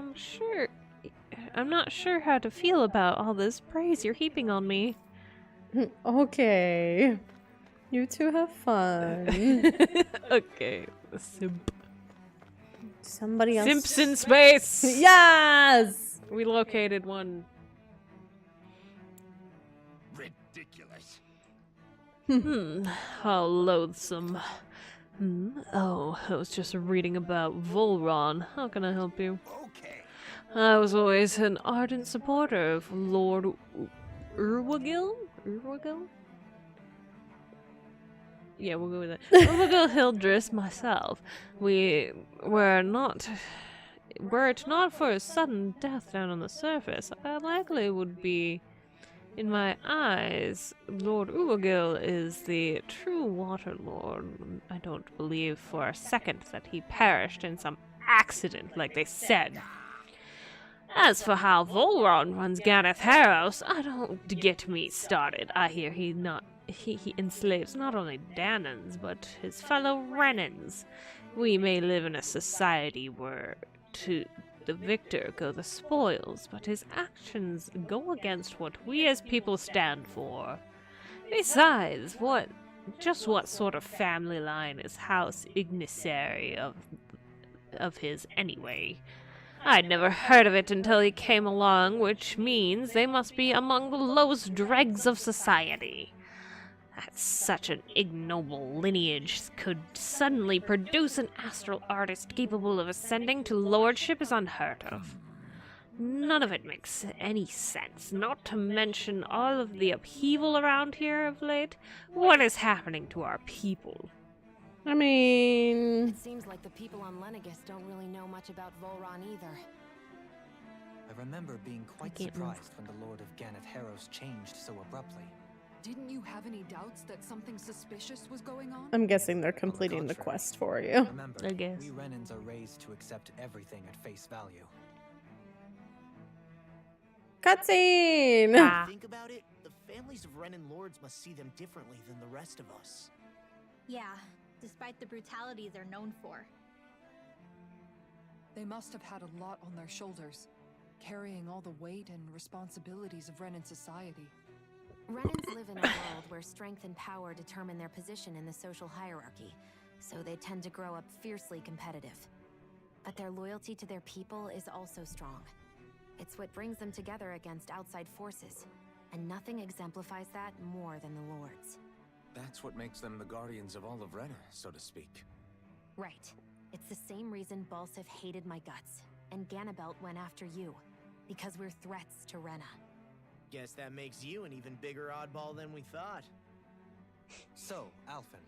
I'm not sure how to feel about all this praise you're heaping on me. Okay. You two have fun. Okay, simp. Somebody else. Simps in space! Yes! We located one. Ridiculous. How loathsome. Oh, I was just reading about Volron. How can I help you? Okay. I was always an ardent supporter of Lord Urwagil? Urwagil? Yeah, we'll go with it. Urwagil Hildress myself. Were it not for his sudden death down on the surface, I likely would be. In my eyes, Lord Urwagil is the true Water Lord. I don't believe for a second that he perished in some accident, like they said. As for how Volron runs Gareth Harrows, I don't get me started. I hear he enslaves not only Danans, but his fellow Renans. We may live in a society where to the victor go the spoils, but his actions go against what we as people stand for. Besides, what sort of family line is House Ignisary of his anyway? I'd never heard of it until he came along, which means they must be among the lowest dregs of society. That such an ignoble lineage could suddenly produce an astral artist capable of ascending to lordship is unheard of. None of it makes any sense, not to mention all of the upheaval around here of late. What is happening to our people? I mean... It seems like the people on Lenegis don't really know much about Volron either. I remember being quite can't move. surprised when the Lord of Ganatheros changed so abruptly. Didn't you have any doubts that something suspicious was going on? I'm guessing they're completing the contrary. quest for you. Remember, I guess. we Renans are raised to accept everything at face value. Cutscene! Ah. Think about it, the families of Renan lords must see them differently than the rest of us. Yeah, despite the brutality they're known for. They must have had a lot on their shoulders, carrying all the weight and responsibilities of Renan society. Renans live in a world where strength and power determine their position in the social hierarchy, so they tend to grow up fiercely competitive. But their loyalty to their people is also strong. It's what brings them together against outside forces, and nothing exemplifies that more than the Lords. That's what makes them the guardians of all of Rena, so to speak. Right. It's the same reason Balsif hated my guts, and Ganabelt went after you, because we're threats to Rena. Guess that makes you an even bigger oddball than we thought. So, Alphen,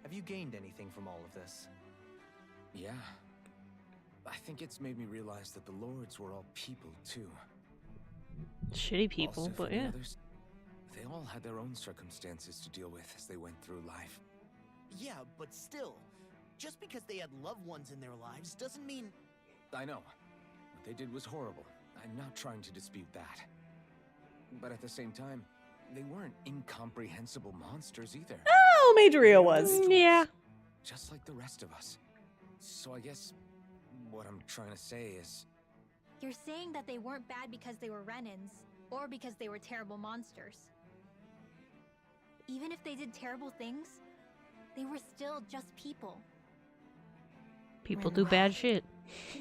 have you gained anything from all of this? Yeah. I think it's made me realize that the Lords were all people, too. Shitty people, Balsif but and the yeah. others, they all had their own circumstances to deal with as they went through life. Yeah, but still, just because they had loved ones in their lives doesn't mean... I know. What they did was horrible. I'm not trying to dispute that. But at the same time, they weren't incomprehensible monsters either. Oh, Majoria was. Yeah. Just like the rest of us. So I guess what I'm trying to say is... You're saying that they weren't bad because they were Renans, or because they were terrible monsters. Even if they did terrible things, they were still just people. People do bad shit.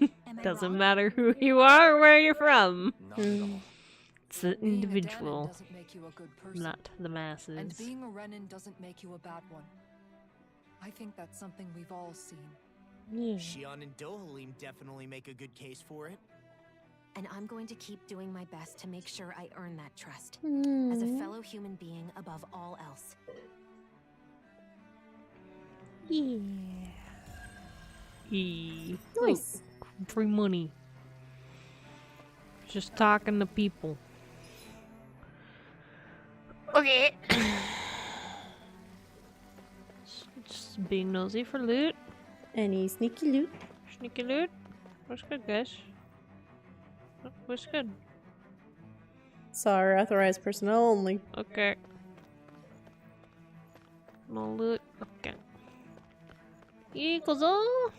Am I Doesn't wrong? matter who you are or where you're from. Not at all. It's the Being a Danon individual, doesn't make you a good person, not the masses. and being a Renan doesn't make you a bad one. I think that's something we've all seen. Yeah. Shion and Dohalim definitely make a good case for it. And I'm going to keep doing my best to make sure I earn that trust. Hmm. As a fellow human being above all else. Yeah. Yeah. Nice. Oh, free money. Just talking to people. Okay. Just being nosy for loot. Any sneaky loot? Sneaky loot. What's good, guys? What's good? Sorry, authorized personnel only. Okay. No loot. Okay. Equals all.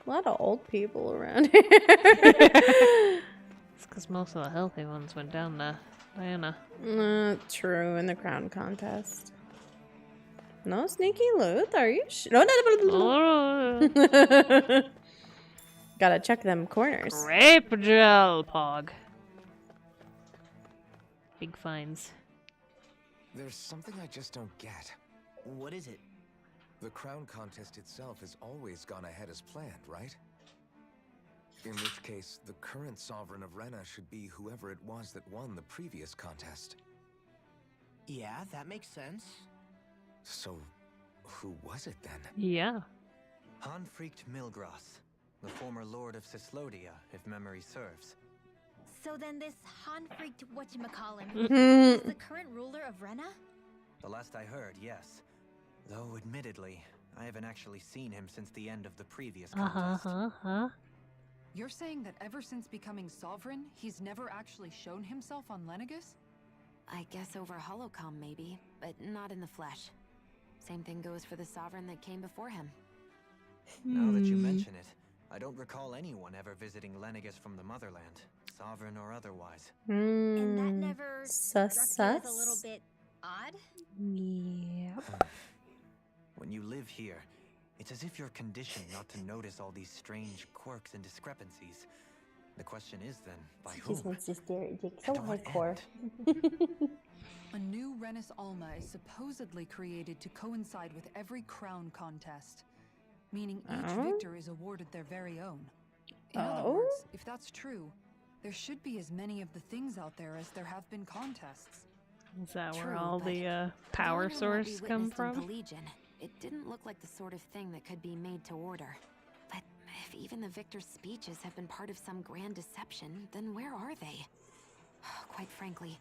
A lot of old people around here. It's because most of the healthy ones went down to Diana. True, in the crown contest. No sneaky loot, are you no. Gotta check them corners. Grape gel, Pog. Big finds. There's something I just don't get. What is it? The crown contest itself has always gone ahead as planned, right? In which case, the current sovereign of Rena should be whoever it was that won the previous contest. Yeah, that makes sense. So, who was it then? Yeah. Hanfricht Milgras, the former lord of Cislodia, if memory serves. So then this Hanfricht whatchamacallin Hmm. is the current ruler of Rena? The last I heard, yes. Though, admittedly, I haven't actually seen him since the end of the previous contest. You're saying that ever since becoming sovereign, he's never actually shown himself on Lenegus? I guess over Holocom maybe, but not in the flesh. Same thing goes for the sovereign that came before him. Now that you mention it, I don't recall anyone ever visiting Lenegus from the motherland, sovereign or otherwise. And that never struck you as a little Sus. bit odd? Yeah. When you live here, it's as if you're conditioned not to notice all these strange quirks and discrepancies. The question is then, by He whom? just wants to stare at Jake. And So to what hardcore. A new Renis Alma is supposedly created to coincide with every crown contest, meaning each Oh? victor is awarded their very own. In other Oh? words, if that's true, there should be as many of the things out there as there have been contests. Is that where True, all but the power Going on what we source come witnessed in from? Pelegion, it didn't look like the sort of thing that could be made to order. But if If even the victor's speeches have been part of some grand deception, then where are they? Quite frankly,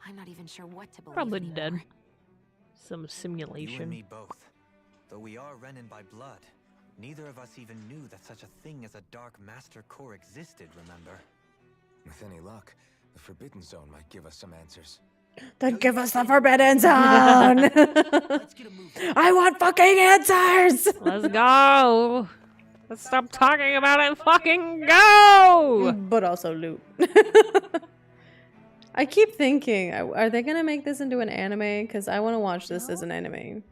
I'm not even sure what to believe Probably anymore. dead. Some You simulation. and me both. Though we are Renin by blood, neither of us even knew that such a thing as a Dark Master Core existed, remember? With any luck, the Forbidden Zone might give us some answers. Then give us the Forbidden Zone! Let's get a move. I want fucking answers! Let's go! Let's stop talking about it and fucking go! But also loot. I keep thinking, are they gonna make this into an anime? Because I want to watch this as an anime.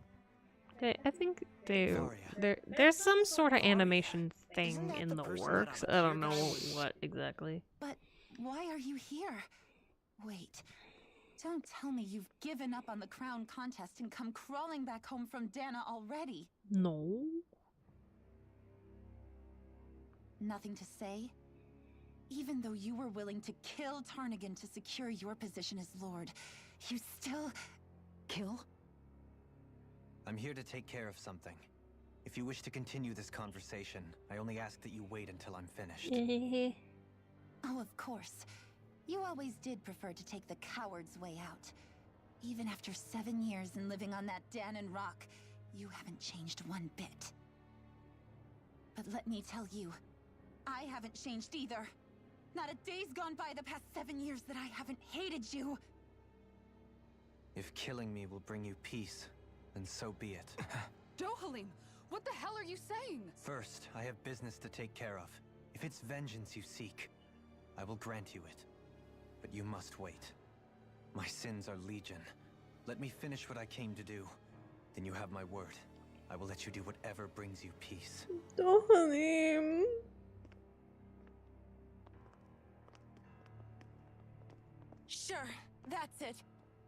I think there's some sort of animation thing in the works. I don't know what exactly. But why are you here? Wait. Don't tell me you've given up on the crown contest and come crawling back home from Dana already. No. Nothing to say? Even though you were willing to kill Tarnigan to secure your position as Lord, you still... Kill? I'm here to take care of something. If you wish to continue this conversation, I only ask that you wait until I'm finished. Oh, of course. You always did prefer to take the coward's way out. Even after 7 years and living on that Danon rock, you haven't changed one bit. But let me tell you, I haven't changed either. Not a day's gone by the past 7 years that I haven't hated you. If killing me will bring you peace, then so be it. Dohalim, what the hell are you saying? First, I have business to take care of. If it's vengeance you seek, I will grant you it. But you must wait. My sins are legion. Let me finish what I came to do. Then you have my word. I will let you do whatever brings you peace. Dohalim. Sure, that's it.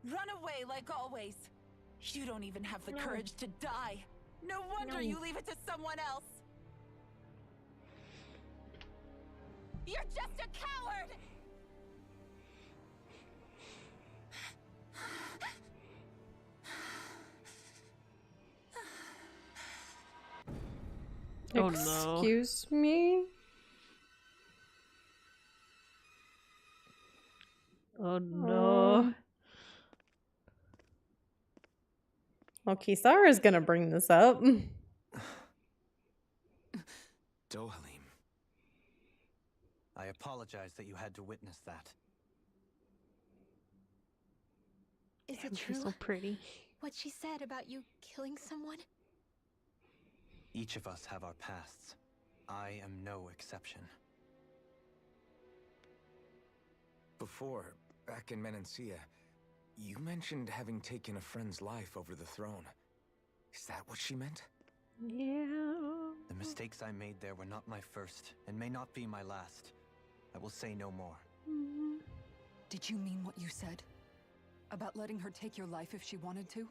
Run away like always. You don't even have the courage to die. No wonder you leave it to someone else. You're just a coward! Oh no. Excuse me? Oh no. Well, Kisara's gonna bring this up. Dohalim. I apologize that you had to witness that. Is Damn, it she's true? so pretty. What she said about you killing someone? Each of us have our pasts. I am no exception. Before, back in Menancia, you mentioned having taken a friend's life over the throne. Is that what she meant? Yeah. The mistakes I made there were not my first, and may not be my last. I will say no more. Did you mean what you said? About letting her take your life if she wanted to?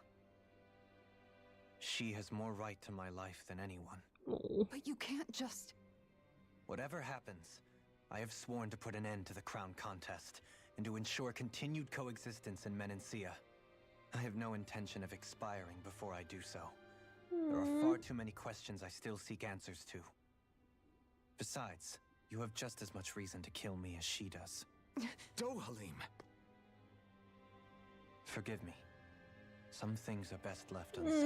She has more right to my life than anyone. But you can't just... Whatever happens, I have sworn to put an end to the crown contest, and to ensure continued coexistence in Menancia. I have no intention of expiring before I do so. There are far too many questions I still seek answers to. Besides, you have just as much reason to kill me as she does. Dohalim! Forgive me. Some things are best left unsaid.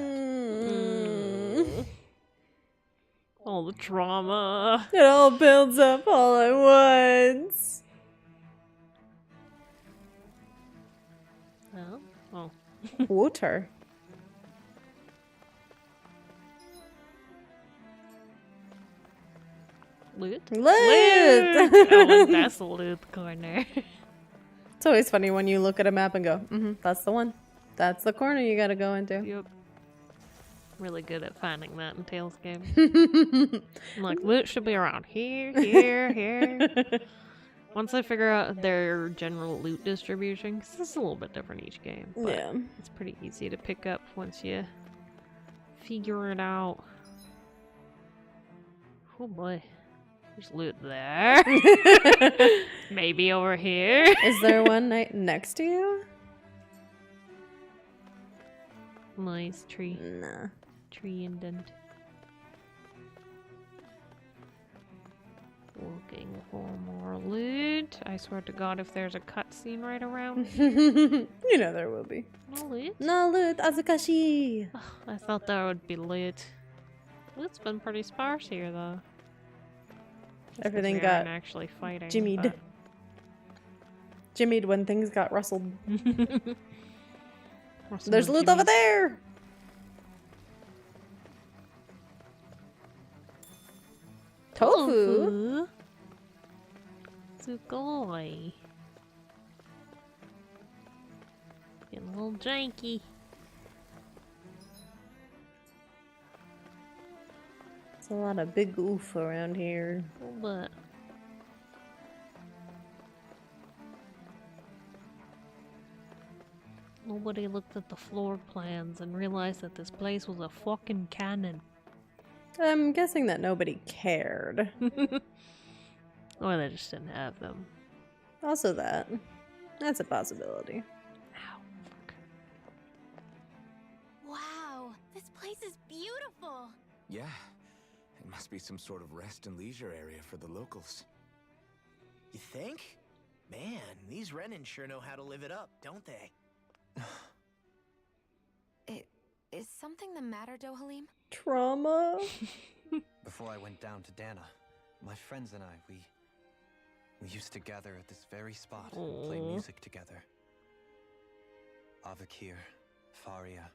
All the trauma. It all builds up all at once. Oh. Oh. Water. Loot? Loot! Oh, that's the loot corner. It's always funny when you look at a map and go, that's the one. That's the corner you gotta go into. Yep. Really good at finding that in Tales game. Like, loot should be around here, here, here. Once I figure out their general loot distribution, 'cause this is a little bit different each game. But Yeah. it's pretty easy to pick up once you figure it out. Oh boy. There's loot there. Maybe over here. Is there one next to you? Nice tree. Nah. Tree indent. Looking for more loot. I swear to God, if there's a cutscene right around. You know there will be. No loot? No loot, Azukashi! Ugh, I thought there would be loot. Loot's been pretty sparse here, though. Just 'cause Everything we got aren't actually fighting. jimmied. but- Jimmied when things got rustled. Russell There's and loot over Jimmy. there! Tofu? Sugoi. Getting a little janky. There's a lot of big oof around here. A little bit. Nobody looked at the floor plans and realized that this place was a fucking cannon. I'm guessing that nobody cared. Or they just didn't have them. Also that. That's a possibility. Ow. Fuck. Wow, this place is beautiful. Yeah, it must be some sort of rest and leisure area for the locals. You think? Man, these Renin sure know how to live it up, don't they? Is something the matter, Dohalim? Trauma? Before I went down to Dana, my friends and I, we used to gather at this very spot and play music together. Avakir, Faria,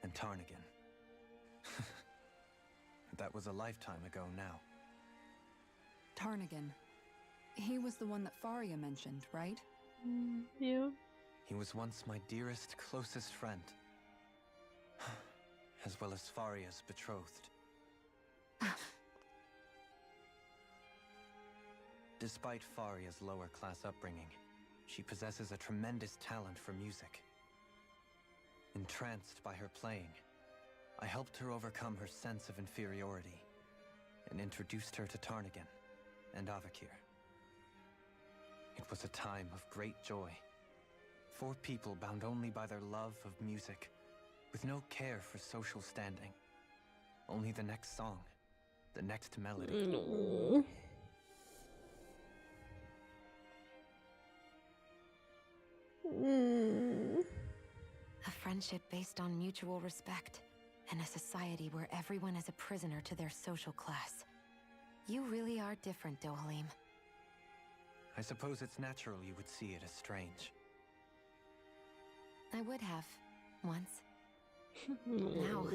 and Tarnagan. That was a lifetime ago now. Tarnagan. He was the one that Faria mentioned, right? Yeah. He was once my dearest, closest friend. As well as Faria's betrothed. Despite Faria's lower class upbringing, she possesses a tremendous talent for music. Entranced by her playing, I helped her overcome her sense of inferiority and introduced her to Tarnagan and Avakir. It was a time of great joy. 4 people bound only by their love of music, with no care for social standing. Only the next song, the next melody. A friendship based on mutual respect, and a society where everyone is a prisoner to their social class. You really are different, Dohalim. I suppose it's natural you would see it as strange. I would have, once. Now,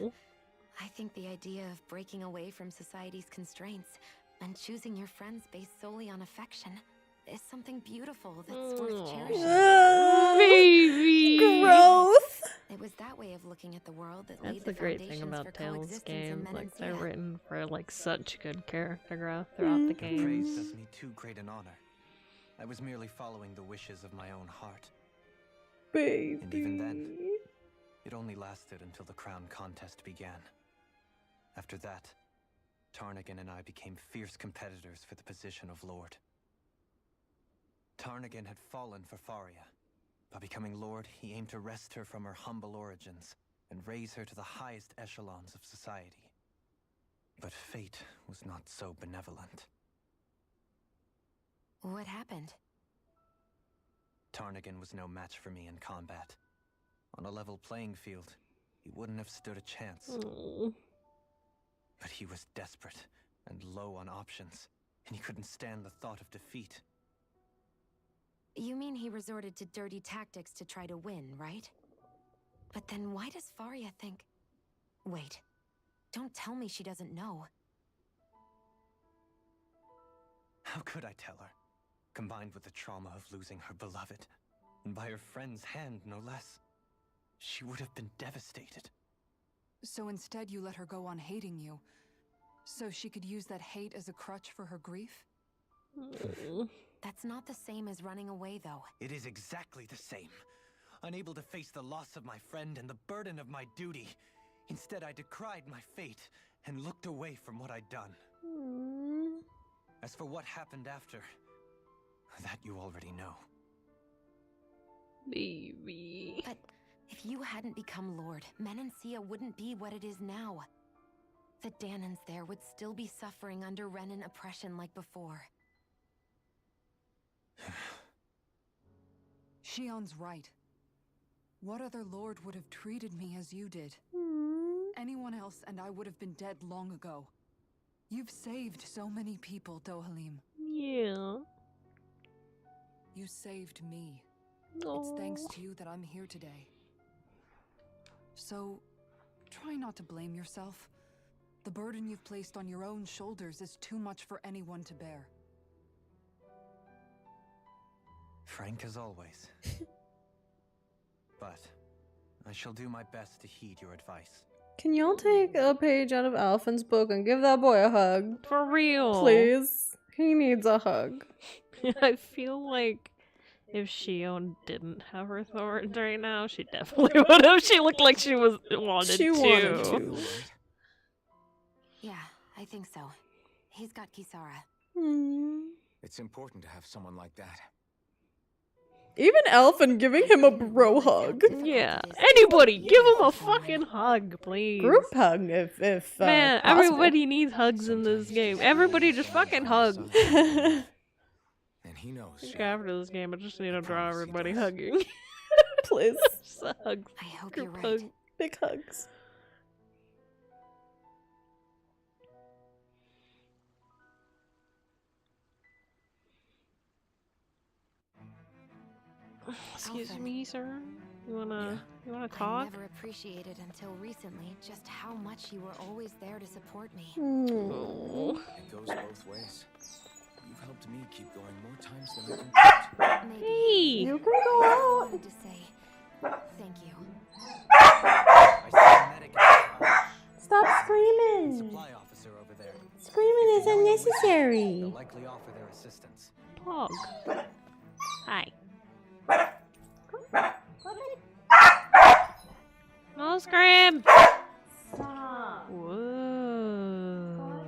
I think the idea of breaking away from society's constraints and choosing your friends based solely on affection is something beautiful that's worth cherishing. Baby! Growth! It was that way of looking at the world that That's laid the the great thing foundations about for Tales coexistence in games. Like, they're Menancia. written for, like, such good character growth throughout the Your praise games. does me too great an honor. I was merely following the wishes of my own heart. Baby. And even then, it only lasted until the crown contest began. After that, Tarnagan and I became fierce competitors for the position of Lord. Tarnagan had fallen for Faria. By becoming Lord, he aimed to wrest her from her humble origins and raise her to the highest echelons of society. But fate was not so benevolent. What happened? Tarnagan was no match for me in combat. On a level playing field, he wouldn't have stood a chance. But he was desperate and low on options, and he couldn't stand the thought of defeat. You mean he resorted to dirty tactics to try to win, right? But then why does Faria think... Wait, don't tell me she doesn't know. How could I tell her? Combined with the trauma of losing her beloved, and by her friend's hand, no less, she would have been devastated. So instead you let her go on hating you, so she could use that hate as a crutch for her grief? That's not the same as running away, though. It is exactly the same. Unable to face the loss of my friend and the burden of my duty, instead I decried my fate and looked away from what I'd done. As for what happened after, that you already know. Baby. But if you hadn't become Lord, Menancia wouldn't be what it is now. The Danans there would still be suffering under Renin oppression like before. Shion's right. What other lord would have treated me as you did? Anyone else and I would have been dead long ago. You've saved so many people, Dohalim. Yeah. You saved me. Aww. It's thanks to you that I'm here today. So, try not to blame yourself. The burden you've placed on your own shoulders is too much for anyone to bear. Frank as always. But I shall do my best to heed your advice. Can y'all take a page out of Alphen's book and give that boy a hug? For real. Please. He needs a hug. I feel like if Shion didn't have her thorns right now, she definitely would have. She looked like she wanted to. Yeah, I think so. He's got Kisara. It's important to have someone like that. Even Alphen giving him a bro hug. Yeah. Anybody, give him a fucking hug, please. Group hug, if man, possible. everybody needs hugs in this game. Everybody just fucking hug. And he knows. After this game, I just need to draw everybody hugging. Please. Just a hug. I hope Group you're right. hug. Big hugs. Excuse Alphen. me, sir. You wanna I talk? never appreciated until recently just how much you were always there to support me. Oh. It goes both ways. You've helped me keep going more times than I can count. Maybe. Hey. You can go I out. wanted to say thank you. I see a medic Stop screaming. supply officer over there. Screaming is If you know your wishes, unnecessary. they'll likely offer their assistance. Pog. Hi. No scream! Stop. Whoa.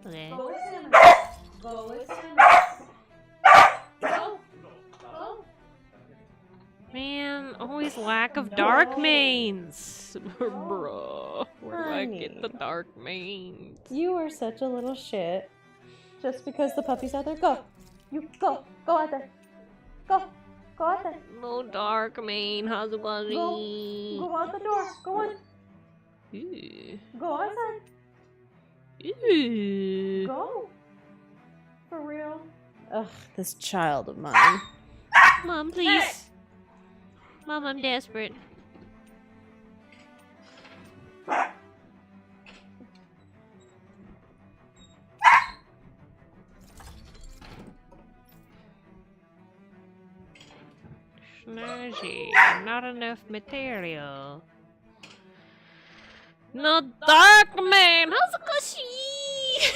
Okay. Go with Samus. Go with Samus. Go. Go. Man, always lack of dark mains. Bruh. Where do I get the dark mains? You are such a little shit. Just because the puppy's out there. Go. You go. Go out there. Go. Go out there. No dark main, Hazubuzzy. Go out the door. Go on. Ew. Go outside. Ew. Go. For real. Ugh, this child of mine. Mom, please. Mom, I'm desperate. Snazzy, not enough material. No dark man, Hazukashi!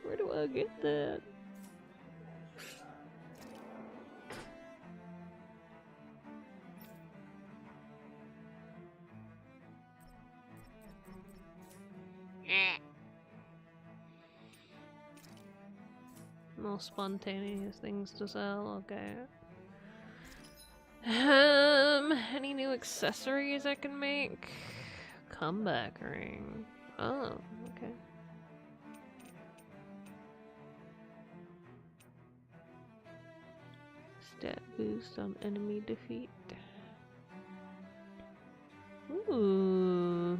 Where do I get that? No spontaneous things to sell, okay. Any new accessories I can make? Comeback ring. Oh, okay. Stat boost on enemy defeat. Ooh.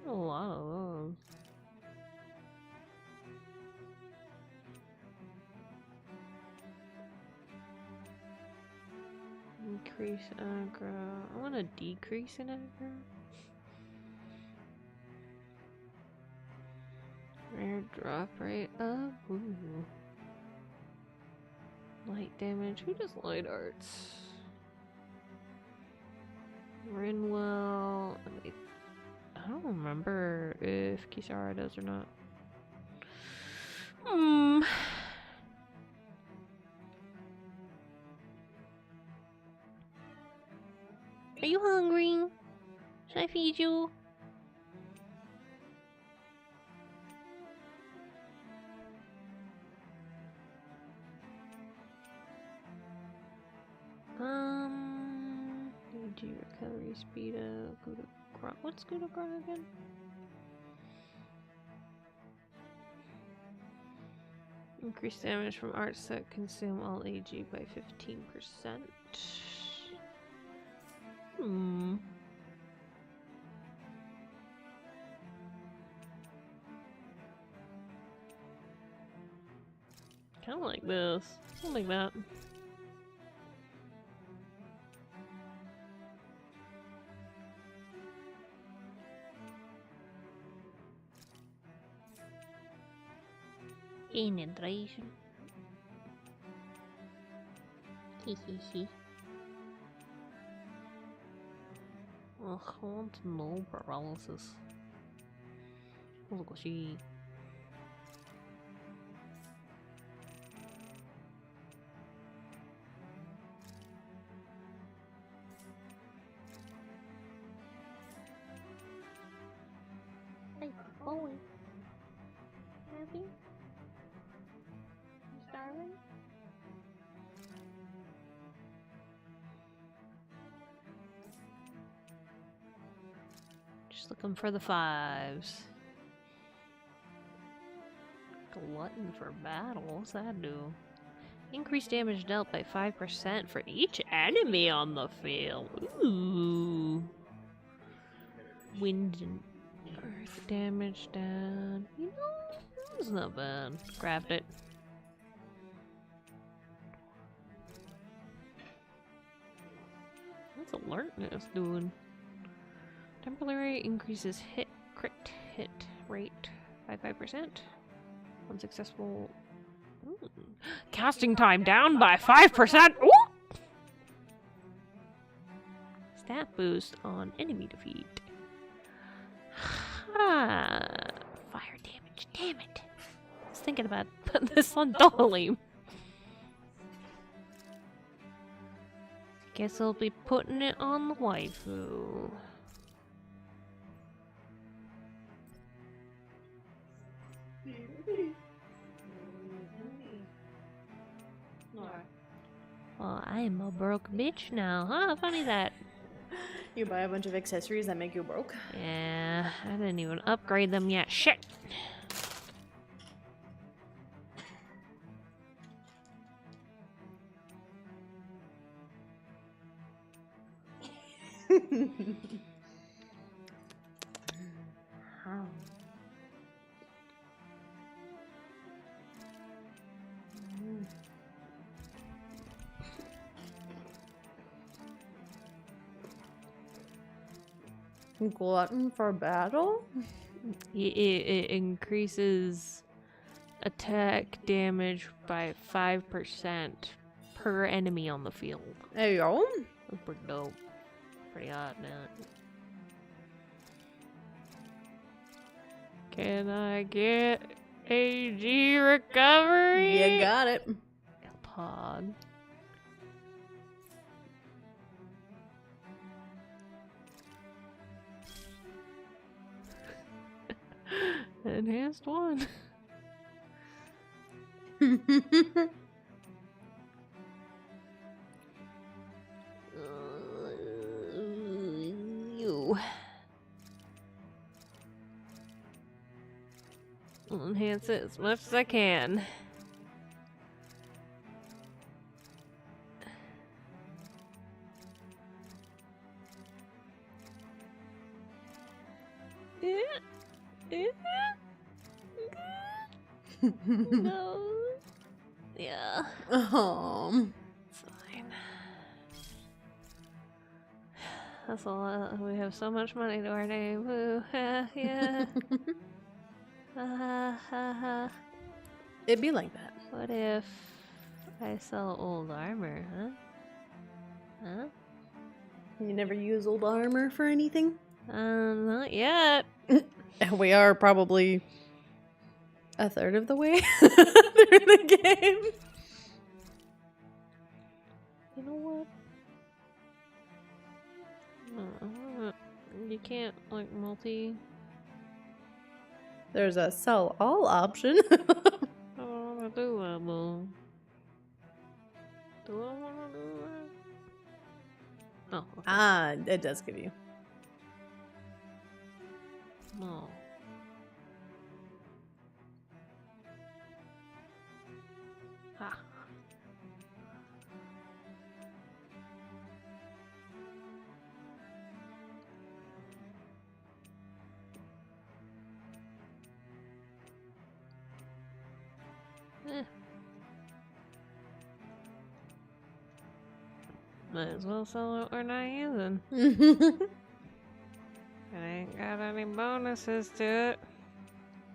A lot of those. Increase aggro. I want to decrease in aggro. Rare drop rate up. Ooh. Light damage. Who does light arts? Rinwell. I don't remember if Kisara does or not. Are you hungry? Should I feed you? Need your recovery speed up. Go to What's go to Grot again? Increase damage from arts that consume all AG by 15%. Kind of like this. Something like that. Integration. Hehehe. Ugh, I want no paralysis. Look at she. Hey, boy. Happy? Starving? Just looking for the 5s. Glutton for battle. What's that do? Increase damage dealt by 5% for each enemy on the field. Ooh. Wind and earth damage down. You know, that's not bad. Grabbed it. What's alertness doing? Temporary increases crit hit rate by 5%. Unsuccessful. Casting time down by 5%. Ooh! Stat boost on enemy defeat. Fire damage. Damn it. I was thinking about putting this on Dolly. Guess I'll be putting it on the waifu. Well, I'm a broke bitch now, huh? Funny that. You buy a bunch of accessories that make you broke? Yeah, I didn't even upgrade them yet. Shit! Glutton for battle? It increases attack damage by 5% per enemy on the field. There you go. That's pretty dope. Pretty hot, man. Can I get AG recovery? You got it. Pog. Enhanced one. You. I'll enhance it as much as I can. No. Yeah. Oh. It's fine. That's a lot. We have so much money to our name. Woo. Yeah. It'd be like that. What if I sell old armor, huh? Huh? You never use old armor for anything? Not yet. We are probably a third of the way through the game. You know what? You can't, like, multi... There's a sell all option. I don't want to do that, though. Do I want to do that? Oh, okay. Ah, it does give you. No. Might as well sell what we're not using. It ain't got any bonuses to it.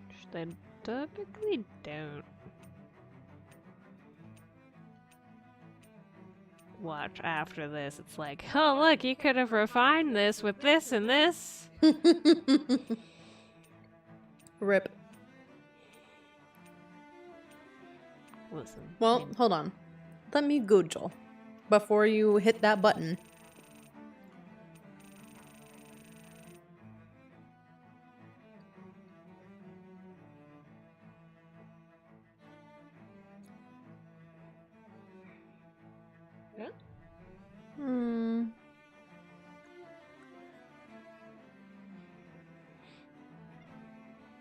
Which they typically don't. Watch after this. It's like, oh look, you could have refined this with this and this. Rip. Listen. Well, hold on. Let me Google before you hit that button. Yeah?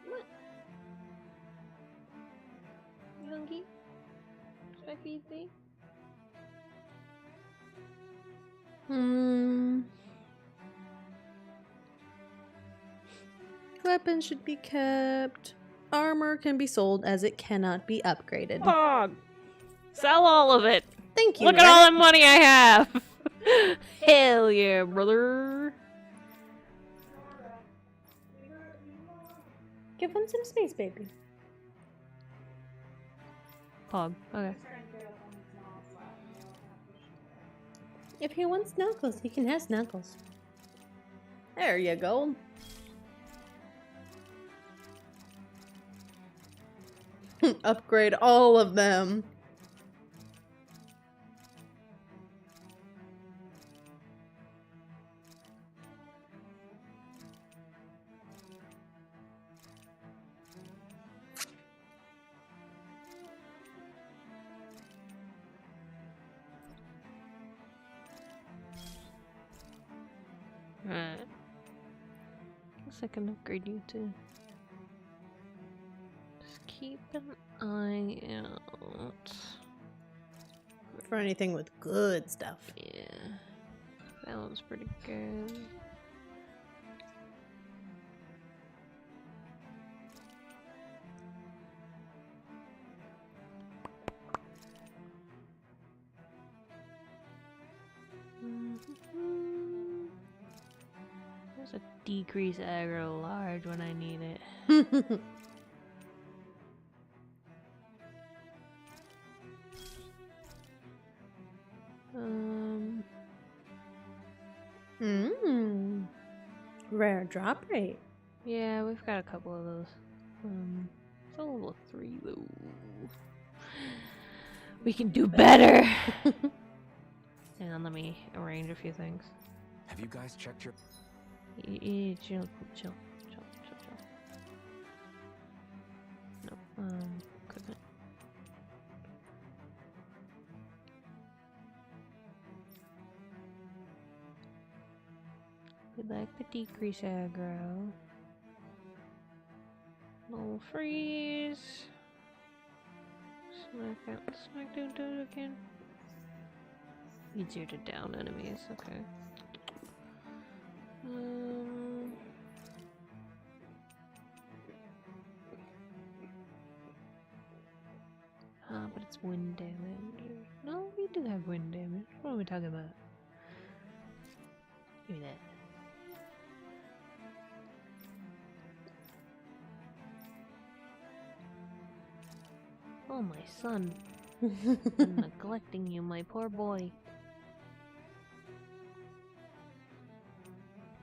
What? You hungry? Spaghetti? Weapons should be kept. Armor can be sold as it cannot be upgraded. Pog! Sell all of it! Thank you. Look at all the money I have! Hell yeah, brother! Give him some space, baby. Pog. Okay. If he wants knuckles, he can have knuckles. There you go. Upgrade all of them. Right. Guess I can upgrade you too. Just keep an eye out. For anything with good stuff. Yeah. That one's pretty good. There's a decrease aggro large when I need it. Rare drop rate. Yeah, we've got a couple of those. It's a level 3 though. We can do better! Hang on, let me arrange a few things. Have you guys checked your... Chill. No, equipment. We like the decrease aggro. No freeze. Smack down again. Easier to down enemies, okay. But it's wind damage. No, we do have wind damage. What are we talking about? Give me that. Oh, my son. I'm neglecting you, my poor boy.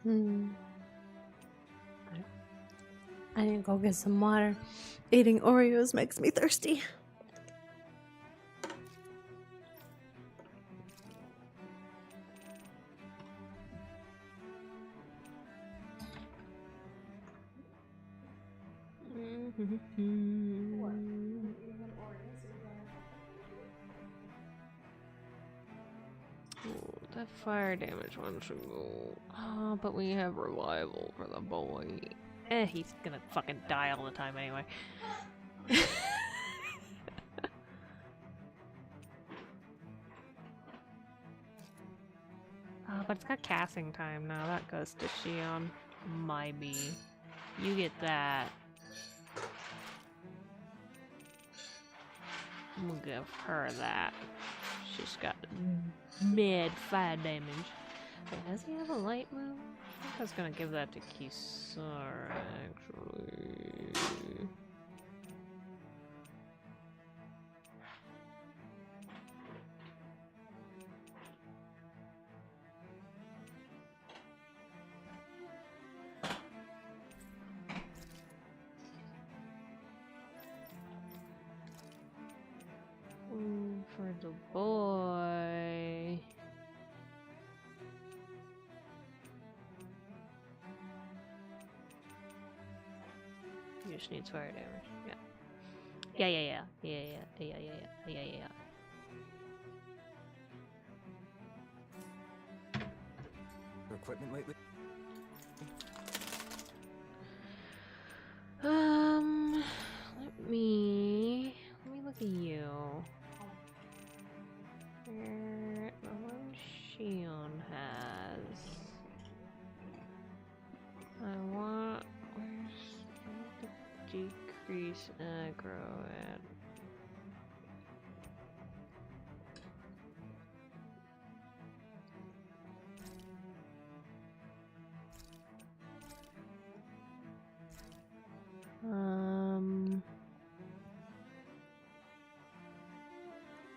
I need to go get some water. Eating Oreos makes me thirsty. That fire damage one should go. Oh, but we have revival for the boy. He's gonna fucking die all the time anyway. But it's got casting time now. That goes to Shion. My B. You get that. I'm gonna give her that. She's got mad fire damage. Wait, does he have a light move? I think I was gonna give that to Kisara, actually. For the boy. He just needs fire damage. Yeah. Yeah. Your equipment lately? Let me look at you. The one Shion has. I want to decrease aggro at.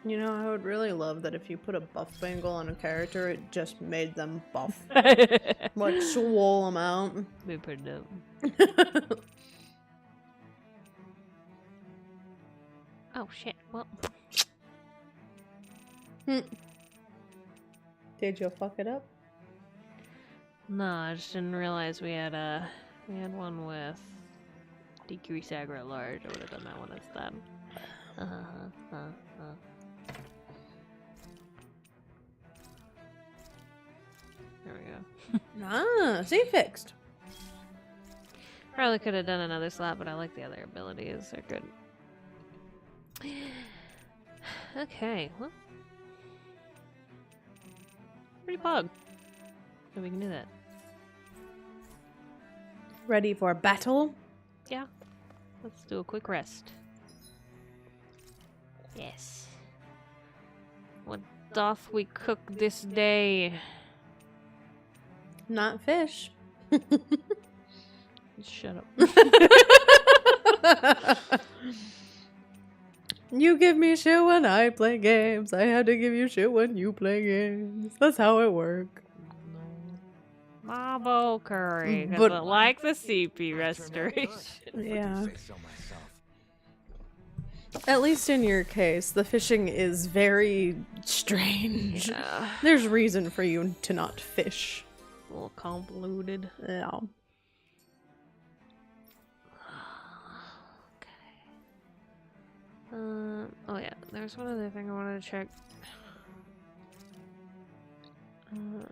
You know, I would really love that if you put a buff bangle on a character, it just made them buff. Like, swole them out. Be pretty dope. Oh shit, well. Did you fuck it up? No, I just didn't realize we had one with decrease aggro at large. I would have done that one instead. There we go. Ah, see, fixed. Probably could have done another slot, but I like the other abilities. They're good. Okay, well. Pretty pog. So we can do that. Ready for battle? Yeah. Let's do a quick rest. Yes. What doth we cook this day? Not fish. Shut up. You give me shit when I play games. I had to give you shit when you play games. That's how it works. Marble curry. But I like the CP restoration. Yeah. At least in your case, the fishing is very strange. Yeah. There's reason for you to not fish. A little convoluted. Yeah. Oh yeah, there's one other thing I wanted to check. You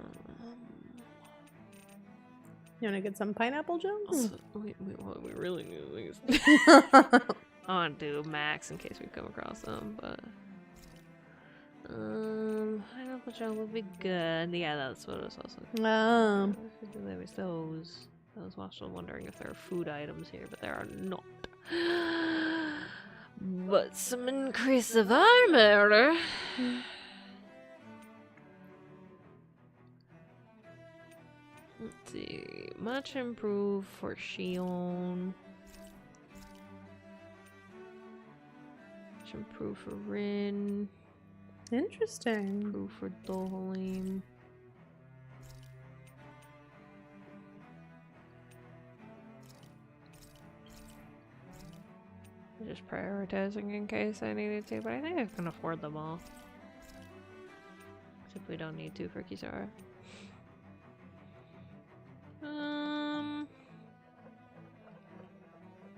want to get some pineapple gems? Wait, what we really need is I want to do max in case we come across them, but pineapple gem would be good. Yeah, that's what it was also. There was those. I was also wondering if there are food items here, but there are not. But some increase of armor. Let's see. Much improved for Shion. Much improved for Rin. Interesting. Improved for Dohalim. Just prioritizing in case I needed to, but I think I can afford them all. Except we don't need to for Kisara.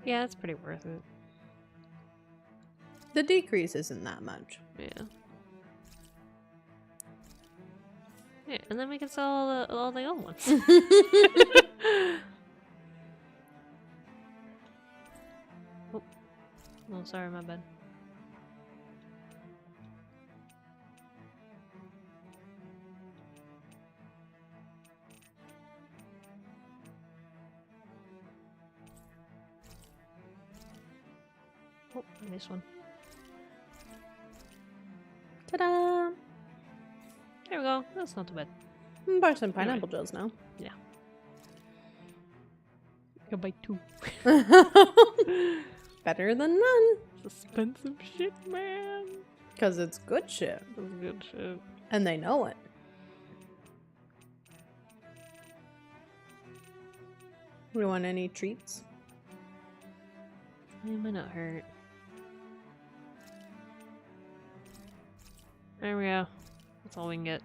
Yeah, it's pretty worth it. The decrease isn't that much. Yeah. Yeah, and then we can sell all the old ones. Oh, sorry, my bad. Oh, I missed one. Ta-da! There we go. That's not too bad. Buy some pineapple gels now. Yeah. Go buy 2. Better than none. It's expensive shit, man. Because it's good shit. It's good shit. And they know it. We want any treats? It might not hurt. There we go. That's all we can get.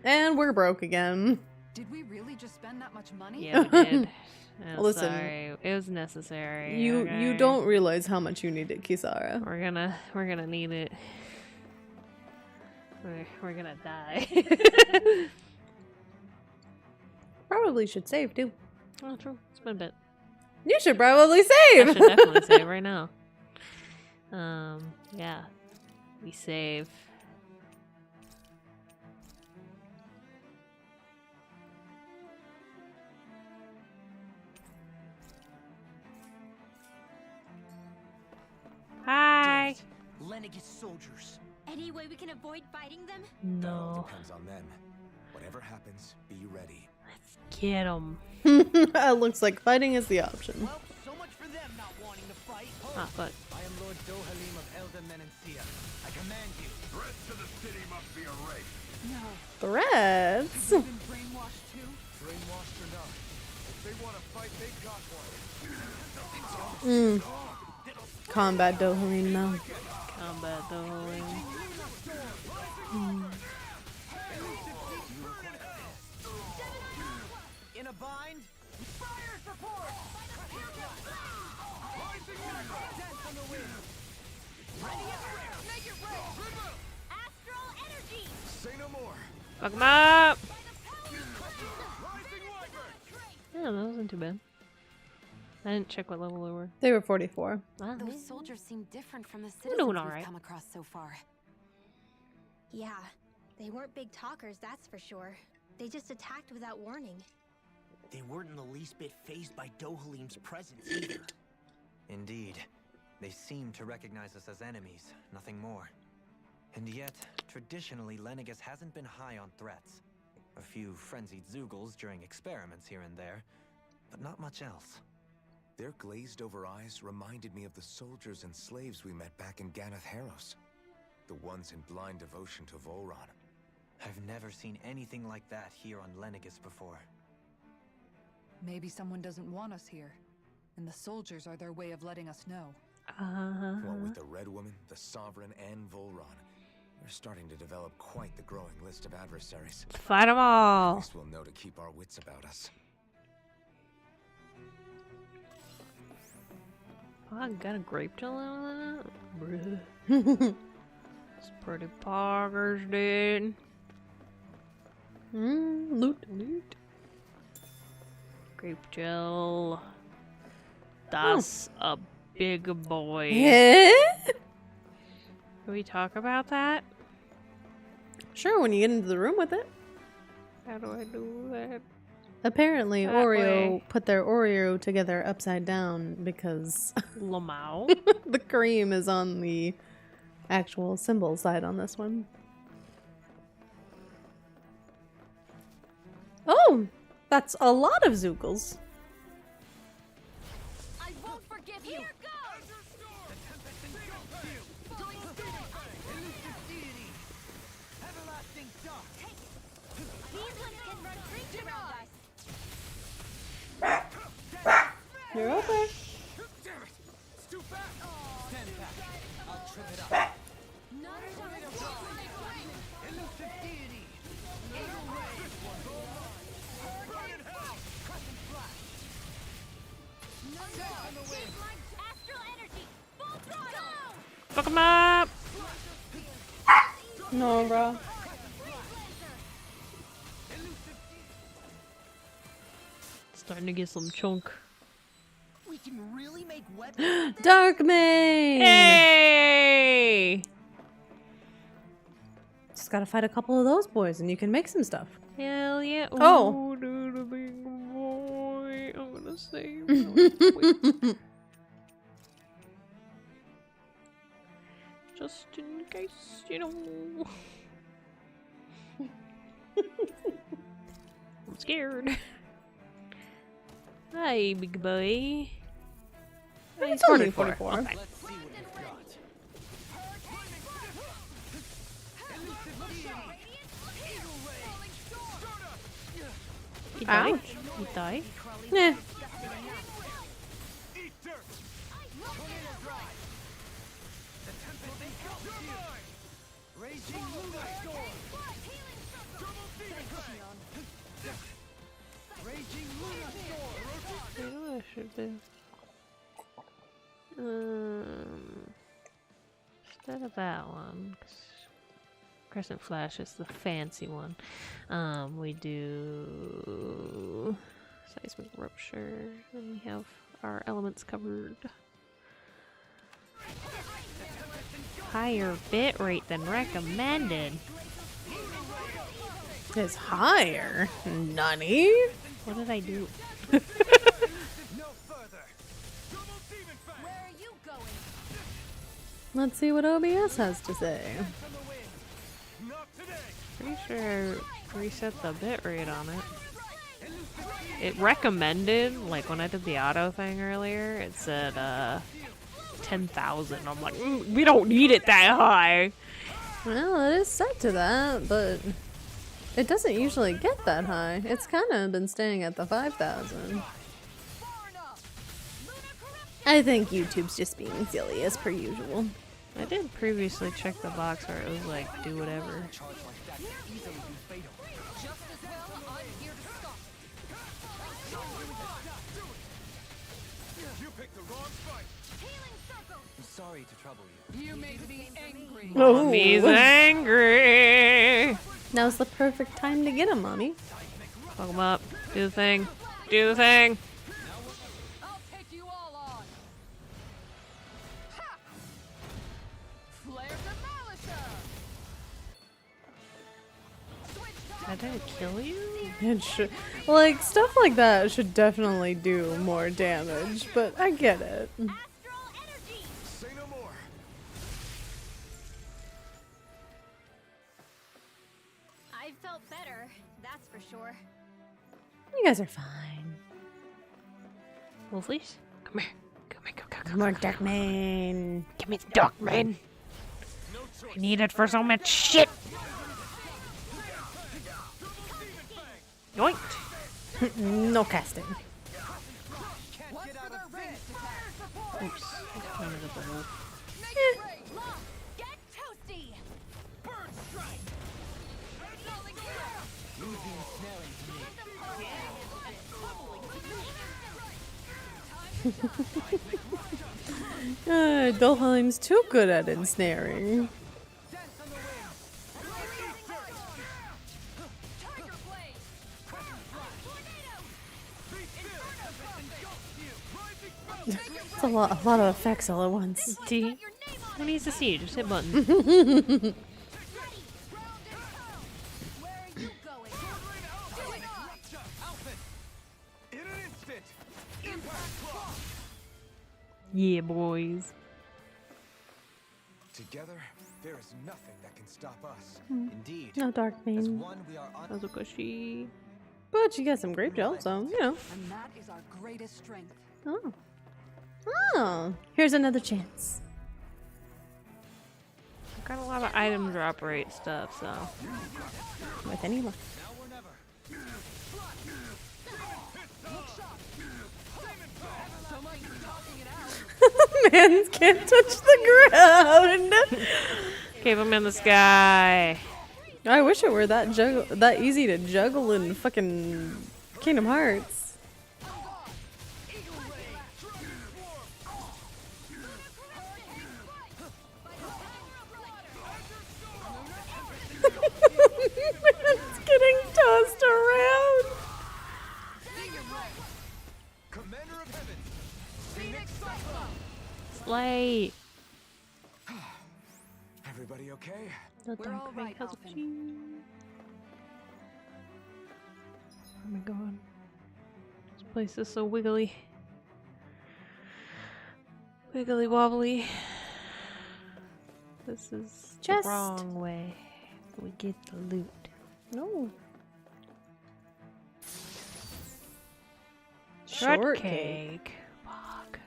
And we're broke again. Did we really just spend that much money? Yeah, we did. I'm Listen, sorry. It was necessary. You okay? don't realize how much you need it, Kisara. We're gonna need it. We're gonna die. Probably should save too. Oh, true. It's been a bit. You should probably I save. should definitely save right now. Yeah. We save. Hi. Lenegis soldiers. Any way we can avoid fighting them? That all No. depends on them. Whatever happens, be ready. Let's get them. It looks like fighting is the option. Well, so much for them not wanting to fight. Ah, but I am Lord Dohalim of Elden Menencia. I command you. Threats to the city must be erased. No. Threats? You've been brainwashed too? Brainwashed or not. If they want to fight, they got one. Combat Dohalim now. combat though. In a bind? Fire support! Dance on the wind! Ready up! Make it red! Astral energy! Say no more! Fuck 'em up! Yeah, that wasn't too bad. I didn't check what level they were. They were 44. Ah, Those soldiers seem different from the We're citizens doing we've alright. come across so far. Yeah, they weren't big talkers, that's for sure. They just attacked without warning. They weren't in the least bit fazed by Dohalim's presence either. Indeed. They seem to recognize us as enemies, nothing more. And yet, traditionally, Lenegis hasn't been high on threats. A few frenzied Zoogles during experiments here and there, but not much else. Their glazed-over eyes reminded me of the soldiers and slaves we met back in Ganath Harros. The ones in blind devotion to Volron. I've never seen anything like that here on Lenegis before. Maybe someone doesn't want us here, and the soldiers are their way of letting us know. What with the Red Woman, the Sovereign, and Volron, we're starting to develop quite the growing list of adversaries. Fight 'em At all! least we'll know to keep our wits about us. Oh, I got a grape jelly on that? Bruh. It's pretty poggers, dude. Loot. Loot. Grape gel. That's a big boy. Yeah? Can we talk about that? Sure, when you get into the room with it. How do I do that? Apparently, That Oreo way. put their Oreo together upside down because Lamau? the cream is on the actual symbol side on this one. Oh, that's a lot of Zoogles. I won't forgive you! Here goes! Going Elusive deity! Everlasting dark! These ones can run creatures around us! You're okay. Damn it! It's too fast! Stand back! I'll trip it up! Elusive deity! Eagle ray! Burn in hell! Crescent flash! Set on the wind! Astral energy! Full throttle! Fuck 'em up! No, bro. Starting to get some chunk. We can really make weapons. Darkmane! Hey! Just gotta fight a couple of those boys and you can make some stuff. Hell yeah. Oh. Ooh, dude, a big boy. I'm gonna save him. Just in case, you know. I'm scared. Hi, big boy. It's only 44. Okay. Let's see what you've got. You die? Ouch. You die? Nah. Raging Lunar Storm. Raging Lunar Storm. I know what I should do. Instead of that one, 'cause Crescent Flash is the fancy one. We do Seismic Rupture, and we have our elements covered. Higher bit rate than recommended. It's higher. Nani? What did I do? No further. Double Demon Fang. Where are you going? Let's see what OBS has to say. Not today. Pretty sure I reset the bit rate on it. It recommended, like when I did the auto thing earlier, it said 10,000. I'm like, we don't need it that high. Well, it is set to that, but it doesn't usually get that high. It's kind of been staying at the 5,000. I think YouTube's just being silly as per usual. I did previously check the box where it was like, do whatever. You picked the wrong fight. I'm sorry to trouble you. You made me angry. Oh, He's angry. now's the perfect time to get him, mommy. Fuck him up. Do the thing. Do the thing. I'll take you all on. Ha! Flare Demolisher. That didn't kill you? It should, like, stuff like that should definitely do more damage, but I get it. Say no more. I felt better, that's for sure. You guys are fine. Wolfies? Come here. Come here. Come More Darkman. Give me the Darkman. I need it for so much shit. Yoinked. No casting. Oops. One of the bullet. Get toasty! Bird strike. Use the ensnaring to me. Dolheim's too good at ensnaring. It's a lot of effects all at once. See? Who needs to see? Just hit button. Where are you going? In an instant. Impact block. Yeah, boys. Together, there is nothing that can stop us. Indeed. No As Darkman. one, we are on. Azukashi. But you got some grape gel, so, you know. And that is our greatest strength. Oh. Oh. Here's another chance. I've got a lot of item drop rate stuff, so. With any luck. Man can't touch the ground. Keep him in the sky. I wish it were that easy to juggle in fucking Kingdom Hearts. It's getting tossed around. Commander of Heaven. Phoenix Cyclone. Slay. Everybody okay? The We're all Dark right, Knight Alphen. Kazuchi. Oh my god. This place is so wiggly. Wiggly wobbly. This is Chest. the wrong way. We get the loot. No. Shortcake. Fuck.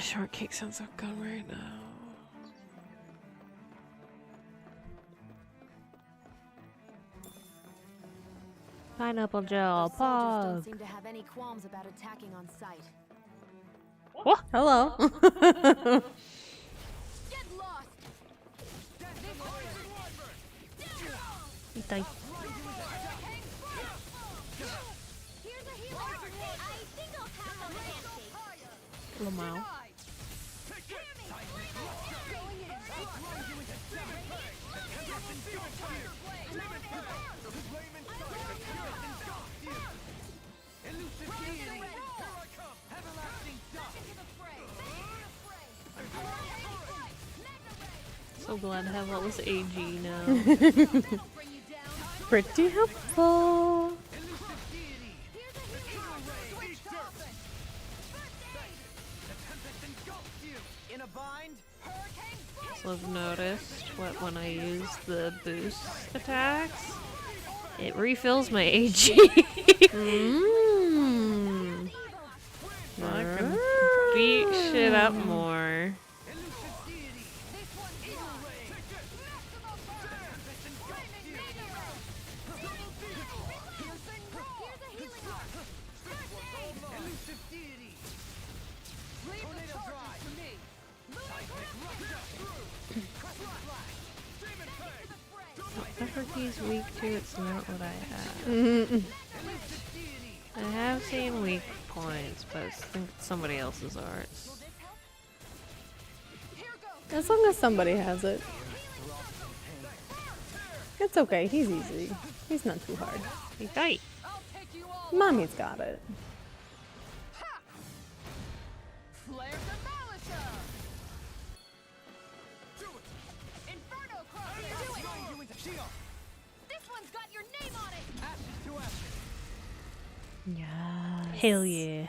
Shortcake sounds so good right now. Pineapple gel. Soldiers Pog. don't seem to have any qualms about attacking on sight. What? Hello. Get lost. He died. Here's a healer. I think I'll pass on the Lamau. So glad to have all this AG now. Pretty helpful. In a bind? So I've noticed when I use the boost attacks, it refills my AG. So I can beat shit up more. Whatever he's weak to, it's not what I have. I have seen weak points, but I think it's somebody else's arts. As long as somebody has it. It's okay, he's easy. He's not too hard. He's tight. Mommy's got it. Yes. Hell yeah.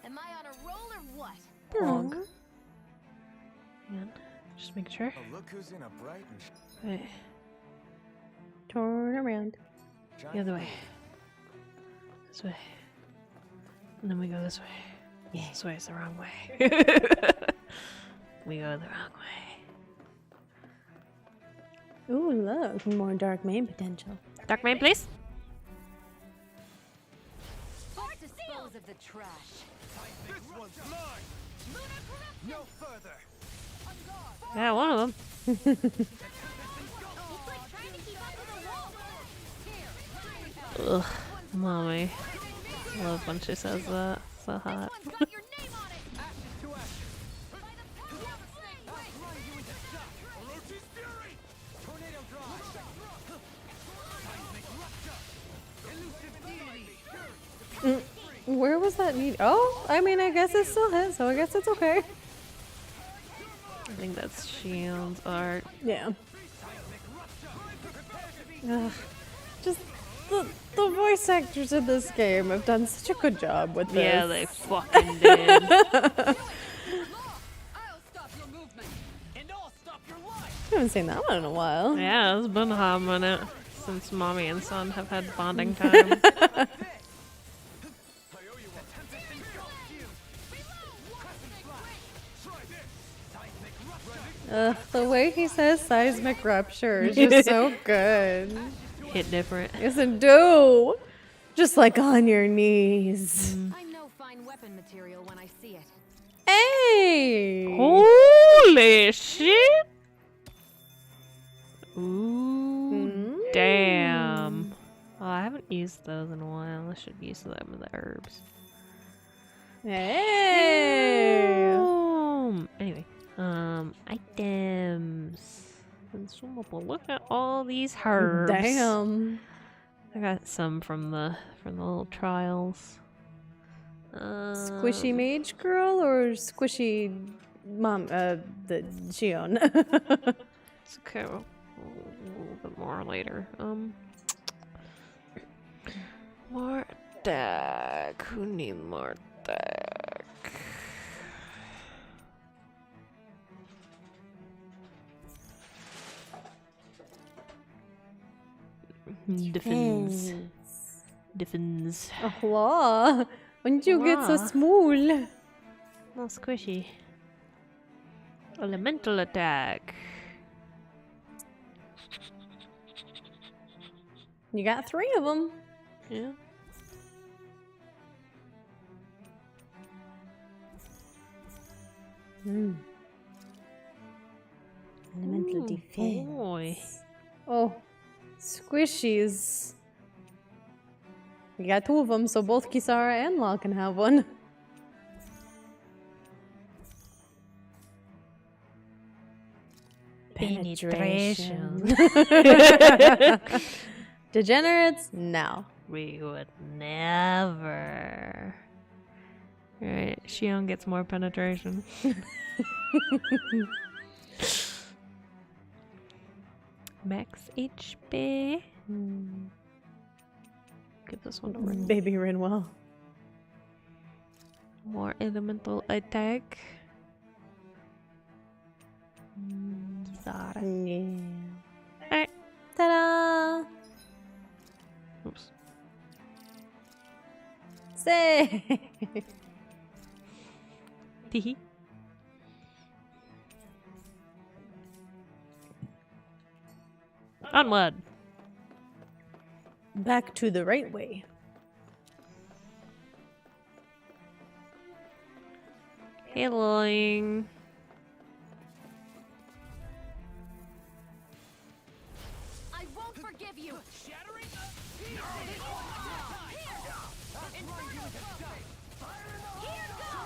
Am I on a roll or what? Pog. Yeah. Just make sure. Oh, look who's in a bright and Right. Turn around. The other way. This way. And then we go this way. Yeah. This way is the wrong way. We go the wrong way. Ooh, look, more dark main potential. Dark main, please. Dispose of the trash. This one's mine. No further. Yeah, one of them. Ugh, mommy. Love when she says that. So hot. Where was that need? Oh, I mean, I guess it's still his, so I guess it's okay. I think that's Shion's art. Yeah. Ugh. Just the voice actors in this game have done such a good job with this. Yeah, they fucking did. I haven't seen that one in a while. Yeah, it's been a hot minute since mommy and son have had bonding time. The way he says seismic rupture is just so good. Hit different. Yes, and do. Just like on your knees. I know fine weapon material when I see it. Hey! Holy shit! Ooh, damn. Oh, I haven't used those in a while. I should use them with the herbs. Hey! Anyway, items. Consumable. Look at all these herbs. Damn. I got some from the little trials. Squishy mage girl or squishy mom? The Shion. It's okay. A little bit more later. More deck. Who need more deck? Defense. Defense. Oh, when you get so Wow. small? Not squishy. Elemental attack. You got 3 of them. Yeah. Elemental Ooh, defense. boy. Oh, squishies. You got 2 of them, so both Kisara and Law can have one. Penetration. Degenerates? No. We would never. Alright, Shion gets more penetration. Max HP. Give this one a ring. Baby Rinwell. More elemental attack. Zara. Yeah. Alright. Ta-da! Oops. Say! Teehee. Onward. Back to the right way. Healing. I won't forgive you.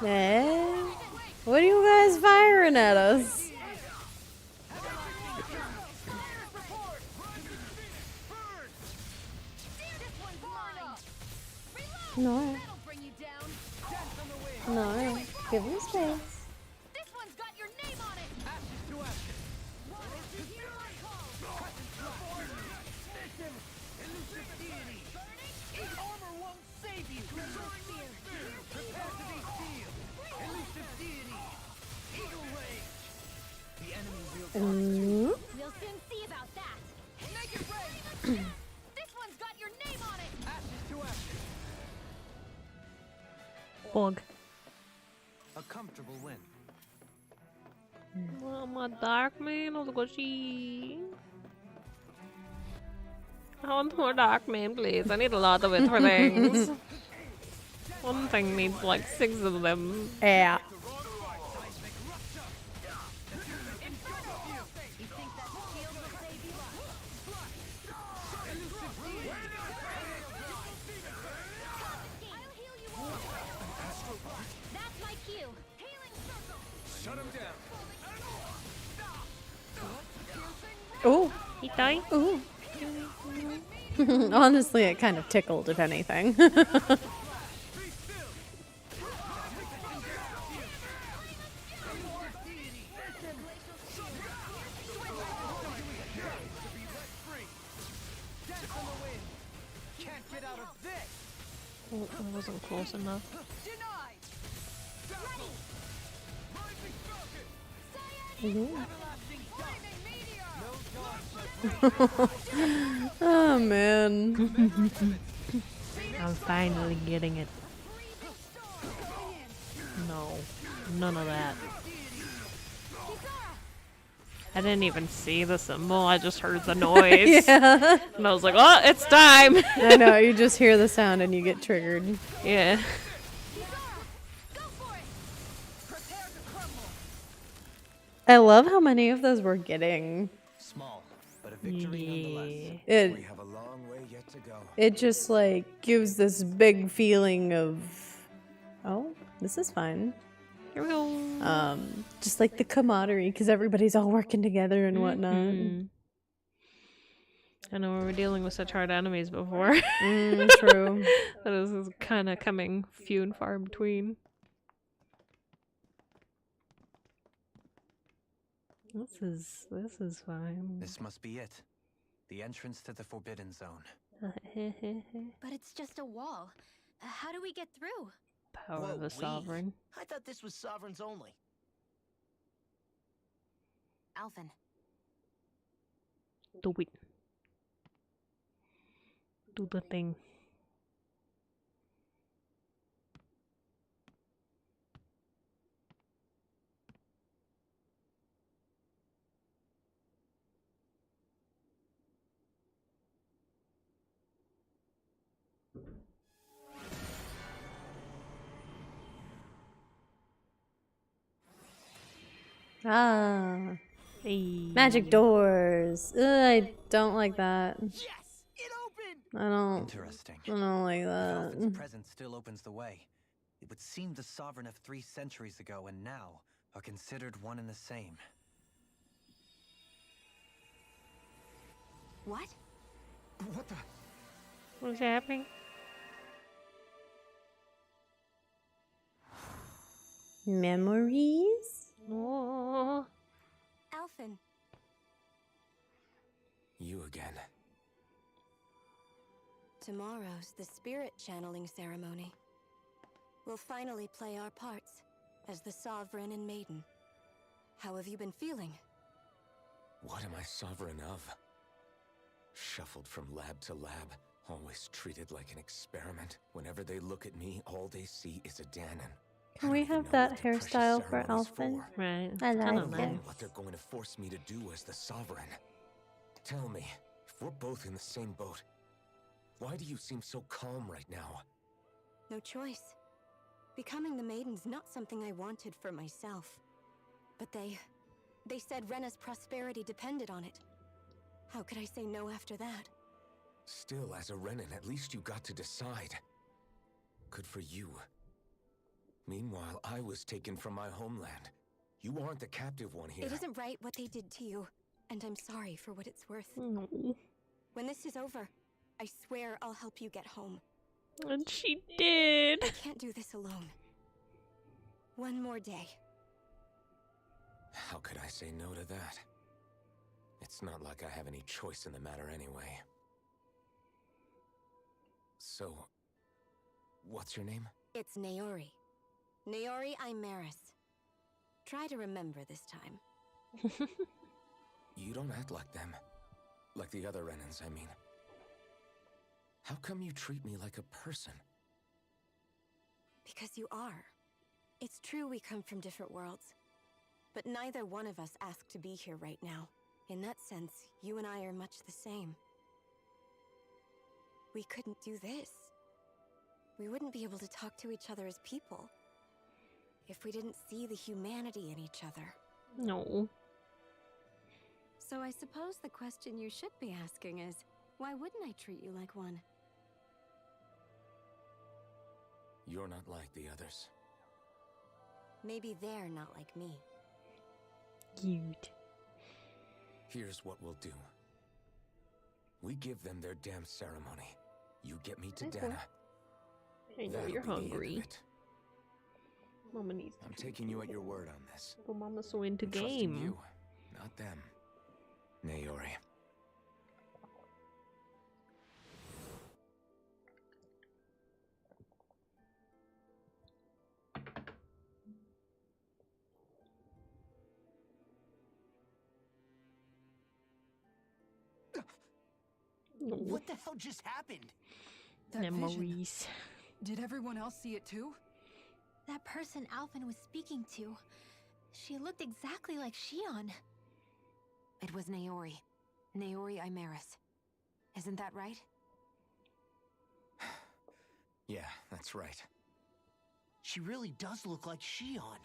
Eh? What are you guys firing at us? No. No. Give him space. This one's got your name on it. Ooh. We'll soon see about that. This one's got your name on it. Bug. A comfortable win. I'm a dark man. I want more dark man, please. I need a lot of it for things. One thing needs like 6 of them. Yeah. That's my cue. Healing circle. Shut him down. Oh. He died? Ooh. Honestly, it kind of tickled, if anything. Oh, I wasn't close enough. Oh, man. I'm finally getting it. No, none of that. I didn't even see the symbol, I just heard the noise. Yeah. And I was like, oh, it's time! I know, you just hear the sound and you get triggered. Yeah. I love how many of those we're getting. Small, but a victory nonetheless. It, have a long way yet to go. it just like gives this big feeling of, oh, this is fine. Here we go. Just like the camaraderie, because everybody's all working together and whatnot. Mhm. I know we were dealing with such hard enemies before. True. That is kind of coming few and far between. This is fine. This must be it. The entrance to the Forbidden Zone. But it's just a wall. How do we get through? Power of the Sovereign. I thought this was sovereigns only. Alphen. Do it. Do the thing. Ah. Hey. Magic doors. Ugh, I don't like that. Yes! It opened! I don't. Interesting. I don't like If Alphen's that. presence still opens the way, it would seem the sovereign of 3 centuries ago and now are considered one and the same. What? What the? What's happening? Memories? Oh. Alphen. You again. Tomorrow's the spirit channeling ceremony. We'll finally play our parts as the sovereign and maiden. How have you been feeling? What am I sovereign of? Shuffled from lab to lab, always treated like an experiment. Whenever they look at me, all they see is a Danon. Can we have that hairstyle for Alphen? Right. I Kinda like nice. it. What they're going to force me to do as the sovereign. Tell me, if we're both in the same boat, why do you seem so calm right now? No choice. Becoming the maiden's not something I wanted for myself. But they said Rena's prosperity depended on it. How could I say no after that? Still, as a Renan, at least you got to decide. Good for you. Meanwhile, I was taken from my homeland. You aren't the captive one here. It isn't right what they did to you, and I'm sorry for what it's worth. No. When this is over, I swear I'll help you get home. And she did. I can't do this alone. One more day. How could I say no to that? It's not like I have any choice in the matter anyway. So, what's your name? It's Naori. Naori Imaris. Try to remember this time. You don't act like them. Like the other Renans, I mean. How come you treat me like a person? Because you are. It's true we come from different worlds. But neither one of us asked to be here right now. In that sense, you and I are much the same. We couldn't do this. We wouldn't be able to talk to each other as people if we didn't see the humanity in each other. No. So I suppose the question you should be asking is, why wouldn't I treat you like one? You're not like the others. Maybe they're not like me. Cute. Here's what we'll do. We give them their damn ceremony. You get me to Okay. Dana. I know That'll you're be the end of hungry. it. Mama needs I'm taking you at your word on this. But Mama's so into I'm trusting game. you, not them. Naori. No. What the hell just happened? That vision. Memories. Did everyone else see it too? That person Alphen was speaking to, she looked exactly like Shion. It was Naori. Naori Imaris. Isn't that right? Yeah, that's right. She really does look like Shion.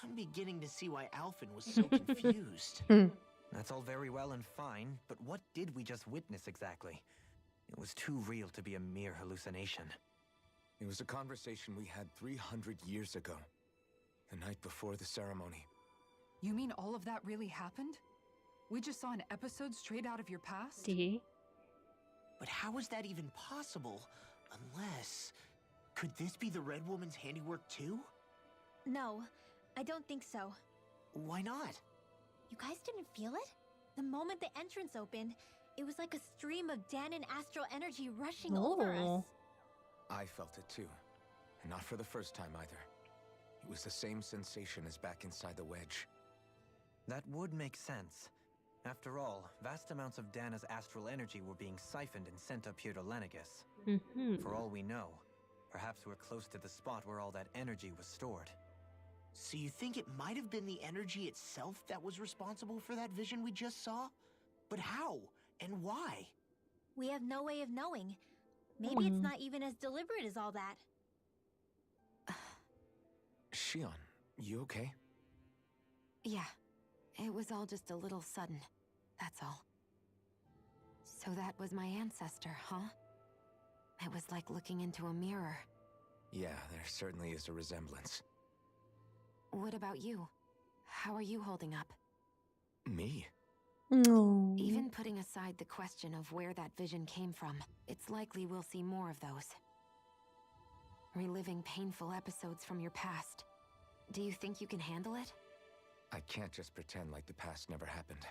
I'm beginning to see why Alphen was so confused. That's all very well and fine, but what did we just witness exactly? It was too real to be a mere hallucination. It was a conversation we had 300 years ago. The night before the ceremony. You mean all of that really happened? We just saw an episode straight out of your past? See? But how is that even possible? Unless... Could this be the Red Woman's handiwork too? No, I don't think so. Why not? You guys didn't feel it? The moment the entrance opened, it was like a stream of Danon astral energy rushing over us. I felt it too. And not for the first time either. It was the same sensation as back inside the wedge. That would make sense. After all, vast amounts of Dana's astral energy were being siphoned and sent up here to Lenegus. For all we know, perhaps we're close to the spot where all that energy was stored. So you think it might have been the energy itself that was responsible for that vision we just saw? But how? And why? We have no way of knowing. Maybe it's not even as deliberate as all that. Shion, you okay? Yeah, it was all just a little sudden. That's all. So that was my ancestor, huh? It was like looking into a mirror. Yeah, there certainly is a resemblance. What about you? How are you holding up? Me? No. Even putting aside the question of where that vision came from, it's likely we'll see more of those. Reliving painful episodes from your past. Do you think you can handle it? I can't just pretend like the past never happened.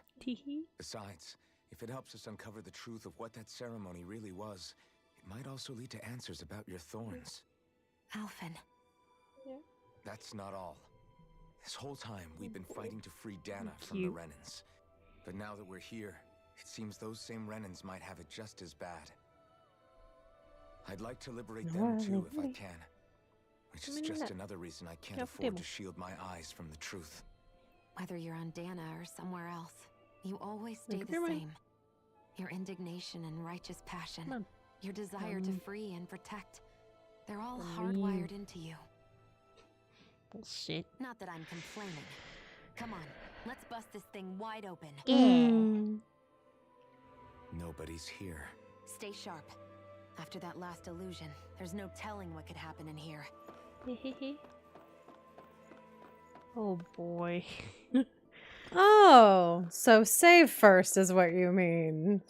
Besides, if it helps us uncover the truth of what that ceremony really was, it might also lead to answers about your thorns. Alphen. That's not all. This whole time, we've been fighting to free Dana from the Renans. But now that we're here, it seems those same Renans might have it just as bad. I'd like to liberate them too, if I can. Which is just another reason I can't afford to shield my eyes from the truth. Whether you're on Dana or somewhere else, you always stay the same. Your indignation and righteous passion, your desire to free and protect, they're all hardwired into you. Bullshit. Not that I'm complaining. Come on, let's bust this thing wide open. Nobody's here. Stay sharp. After that last illusion, there's no telling what could happen in here. Oh boy. Oh, so save first is what you mean.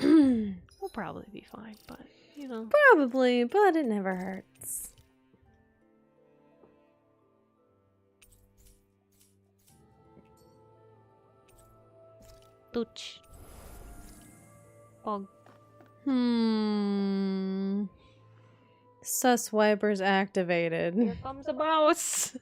We'll probably be fine, but you know. Probably, but it never hurts. Touch. Bog. Sus wipers activated. Here comes the boss.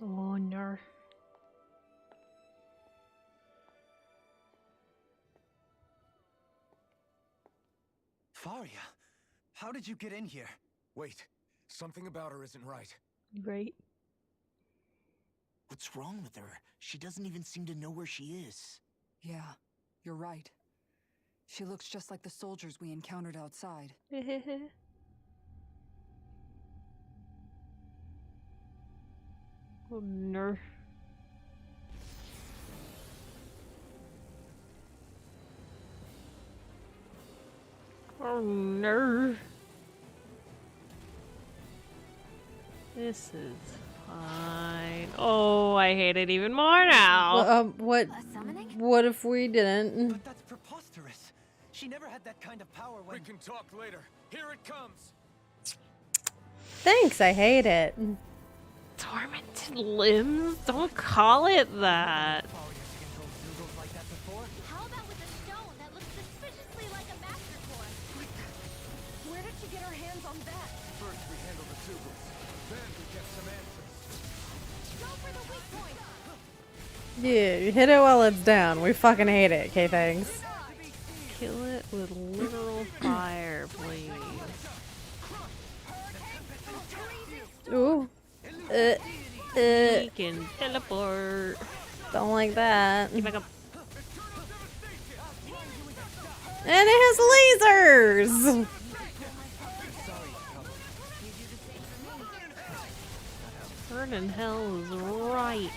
Oh no. Faria, how did you get in here? Wait, something about her isn't right. Right. What's wrong with her? She doesn't even seem to know where she is. Yeah, you're right. She looks just like the soldiers we encountered outside. Oh no. Oh no. This is fine. Oh, I hate it even more now. What if we didn't? But that's preposterous. She never had that kind of power when... We can talk later. Here it comes. Thanks, I hate it. Tormented limbs? Don't call it that. How about with a stone that looks suspiciously like a master core? Where did she get her hands on that? First we handle the Tubers, then we get some answers. Go for the weak point. Yeah, you hit it while it's down. We fucking hate it, okay, thanks. Kill it with literal fire, please. Ooh. We can teleport. Don't like that. Get back up. And it has lasers! Burning hell is right.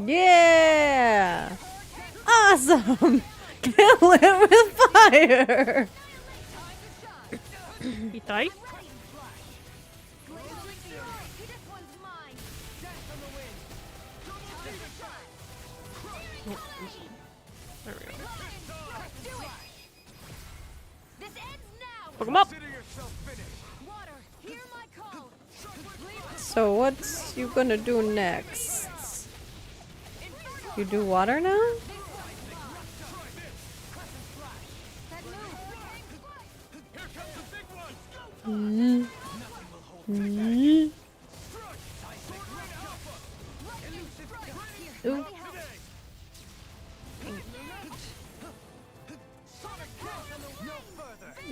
Yeah! Awesome! Kill it with fire! Yokai? There we go. Fuck him up! So what's you gonna do next? You do water now? Ooh.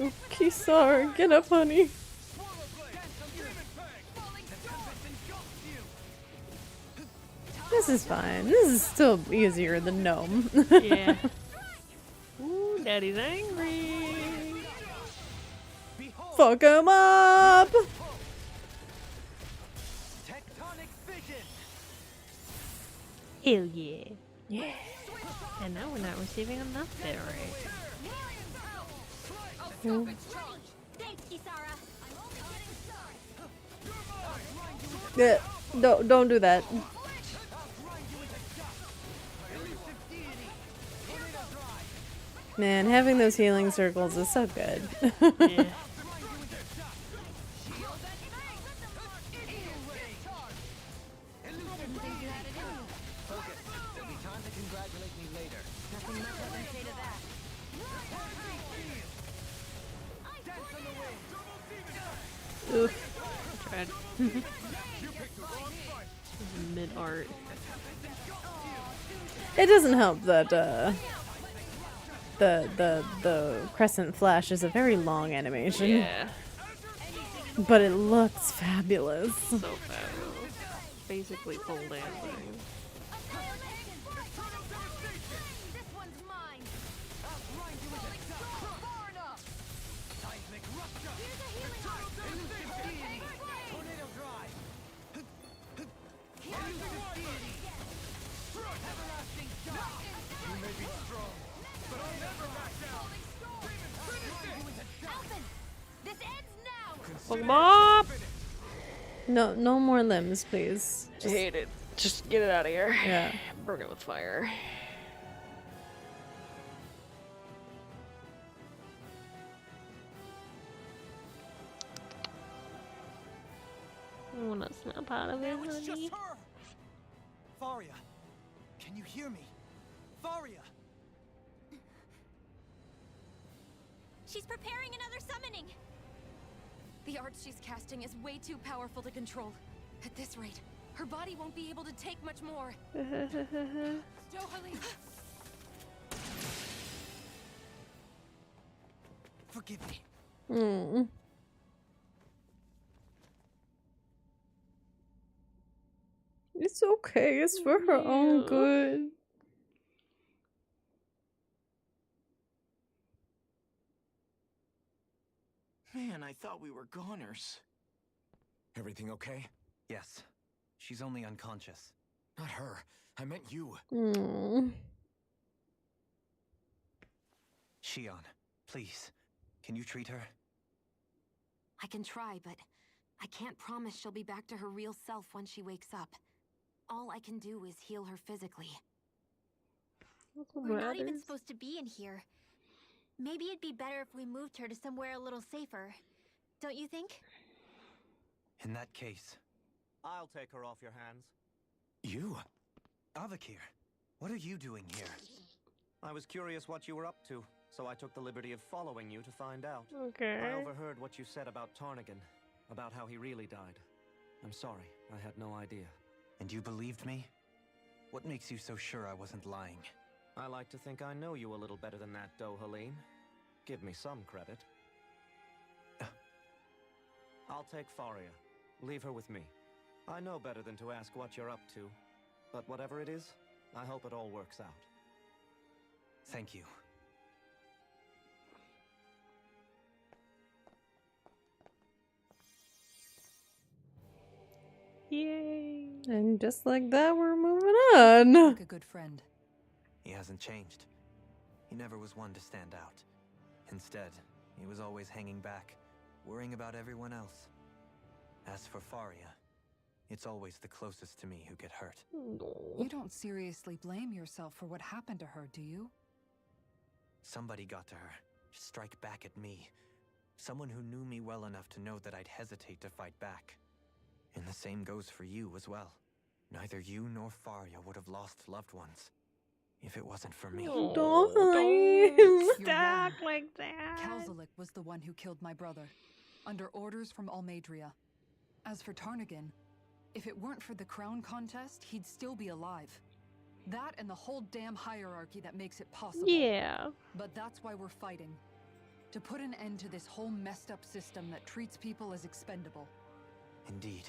Oh, Kisar, get up, honey. This is fine. This is still easier than Gnome. Yeah. Ooh, Daddy's angry. Fuck him up! Hell yeah. Yeah. And now we're not receiving enough ferrite. Yeah, don't do that. Man, having those healing circles is so good. Yeah. Oof. Tried. Mid art. It doesn't help that the crescent flash is a very long animation. Yeah. But it looks fabulous. So fabulous. Basically full dancing. Fuck him up! No more limbs, please. I hate it. Just get it out of here. Yeah. Burn it with fire. I wanna snap out of it, Now it's just honey. her! Faria, can you hear me? Faria! She's preparing another summoning. The art she's casting is way too powerful to control. At this rate, her body won't be able to take much more. Forgive me. Mm. It's okay. It's for her own good. Man, I thought we were goners. Everything okay? Yes. She's only unconscious. Not her. I meant you. Mm. Shion, please. Can you treat her? I can try, but I can't promise she'll be back to her real self when she wakes up. All I can do is heal her physically. We're not even supposed to be in here. Maybe it'd be better if we moved her to somewhere a little safer. Don't you think? In that case... I'll take her off your hands. You? Avakir, what are you doing here? I was curious what you were up to, so I took the liberty of following you to find out. Okay. I overheard what you said about Tarnigan, about how he really died. I'm sorry, I had no idea. And you believed me? What makes you so sure I wasn't lying? I like to think I know you a little better than that, Dohalim. Give me some credit. I'll take Faria. Leave her with me. I know better than to ask what you're up to. But whatever it is, I hope it all works out. Thank you. Yay. And just like that, we're moving on. Like a good friend. He hasn't changed. He never was one to stand out. Instead, he was always hanging back, worrying about everyone else. As for Faria, it's always the closest to me who get hurt. You don't seriously blame yourself for what happened to her, do you? Somebody got to her, to strike back at me. Someone who knew me well enough to know that I'd hesitate to fight back. And the same goes for you as well. Neither you nor Faria would have lost loved ones if it wasn't for me. Don't stack like that. Kelzelik was the one who killed my brother, under orders from Almadria. As for Tarnagan, if it weren't for the crown contest, he'd still be alive. That and the whole damn hierarchy that makes it possible. Yeah. But that's why we're fighting. To put an end to this whole messed up system that treats people as expendable. Indeed.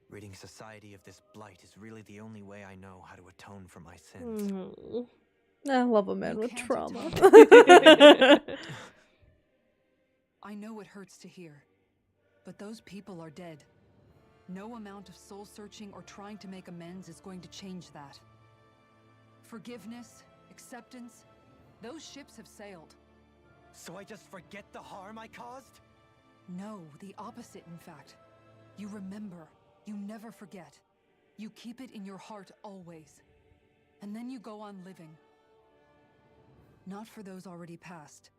Ridding society of this blight is really the only way I know how to atone for my sins. I love a man with trauma. I know it hurts to hear, but those people are dead. No amount of soul-searching or trying to make amends is going to change that. Forgiveness, acceptance, those ships have sailed. So I just forget the harm I caused? No, the opposite, in fact. You remember. You never forget. You keep it in your heart always. And then you go on living. Not for those already passed,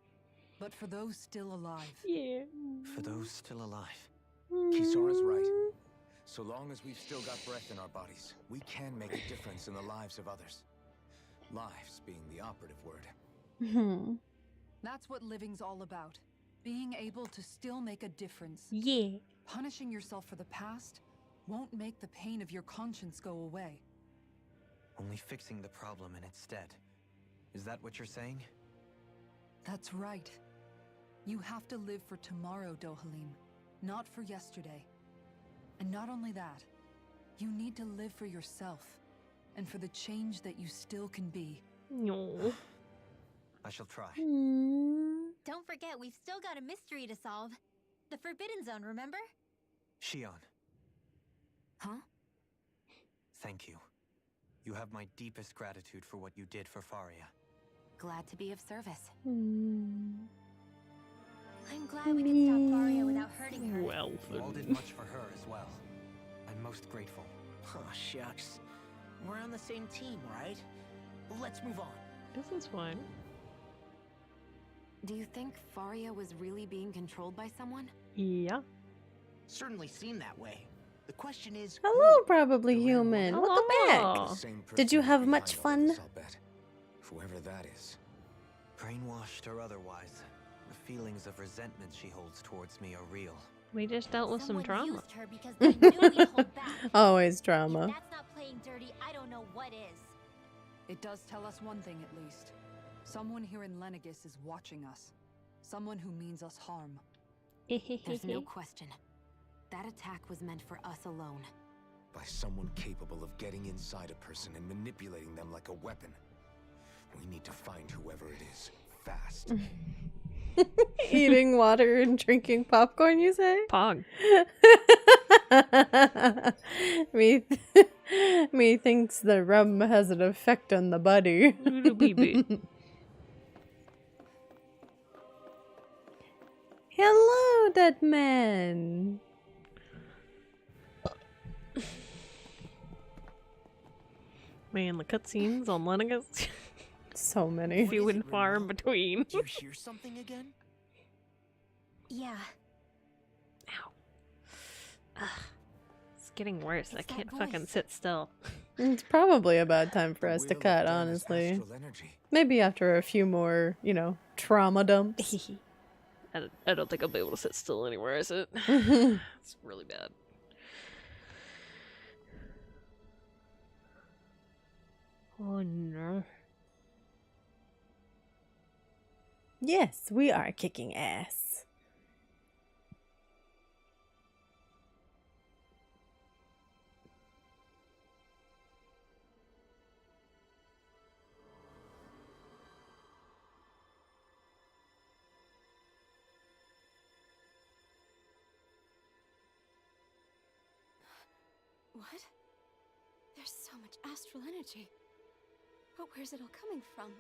but for those still alive. Yeah. For those still alive. Kisora's right. So long as we've still got breath in our bodies, we can make a difference in the lives of others. Lives being the operative word. That's what living's all about. Being able to still make a difference. Yeah. Punishing yourself for the past won't make the pain of your conscience go away. Only fixing the problem in its stead. Is that what you're saying? That's right. You have to live for tomorrow, Dohalim, not for yesterday. And not only that, you need to live for yourself, and for the change that you still can be. No. I shall try. Don't forget, we've still got a mystery to solve. The Forbidden Zone, remember? Shion. Huh? Thank you. You have my deepest gratitude for what you did for Faria. Glad to be of service. I'm glad we could stop Faria without hurting her. Well, You all did much for her as well. I'm most grateful. Oh, shucks. We're on the same team, right? Let's move on. this is fine. Do you think Faria was really being controlled by someone? Yeah. Certainly seemed that way. The question is, Hello, probably human. Welcome Hello. back. Same person Did you have behind much all fun? this, I'll bet. Whoever that is. Brainwashed or otherwise, the feelings of resentment she holds towards me are real. We just dealt with some Someone trauma. used her because they knew we'd hold back. Always If drama. that's not playing dirty, I don't know what is. It does tell us one thing at least. Someone here in Lenegis is watching us. Someone who means us harm. There's no question. That attack was meant for us alone. By someone capable of getting inside a person and manipulating them like a weapon. We need to find whoever it is. Fast. Eating water and drinking popcorn, you say? Pog. Me thinks the rum has an effect on the body. Little baby. Hello, dead man. Man, the cutscenes on Lenegis. So many. Few and far in between. did you hear something again? Yeah. Ow. Ugh. It's getting worse. I It's that can't fucking voice. sit still. It's probably a bad time for The us to will of cut, Dana's honestly. astral energy. Maybe after a few more, trauma dumps. I don't think I'll be able to sit still anywhere, is it? It's really bad. Oh no. Yes, we are kicking ass. What? There's so much astral energy. But where's it all coming from?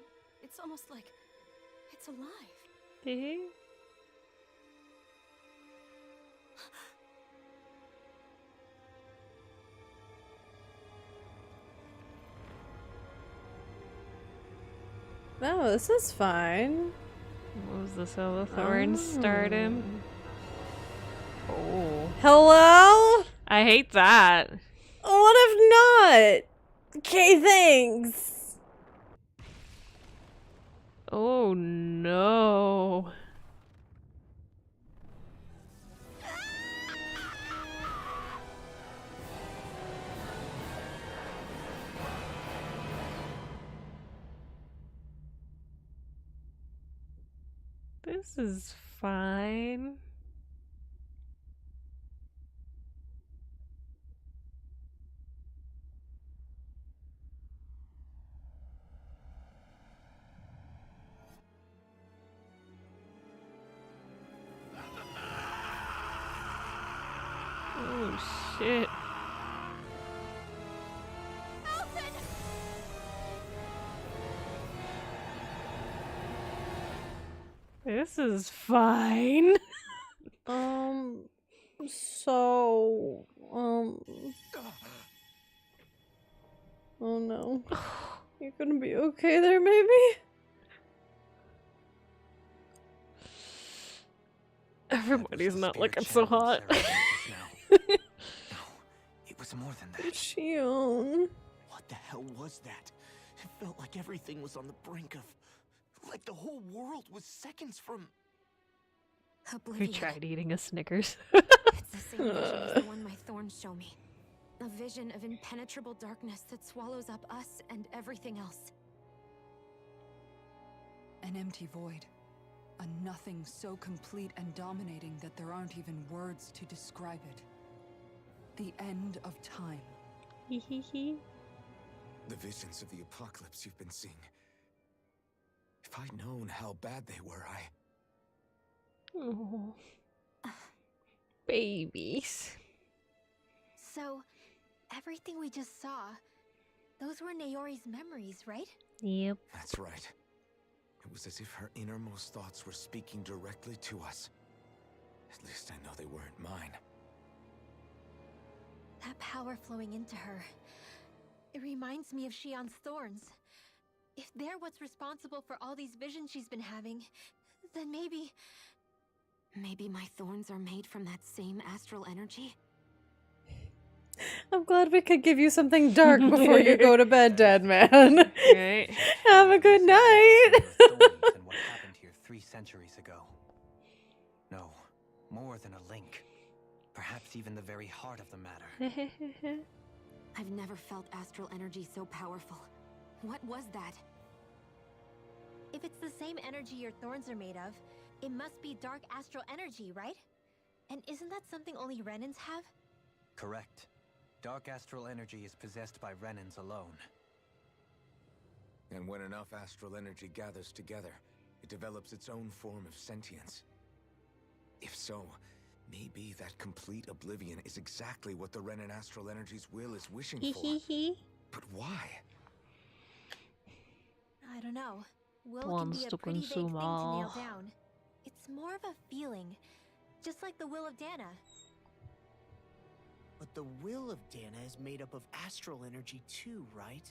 It's almost like it's alive. Oh, this is fine. What was this? How the thorns started? Oh. Hello? I hate that. What if not? Okay, thanks. Oh no. This is fine. Oh shit. This is fine. So, oh no. You're gonna be okay there, maybe? Everybody's not looking so hot. No, it was more than that. Shion. What the hell was that? It felt like everything was on the brink of... Like the whole world was seconds from... Who Oblivion. tried eating a Snickers? It's the same vision as the one my thorns show me. A vision of impenetrable darkness that swallows up us and everything else. An empty void. A nothing so complete and dominating that there aren't even words to describe it. The end of time. Hehehe. The visions of the apocalypse you've been seeing. If I'd known how bad they were, Oh. Babies. So, everything we just saw, those were Naori's memories, right? Yep. That's right. It was as if her innermost thoughts were speaking directly to us. At least I know they weren't mine. That power flowing into her. It reminds me of Shion's thorns. If they're what's responsible for all these visions she's been having, then maybe... Maybe my thorns are made from that same astral energy? I'm glad we could give you something dark before you go to bed, dead man. Right. Have a good night. Than what happened here 3 centuries ago. No, more than a link. Perhaps even the very heart of the matter. I've never felt astral energy so powerful. What was that? If it's the same energy your thorns are made of, it must be dark astral energy, right? And isn't that something only Renans have? Correct. Dark astral energy is possessed by Renans alone. And when enough astral energy gathers together, it develops its own form of sentience. If so, maybe that complete oblivion is exactly what the Renan astral energy's will is wishing for. But why? I don't know. Will can Wants be a to pretty big thing to consume all. nail down. It's more of a feeling, just like the will of Dana. But the will of Dana is made up of astral energy too, right?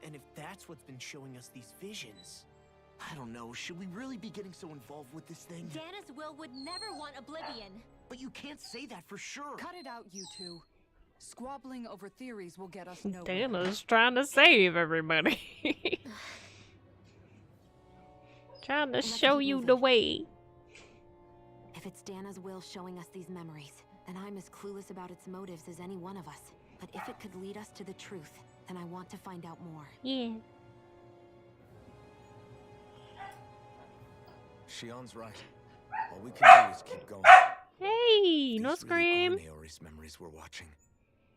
And if that's what's been showing us these visions... I don't know, should we really be getting so involved with this thing? Dana's will would never want oblivion. But you can't say that for sure. Cut it out, you two. Squabbling over theories will get us nowhere. Dana's trying to save everybody. Trying to Let's show keep you moving. the way. If it's Dana's will showing us these memories, then I'm as clueless about its motives as any one of us. But if it could lead us to the truth, then I want to find out more. Yeah. Shion's right. All we can do is keep going. Hey, no These scream. really are Naori's memories we're watching.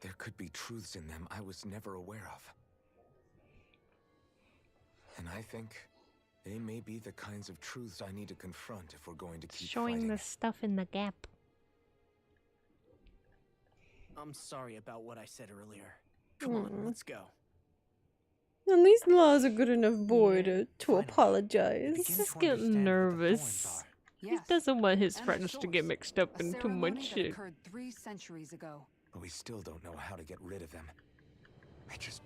There could be truths in them I was never aware of. And I think they may be the kinds of truths I need to confront if we're going to keep Showing fighting. the stuff in the gap. I'm sorry about what I said earlier. Come on, let's go. At least Law's a good enough boy to apologize. He's just getting nervous. He doesn't want his And friends the to get source. mixed up A in too ceremony much that shit. occurred 3 centuries ago. But we still don't know how to get rid of them. I just...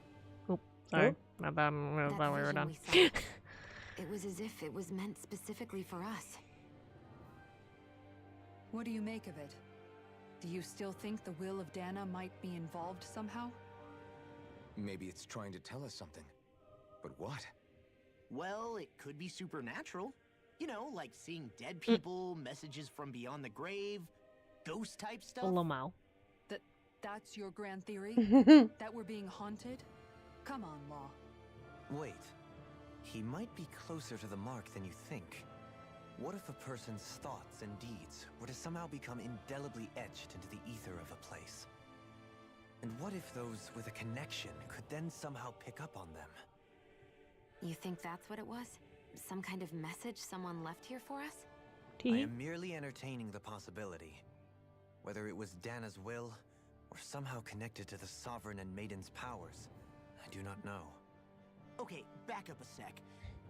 Oh, sorry. I thought we were That done. vision we saw, It was as if it was meant specifically for us. What do you make of it? Do you still think the will of Dana might be involved somehow? Maybe it's trying to tell us something. But what? Well, it could be supernatural. You know, like seeing dead people, messages from beyond the grave, ghost type stuff. Lomao. That's your grand theory? That we're being haunted? Come on, Law. Wait. He might be closer to the mark than you think. What if a person's thoughts and deeds were to somehow become indelibly etched into the ether of a place? And what if those with a connection could then somehow pick up on them? You think that's what it was? Some kind of message someone left here for us? I am merely entertaining the possibility. Whether it was Dana's will, or somehow connected to the Sovereign and Maiden's powers, I do not know. Okay, back up a sec.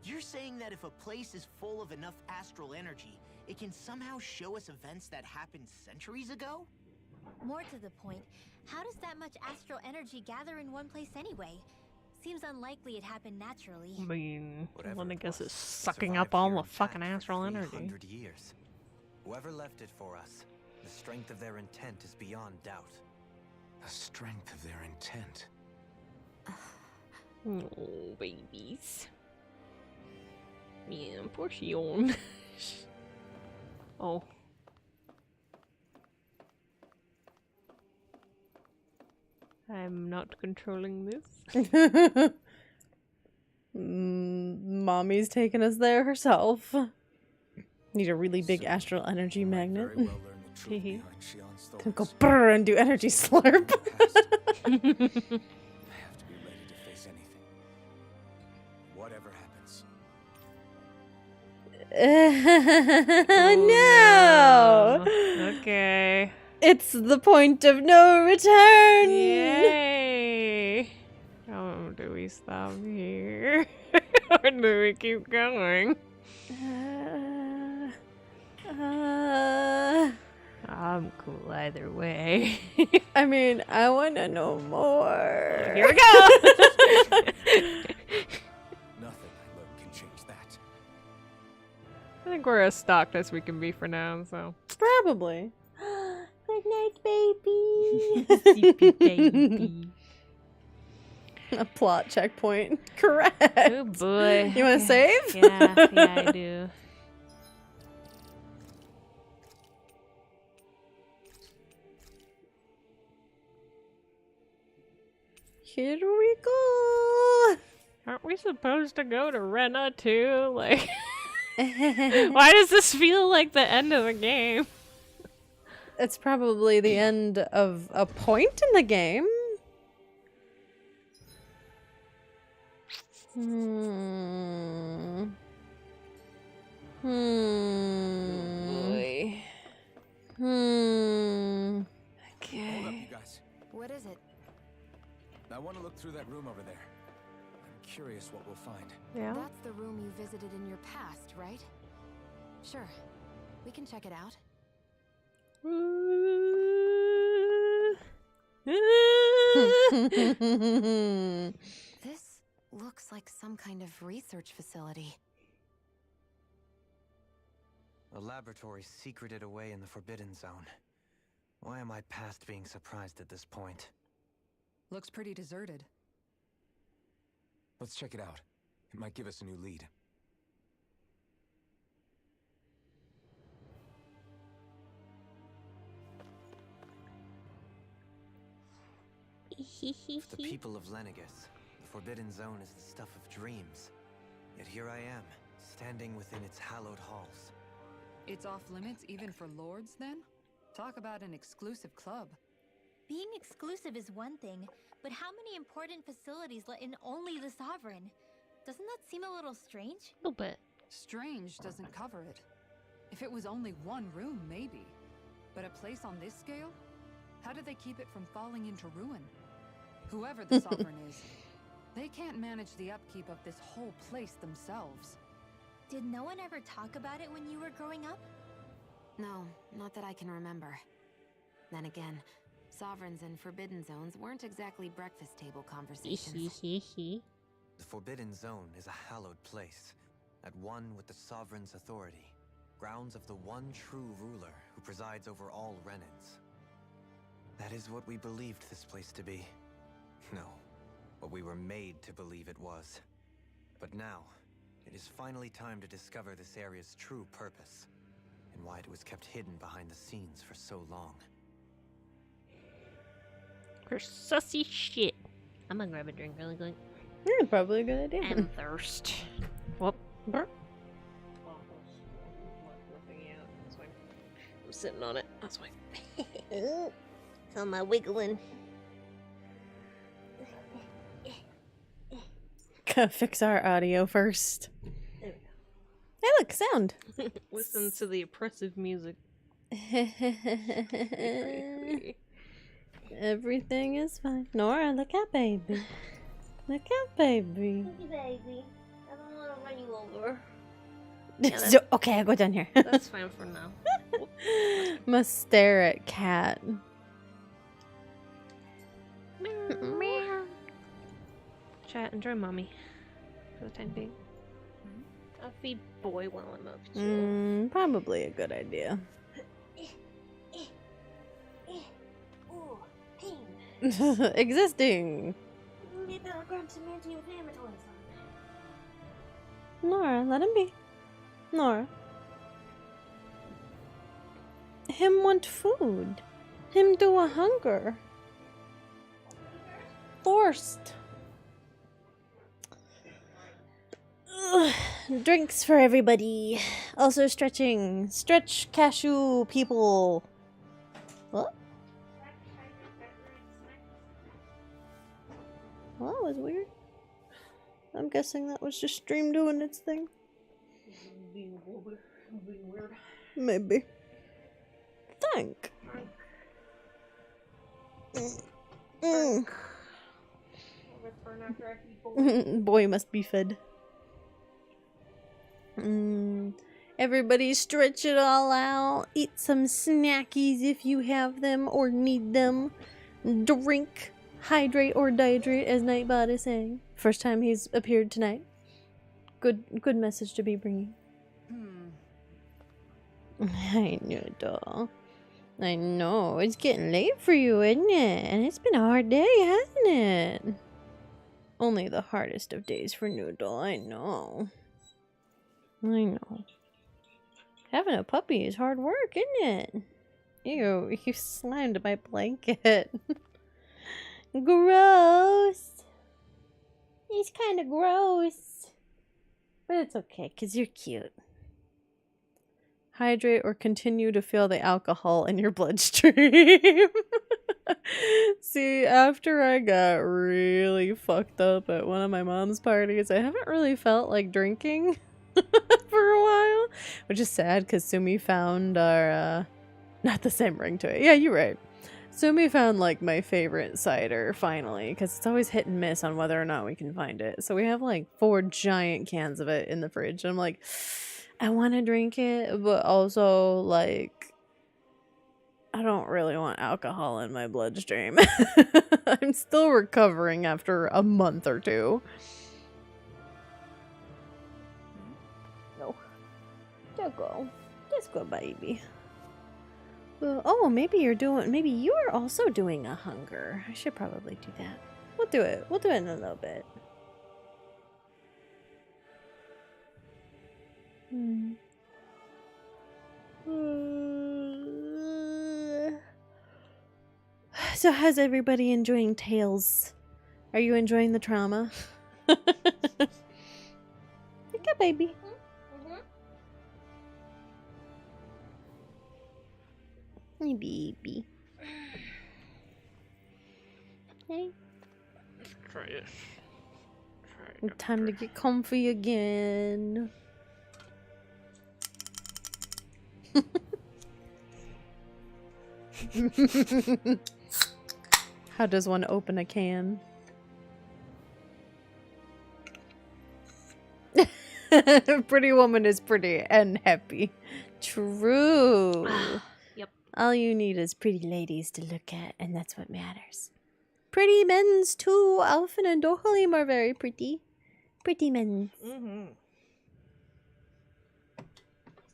You're saying that if a place is full of enough astral energy, it can somehow show us events that happened centuries ago? More to the point, how does that much astral energy gather in one place anyway? Seems unlikely it happened naturally. I mean, Whatever I it guess was, it's sucking survived up all here the intact fucking for astral energy. 300 years. Whoever left it for us, the strength of their intent is beyond doubt. The strength of their intent. Oh, babies. Yeah, poor Shion. Oh. I'm not controlling this. Mommy's taking us there herself. Need a really big astral energy magnet. Very well learn the truth behind Shion's Can go thorns. brrr and do energy slurp. I have to be ready to face anything. Whatever happens. No! Okay. It's the point of no return! Yay! Oh, do we stop here? Or do we keep going? I'm cool either way. I mean, I want to know more. Here we go! Nothing I learn can change that. I think we're as stocked as we can be for now, so. Probably. Good night, baby. Sleepy baby. A plot checkpoint. Correct. Oh boy. You want to save? Yeah, I do. Here we go. Aren't we supposed to go to Rena too? Like, why does this feel like the end of the game? It's probably the end of a point in the game. Boy. Okay. Hold up, you guys. What is it? I want to look through that room over there. I'm curious what we'll find. Yeah. That's the room you visited in your past, right? Sure. We can check it out. This looks like some kind of research facility. A laboratory secreted away in the Forbidden Zone. Why am I past being surprised at this point? Looks pretty deserted. Let's check it out. It might give us a new lead. For the people of Lenegus, the Forbidden Zone is the stuff of dreams. Yet here I am, standing within its hallowed halls. It's off limits even for lords, then? Talk about an exclusive club. Being exclusive is one thing, but how many important facilities let in only the Sovereign? Doesn't that seem a little strange? A little bit. Strange doesn't cover it. If it was only one room, maybe. But a place on this scale? How do they keep it from falling into ruin? Whoever the Sovereign is, they can't manage the upkeep of this whole place themselves. Did no one ever talk about it when you were growing up? No, not that I can remember. Then again, Sovereigns and Forbidden Zones weren't exactly breakfast table conversations. The Forbidden Zone is a hallowed place, at one with the sovereign's authority, grounds of the one true ruler who presides over all Renans. That is what we believed this place to be. No, what we were made to believe it was. But now, it is finally time to discover this area's true purpose, and why it was kept hidden behind the scenes for so long. For sussy shit. I'm gonna grab a drink really quick. Yeah, probably a good idea. I'm thirst. Whoop. Burp. I'm sitting on it. That's why. How am I wiggling? Gotta fix our audio first. There Hey, look, sound. Listen to the oppressive music. Everything is fine. Nora, look at baby. Look at baby. Baby, I don't want to run you over. Okay, I'll go down here. That's fine for now. Must stare at cat. Chat, enjoy mommy. For the time being. I'll feed boy while I'm up too. Probably a good idea. Ooh, pain. Existing. Maybe I'll grab some anti-inflammatories. Nora, let him be. Nora. Him want food. Him do a hunger. Thirst. Ugh. Drinks for everybody. Also stretching. Stretch cashew people. What? Well, that was weird. I'm guessing that was just stream doing its thing. Being weird. Maybe. Thank. Boy must be fed. Everybody stretch it all out. Eat some snackies if you have them or need them. Drink. Hydrate or dihydrate, as Nightbot is saying. First time he's appeared tonight. Good message to be bringing. I know, doll. I know. It's getting late for you, isn't it? And it's been a hard day, hasn't it? Only the hardest of days for Noodle. I know. I know. Having a puppy is hard work, isn't it? Ew, you slimed my blanket. Gross. He's kind of gross. But it's okay, because you're cute. Hydrate or continue to feel the alcohol in your bloodstream. See, after I got really fucked up at one of my mom's parties, I haven't really felt like drinking for a while. Which is sad, because Sumi found our, not the same ring to it. Yeah, you're right. Sumi found, like, my favorite cider, finally, because it's always hit and miss on whether or not we can find it. So we have, like, 4 giant cans of it in the fridge. And I'm like, I want to drink it, but also, like, I don't really want alcohol in my bloodstream. I'm still recovering after a month or 2. No. Just go. Just go, baby. Oh, maybe you're also doing a hunger. I should probably do that. We'll do it. We'll do it in a little bit. So how's everybody enjoying Tales? Are you enjoying the trauma? Okay, baby. Hey, baby. Hey. Try it. Time to get comfy again. How does one open a can? Pretty woman is pretty and happy. True. Yep. All you need is pretty ladies to look at, and that's what matters. Pretty men's too. Alphen and Dohalim are very pretty. Pretty men's.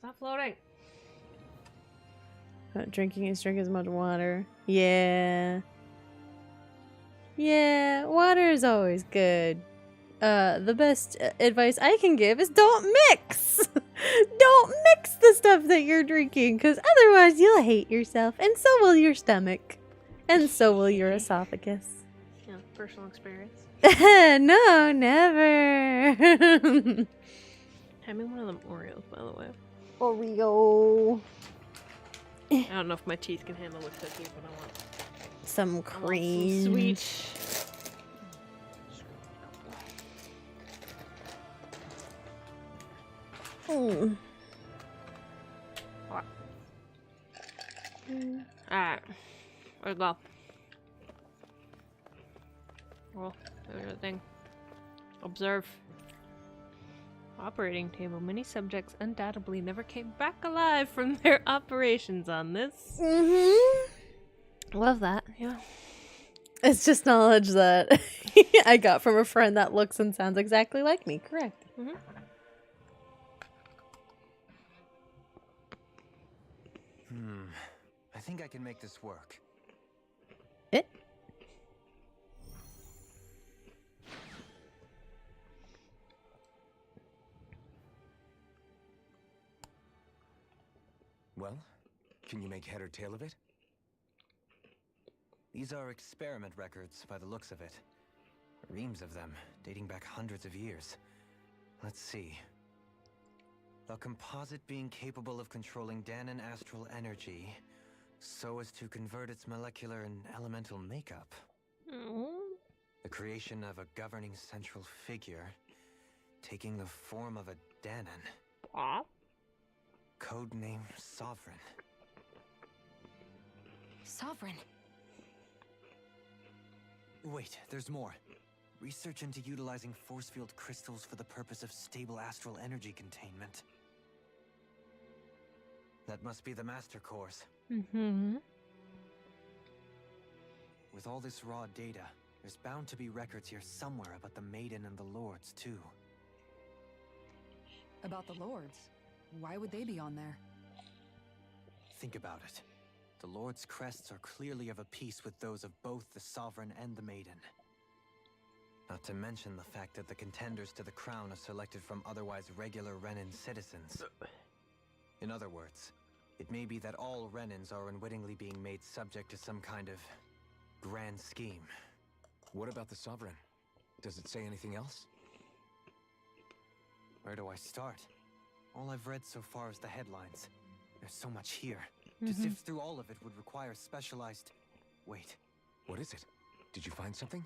Stop floating. Not drinking and drink as much water. Yeah. Yeah, water is always good. The best advice I can give is don't mix! Don't mix the stuff that you're drinking, because otherwise you'll hate yourself, and so will your stomach. And so will your esophagus. Yeah, personal experience. No, never. Hand me one of them Oreos, by the way. Oreo. I don't know if my teeth can handle this cookie, but I want Some cream. some sweet. Mm. Alright. Where'd it go? Well, there's the thing. Observe. Operating table. Many subjects undoubtedly never came back alive from their operations on this. Love that. Yeah. It's just knowledge that I got from a friend that looks and sounds exactly like me. Correct. I think I can make this work. It? Well, can you make head or tail of it? These are experiment records by the looks of it. Reams of them, dating back hundreds of years. Let's see. A composite being capable of controlling Danon astral energy so as to convert its molecular and elemental makeup. The creation of a governing central figure taking the form of a Danon. Codename Sovereign. Sovereign. Wait, there's more. Research into utilizing force field crystals for the purpose of stable astral energy containment. That must be the master cores. With all this raw data, there's bound to be records here somewhere about the Maiden and the Lords, too. About the Lords? Why would they be on there? Think about it. The Lord's crests are clearly of a piece with those of both the Sovereign and the Maiden. Not to mention the fact that the contenders to the crown are selected from otherwise regular Renin citizens. In other words, it may be that all Renins are unwittingly being made subject to some kind of grand scheme. What about the Sovereign? Does it say anything else? Where do I start? All I've read so far is the headlines. There's so much here. To sift through all of it would require specialized... Wait. What is it? Did you find something?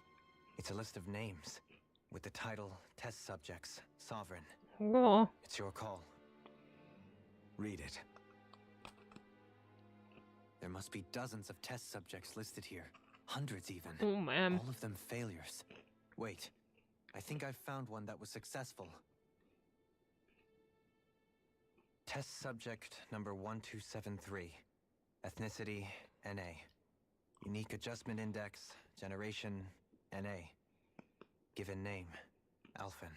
It's a list of names, with the title, Test Subjects, Sovereign. Oh. It's your call. Read it. There must be dozens of test subjects listed here. Hundreds even. Oh, man. All of them failures. Wait, I think I've found one that was successful. Test subject number 1273. Ethnicity, NA. Unique adjustment index, generation, NA. Given name, Alphen.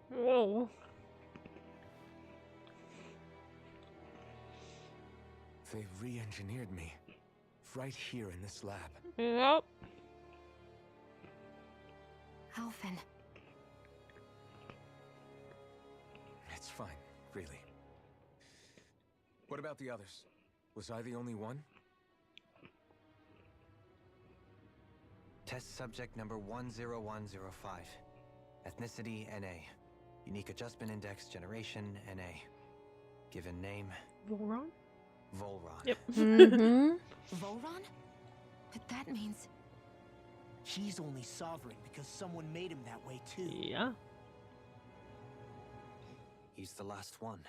Whoa. They re-engineered me. Right here in this lab. Yep. Alphen. It's fine, really. What about the others? Was I the only one? Test subject number 10105. Ethnicity, NA. Unique adjustment index, generation, NA. Given name, Volron? Volron. Yep. Volron? But that means... He's only sovereign because someone made him that way too. Yeah. He's the last one.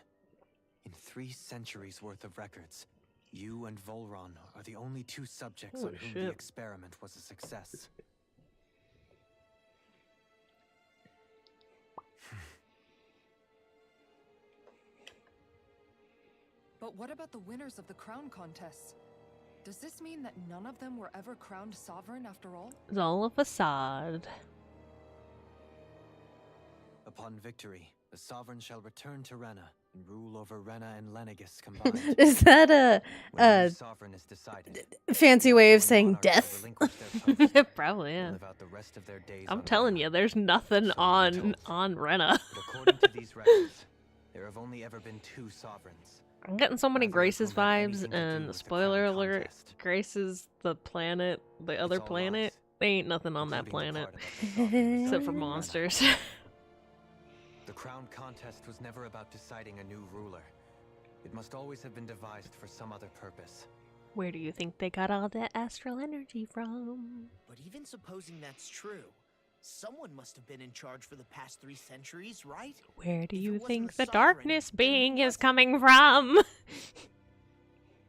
In 3 centuries worth of records, you and Volron are the only 2 subjects Holy on whom shit. the experiment was a success. But what about the winners of the crown contests? Does this mean that none of them were ever crowned sovereign after all? It's all a facade. Upon victory, the sovereign shall return to Rena and rule over Rena and Lenegis combined. Is that a sovereign is decided, fancy way of saying death? Probably, yeah. live out the rest of their days I'm on telling Rena. you, there's nothing on Rena. But according to these records, there have only ever been 2 sovereigns. I'm getting so many Neither of Grace's whom had vibes, anything to do and with the spoiler crown alert, contest. Grace is the planet, the other all planet. lies, There ain't nothing on that including the planet. part about the sovereign Except for residing in Rena. monsters. The crown contest was never about deciding a new ruler. It must always have been devised for some other purpose. Where do you think they got all that astral energy from? But even supposing that's true, someone must have been in charge for the past 3 centuries, right? Where do If it you wasn't think a the sovereign, darkness then who being is was it? coming from?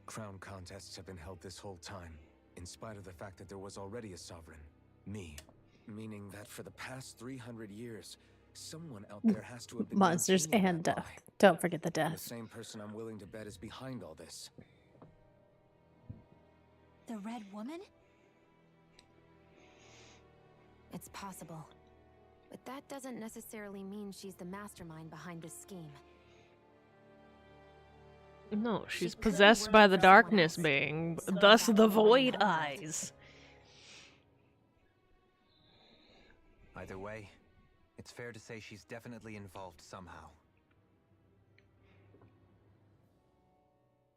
Crown contests have been held this whole time, in spite of the fact that there was already a sovereign. Me. Meaning that for the past 300 years, someone out there has to have been Monsters maintaining and that death. lie. Don't forget the The death. same person I'm willing to bet is behind all this. The Red Woman? It's possible. But that doesn't necessarily mean she's the mastermind behind this scheme. No, she's could be possessed working by the for someone darkness else. being, So thus that the would void warrant her. eyes. Either way, it's fair to say she's definitely involved somehow.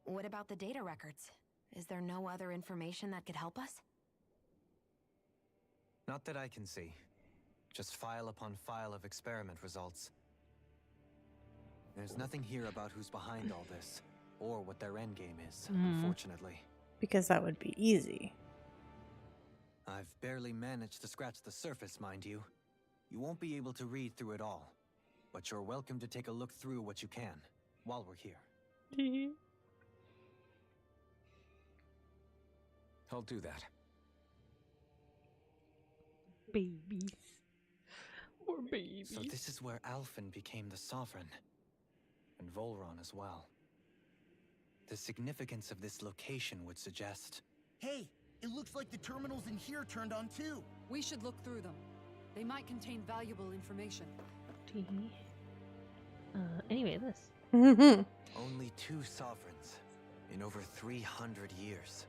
What about the data records? Is there no other information that could help us? Not that I can see. Just file upon file of experiment results. There's nothing here about who's behind all this, or what their endgame is, unfortunately. Because that would be easy. I've barely managed to scratch the surface, mind you. You won't be able to read through it all, but you're welcome to take a look through what you can, while we're here. I'll do that. Babies. Or babies. So this is where Alphen became the sovereign, and Volron as well. The significance of this location would suggest... Hey, it looks like the terminals in here turned on too. We should look through them. They might contain valuable information. Anyway, this. Only 2 sovereigns in over 300 years.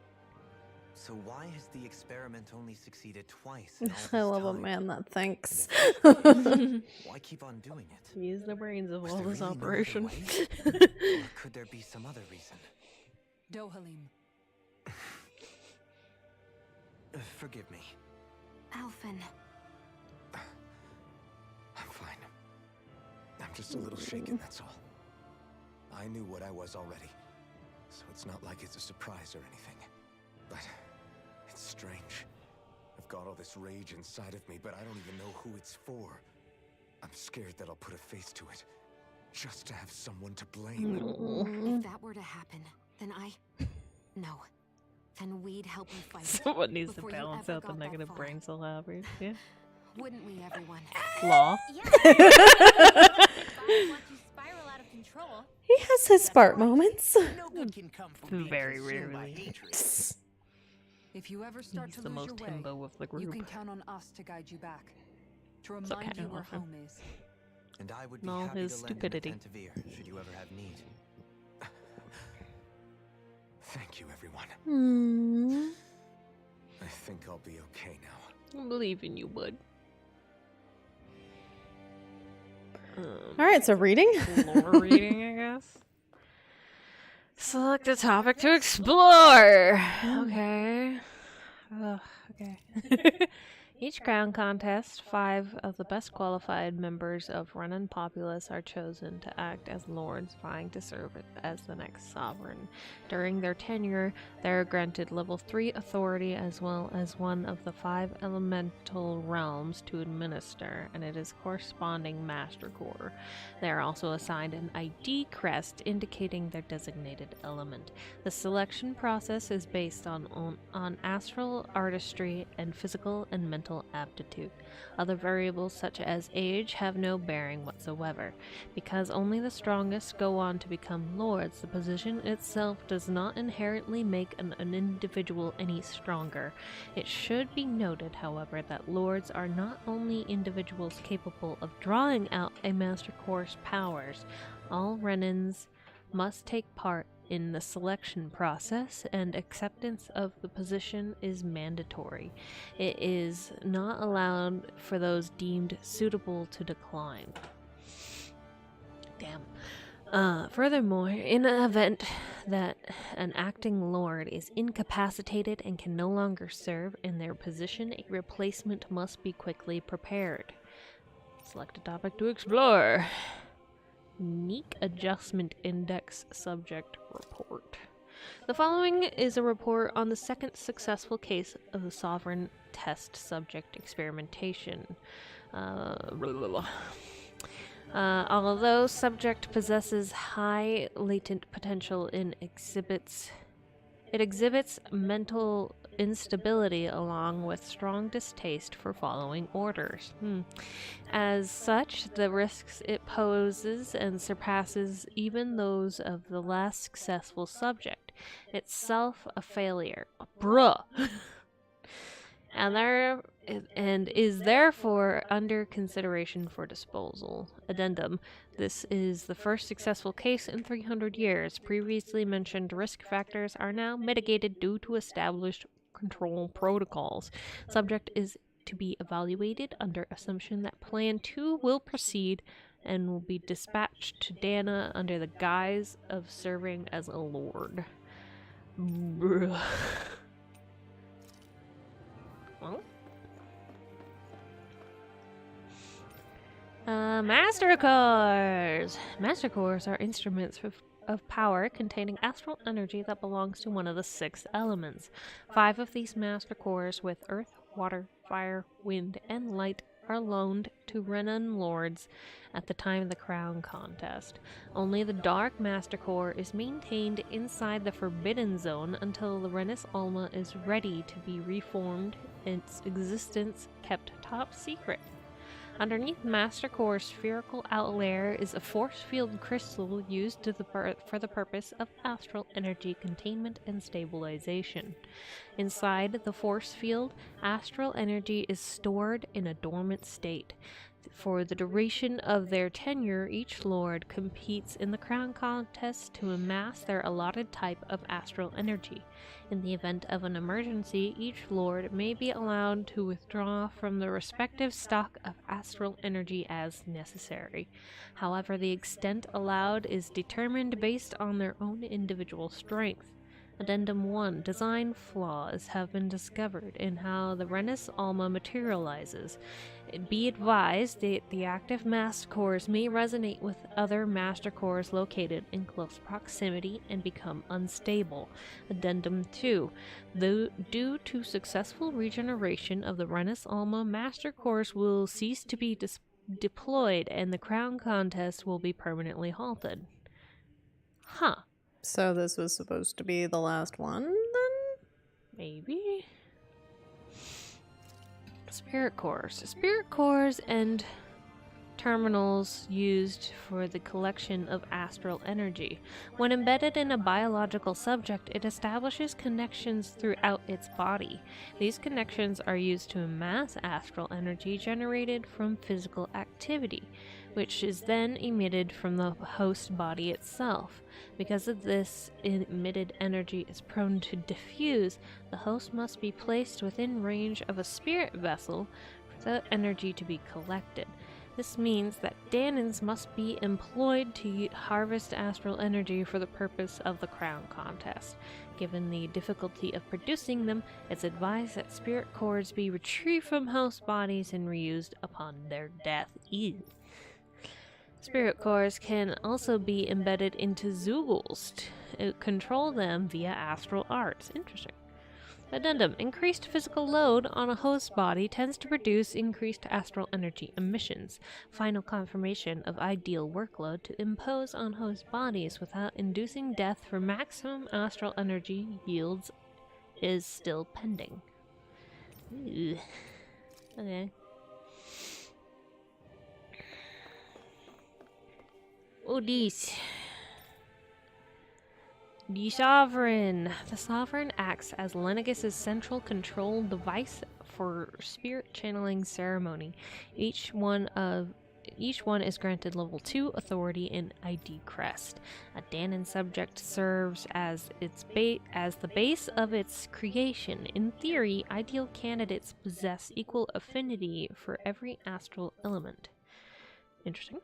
So why has the experiment only succeeded twice in all this I love a time? man that thinks. Why keep on doing it? He is the brains of Was all there this really no other operation. way? Or could there be some other reason? Dohalim. Forgive me. Alphen. I'm fine. I'm just a little shaken, that's all. I knew what I was already, so it's not like it's a surprise or anything. But it's strange. I've got all this rage inside of me, but I don't even know who it's for. I'm scared that I'll put a face to it, just to have someone to blame. If that were to happen, then No. Then we'd help you fight. Someone needs to before you balance ever out the got that negative far. brain cell havers. Yeah. Wouldn't we, everyone? Law. Once you spiral out of control, He has his spark moments. No good can come from being Very consumed by rarely. hatred. If you ever start He's to the lose most your way, himbo of the you group. can count on us to guide you back. To It's remind okay, you where Alphen. home is. And I would be No, happy his to stupidity. lend him a Tantavir, should you ever have need. Thank you, everyone. I think I'll be okay now. I believe in you, bud. All right, so reading. Lore reading, I guess. Select a topic to explore. Okay. Okay. Each crown contest, 5 of the best qualified members of Renan populace are chosen to act as lords vying to serve as the next sovereign. During their tenure, they are granted level 3 authority as well as one of the 5 elemental realms to administer, and it is corresponding master core. They are also assigned an ID crest indicating their designated element. The selection process is based on astral artistry and physical and mental mental aptitude. Other variables such as age have no bearing whatsoever. Because only the strongest go on to become lords, the position itself does not inherently make an individual any stronger. It should be noted, however, that lords are not only individuals capable of drawing out a Master Core's powers. All Renans must take part in the selection process, and acceptance of the position is mandatory. It is not allowed for those deemed suitable to decline. Damn. Furthermore, in the event that an acting lord is incapacitated and can no longer serve in their position, a replacement must be quickly prepared. Select a topic to explore. Unique Adjustment Index Subject Report. The following is a report on the second successful case of the Sovereign Test Subject Experimentation. Although subject possesses high latent potential it exhibits mental instability along with strong distaste for following orders. As such, the risks it poses and surpasses even those of the last successful subject, itself a failure. Bruh! and is therefore under consideration for disposal. Addendum. This is the first successful case in 300 years. Previously mentioned risk factors are now mitigated due to established control protocols. Subject is to be evaluated under assumption that Plan 2 will proceed and will be dispatched to Dana under the guise of serving as a lord. Bruh. Well. Master Cores! Master Cores are instruments of power containing astral energy that belongs to one of the 6 elements. 5 of these Master Cores with earth, water, fire, wind, and light are loaned to Renan Lords at the time of the Crown Contest. Only the Dark Master Core is maintained inside the Forbidden Zone until the Renis Alma is ready to be reformed, its existence kept top secret. Underneath Master Core's spherical outlayer is a force field crystal used for the purpose of astral energy containment and stabilization. Inside the force field, astral energy is stored in a dormant state. For the duration of their tenure, each lord competes in the crown contest to amass their allotted type of astral energy. In the event of an emergency, each lord may be allowed to withdraw from the respective stock of astral energy as necessary. However, the extent allowed is determined based on their own individual strength. Addendum 1. Design flaws have been discovered in how the Renis Alma materializes. Be advised that the active Master Cores may resonate with other Master Cores located in close proximity and become unstable. Addendum 2. Due to successful regeneration of the Renis Alma, Master Cores will cease to be deployed and the Crown Contest will be permanently halted. Huh. So this was supposed to be the last one, then? Maybe? Spirit cores. Spirit cores and terminals used for the collection of astral energy. When embedded in a biological subject, it establishes connections throughout its body. These connections are used to amass astral energy generated from physical activity, which is then emitted from the host body itself. Because of this, emitted energy is prone to diffuse. The host must be placed within range of a spirit vessel for the energy to be collected. This means that Danans must be employed to harvest astral energy for the purpose of the Crown Contest. Given the difficulty of producing them, it's advised that spirit cores be retrieved from host bodies and reused upon their death. Ew. Spirit cores can also be embedded into Zoogles to control them via astral arts. Interesting. Addendum. Increased physical load on a host body tends to produce increased astral energy emissions. Final confirmation of ideal workload to impose on host bodies without inducing death for maximum astral energy yields is still pending. Ew. Okay. Oh, these. The Sovereign. The Sovereign acts as Lenegis' central control device for spirit channeling ceremony. Each one is granted level 2 authority in ID Crest. A Danon subject serves as the base of its creation. In theory, ideal candidates possess equal affinity for every astral element. Interesting.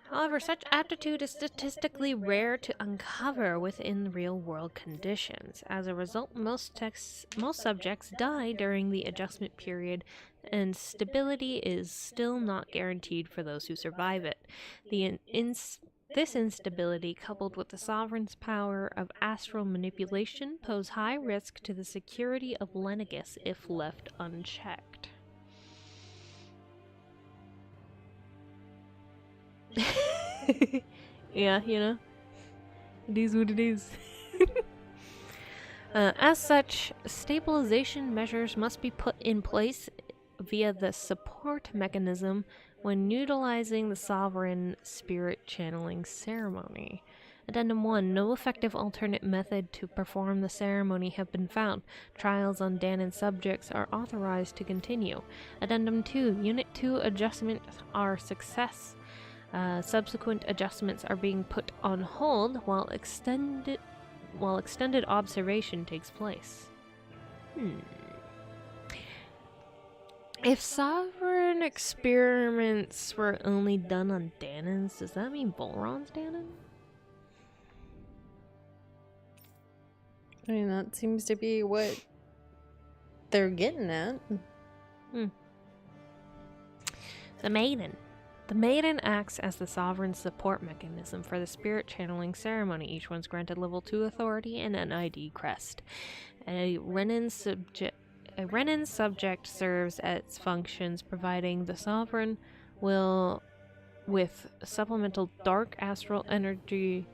However, such aptitude is statistically rare to uncover within real-world conditions. As a result, most subjects die during the adjustment period, and stability is still not guaranteed for those who survive it. This instability, coupled with the Sovereign's power of astral manipulation, pose high risk to the security of Lenegis if left unchecked. Yeah, you know, it is what it is. As such, stabilization measures must be put in place via the support mechanism when utilizing the Sovereign Spirit Channeling Ceremony. Addendum 1. No effective alternate method to perform the ceremony have been found. Trials on Danon subjects are authorized to continue. Addendum 2. Unit 2 adjustments are success. Subsequent adjustments are being put on hold while extended observation takes place. If Sovereign experiments were only done on Danons, does that mean Volron's Danon? I mean, that seems to be what they're getting at. The Maiden. The Maiden acts as the Sovereign support mechanism for the spirit channeling ceremony. Each one's granted level 2 authority and an ID crest. A Renin subject serves its functions, providing the Sovereign with supplemental dark astral energy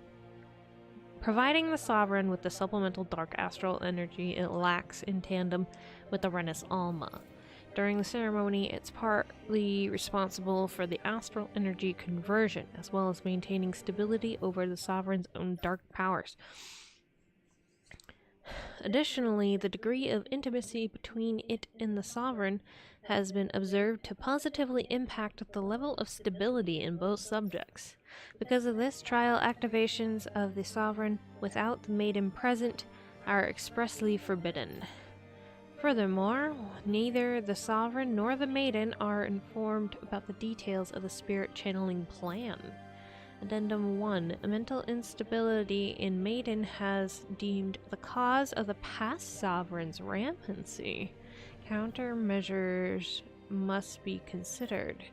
it lacks in tandem with the Renis Alma. During the ceremony, it's partly responsible for the astral energy conversion, as well as maintaining stability over the Sovereign's own dark powers. Additionally, the degree of intimacy between it and the Sovereign has been observed to positively impact the level of stability in both subjects. Because of this, trial activations of the Sovereign without the Maiden present are expressly forbidden. Furthermore, neither the Sovereign nor the Maiden are informed about the details of the spirit channeling plan. Addendum 1. Mental instability in Maiden has deemed the cause of the past Sovereign's rampancy. Countermeasures must be considered.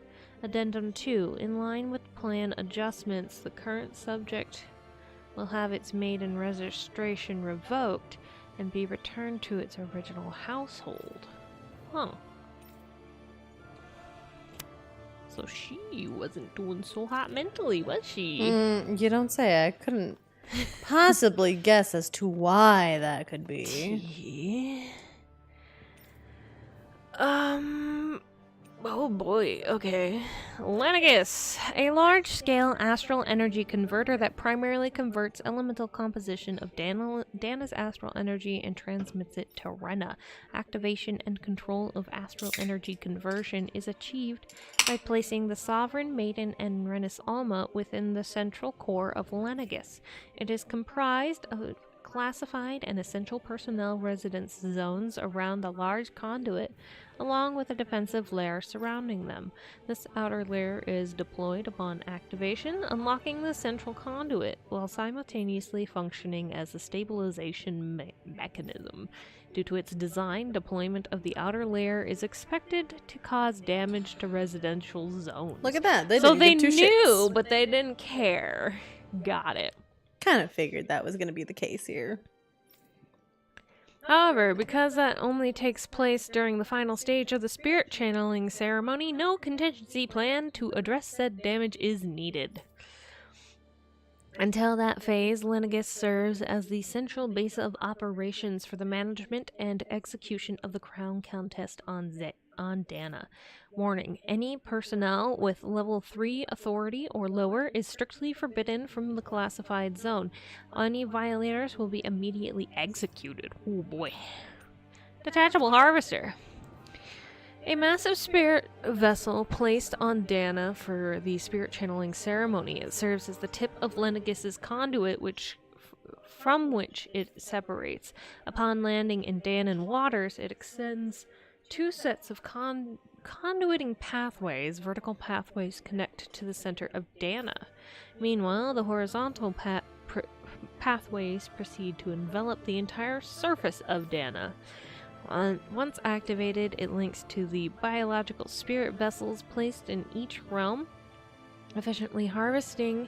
Addendum 2. In line with plan adjustments, the current subject will have its Maiden registration revoked and be returned to its original household. Huh. So she wasn't doing so hot mentally, was she? You don't say. I couldn't possibly guess as to why that could be. Oh boy, okay. Lenegis, a large-scale astral energy converter that primarily converts elemental composition of Dana's astral energy and transmits it to Rena. Activation and control of astral energy conversion is achieved by placing the Sovereign, Maiden, and Renis Alma within the central core of Lenegis. It is comprised of classified and essential personnel residence zones around the large conduit, along with a defensive layer surrounding them. This outer layer is deployed upon activation, unlocking the central conduit, while simultaneously functioning as a stabilization mechanism. Due to its design, deployment of the outer layer is expected to cause damage to residential zones. Look at that. So they knew, but they didn't care. Got it. Kind of figured that was going to be the case here. However, because that only takes place during the final stage of the spirit channeling ceremony, no contingency plan to address said damage is needed. Until that phase, Lenegis serves as the central base of operations for the management and execution of the crown contest on on Dana. Warning, any personnel with level 3 authority or lower is strictly forbidden from the classified zone. Any violators will be immediately executed. Oh boy. Detachable Harvester. A massive spirit vessel placed on Dana for the spirit channeling ceremony. It serves as the tip of Lenegis' conduit, from which it separates. Upon landing in Danan waters, it extends 2 sets of conduiting pathways. Vertical pathways connect to the center of Dana. Meanwhile, the horizontal pathways proceed to envelop the entire surface of Dana. Once activated, it links to the biological spirit vessels placed in each realm, efficiently harvesting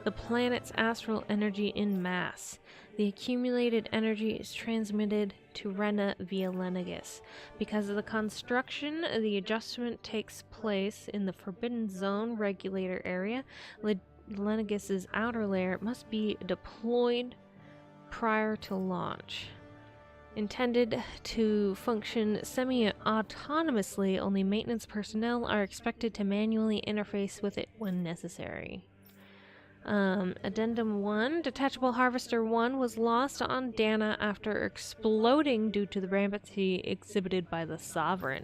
the planet's astral energy in mass. The accumulated energy is transmitted to Rena via Lenegis. Because of the construction, the adjustment takes place in the Forbidden Zone regulator area. Lenegis' outer layer must be deployed prior to launch. Intended to function semi-autonomously, only maintenance personnel are expected to manually interface with it when necessary. Addendum 1. Detachable Harvester 1 was lost on Dana after exploding due to the rampancy exhibited by the Sovereign.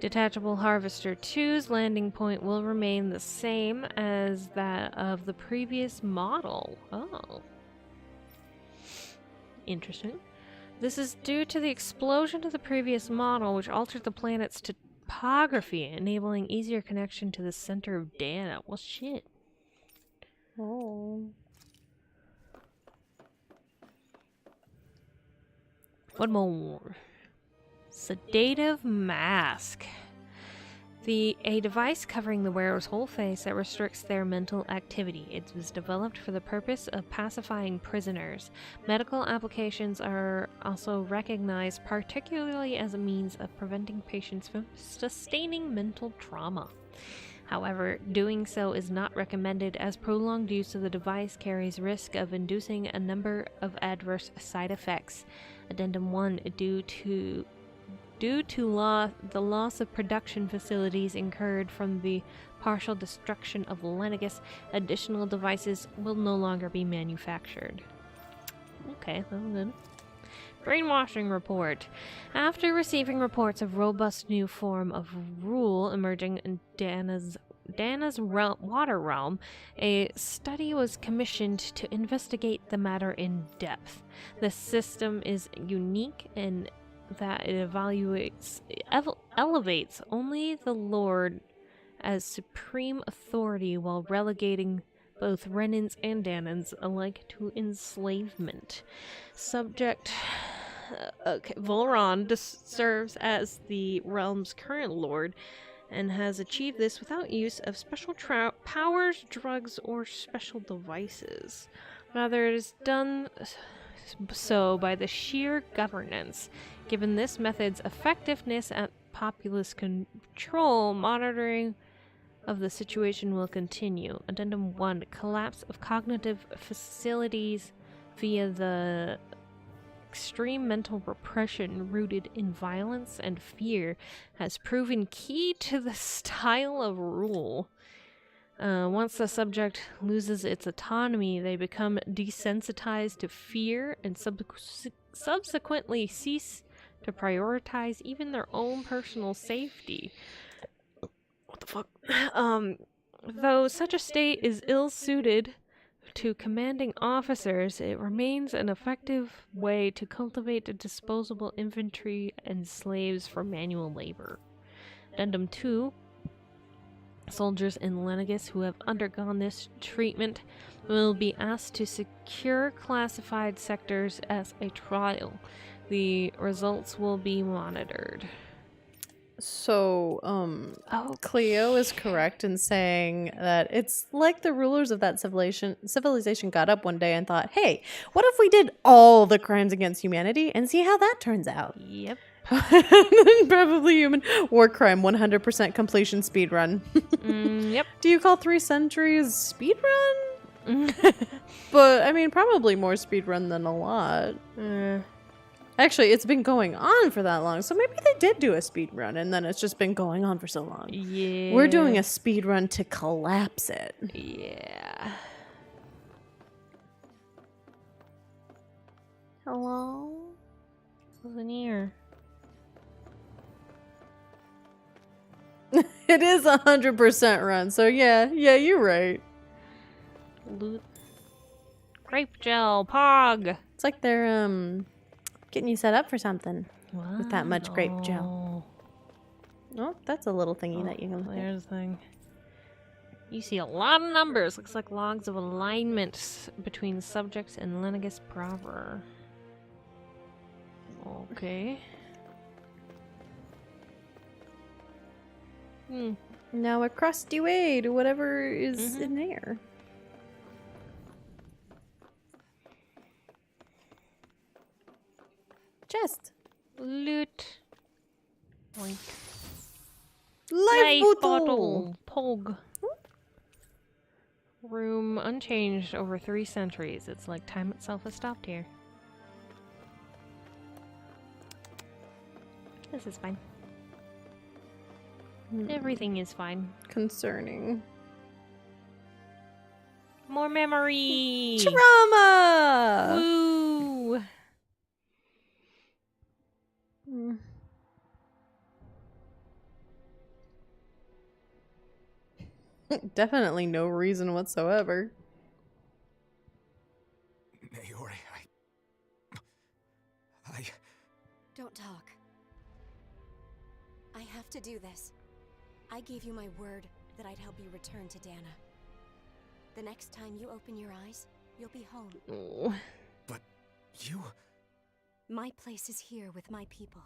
Detachable Harvester 2's landing point will remain the same as that of the previous model. Oh. Interesting. This is due to the explosion of the previous model, which altered the planet's topography, enabling easier connection to the center of Dana. Well, shit. Oh. One more. Sedative Mask. A device covering the wearer's whole face that restricts their mental activity. It was developed for the purpose of pacifying prisoners. Medical applications are also recognized, particularly as a means of preventing patients from sustaining mental trauma. However, doing so is not recommended, as prolonged use of the device carries risk of inducing a number of adverse side effects. Addendum 1. Due to the loss of production facilities incurred from the partial destruction of Lenegis, additional devices will no longer be manufactured. Okay, that's good. Brainwashing report. After receiving reports of robust new form of rule emerging in Dana's water realm, a study was commissioned to investigate the matter in depth. The system is unique in that it elevates only the Lord as supreme authority while relegating both Renans and Danans alike to enslavement. Subject... Volron serves as the realm's current lord and has achieved this without use of special powers, drugs, or special devices. Rather, it is done so by the sheer governance. Given this method's effectiveness at populace control, monitoring of the situation will continue. Addendum 1. Collapse of cognitive facilities via the extreme mental repression rooted in violence and fear has proven key to the style of rule. Once the subject loses its autonomy, they become desensitized to fear and subsequently cease to prioritize even their own personal safety. What the fuck? Though such a state is ill-suited to commanding officers, it remains an effective way to cultivate disposable infantry and slaves for manual labor. Addendum 2. Soldiers in Lenegis who have undergone this treatment will be asked to secure classified sectors as a trial. The results will be monitored. So, Cleo is correct in saying that it's like the rulers of that civilization got up one day and thought, hey, what if we did all the crimes against humanity and see how that turns out? Yep. Probably human war crime, 100% completion speedrun. Yep. Do you call 3 centuries speedrun? But, I mean, probably more speedrun than a lot. Actually, it's been going on for that long, so maybe they did do a speed run, and then it's just been going on for so long. Yeah. We're doing a speed run to collapse it. Yeah. Hello? Wasn't here. It is 100% run, so yeah, you're right. Loot. Grape gel, pog. It's like they're getting you set up for something with that much grape gel. Oh, that's a little thingy that you can look at. There's the thing. You see a lot of numbers. Looks like logs of alignment between subjects and Lenegus proper. Okay. Now across the way to whatever is in there. Chest. Loot. Like Life bottle. Pog. Room unchanged over 3 centuries. It's like time itself has stopped here. This is fine. Everything is fine. Concerning. More memory! Trauma! Woo! Definitely no reason whatsoever. Naori, I... Don't talk. I have to do this. I gave you my word that I'd help you return to Dana. The next time you open your eyes, you'll be home. Oh. But you... My place is here with my people.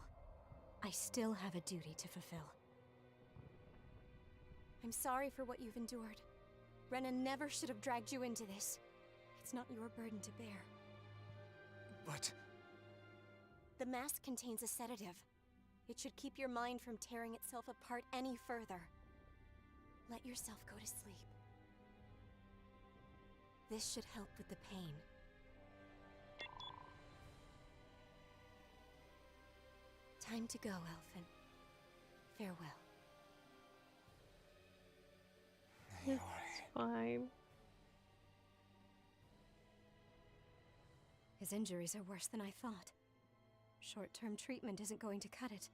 I still have a duty to fulfill. I'm sorry for what you've endured. Renan never should have dragged you into this. It's not your burden to bear. But... The mask contains a sedative. It should keep your mind from tearing itself apart any further. Let yourself go to sleep. This should help with the pain. Time to go, Elfin. Farewell. It's fine. His injuries are worse than I thought. Short-term treatment isn't going to cut it.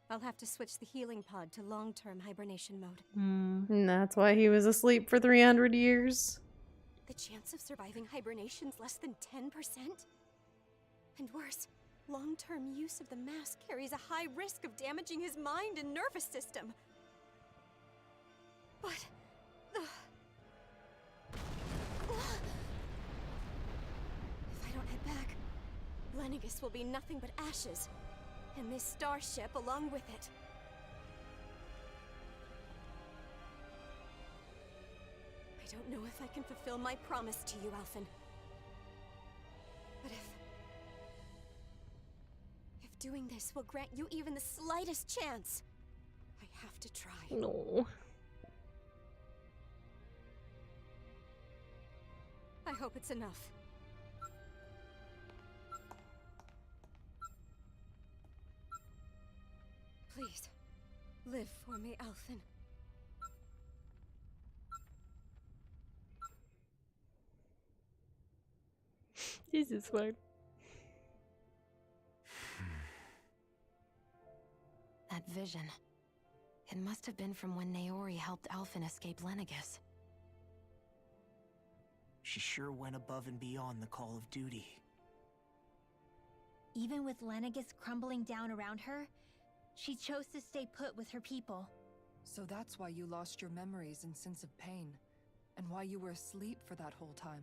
I'll have to switch the healing pod to long-term hibernation mode. And that's why he was asleep for 300 years. The chance of surviving hibernation's less than 10%? And worse, long-term use of the mask carries a high risk of damaging his mind and nervous system. But... if I don't head back, Lenegus will be nothing but ashes, and this starship along with it. I don't know if I can fulfill my promise to you, Alphen. But if doing this will grant you even the slightest chance, I have to try. No. I hope it's enough. Please, live for me, Alphen. This is fine. That vision. It must have been from when Naori helped Alphen escape Lenegus. She sure went above and beyond the call of duty. Even with Lenegus crumbling down around her, she chose to stay put with her people. So that's why you lost your memories and sense of pain, and why you were asleep for that whole time.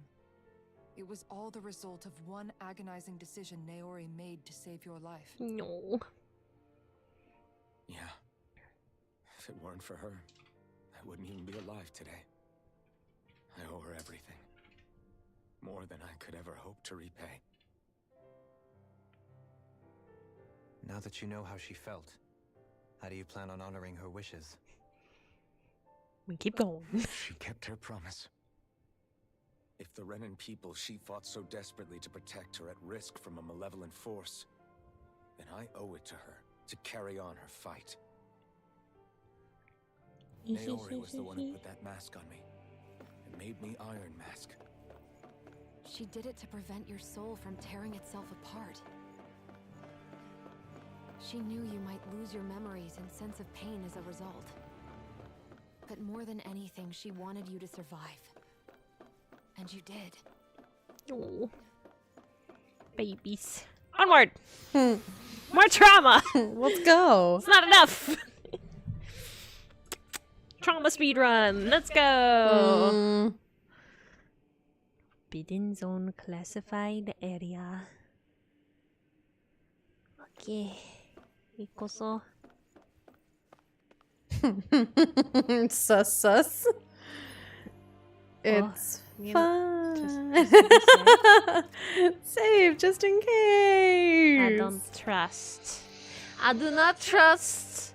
It was all the result of one agonizing decision Naori made to save your life. No. Yeah. If it weren't for her, I wouldn't even be alive today. I owe her everything. More than I could ever hope to repay. Now that you know how she felt, how do you plan on honoring her wishes? We keep going. She kept her promise. If the Renan people she fought so desperately to protect are at risk from a malevolent force, and I owe it to her to carry on her fight. Naori was the one who put that mask on me. It made me Iron Mask. She did it to prevent your soul from tearing itself apart. She knew you might lose your memories and sense of pain as a result. But more than anything, she wanted you to survive. And you did. Oh. Babies. Onward! More trauma! Let's go. It's not enough! Trauma speed run. Let's go! Forbidden zone classified area. Okay. Ikoso. Sus. It's fun. Save just in case. I don't trust. I do not trust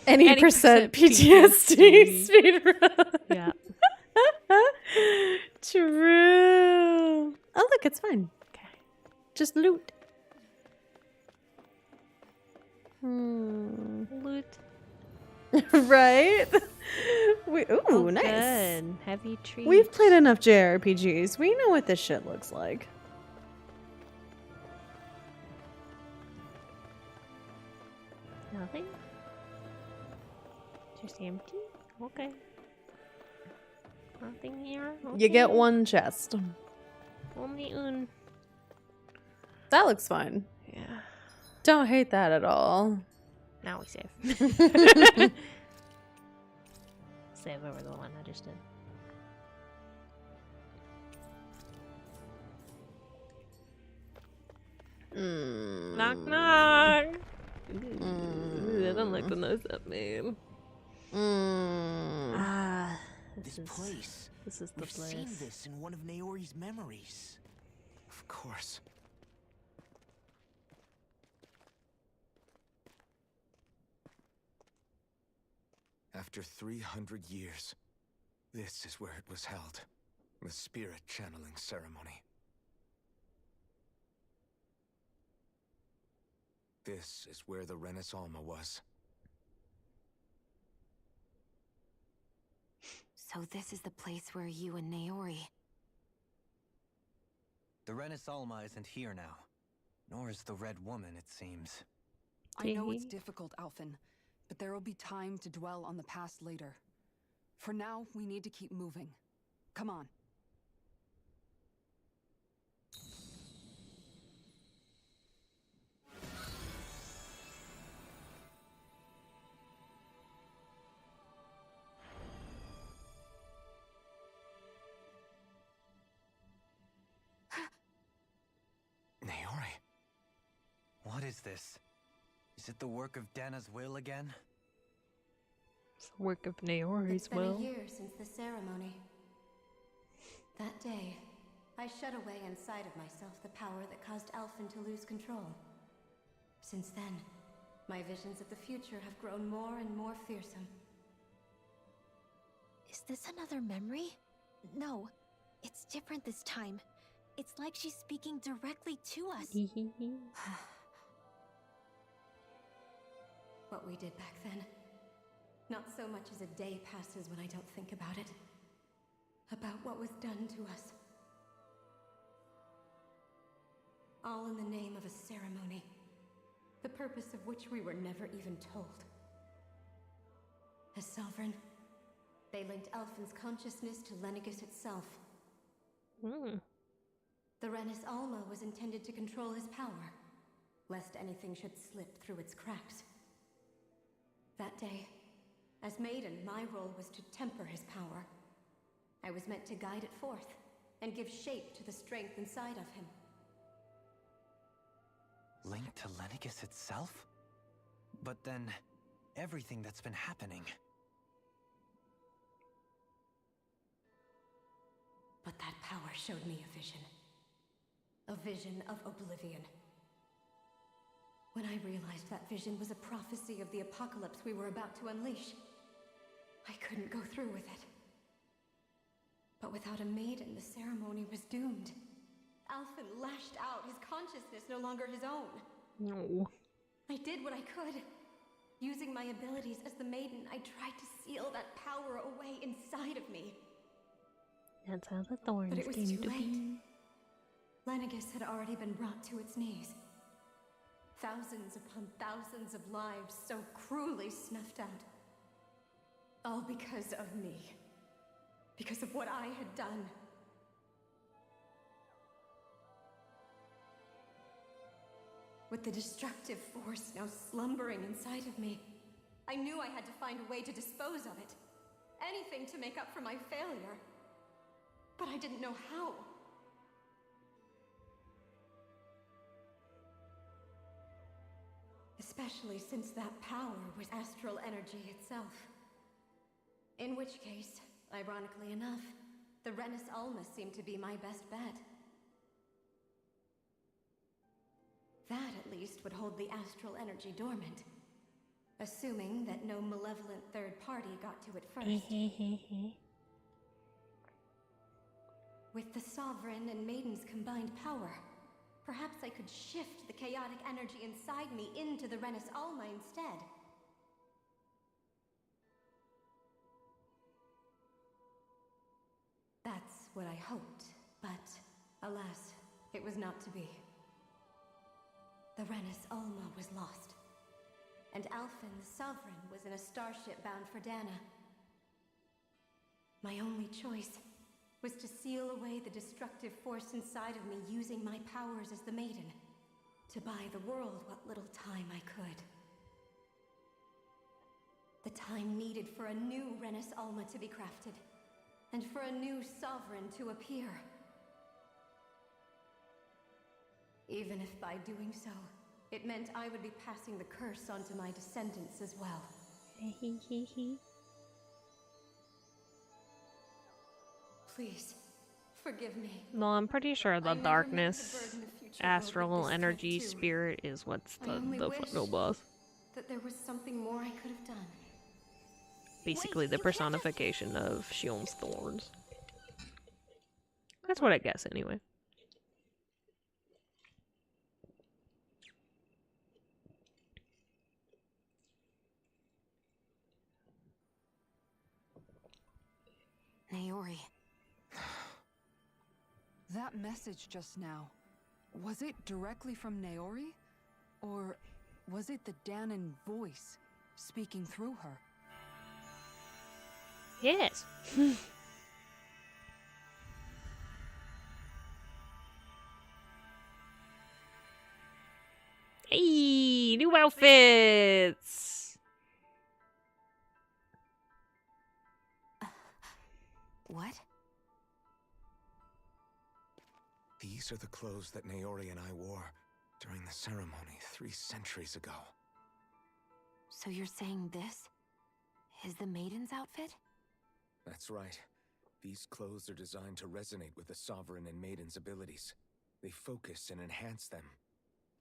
any percent PTSD speedrun. Yeah. True. Oh look, it's fine. Okay. Just loot. Loot. Right? Ooh, nice. Good. Heavy trees. We've played enough JRPGs. We know what this shit looks like. Nothing? Just empty? Okay. Nothing here? Okay. You get one chest. Only un. That looks fine. Yeah. Don't hate that at all. Now we save. Save over the one I just did. Knock knock. I don't like the noise that made. Ah, This place. This is the We've place. seen this in one of Naori's memories. Of course. After 300 years, this is where it was held. The spirit channeling ceremony. This is where the Renis Alma was. So this is the place where you and Naori... The Renis Alma isn't here now. Nor is the Red Woman, it seems. I know it's difficult, Alphen, but there will be time to dwell on the past later. For now, we need to keep moving. Come on. Naori. What is this? Is it the work of Dana's will again? It's the work of Naori's will. It's been a year since the ceremony. That day, I shut away inside of myself the power that caused Alphen to lose control. Since then, my visions of the future have grown more and more fearsome. Is this another memory? No, it's different this time. It's like she's speaking directly to us. What we did back then. Not so much as a day passes when I don't think about it. About what was done to us. All in the name of a ceremony. The purpose of which we were never even told. As Sovereign, they linked Alphen's consciousness to Lenegis itself. The Renis Alma was intended to control his power, lest anything should slip through its cracks. That day, as Maiden, my role was to temper his power. I was meant to guide it forth, and give shape to the strength inside of him. Linked to Lenegis itself? But then, everything that's been happening... But that power showed me a vision. A vision of oblivion. When I realized that vision was a prophecy of the apocalypse we were about to unleash, I couldn't go through with it. But without a maiden, the ceremony was doomed. Alphen lashed out, his consciousness no longer his own. No. I did what I could. Using my abilities as the maiden, I tried to seal that power away inside of me. That's how the thorns But it was came too to late. be. Lenegis had already been brought to its knees. Thousands upon thousands of lives so cruelly snuffed out. All because of me. Because of what I had done. With the destructive force now slumbering inside of me, I knew I had to find a way to dispose of it. Anything to make up for my failure. But I didn't know how. Especially since that power was astral energy itself. In which case, ironically enough, the Renis Alma seemed to be my best bet. That, at least, would hold the astral energy dormant. Assuming that no malevolent third party got to it first. With the Sovereign and Maiden's combined power, perhaps I could shift the chaotic energy inside me into the Renis Alma instead. That's what I hoped, but alas, it was not to be. The Renis Alma was lost, and Alphen the Sovereign was in a starship bound for Dana. My only choice was to seal away the destructive force inside of me using my powers as the Maiden, to buy the world what little time I could. The time needed for a new Renis Alma to be crafted, and for a new Sovereign to appear. Even if by doing so, it meant I would be passing the curse onto my descendants as well. Please, forgive me. No, I'm pretty sure the I never meant to darkness, burden the future astral world with this energy, type too. spirit is what's I the only final wish boss. that there was something more I could have done. Basically, the personification of Shion's thorns. That's what I guess, anyway. Naori. That message just now, was it directly from Naori? Or was it the Danon voice speaking through her? Yes. Hey, new outfits! What? These are the clothes that Naori and I wore during the ceremony 3 centuries ago. So you're saying this is the Maiden's outfit? That's right. These clothes are designed to resonate with the Sovereign and Maiden's abilities. They focus and enhance them.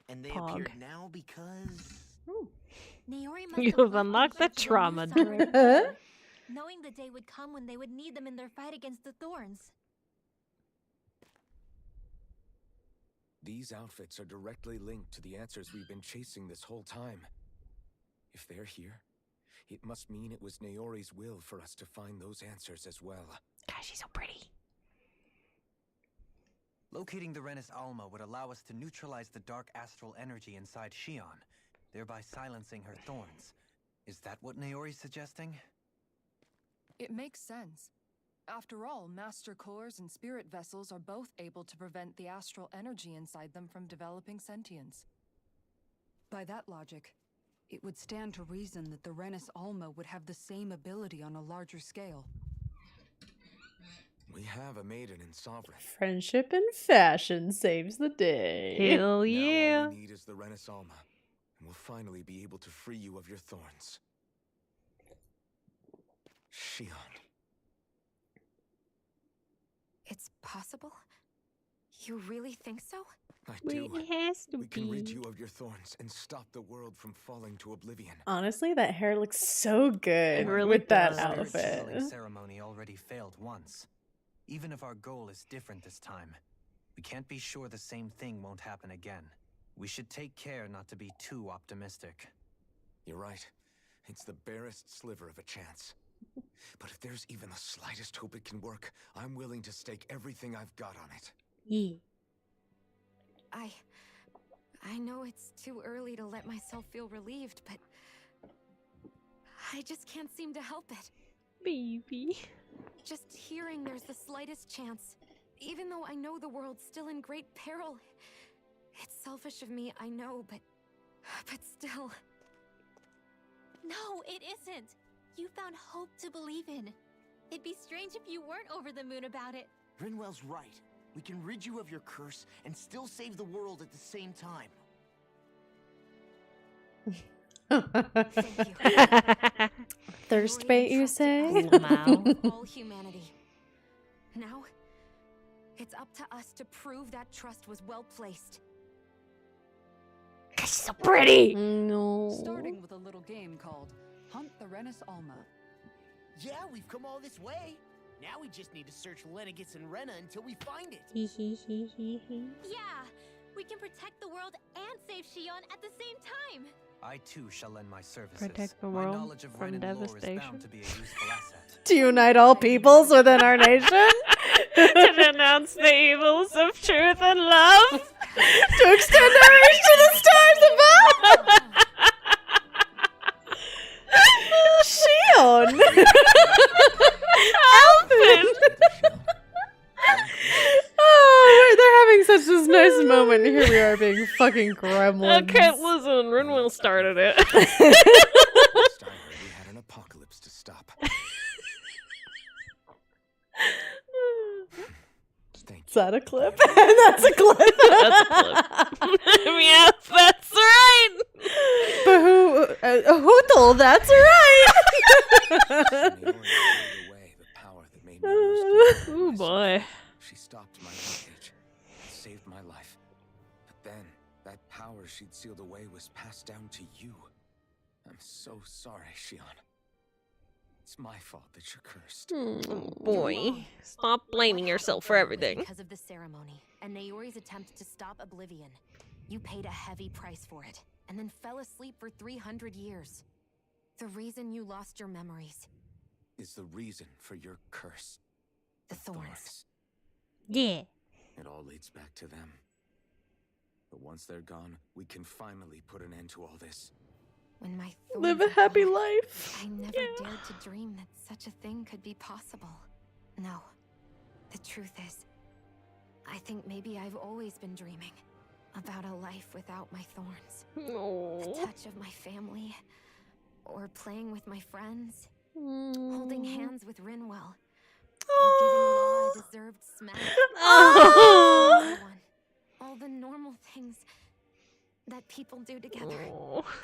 And they Pog. appeared now because... Naori must You've have unlocked the these to a new trauma Sovereign, door. knowing the day would come when they would need them in their fight against the Thorns. These outfits are directly linked to the answers we've been chasing this whole time. If they're here, it must mean it was Naori's will for us to find those answers as well. God, she's so pretty. Locating the Renis Alma would allow us to neutralize the dark astral energy inside Shion, thereby silencing her thorns. Is that what Naori's suggesting? It makes sense. After all, Master Cores and Spirit Vessels are both able to prevent the astral energy inside them from developing sentience. By that logic, it would stand to reason that the Renis Alma would have the same ability on a larger scale. We have a Maiden and Sovereign. Friendship and fashion saves the day. Hell yeah. Now all we need is the Renis Alma, and we'll finally be able to free you of your thorns. Shion. It's possible? You really think so? I do. It has to We can rid be. you of your thorns and stop the world from falling to oblivion. Honestly, that hair looks so good It really with that does. The spirit outfit. channeling ceremony already failed once. Even if our goal is different this time, We can't be sure the same thing won't happen again. We should take care not to be too optimistic. You're right. It's the barest sliver of a chance. But if there's even the slightest hope it can work, I'm willing to stake everything I've got on it. Yeah. I know it's too early to let myself feel relieved, but I just can't seem to help it. Baby. Just hearing there's the slightest chance, even though I know the world's still in great peril. It's selfish of me, I know, but still. No, it isn't. You found hope to believe in. It'd be strange if you weren't over the moon about it. Rinwell's right. We can rid you of your curse and still save the world at the same time. Thank you. Thirst bait, you say? All humanity. Now, it's up to us to prove that trust was well placed. She's so pretty. No. Starting with a little game called Hunt the Renus Alma. Yeah, we've come all this way. Now we just need to search Lenegis and Rena until we find it. Yeah, we can protect the world and save Shion at the same time. I too shall lend my services. Protect the My world knowledge of from Ren and lore is devastation. bound to be a useful asset. To unite all peoples within our nation. To denounce the evils of truth and love. To extend our reach to the stars above. Shion. Alvin. Oh, they're having such this nice moment. Here we are being fucking gremlins. Okay, listen, Rinwell started it. Last I heard, we had an apocalypse to stop. Thank Is that a clip? That's a clip. That's a clip. Yeah, that's right. Hootle, that's right. Oh boy. She stopped my rampage and saved my life. But then, that power she'd sealed away was passed down to you. I'm so sorry, Shion. It's my fault that you're cursed. Oh boy. Stop blaming yourself for everything. Because of the ceremony and Naori's attempt to stop Oblivion, you paid a heavy price for it, and then fell asleep for 300 years. The reason you lost your memories Is the reason for your curse. the thorns. Yeah. It all leads back to them. But once they're gone, we can finally put an end to all this. When my Live a thorns were happy gone, life. I never dared to dream that such a thing could be possible. No. The truth is, I think maybe I've always been dreaming about a life without my thorns. The touch of my family, or playing with my friends, holding hands with Rinwell, or giving Law a deserved smack. All the normal things that people do together.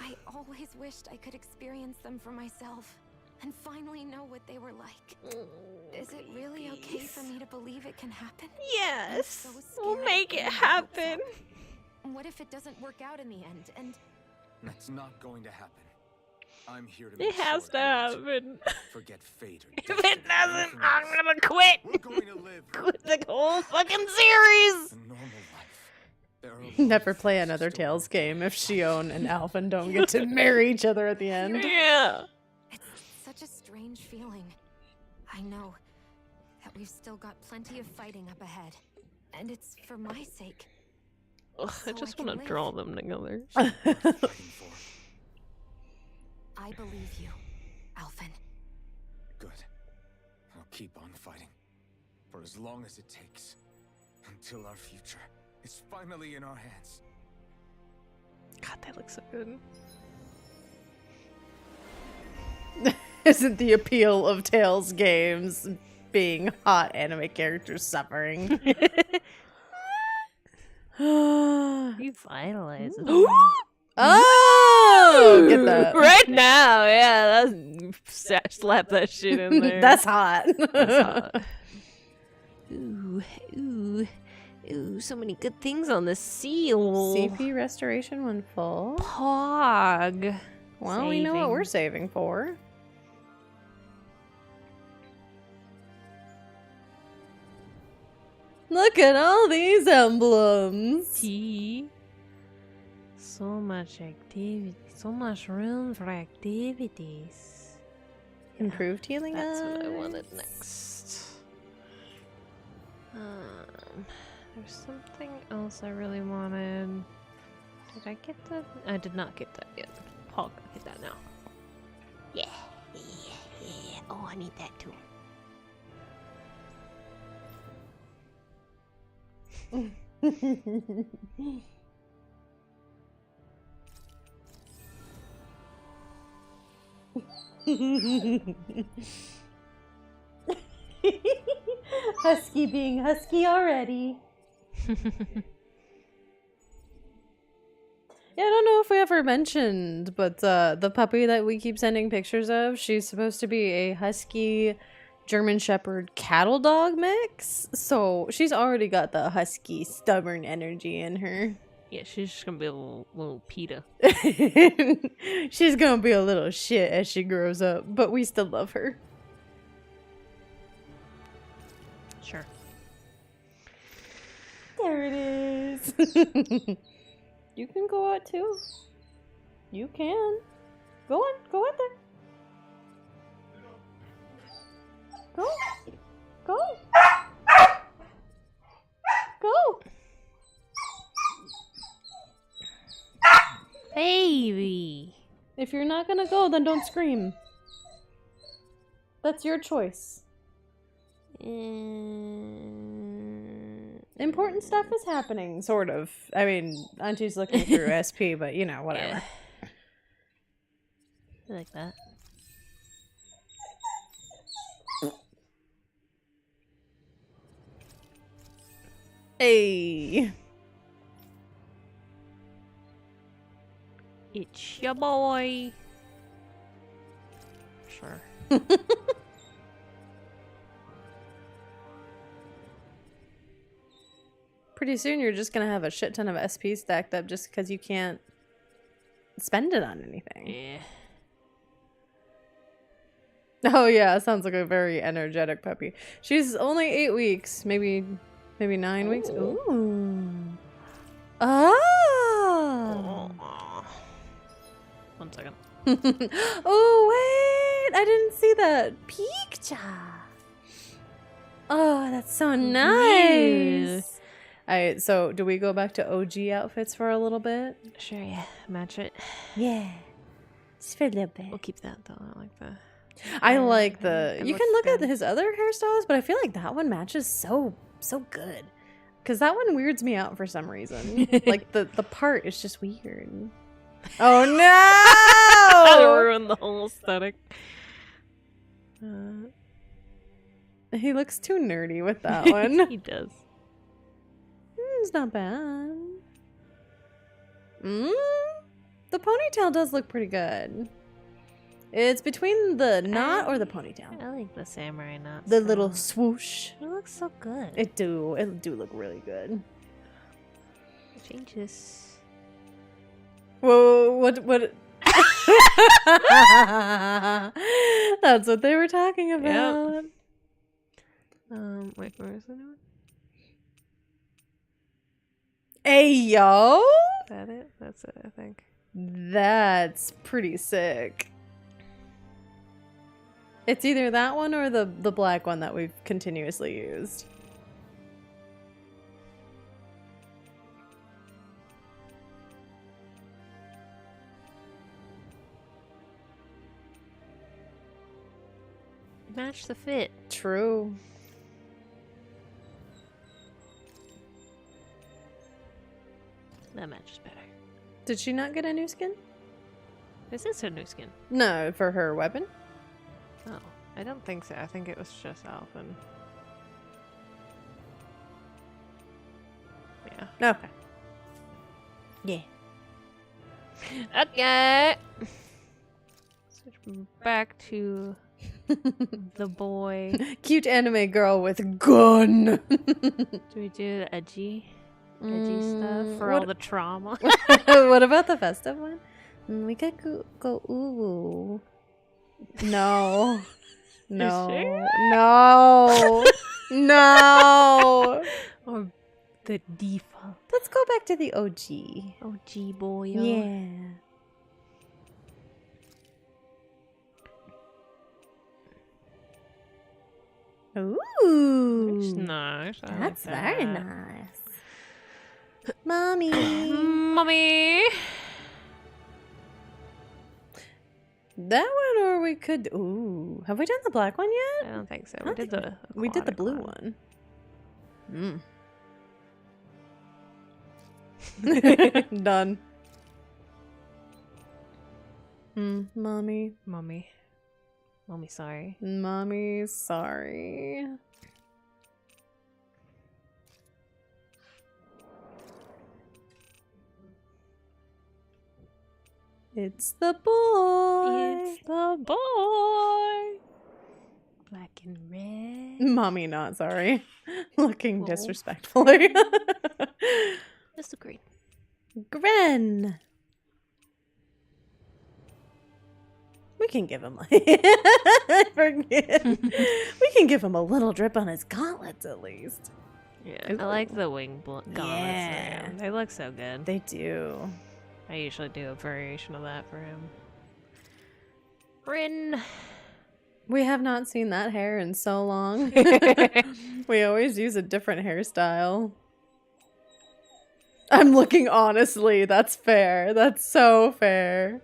I always wished I could experience them for myself and finally know what they were like. Is it really okay for me to believe it can happen? Yes. I'm so We'll scared make of it getting my hopes happen. up. What if it doesn't work out in the end? And That's not going to happen. I'm here to It make has sure to it won't. happen. Forget fate or If destiny it or doesn't, anything I'm else. gonna quit. We're going to live Quit the whole fucking series. a normal life. There are Never play another Tales game if Shion and Alvin don't get to marry each other at the end. Yeah. it's such a strange feeling. I know that we've still got plenty of fighting up ahead. And it's for my sake. Ugh, I So just I can want to live. draw them together. I believe you, Alvin. Good. I'll keep on fighting. For as long as it takes. Until our future is finally in our hands. God, they look so good. Isn't the appeal of Tales games being hot anime characters suffering? Revitalize it. Oh, get that. Right now, yeah, that's slap that shit in there. That's hot. That's hot. Ooh, ooh, ooh, so many good things on the seal. CP restoration when full. Pog. Well, we know what we're saving for. Look at all these emblems. Tea. So much activity. So much room for activities. Improved healing. That's what I wanted next. There's something else I really wanted. Did I get that? I did not get that yet. Paul can get that now. Yeah. Oh, I need that too. Husky being husky already. Yeah, I don't know if we ever mentioned, but the puppy that we keep sending pictures of, she's supposed to be a husky German Shepherd cattle dog mix. So she's already got the husky stubborn energy in her. Yeah, she's just gonna be a little PETA. She's gonna be a little shit as she grows up, but we still love her. Sure. There it is. You can go out too. You can. Go on. Go out there. Go. Go. Go. Baby. If you're not gonna go, then don't scream. That's your choice. Important stuff is happening, sort of. I mean, Auntie's looking through SP, but you know, whatever. Yeah. I like that. Hey. It's your boy. Sure. Pretty soon you're just gonna have a shit ton of SP stacked up just because you can't spend it on anything. Yeah. Oh yeah, sounds like a very energetic puppy. She's only 8 weeks, maybe 9 weeks. Ooh. Oh. One second. Oh wait, I didn't see that. Pikachu. Oh, that's so nice. Alright, so do we go back to OG outfits for a little bit? Sure, yeah. Match it. Yeah. Just for a little bit. We'll keep that though. I like that. I like the... It You can looks look good. at his other hairstyles, but I feel like that one matches so good. Because that one weirds me out for some reason. Like, the part is just weird. Oh, no! Ruined the whole aesthetic. He looks too nerdy with that one. He does. It's not bad. The ponytail does look pretty good. It's between the knot or the ponytail. I like the samurai knot. The little swoosh. It looks so good. It do look really good. Change this. Whoa, what? That's what they were talking about. Yep. Wait, where is the new one? Hey, yo! Is that it? That's it, I think. That's pretty sick. It's either that one or the black one that we've continuously used. Match the fit. True. That matches better. Did she not get a new skin? This is her new skin. No, for her weapon? Oh, I don't think so. I think it was just Alphen. Yeah. Okay. Yeah. Okay. Switch back to the boy. Cute anime girl with gun. Do we do the edgy stuff for all the trauma? What about the festive one? We could go ooh. No. No. You sure? No. No. The default. Let's go back to the OG. OG boy. Yeah. Ooh. That's nice. I That's like very that. nice. Mommy. Mommy. That one, or we could. Ooh. Have we done the black one yet? I don't think so. I don't think we did the blue one. Done. Mommy. Mommy. Mommy, sorry. Mommy, sorry. It's the boy. It's the boy. Black and red. Mommy, not sorry. Looking disrespectfully. That's great. Gren. We can give him. I forget. We can give him a little drip on his gauntlets at least. Yeah, I like the wing gauntlets. Yeah. They look so good. They do. I usually do a variation of that for him. Rin. We have not seen that hair in so long. We always use a different hairstyle. I'm looking honestly. That's fair. That's so fair.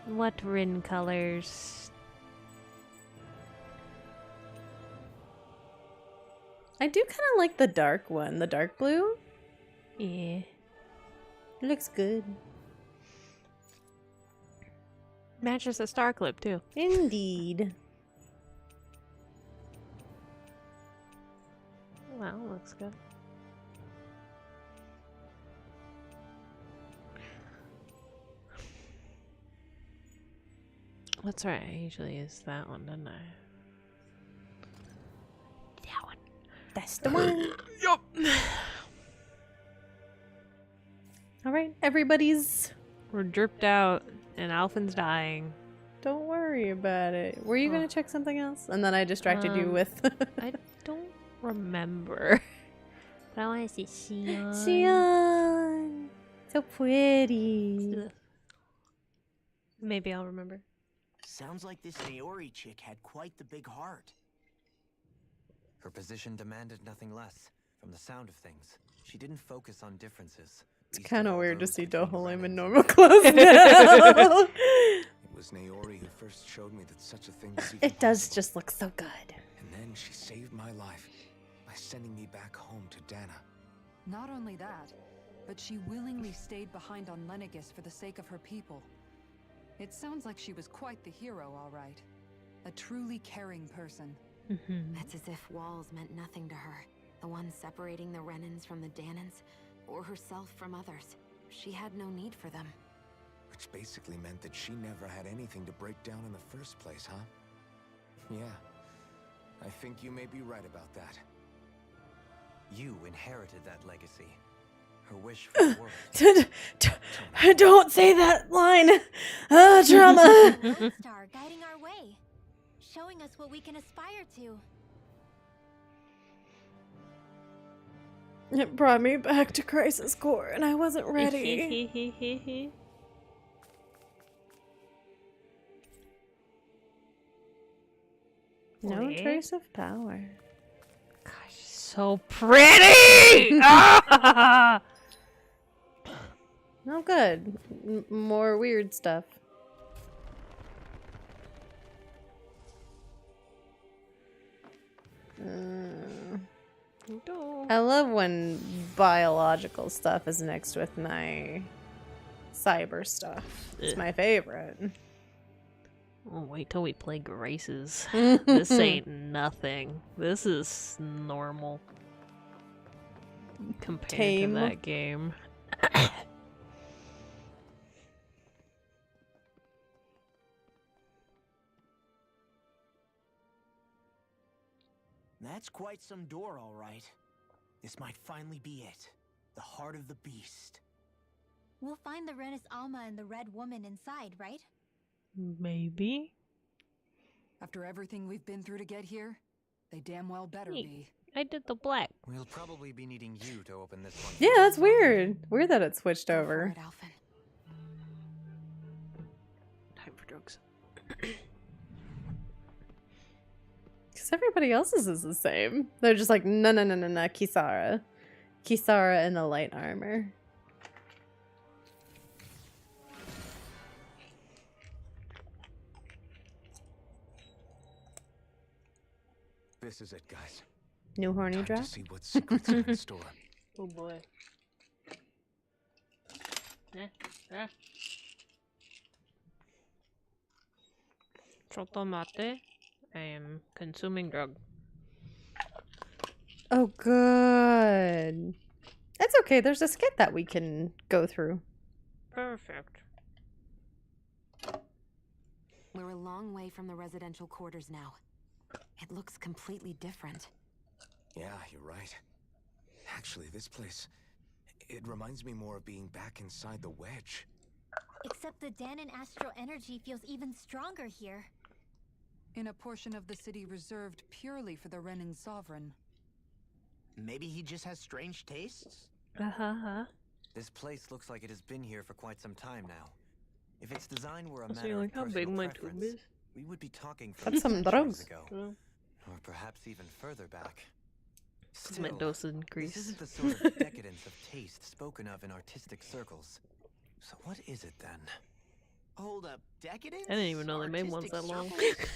What Rin colors? I do kind of like the dark one, the dark blue. Yeah. It looks good. Matches the star clip too. Indeed. Wow, looks good. That's right, I usually use that one, don't I? That one. That's the one. Yup. Alright, everybody's... We're dripped out and Alphen's dying. Don't worry about it. Were you going to check something else? And then I distracted you with... I don't remember. But I want to see Xion. Xion! So pretty. Ugh. Maybe I'll remember. Sounds like this Naori chick had quite the big heart. Her position demanded nothing less. From the sound of things, she didn't focus on differences. It's kind of weird to see Dohalim in normal clothes now. It was Naori who first showed me that such a thing was even It does possible. just look so good. And then she saved my life by sending me back home to Dana. Not only that, but she willingly stayed behind on Lenegis for the sake of her people. It sounds like she was quite the hero, all right. A truly caring person. It's as if walls meant nothing to her. The ones separating the Renans from the Danans, or herself from others. She had no need for them. Which basically meant that she never had anything to break down in the first place, huh? Yeah. I think you may be right about that. You inherited that legacy. Her wish for the world. Don't say that line. Drama. Lone Star guiding our way, showing us what we can aspire to. It brought me back to Crisis Core, and I wasn't ready. No trace of power. Gosh, so pretty! Ah! Oh, good. More weird stuff. I love when biological stuff is mixed with my cyber stuff. It's my favorite. Oh, wait till we play Graces. This ain't nothing. This is normal. Compared Tame. to that game. That's quite some door, all right. This might finally be it. The heart of the beast. We'll find the Renis Alma and the Red Woman inside, right? Maybe. After everything we've been through to get here, they damn well better be. I did the black. We'll probably be needing you to open this one. Yeah, that's weird. Weird that it switched over. Time for drugs. Because everybody else's is the same. They're just like, no, Kisara. Kisara in the light armor. This is it, guys. New horny Time drop? to see what secrets are in store. Oh boy. Chotomate. I am consuming drug. Oh, good. It's okay. There's a skit that we can go through. Perfect. We're a long way from the residential quarters now. It looks completely different. Yeah, you're right. Actually, this place, it reminds me more of being back inside the wedge. Except the Danon astral energy feels even stronger here. In a portion of the city reserved purely for the Renin Sovereign. Maybe he just has strange tastes? This place looks like it has been here for quite some time now. If its design were a See, matter like of how big personal my preference, tube is. we would be talking That's from some centuries drugs. ago, Yeah. or perhaps even further back. My Still, dose this increase. isn't the sort of decadence of taste spoken of in artistic circles. So what is it then? Hold up, decadence? I didn't even know they made ones Artistic that long. circles?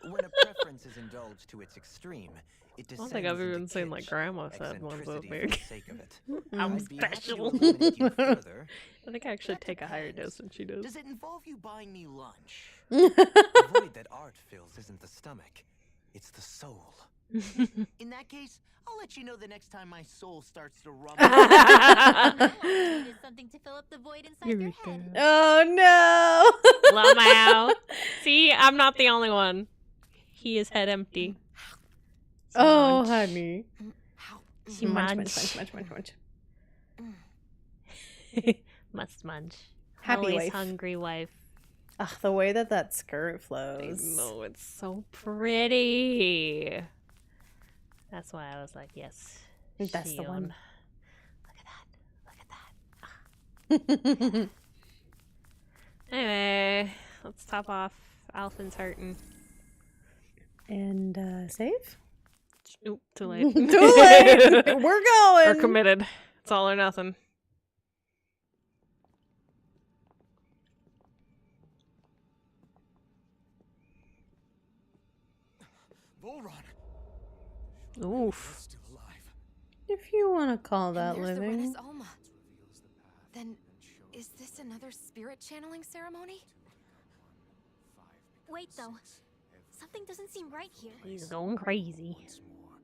When a preference is indulged to its extreme, it I don't descends think I've into even seen like kitsch, grandma said ones that eccentricity for big. the sake of it. I'm I'd be happy to special. eliminate you further. I think I actually That take a higher depends. dose than she does. Does it involve you buying me lunch? The void that art fills isn't the stomach, it's the soul. In that case, I'll let you know the next time my soul starts to rumble. Needed something to fill up the void inside your head. Oh no! Lamau. See, I'm not the only one. He is head empty. Oh, honey. She munch. Munch. Must munch. Happy Always wife. hungry wife. Ugh, the way that skirt I flows. know, it's so pretty. That's why I was like, yes. That's the Shion. one. Look at that. Anyway, let's top off. Alphin's hurting. And save? Oop, too late. Too late! We're going! We're committed. It's all or nothing. Volron! Oof. Still alive. If you want to call that And there's living. the Renis Alma. Then, is this another spirit channeling ceremony? Wait, though. Something doesn't seem right here. He's going crazy. Once more,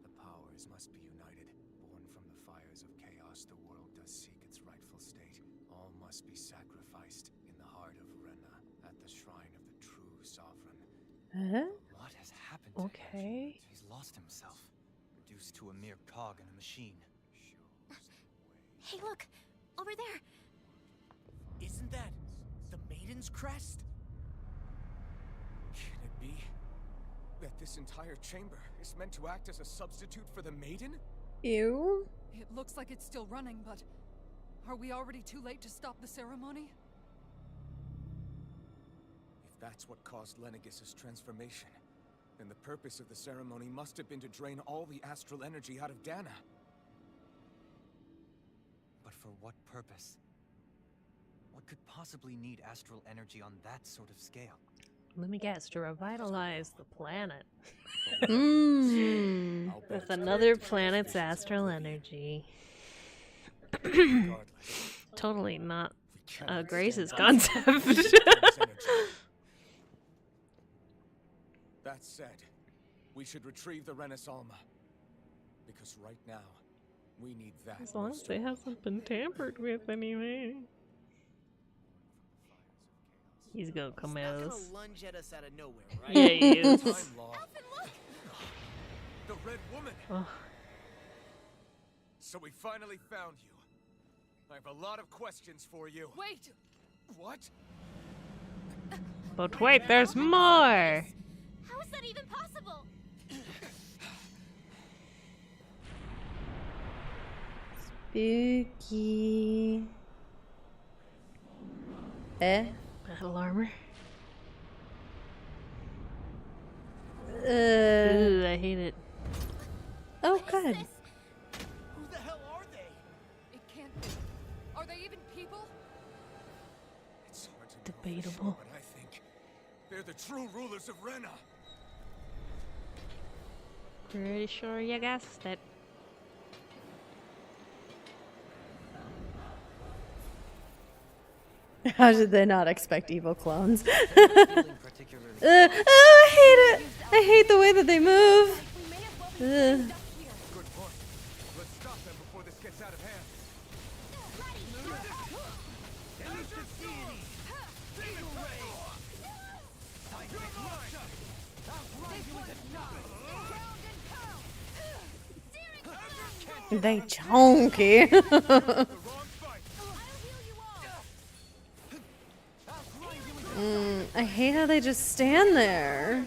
the powers must be united. Born from the fires of chaos, the world does seek its rightful state. All must be sacrificed in the heart of Rena, at the shrine of the true sovereign. What has happened to him? Okay. He's lost himself, reduced to a mere cog in a machine. Hey, look! Over there! Isn't that the Maiden's crest? Can it be that this entire chamber is meant to act as a substitute for the maiden? Ew. It looks like it's still running, but are we already too late to stop the ceremony? If that's what caused Lenegis' transformation, then the purpose of the ceremony must have been to drain all the astral energy out of Dana. But for what purpose? What could possibly need astral energy on that sort of scale? Let me guess, to revitalize the planet. Mmm. With another planet's astral energy. Totally not Grace's concept. That said, we should retrieve the Renis Alma. Because right now, we need that. As long as it hasn't been tampered with anyway. He's gonna come He's at not gonna us. lunge at us out of nowhere, right? Yeah, he is. Time law. The Red Woman. Oh. So we finally found you. I have a lot of questions for you. Wait! What? But wait, there's more! How is that even possible? Spooky. Battle armor. Uh. I hate it. Oh, good. Who the hell are they? It can't be. Are they even people? It's hard to Debatable. know for sure, but I think they're the true rulers of Rena. Pretty sure you guessed it. How did they not expect evil clones? I hate it. I hate the way that they move. Good point. Let's stop them before this gets out of hand. They chonky. I hate how they just stand there.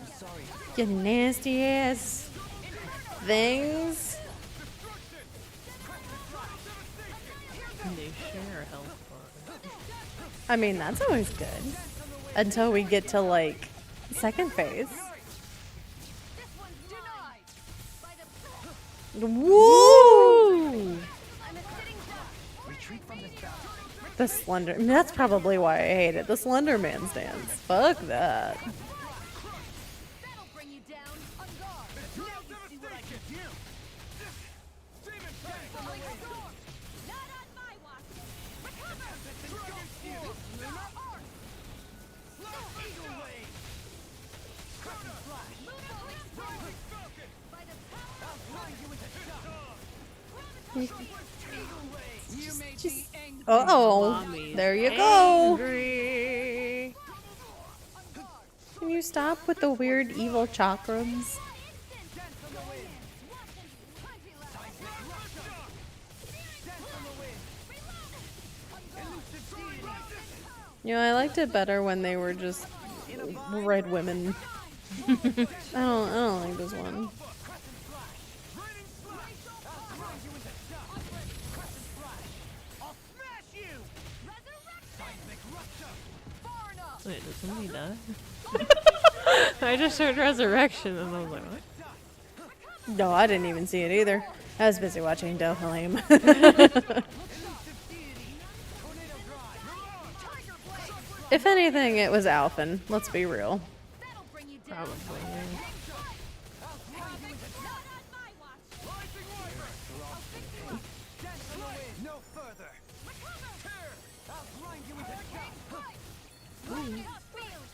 You nasty ass things. They share a health bar. I mean, that's always good. Until we get to, like, second phase. Woo! The Slender. I mean, that's probably why I hate it. The Slender Man stance. Fuck that. That'll bring you down. On guard. Now you see what I can do. Not on my watch. Recover. Lunar arc. Eagle wave. Crescent flash. By the power of flying you into shock. You made me angry. Uh-oh. There you go. Angry. Can you stop with the weird evil chakrams? You know, I liked it better when they were just red women. I don't like this one. Wait, did somebody die? I just heard resurrection and I was like, what? No, I didn't even see it either. I was busy watching Doflame. If anything, it was Alphen. Let's be real. Probably. No further. I'll grind you into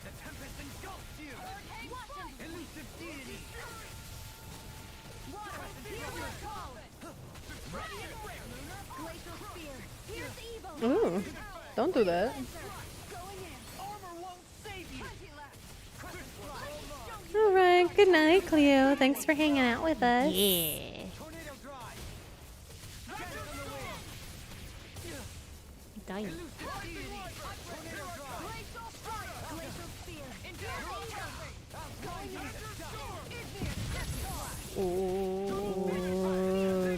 the tempest engulfs you. Elusive deity. Ooh, don't do that. Alright, good night, Cleo. Thanks for hanging out with us. Yeah. Dying. Ooh,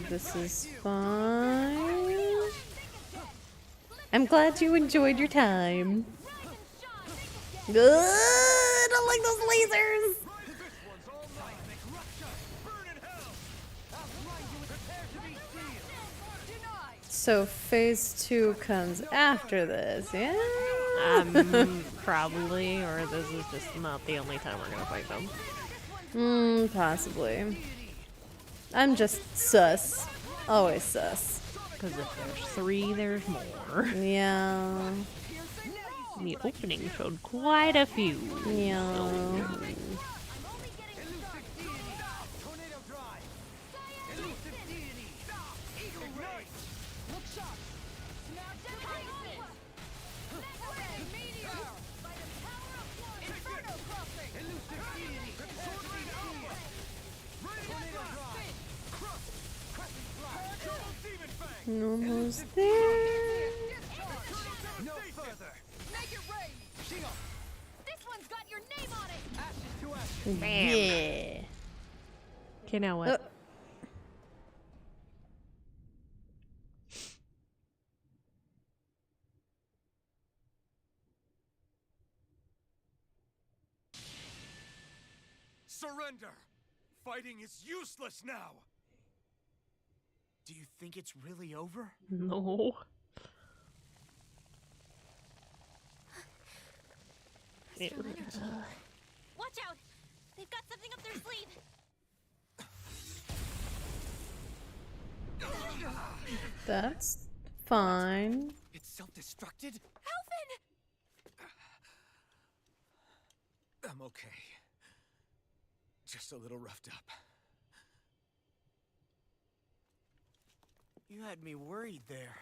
this is fine. I'm glad you enjoyed your time. Ugh, I don't like those lasers. So phase 2 comes after this, yeah? Probably, or this is just not the only time we're gonna fight them. Possibly. I'm just sus. Always sus. Because if there's 3, there's more. Yeah. The opening showed quite a few. Yeah. Almost there. This one's got your name on it. Ashes to ashes. Yeah. Okay, now what? Surrender! Fighting is useless now! Do you think it's really over? No. Astral energy. Watch out! They've got something up their sleeve. That's fine. It's self-destructed? Alvin! I'm okay. Just a little roughed up. You had me worried there.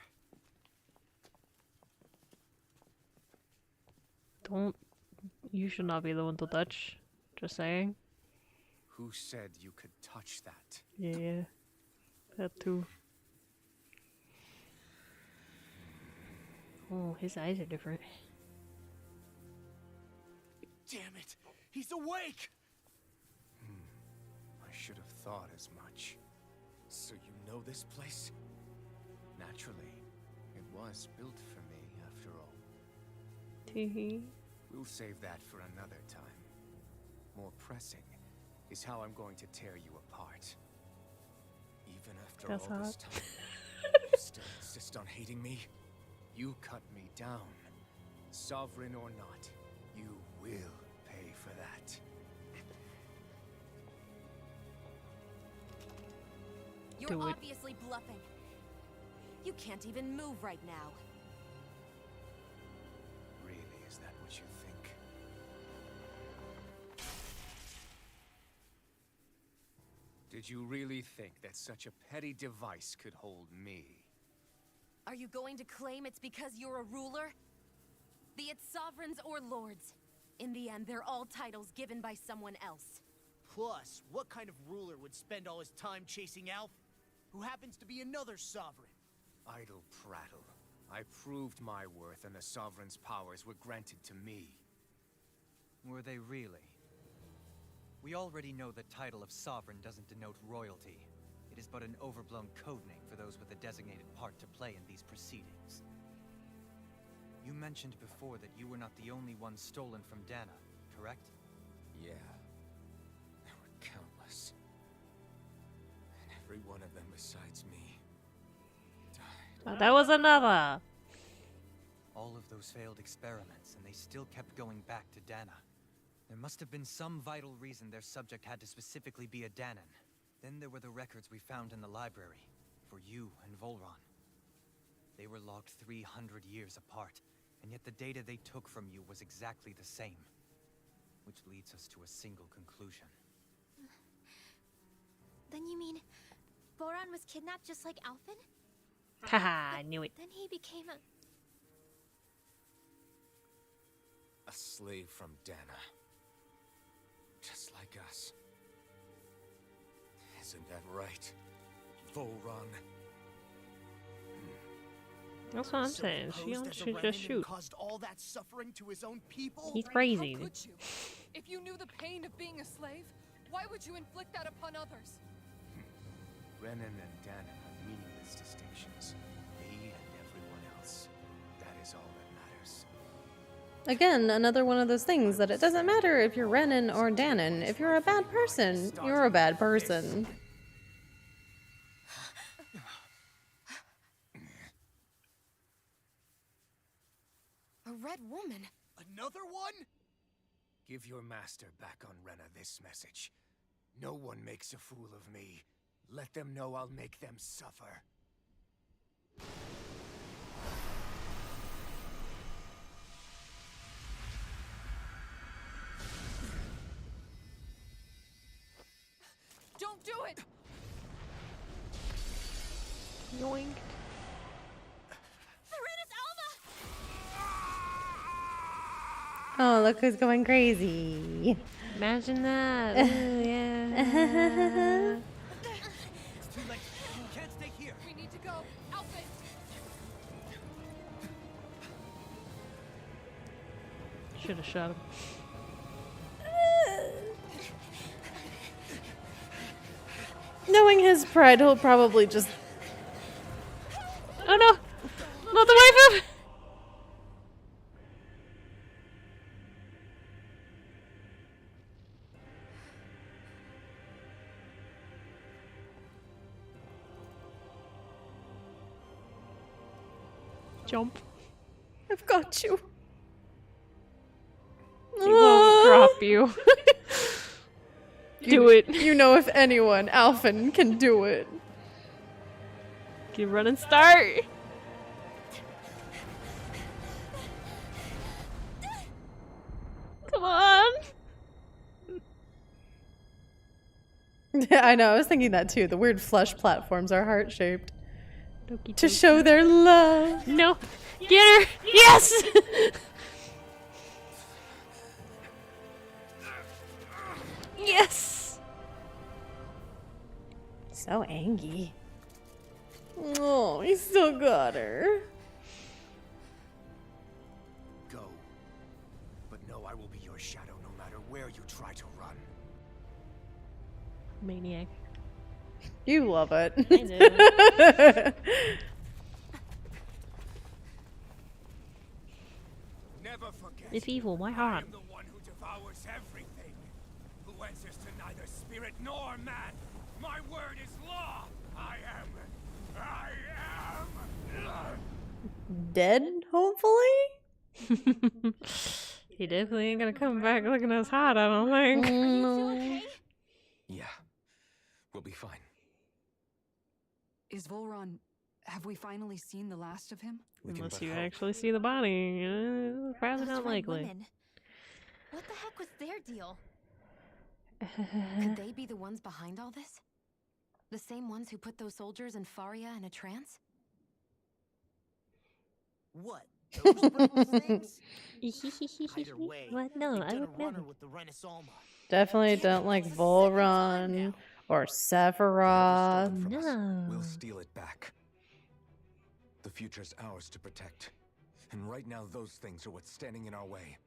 Don't. You should not be the one to touch. Just saying. Who said you could touch that? Yeah. That too. Oh, his eyes are different. Damn it! He's awake! I should have thought as much. So you know this place? Naturally. It was built for me, after all. Teehee. We'll save that for another time. More pressing is how I'm going to tear you apart. Even after That's all this hot. time, you still insist on hating me? You cut me down. Sovereign or not, you will pay for that. You're Do it. obviously bluffing. You can't even move right now. Really, is that what you think? Did you really think that such a petty device could hold me? Are you going to claim it's because you're a ruler? Be it sovereigns or lords. In the end, they're all titles given by someone else. Plus, what kind of ruler would spend all his time chasing Alf, who happens to be another sovereign? Idle prattle. I proved my worth and the Sovereign's powers were granted to me. Were they really? We already know the title of Sovereign doesn't denote royalty. It is but an overblown codename for those with a designated part to play in these proceedings. You mentioned before that you were not the only one stolen from Dana, correct? Yeah. There were countless. And every one of them besides me died. That was another. All of those failed experiments, and they still kept going back to Dana. There must have been some vital reason their subject had to specifically be a Danan. Then there were the records we found in the library, for you and Volron. They were logged 300 years apart, and yet the data they took from you was exactly the same. Which leads us to a single conclusion. Then you mean Boron was kidnapped just like Alphen? Haha, I knew it. Then he became A slave from Dana. Just like us. Isn't that right, Volron? That's what I'm So saying. he She posed don't as a should remnant just and shoot. caused all that suffering to his own people? He's crazy. How could you? If you knew the pain of being a slave, why would you inflict that upon others? Renan and Dana are meaningless distinctions. Me and everyone else. That is all that matters. Again, another one of those things that it doesn't matter if you're Renan or Danon. If you're a bad person, you're a bad person. A red woman. Another one? Give your master back on Rena this message. No one makes a fool of me. Let them know I'll make them suffer. Don't do it! Yoink. Oh, look who's going crazy. Imagine that. Ooh, yeah. It's too late. You can't stay here. We need to go. Alphen! Should have shot him. Knowing his pride, he'll probably just... Oh no! Not the waifu! Jump. I've got you. He won't drop you. Do it. You know, if anyone, Alphen can do it. Keep running, start. Come on. I know, I was thinking that too. The weird flesh platforms are heart-shaped. To Doki show their love. No. Get her. Yes. Yes. So angry. Oh, he still got her. Go. But know I will be your shadow no matter where you try to run. Maniac. You love it. I do. Never forget. It's evil. Why hard? I am the one who devours everything. Who answers to neither spirit nor man. My word is law. I am. Dead, hopefully? He definitely ain't gonna come back looking as hot, I don't think. Yeah. We'll be fine. Is Volron... Have we finally seen the last of him? Unless you actually see the body. Probably Those not red likely. women. What the heck was their deal? Could they be the ones behind all this? The same ones who put those soldiers in Faria in a trance? What? Those purple things? Either way, What? No, they've I done would a runner never. with the Renaissance. Definitely don't like Volron or Sephiroth. No. We'll steal it back. The future's ours to protect. And right now, those things are what's standing in our way.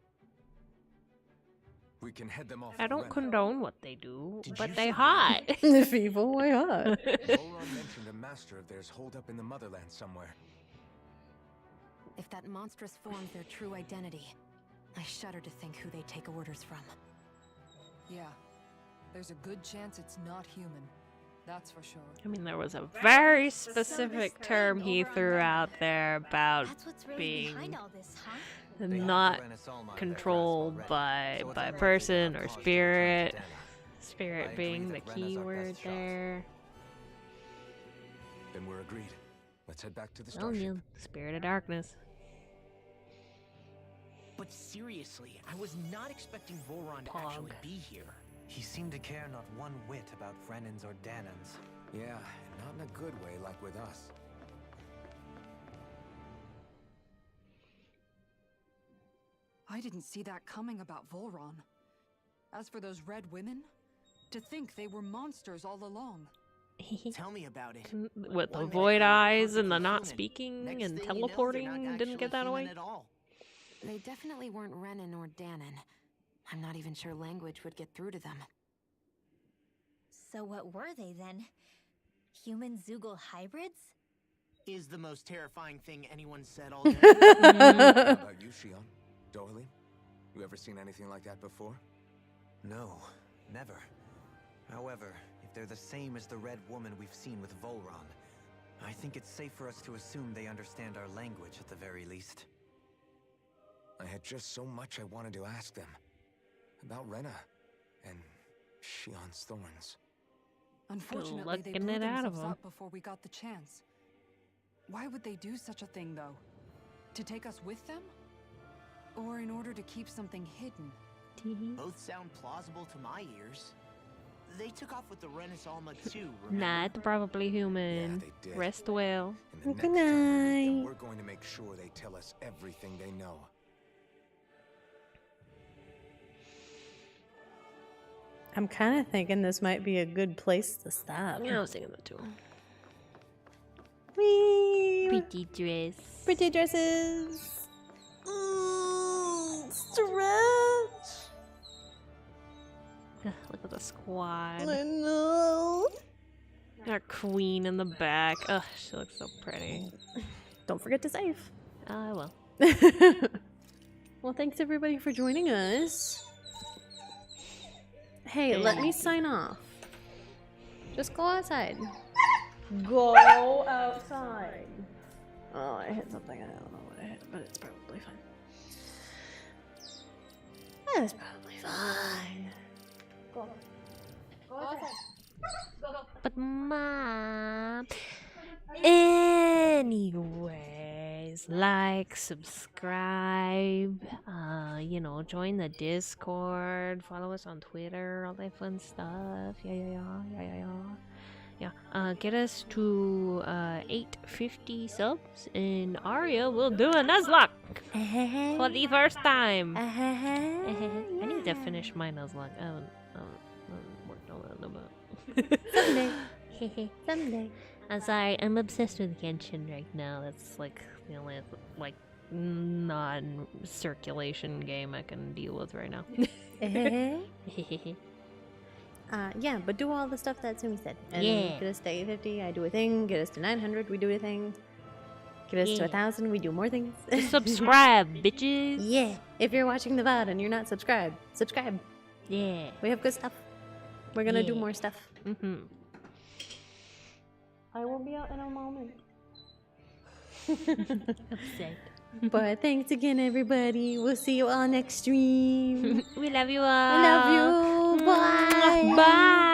We can head them off. I don't Ren. condone what they do, Did but you they say hot. If evil, why not? Volron mentioned a master of theirs holed up in the motherland somewhere. If that monstrous form's their true identity, I shudder to think who they take orders from. Yeah. There's a good chance it's not human. That's for sure. I mean, there was a very specific term he threw out there about That's what's really being behind all this, huh? not controlled by person or spirit. Spirit being the key word there. Then we're agreed. Let's head back to the Oh, starship. yeah. Spirit of darkness. But seriously, I was not expecting Volron to actually be here. He seemed to care not one whit about Renans or Danans. Yeah, not in a good way like with us. I didn't see that coming about Volron. As for those red women, to think they were monsters all along. Tell me about it. With the One minute void they were eyes and the perfectly not human. speaking Next and thing you know, they're teleporting, not didn't actually get that human away? at all. They definitely weren't Renan or Danon. I'm not even sure language would get through to them. So what were they then? Human Zoogle hybrids? Is the most terrifying thing anyone said all day. How about you, Shion? Doily? You ever seen anything like that before? No, never. However, if they're the same as the red woman we've seen with Volron, I think it's safe for us to assume they understand our language at the very least. I had just so much I wanted to ask them. About Rena and Shion's thorns. Unfortunately, they Looking blew it out of themselves them. up before we got the chance. Why would they do such a thing, though? To take us with them? Or in order to keep something hidden? Both sound plausible to my ears. They took off with the Renaissance too, Not probably human. Yeah, they did. Rest well. And the Good next time we meet them, night. we're going to make sure they tell us everything they know. I'm kind of thinking this might be a good place to stop. Yeah, I was thinking that too. Whee! Pretty dress. Pretty dresses. rich. Look at the squad. I know. Our queen in the back. Ugh, she looks so pretty. Don't forget to save. I will. Well, thanks everybody for joining us. Hey, let me sign off. Just go outside. Go outside. Oh, I hit something. I don't know what I hit, but it's probably fine. It's probably fine. Go. Go outside. Go. But Mom, anyways, like, subscribe, you know, join the Discord, follow us on Twitter, all that fun stuff. Yeah. Get us to 850 subs, and Aria will do a Nuzlocke for the first time. I need to finish my Nuzlocke. I haven't worked on that in a bit. Someday. I'm sorry, I'm obsessed with Genshin right now. That's like the only like non-circulation game I can deal with right now. Yeah, but do all the stuff that Sumi said. And Yeah. get us to 850, I do a thing. Get us to 900, we do a thing. Get us to 1,000, we do more things. Subscribe, bitches. Yeah. If you're watching the VOD and you're not subscribed, subscribe. Yeah. We have good stuff. We're gonna do more stuff. I will be out in a moment. Upset. But thanks again, everybody. We'll see you all next stream. We love you all. I love you. Bye. Bye.